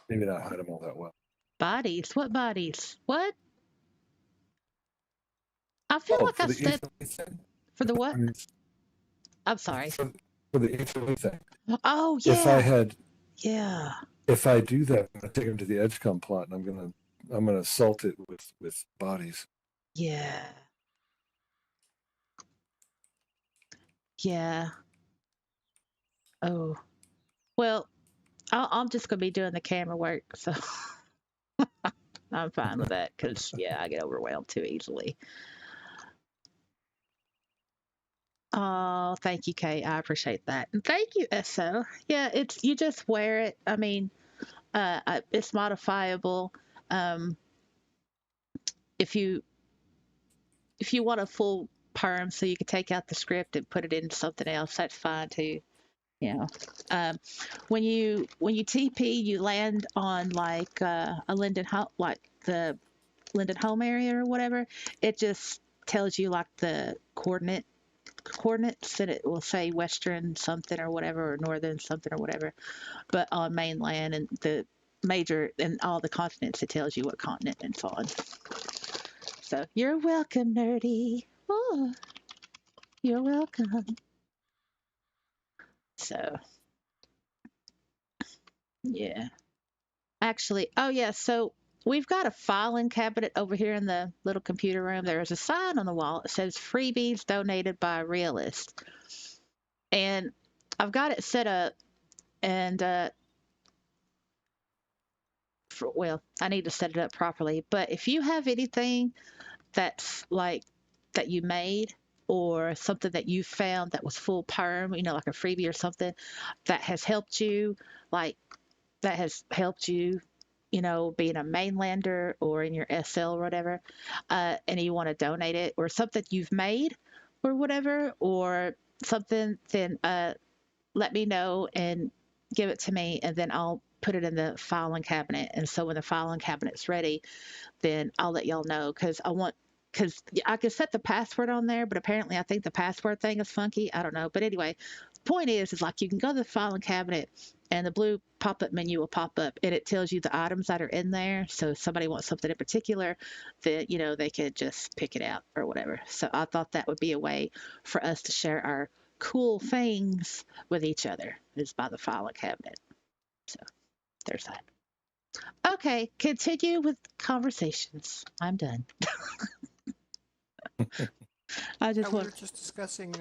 Maybe not hide them all that well. Bodies? What bodies? What? I feel Oh, like for I the said HOA thing? for the what? I mean, I'm sorry. for the HOA thing. Oh If I yeah, had, yeah, if I do that, I'm gonna take them to the Edgecombe plot, and I'm gonna assault it with bodies. yeah, yeah. Oh well, I'm just gonna be doing the camera work, so I'm fine with that because yeah, I get overwhelmed too easily. Oh, thank you, Kay. I appreciate that. And thank you, SO. Yeah, it's you just wear it. I mean, it's modifiable. Um, if you want a full perm, so you can take out the script and put it into something else, that's fine too. You know, um, when you TP, you land on like a Linden home, like the Linden home area or whatever. It just tells you like the coordinates, and it will say western something or whatever, or northern something or whatever. But on mainland and the major and all the continents, it tells you what continent it's on. So you're welcome, nerdy. Oh, you're welcome. So yeah, actually, oh yeah, so we've got a filing cabinet over here in the little computer room. There's a sign on the wall that says freebies donated by Realists, and I've got it set up, and well, I need to set it up properly. But if you have anything that's like that you made or something that you found that was full perm, like a freebie or something that has helped you, like that has helped you, being a mainlander or in your SL or whatever, and you want to donate it or something you've made or whatever, or something, then let me know and give it to me, and then I'll put it in the filing cabinet. And so when the filing cabinet's ready, then I'll let y'all know because I can set the password on there, but apparently I think the password thing is funky. I don't know. But anyway, the point is like you can go to the filing cabinet and the blue pop-up menu will pop up and it tells you the items that are in there. So if somebody wants something in particular, then, they could just pick it out or whatever. So I thought that would be a way for us to share our cool things with each other is by the filing cabinet. So there's that. Okay, continue with conversations. I'm done. I just We want. were just discussing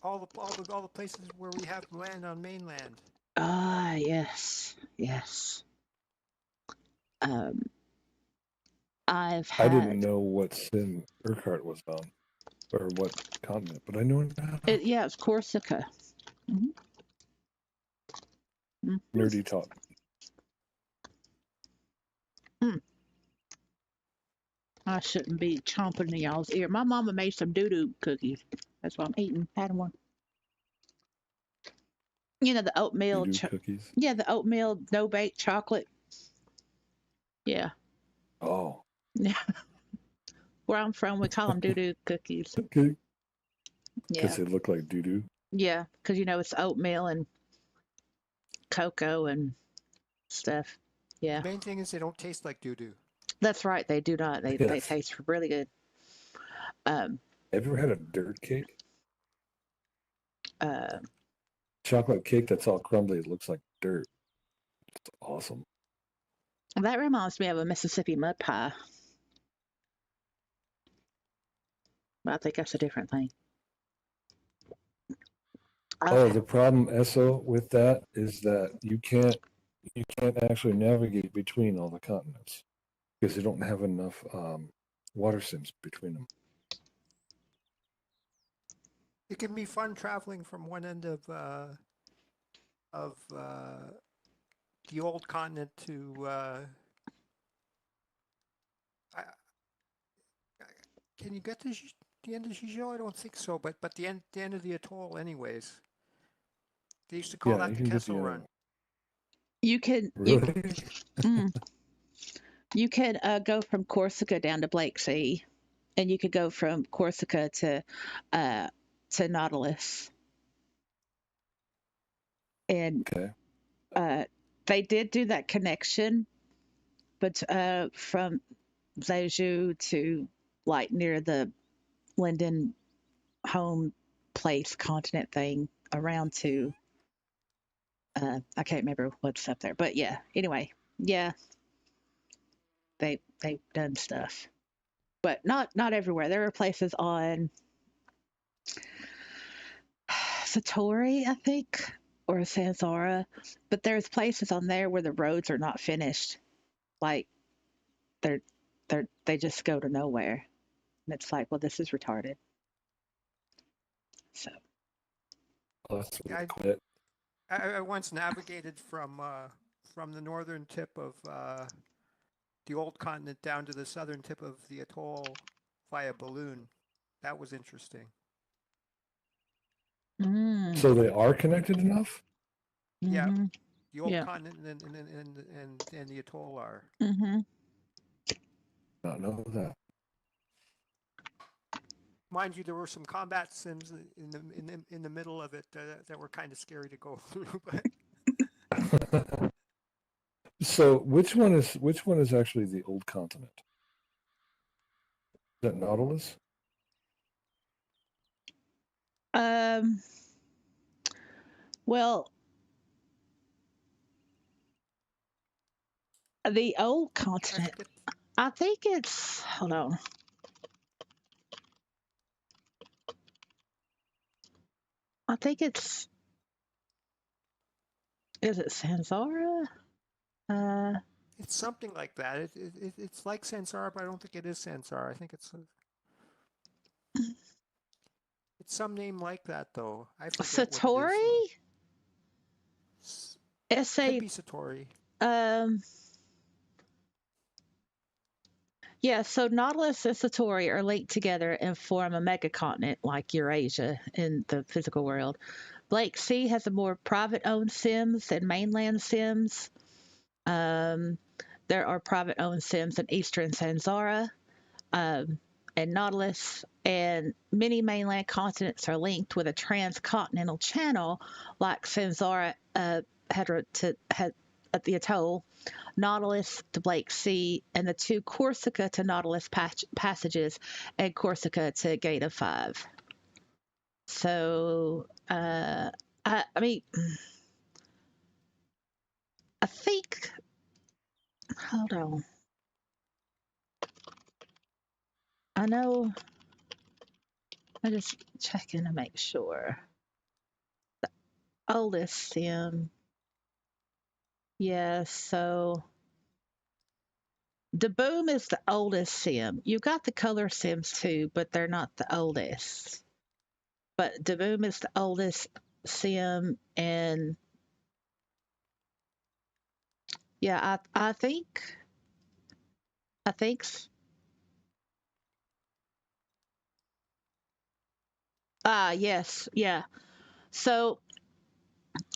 all the places where we have land on mainland. Ah, yes, yes. Um, I've I didn't had. know what sim Urquhart was on, or what continent, but I know it now. Yeah, it's Corsica. Hmm. Hmm. Nerdy talk. I shouldn't be chomping in y'all's ear. My mama made some doo-doo cookies. That's what I'm eating. Had one. The oatmeal. Do cookies. Yeah, the oatmeal no-bake chocolate. Yeah. Oh, Yeah. Where I'm from, we call them doo-doo cookies. okay. Yeah. Because they look like doo doo. Yeah, because it's oatmeal and cocoa and stuff. Yeah. The main thing is they don't taste like doo-doo. That's right. They do not. They Yes. taste really good. Have you ever had a dirt cake? Uh, Chocolate cake that's all crumbly. It looks like dirt. It's awesome. that reminds me of a Mississippi mud pie. But I think that's a different thing. Oh, the problem, Esso, with that is that you can't actually navigate between all the continents because they don't have enough water sims between them. It can be fun traveling from one end of the old continent to. Can you get to the end of Gijo? I don't think so, but the end of the atoll, anyways. They used to call that the Kessel Run. You can Really? you can go from Corsica down to Blake Sea, and you could go from Corsica to Nautilus. And Okay. they did do that connection but from Zeju to like near the Linden home place continent thing around to I can't remember what's up there, but yeah. Anyway, yeah, they've done stuff, but not everywhere. There are places on Satori, I think, or Sansara, but there's places on there where the roads are not finished. Like they just go to nowhere, and it's like, well, this is retarded. So Oh, that's Yeah, really quiet. I once navigated from the northern tip of the old continent down to the southern tip of the atoll via balloon. That was interesting. So they are connected enough? Yeah, mm-hmm, the old yeah, continent and the atoll are. mm-hmm. Not know that. Mind you, there were some combat sims in the middle of it that were kind of scary to go through. But So which one is actually the old continent? Is that Nautilus? Well, the old I continent. forget. I think it's. Hold on. I think it's. Is it Sansara? It's something like that. It's like Sansara, but I don't think it is Sansara. I think it's some name like that though. I forget what it Satori? is. It's Could a. be Satori. Yeah, so Nautilus and Satori are linked together and form a megacontinent like Eurasia in the physical world. Blake Sea has a more private owned sims than mainland sims. There are private owned sims in eastern Sansara and Nautilus, and many mainland continents are linked with a transcontinental channel like Sansara at the atoll, Nautilus to Blake Sea, and the two Corsica to Nautilus passages and Corsica to Gate of Five. So, I mean, I think, hold on. I know, I'm just checking to make sure. Oldest sim. Yeah, so the Boom is the oldest sim. You've got the color sims too, but they're not the oldest. But the Boom is the oldest sim, and yeah, I think yes, yeah. So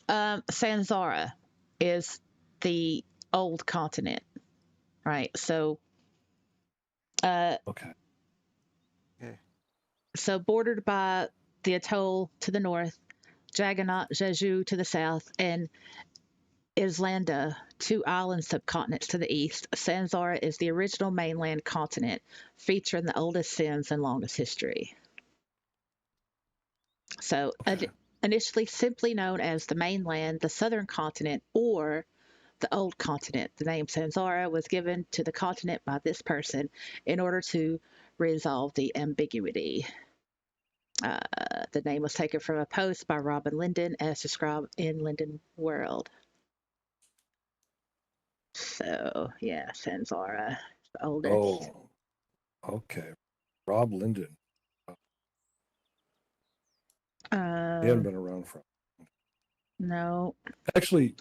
Sanzara is the old continent, right? So Okay. Okay. so bordered by the atoll to the north, Jagannaut Jeju to the south, and Islanda, two island subcontinents to the east. Sanzara is the original mainland continent, featuring the oldest sims and longest history. So, Okay. initially simply known as the mainland, the southern continent, or the old continent, the name Sanzara was given to the continent by this person in order to resolve the ambiguity. The name was taken from a post by Robin Linden as described in Linden World. So, yeah, Sanzara, the oldest. Oh, okay. Rob Linden. He hadn't been around for. No. Actually,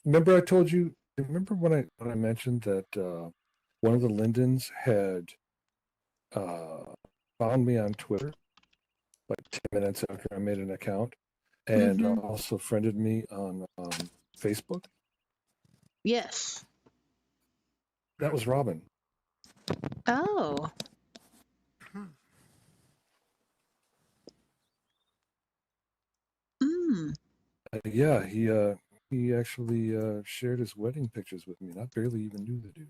remember I told you. Remember when I mentioned that one of the Lindens had found me on Twitter like 10 minutes after I made an account, and also friended me on Facebook. Yes. That was Robin. Oh. Yeah, he He actually shared his wedding pictures with me, and I barely even knew the dude.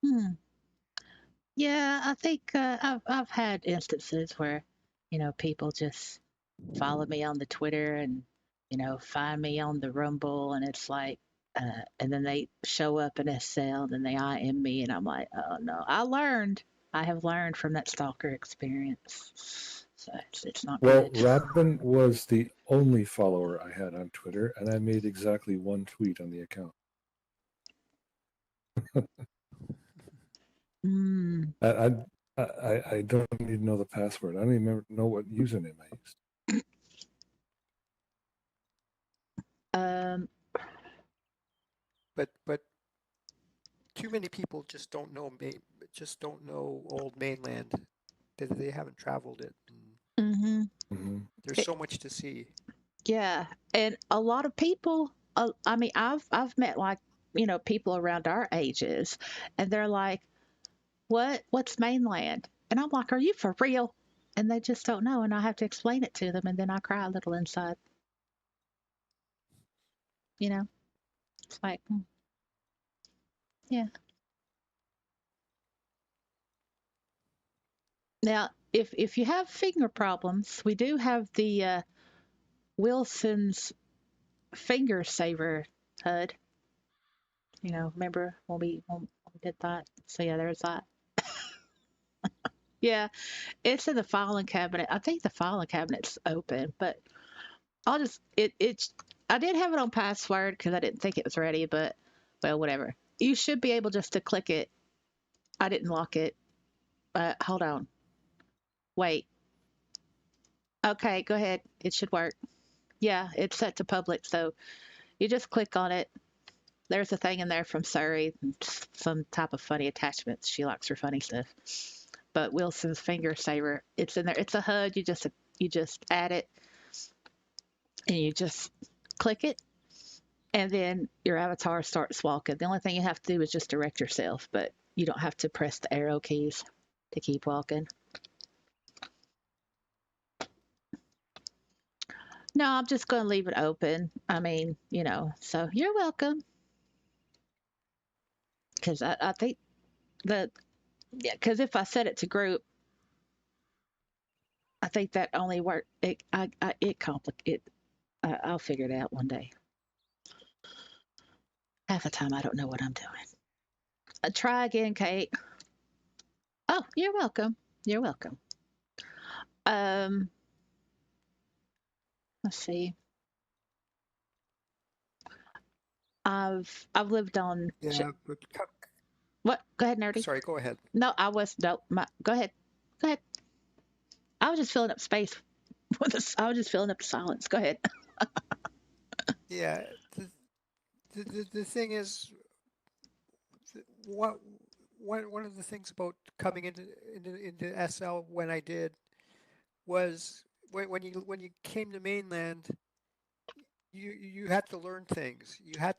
Hmm. Yeah, I think I've had instances where, people just follow me on the Twitter and, find me on the Rumble, and it's like, and then they show up in SL, and they IM me, and I'm like, oh no, I have learned from that stalker experience, so it's not Well, good. Robin was the only follower I had on Twitter, and I made exactly one tweet on the account. Mm, I don't even know the password. I don't even know what username I used. um, But too many people just don't know old mainland. They haven't traveled it. And hmm Mm-hmm. there's so much to see. Yeah, and a lot of people. I mean, I've met like people around our ages, and they're like, What's mainland?" And I'm like, "Are you for real?" And they just don't know, and I have to explain it to them, and then I cry a little inside. It's like, yeah. Now, if you have finger problems, we do have the Wilson's finger saver HUD. Remember when we did that? So yeah, there's that. Yeah, it's in the filing cabinet. I think the filing cabinet's open, but I'll just it's I did have it on password because I didn't think it was ready, but well, whatever. You should be able just to click it. I didn't lock it. Hold on. Wait. Okay, go ahead. It should work. Yeah, it's set to public, so you just click on it. There's a thing in there from Siri, some type of funny attachments. She likes her funny stuff. But Wilson's finger saver, it's in there. It's a HUD. You just add it and you just click it, and then your avatar starts walking. The only thing you have to do is just direct yourself, but you don't have to press the arrow keys to keep walking. No, I'm just going to leave it open. I mean, so you're welcome. Because I think that, yeah, because if I set it to group, I think that only work. It complicate. I'll figure it out one day. Half the time, I don't know what I'm doing. Try again, Kate. Oh, you're welcome. You're welcome. Um, let's see. I've lived on. Yeah, but What? Go ahead, nerdy. sorry, go ahead. No, I was no. Go ahead. Go ahead. I was just filling up space with this. I was just filling up the silence. Go ahead. Yeah, the thing is, what one of the things about coming into SL when I did was when you came to mainland, you had to learn things. You had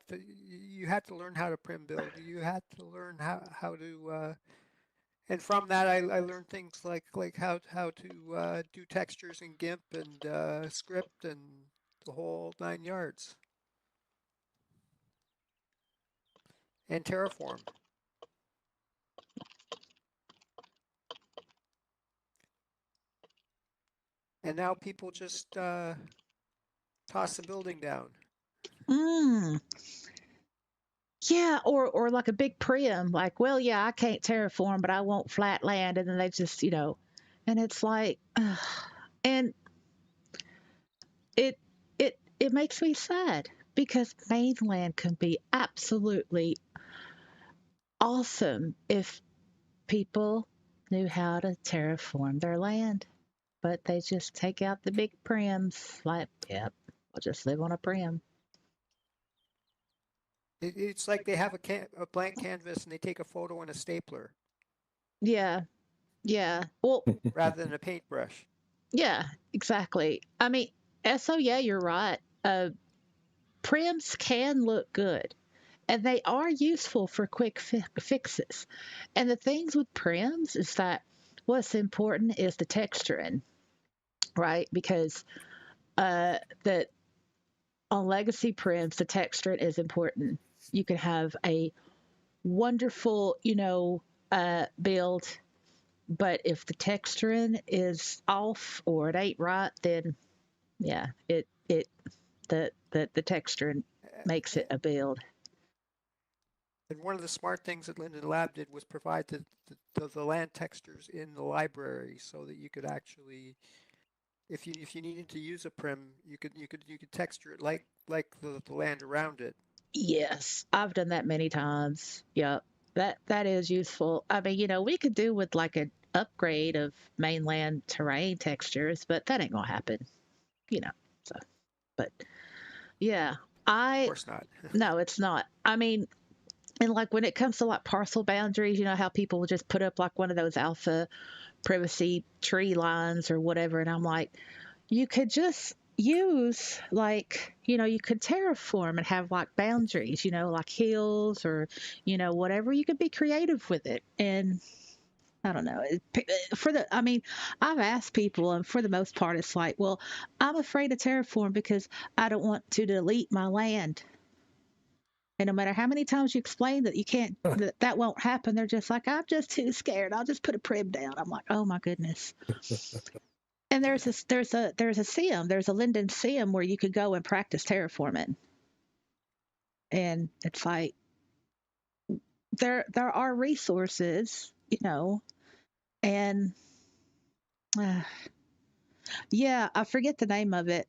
to learn how to prim build. You had to learn how to and from that I learned things like how to do textures in GIMP and script and the whole 9 yards, and Terraform. And now people just toss the building down. Mm. Yeah, or like a big prim, like, well, yeah, I can't terraform, but I want flat land, and then they just, and it's like, and it it makes me sad because mainland can be absolutely awesome if people knew how to terraform their land, but they just take out the big prims, like, yep, we'll just live on a prim. It's like they have a blank canvas and they take a photo and a stapler Yeah, yeah. Well, rather than a paintbrush. yeah, exactly. I mean, so yeah, you're right. Prims can look good. and they are useful for quick fixes. And the things with prims is that what's important is the texturing, right? Because the on legacy prims, the texturing is important. You can have a wonderful, build, but if the texturing is off or it ain't right, then yeah, the texturing makes it a build. And one of the smart things that Linden Lab did was provide the land textures in the library so that you could actually, if you needed to use a prim, you could texture it like the land around it. Yes, I've done that many times. Yep. That is useful. I mean, we could do with like an upgrade of mainland terrain textures, but that ain't gonna happen, you know. So, but yeah, Of course not. no, it's not. I mean, and like when it comes to like parcel boundaries, how people will just put up like one of those alpha privacy tree lines or whatever, and I'm like, you could just use like you could terraform and have like boundaries, like hills or whatever. You could be creative with it. And I don't know, I mean, I've asked people, and for the most part it's like, well, I'm afraid of terraform because I don't want to delete my land. And no matter how many times you explain that you can't, that won't happen, they're just like, I'm just too scared, I'll just put a prib down. I'm like, oh my goodness. And there's a sim, there's a Linden sim where you could go and practice terraforming. And it's like there are resources, and yeah, I forget the name of it,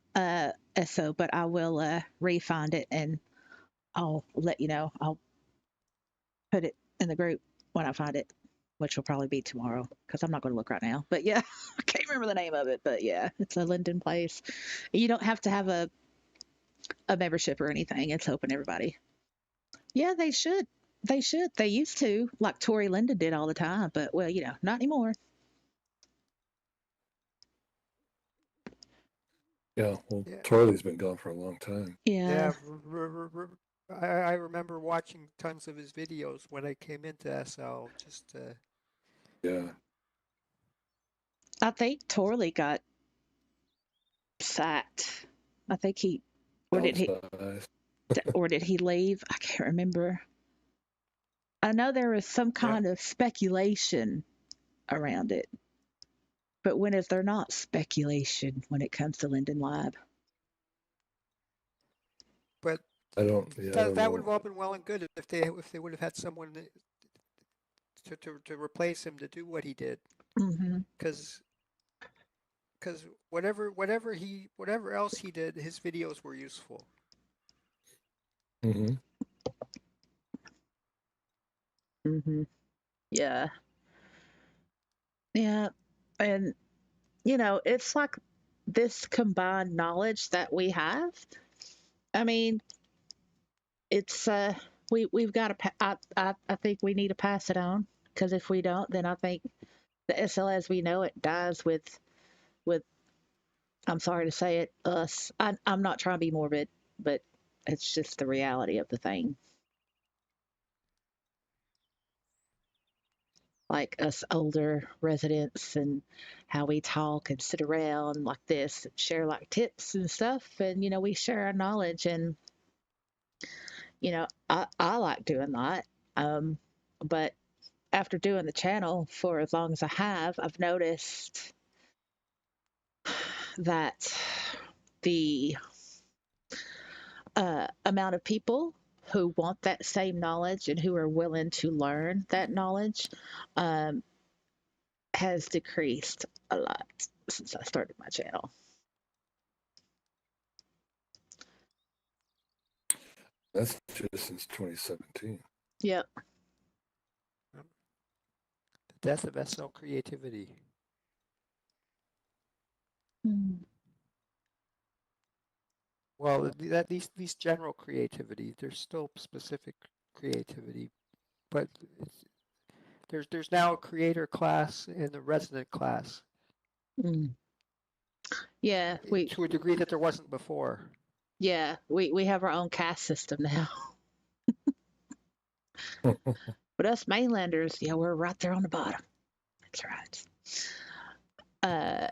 so but I will re-find it and I'll let you know. I'll put it in the group when I find it, which will probably be tomorrow because I'm not going to look right now. But yeah, I can't remember the name of it. But yeah, it's a Linden place. You don't have to have a membership or anything. It's open to everybody. Yeah, they should. They should. They used to, like Tori Linden did all the time. But well, not anymore. Yeah, well, Yeah. Torley's been gone for a long time. Yeah. I remember watching tons of his videos when I came into SL. Just Yeah. I think Torley got sacked. I think Downsized. or did he leave? I can't remember. I know there was some kind of speculation around it. But when is there not speculation when it comes to Linden Lab? but I don't that would have know. all been well and good if they would have had someone to replace him to do what he did. Mm-hmm. Because whatever else he did, his videos were useful. Mm-hmm. Mm-hmm. Yeah. Yeah. And it's like this combined knowledge that we have. I mean, it's we've got to. I think we need to pass it on, because if we don't, then I think the SL as we know it dies with. I'm sorry to say it, us. I'm not trying to be morbid, but it's just the reality of the thing. Like us older residents and how we talk and sit around like this and share like tips and stuff, and we share our knowledge, and I like doing that. But after doing the channel for as long as I have, I've noticed that the amount of people who want that same knowledge and who are willing to learn that knowledge um, has decreased a lot since I started my channel. That's just since 2017. Yep. The death of SL creativity. Mm. Well, at least general creativity. There's still specific creativity, but there's now a creator class and a resident class. Mm. Yeah, to a degree that there wasn't before. we have our own caste system now. But us mainlanders, yeah, we're right there on the bottom. That's right.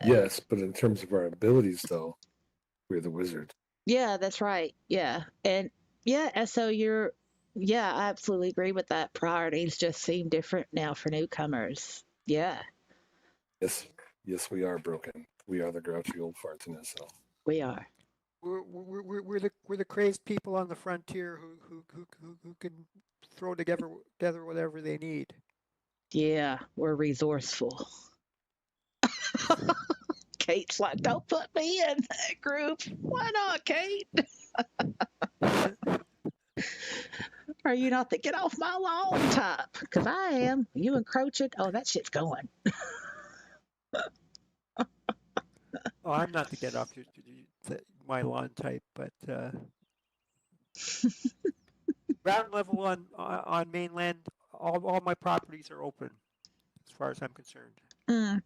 Yes, but in terms of our abilities, though, we're the wizards. Yeah, that's right. Yeah. And yeah, and so yeah, I absolutely agree with that. Priorities just seem different now for newcomers. Yeah, Yes, we are broken. We are the grouchy old farts in SL. we are. We're the crazed people on the frontier who can throw together whatever they need. Yeah, we're resourceful. Kate's like, don't put me in that group. Why not, Kate? Are you not the get off my lawn type? Because I am. You encroaching? Oh, that shit's going. Oh, I'm not the get off my lawn type, but ground level on mainland, all my properties are open, as far as I'm concerned. Mm.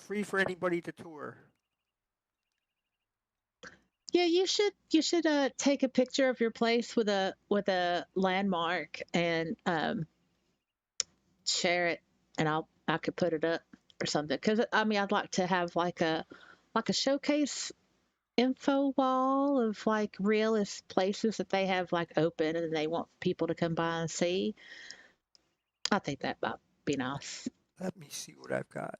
Free for anybody to tour. Yeah, you should take a picture of your place with a landmark and share it, and I could put it up or something. Because I mean, I'd like to have like a showcase info wall of like realist places that they have like open and they want people to come by and see. I think that might be nice. Let me see what I've got.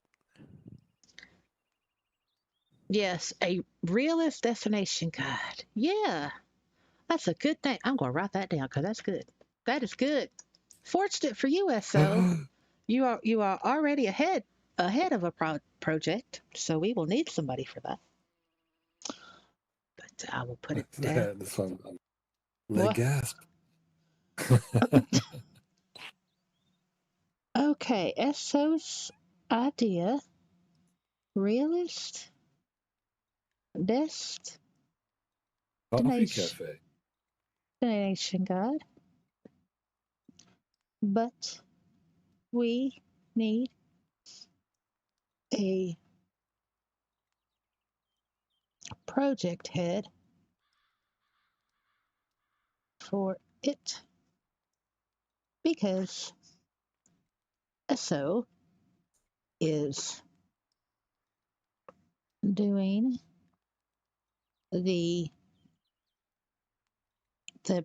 Yes, a realist destination guide. Yeah, that's a good thing. I'm going to write that down because that's good. That is good. Fortunate for you, SO. You are already ahead of a project, so we will need somebody for that. But I will put it down. This one, What? gasp. Okay, SO's idea, realist Coffee destination cafe. guide, but we need a project head for it because SO is doing the the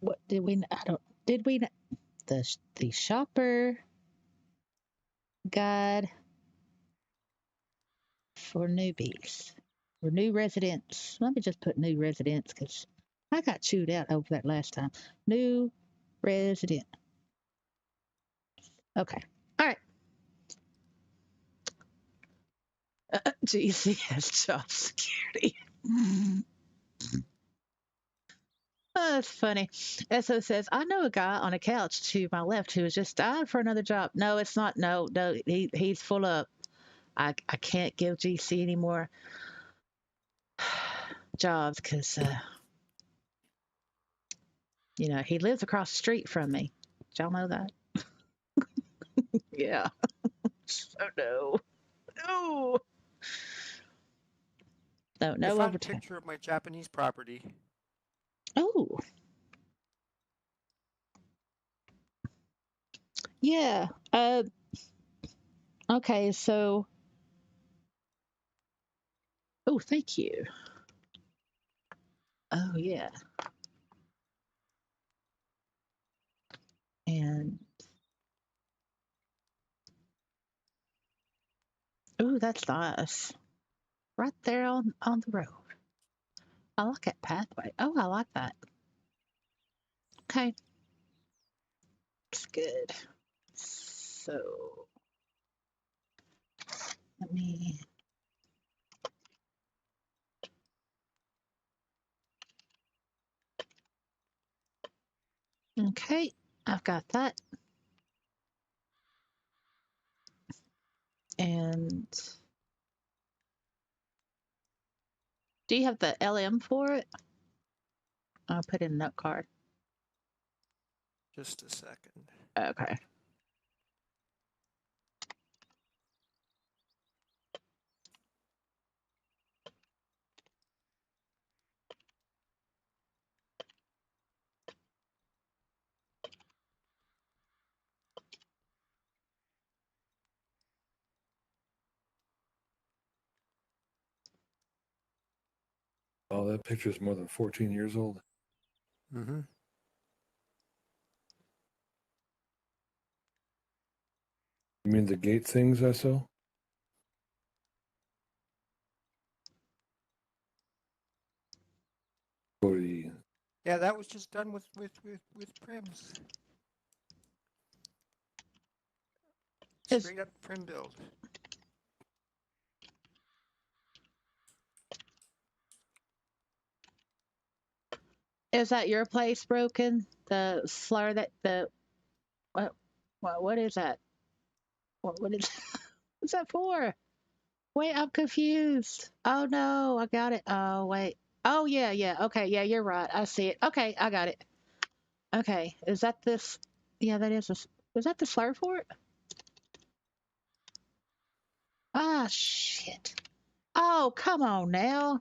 what did we I don't did we the shopper guide for newbies or new residents. Let me just put new residents because I got chewed out over that last time. New resident. Okay. All right. GCS job security. Oh, that's funny. SO says, I know a guy on a couch to my left who has just died for another job. No, it's not. No, he's full up. I can't give GC any more jobs because, he lives across the street from me. Did y'all know that? Yeah. So no. No. No, I no found a overtime. picture of my Japanese property. Oh. Yeah. Okay, so oh, thank you. Oh yeah. And oh, that's nice. Right there on the road. I like that pathway. Oh, I like that. Okay. It's good. So let me okay. I've got that. And do you have the LM for it? I'll put in a note card. Just a second. Okay. Oh, that picture is more than 14 years old. Mm-hmm. You mean the gate things I saw? Or the Yeah, that was just done with Prims. Is Straight up Prim build. is that your place broken? The slur that the what is that? What is what's that for? Wait, I'm confused. Oh no, I got it. Oh wait. Oh yeah, yeah. Okay, yeah, you're right. I see it. Okay, I got it. Okay, is that this? Yeah, that is. Was that the slur for it? Ah, shit. Oh, come on now.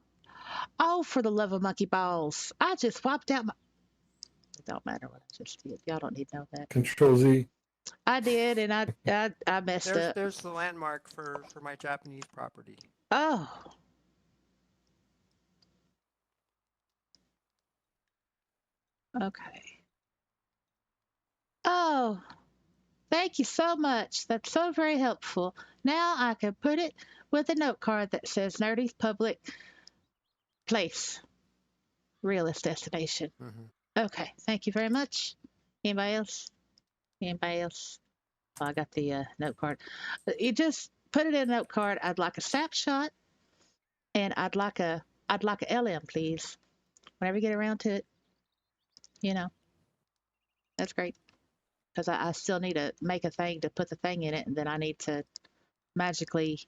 Oh, for the love of monkey balls. I just wiped out my. It don't matter what I just did. Y'all don't need to know that. Control Z. I did, and I messed up. There's the landmark for my Japanese property. Oh. Okay. Oh, thank you so much. That's so very helpful. Now I can put it with a note card that says Nerdy's Public Place, Realist Destination. Mm-hmm. Okay, thank you very much. Anybody else? Anybody else? Oh, I got the note card. You just put it in a note card. I'd like a snapshot, and I'd like a LM, please. Whenever you get around to it, you know, that's great. Because I still need to make a thing to put the thing in it, and then I need to magically,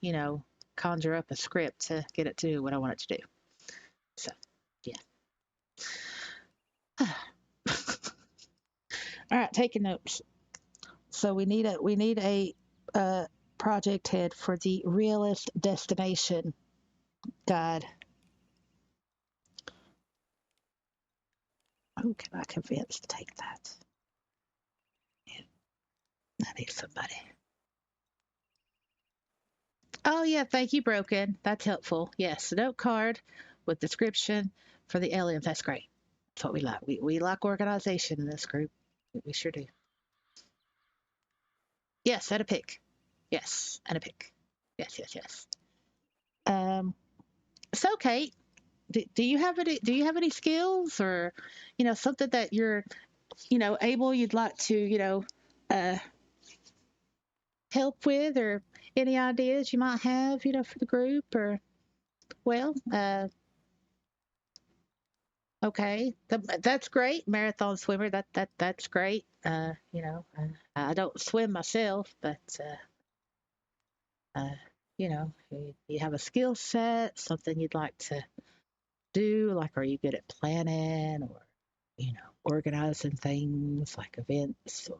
conjure up a script to get it to do what I want it to do. So, yeah. All right, taking notes. So we need a project head for the realist destination guide. Who can I convince to take that? Yeah, I need somebody. Oh yeah, thank you, Broken. That's helpful. Yes, a note card with description for the aliens. That's great. That's what we like. We like organization in this group. We sure do. Yes, and a pick. Yes, and a pick. Yes, yes, yes. Um, so Kate, do you have any skills or something that you're able you'd like to uh, help with, or any ideas you might have for the group, or well okay, that's great. Marathon swimmer, that's great. I don't swim myself, but you have a skill set, something you'd like to do, like are you good at planning, or organizing things like events, or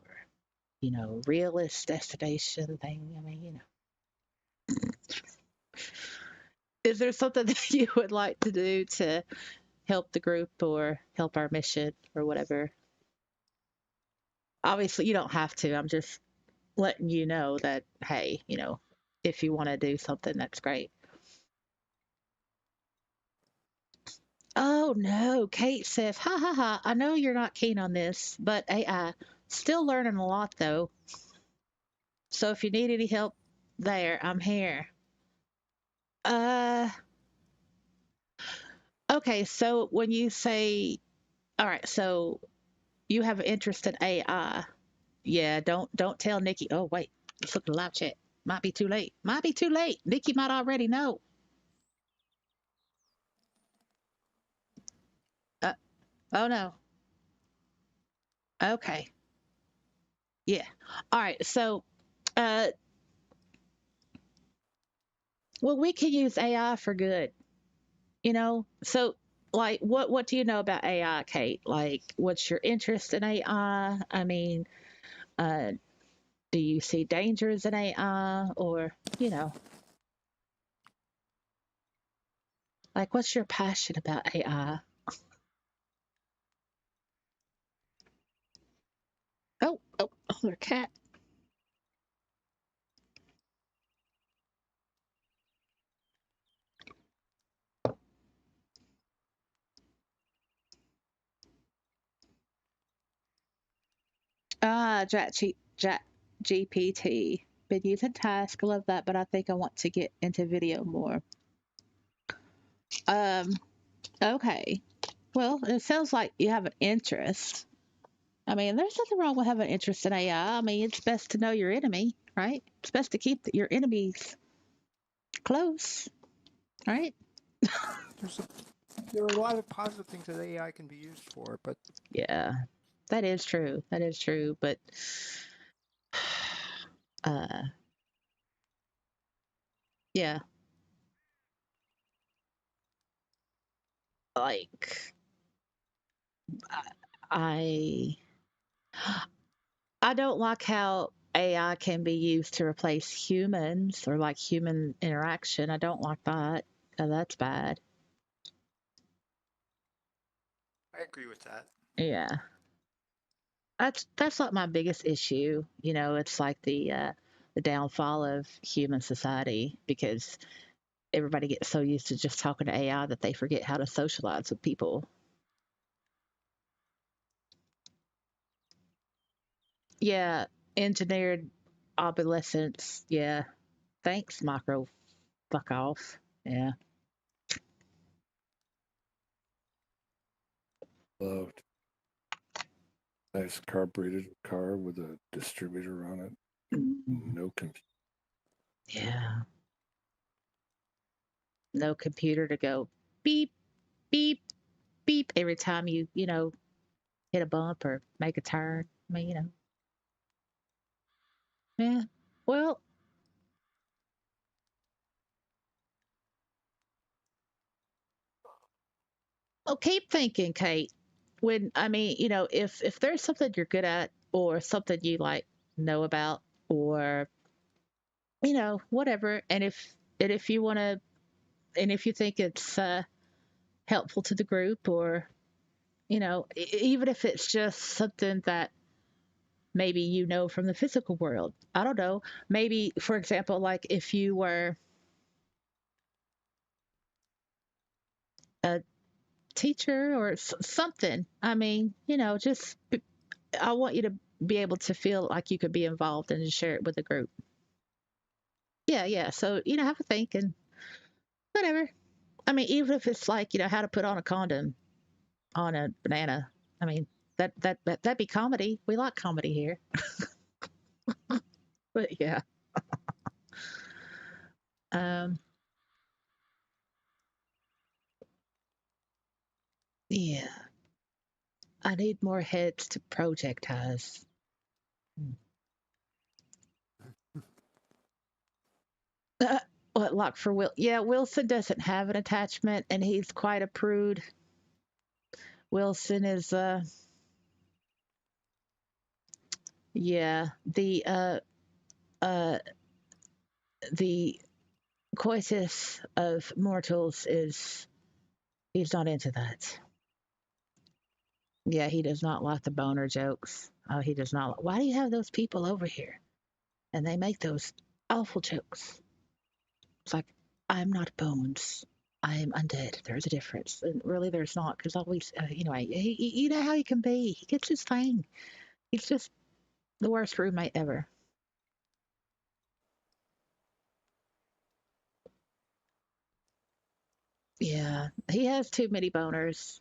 realist destination thing. I mean, is there something that you would like to do to help the group or help our mission or whatever? Obviously, you don't have to. I'm just letting you know that, hey, if you want to do something, that's great. Oh no, Kate says, ha ha ha, I know you're not keen on this, but AI, still learning a lot though. So if you need any help there, I'm here. Uh, okay, so when you say, all right, so you have an interest in AI. Yeah, don't tell Nikki. Oh wait, let's look at the live chat. Might be too late. Might be too late. Nikki might already know. Uh, oh no. Okay. Yeah. All right. So, uh, well, we can use AI for good. So like, what do you know about AI, Kate? Like, what's your interest in AI? I mean, uh, do you see dangers in AI, or like, what's your passion about AI? Oh, another cat. Chat GPT. Been using Task. Love that, but I think I want to get into video more. Um. Okay. Well, it sounds like you have an interest. I mean, there's nothing wrong with having an interest in AI. I mean, it's best to know your enemy, right? It's best to keep your enemies close, right? There's a, there are a lot of positive things that AI can be used for, but Yeah, that is true. That is true. But, uh, yeah, like I, I don't like how AI can be used to replace humans or like human interaction. I don't like that. That's bad. I agree with that. Yeah. That's like my biggest issue. You know, it's like the downfall of human society because everybody gets so used to just talking to AI that they forget how to socialize with people. Yeah, engineered obsolescence. Yeah, thanks, micro. Fuck off. Yeah. Loved. Nice carbureted car with a distributor on it. No computer. Yeah. No computer to go beep beep beep every time you hit a bump or make a turn. I mean, yeah. Well, keep thinking, Kate. When I mean, if there's something you're good at or something you like know about or whatever, and if you want to, and if you think it's helpful to the group, or even if it's just something that maybe from the physical world, I don't know. Maybe, for example, like if you were a teacher or something. I mean, just I want you to be able to feel like you could be involved and share it with the group. Yeah, yeah. So, have a think and whatever. I mean, even if it's like, how to put on a condom on a banana. I mean, that'd be comedy. We like comedy here. But yeah. Um, yeah. I need more heads to projectize. Uh, what like for Will? Yeah, Wilson doesn't have an attachment, and he's quite a prude. Wilson is yeah, uh the coitus of mortals is he's not into that. Yeah, he does not like the boner jokes. Oh, he does not. Why do you have those people over here? And they make those awful jokes. It's like, I'm not bones. I am undead. There's a difference. And really, there's not. Because always, anyway, you know how he can be. He gets his thing. He's just the worst roommate ever. Yeah, he has too many boners.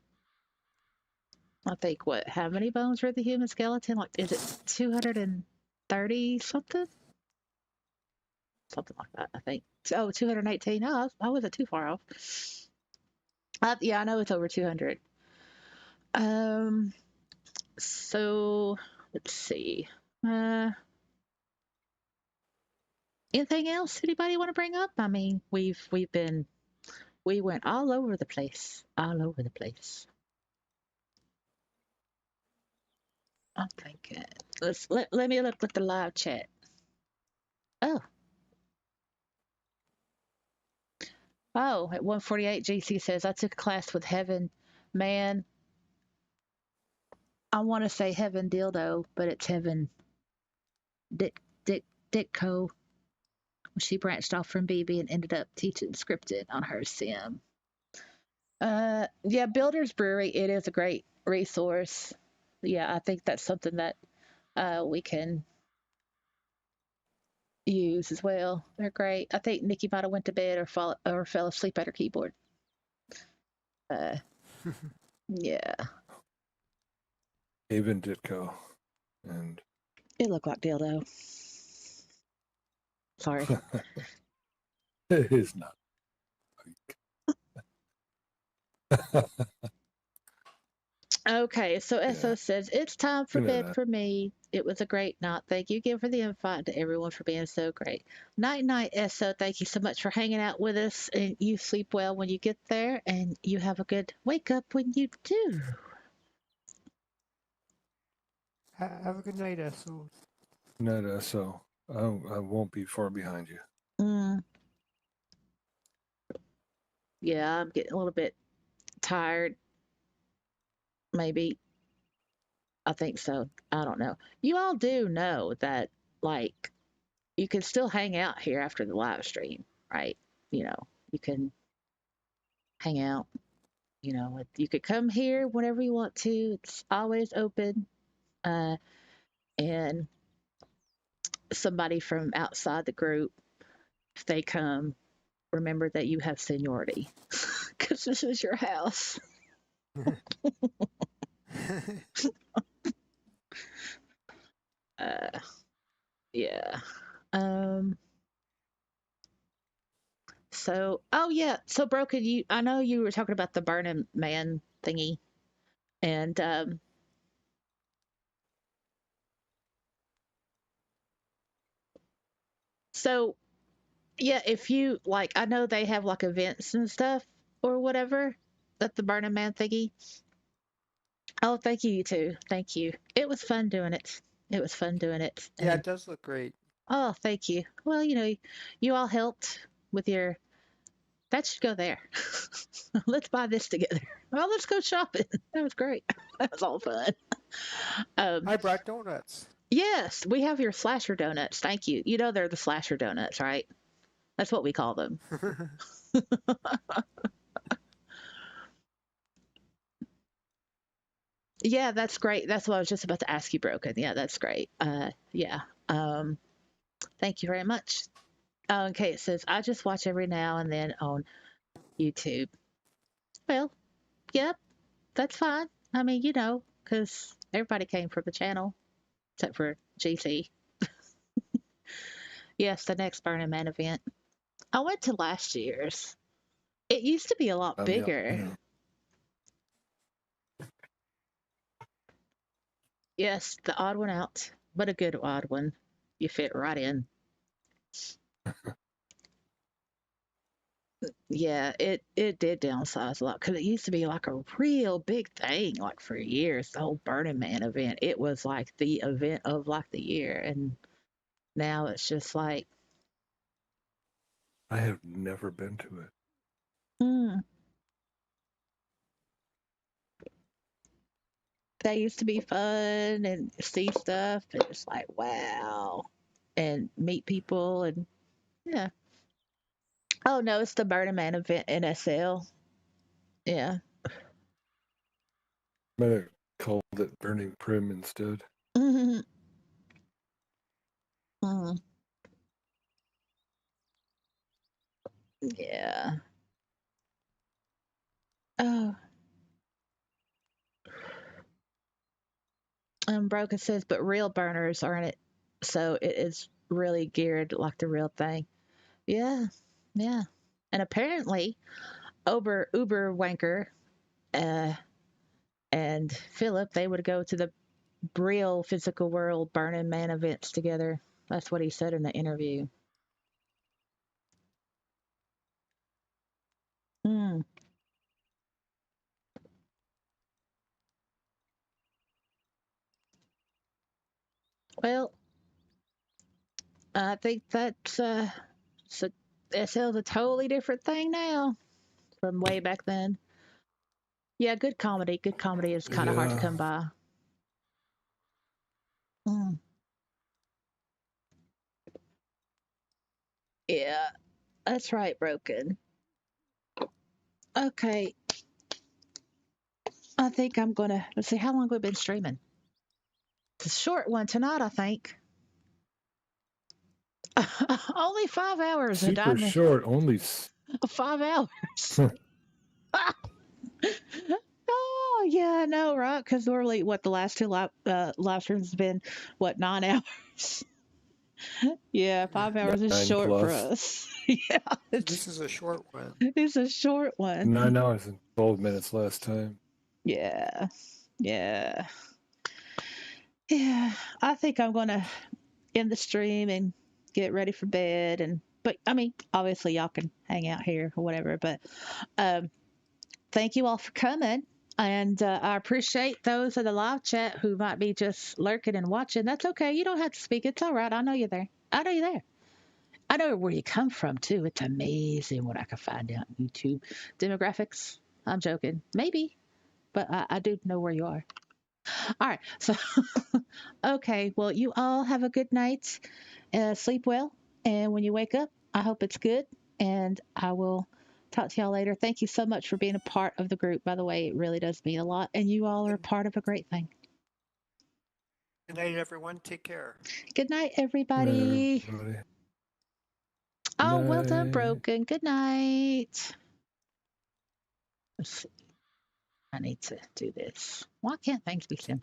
I think what? How many bones are in the human skeleton? Like, is it 230 something? Something like that, I think. Oh, 218. Oh, I wasn't too far off. Yeah, I know it's over 200. Um, so let's see. Uh, Anything else anybody want to bring up? I mean, we went all over the place, all over the place. I'm thinking. Let me look at the live chat. Oh, at 148, GC says I took a class with Heaven. Man, I want to say Heaven Dildo, but it's Heaven Dick Dick Dickco. She branched off from BB and ended up teaching scripted on her sim. Yeah, Builder's Brewery. It is a great resource. Yeah, I think that's something that we can use as well. They're great. I think Nikki might have went to bed or fell asleep at her keyboard. Yeah, Even Ditko. And it looked like dildo. Sorry. it is not. Okay, so SO Yeah. says, it's time for You know bed that. for me. It was a great night. Thank you again for the invite and to everyone for being so great. Night, night, SO. Thank you so much for hanging out with us. And you sleep well when you get there, and you have a good wake up when you do. Have a good night, SO. Not so. I won't be far behind you. Mm, yeah, I'm getting a little bit tired. Maybe. I think so. I don't know. You all do know that, like, you can still hang out here after the live stream, right? You know, you can hang out. You know, you could come here whenever you want to. It's always open. Uh, and somebody from outside the group, if they come, remember that you have seniority because this is your house. Uh, yeah. Um. So, oh yeah. So, Broken, I know you were talking about the Burning Man thingy, and so yeah, if you like, I know they have like events and stuff or whatever at the Burning Man thingy. Oh, thank you, you too. Thank you. It was fun doing it. It was fun doing it. Yeah, And it does look great. oh, thank you. Well, you all helped with your. That should go there. Let's buy this together. Well, let's go shopping. That was great. That was all fun. I brought donuts. Yes, we have your slasher donuts. Thank you. You know they're the slasher donuts, right? That's what we call them. Yeah, that's great. That's what I was just about to ask you, Broken. Yeah, that's great. Yeah. Um, thank you very much. Oh, okay, it says I just watch every now and then on YouTube. Well, yep, that's fine. I mean, because everybody came from the channel except for GC. Yes, the next Burning Man event. I went to last year's. It used to be a lot Yeah. bigger. Yes, the odd one out, but a good odd one. You fit right in. Yeah, it did downsize a lot because it used to be like a real big thing, like for years. The whole Burning Man event, it was like the event of like the year, and now it's just like, I have never been to it. hmm, that used to be fun and see stuff, and it's like wow, and meet people, and yeah. Oh no, it's the Burning Man event in SL. Yeah. Might have called it Burning Prim instead. Hmm. Hmm. Yeah. Oh, Broken says, but real burners aren't it? So it is really geared like the real thing. Yeah, yeah. And apparently, Uber Wanker uh, and Philip, they would go to the real physical world Burning Man events together. That's what he said in the interview. Hmm. Well, I think so SL's a totally different thing now from way back then. Yeah, good comedy. Good comedy is kind of hard to Yeah. come by. Mm. Yeah, that's right, Broken. Okay, I think I'm gonna let's see how long we've been streaming. It's a short one tonight, I think. Only 5 hours, a Super diamond. short, only 5 hours. Oh, yeah, I know, right? Because normally, the last two live streams has been, 9 hours? Yeah, 5 hours is 9 short for plus. us. Yeah, This is a short one. it's a short one. 9 hours and 12 minutes last time. Yeah, yeah, yeah. I think I'm going to end the stream and get ready for bed. But I mean, obviously, y'all can hang out here or whatever. But thank you all for coming. And I appreciate those in the live chat who might be just lurking and watching. That's okay. You don't have to speak. It's all right. I know you're there. I know you're there. I know where you come from, too. It's amazing what I can find out on YouTube demographics. I'm joking. Maybe. But I do know where you are. All right. So, okay. Well, you all have a good night. Sleep well. And when you wake up, I hope it's good. And I will talk to y'all later. Thank you so much for being a part of the group. By the way, it really does mean a lot. And you all are part of a great thing. Good night, everyone. Take care. Good night, everybody. Everybody. Oh, well done, Night. Broken. Good night. Let's see. I need to do this. Why can't things be simple?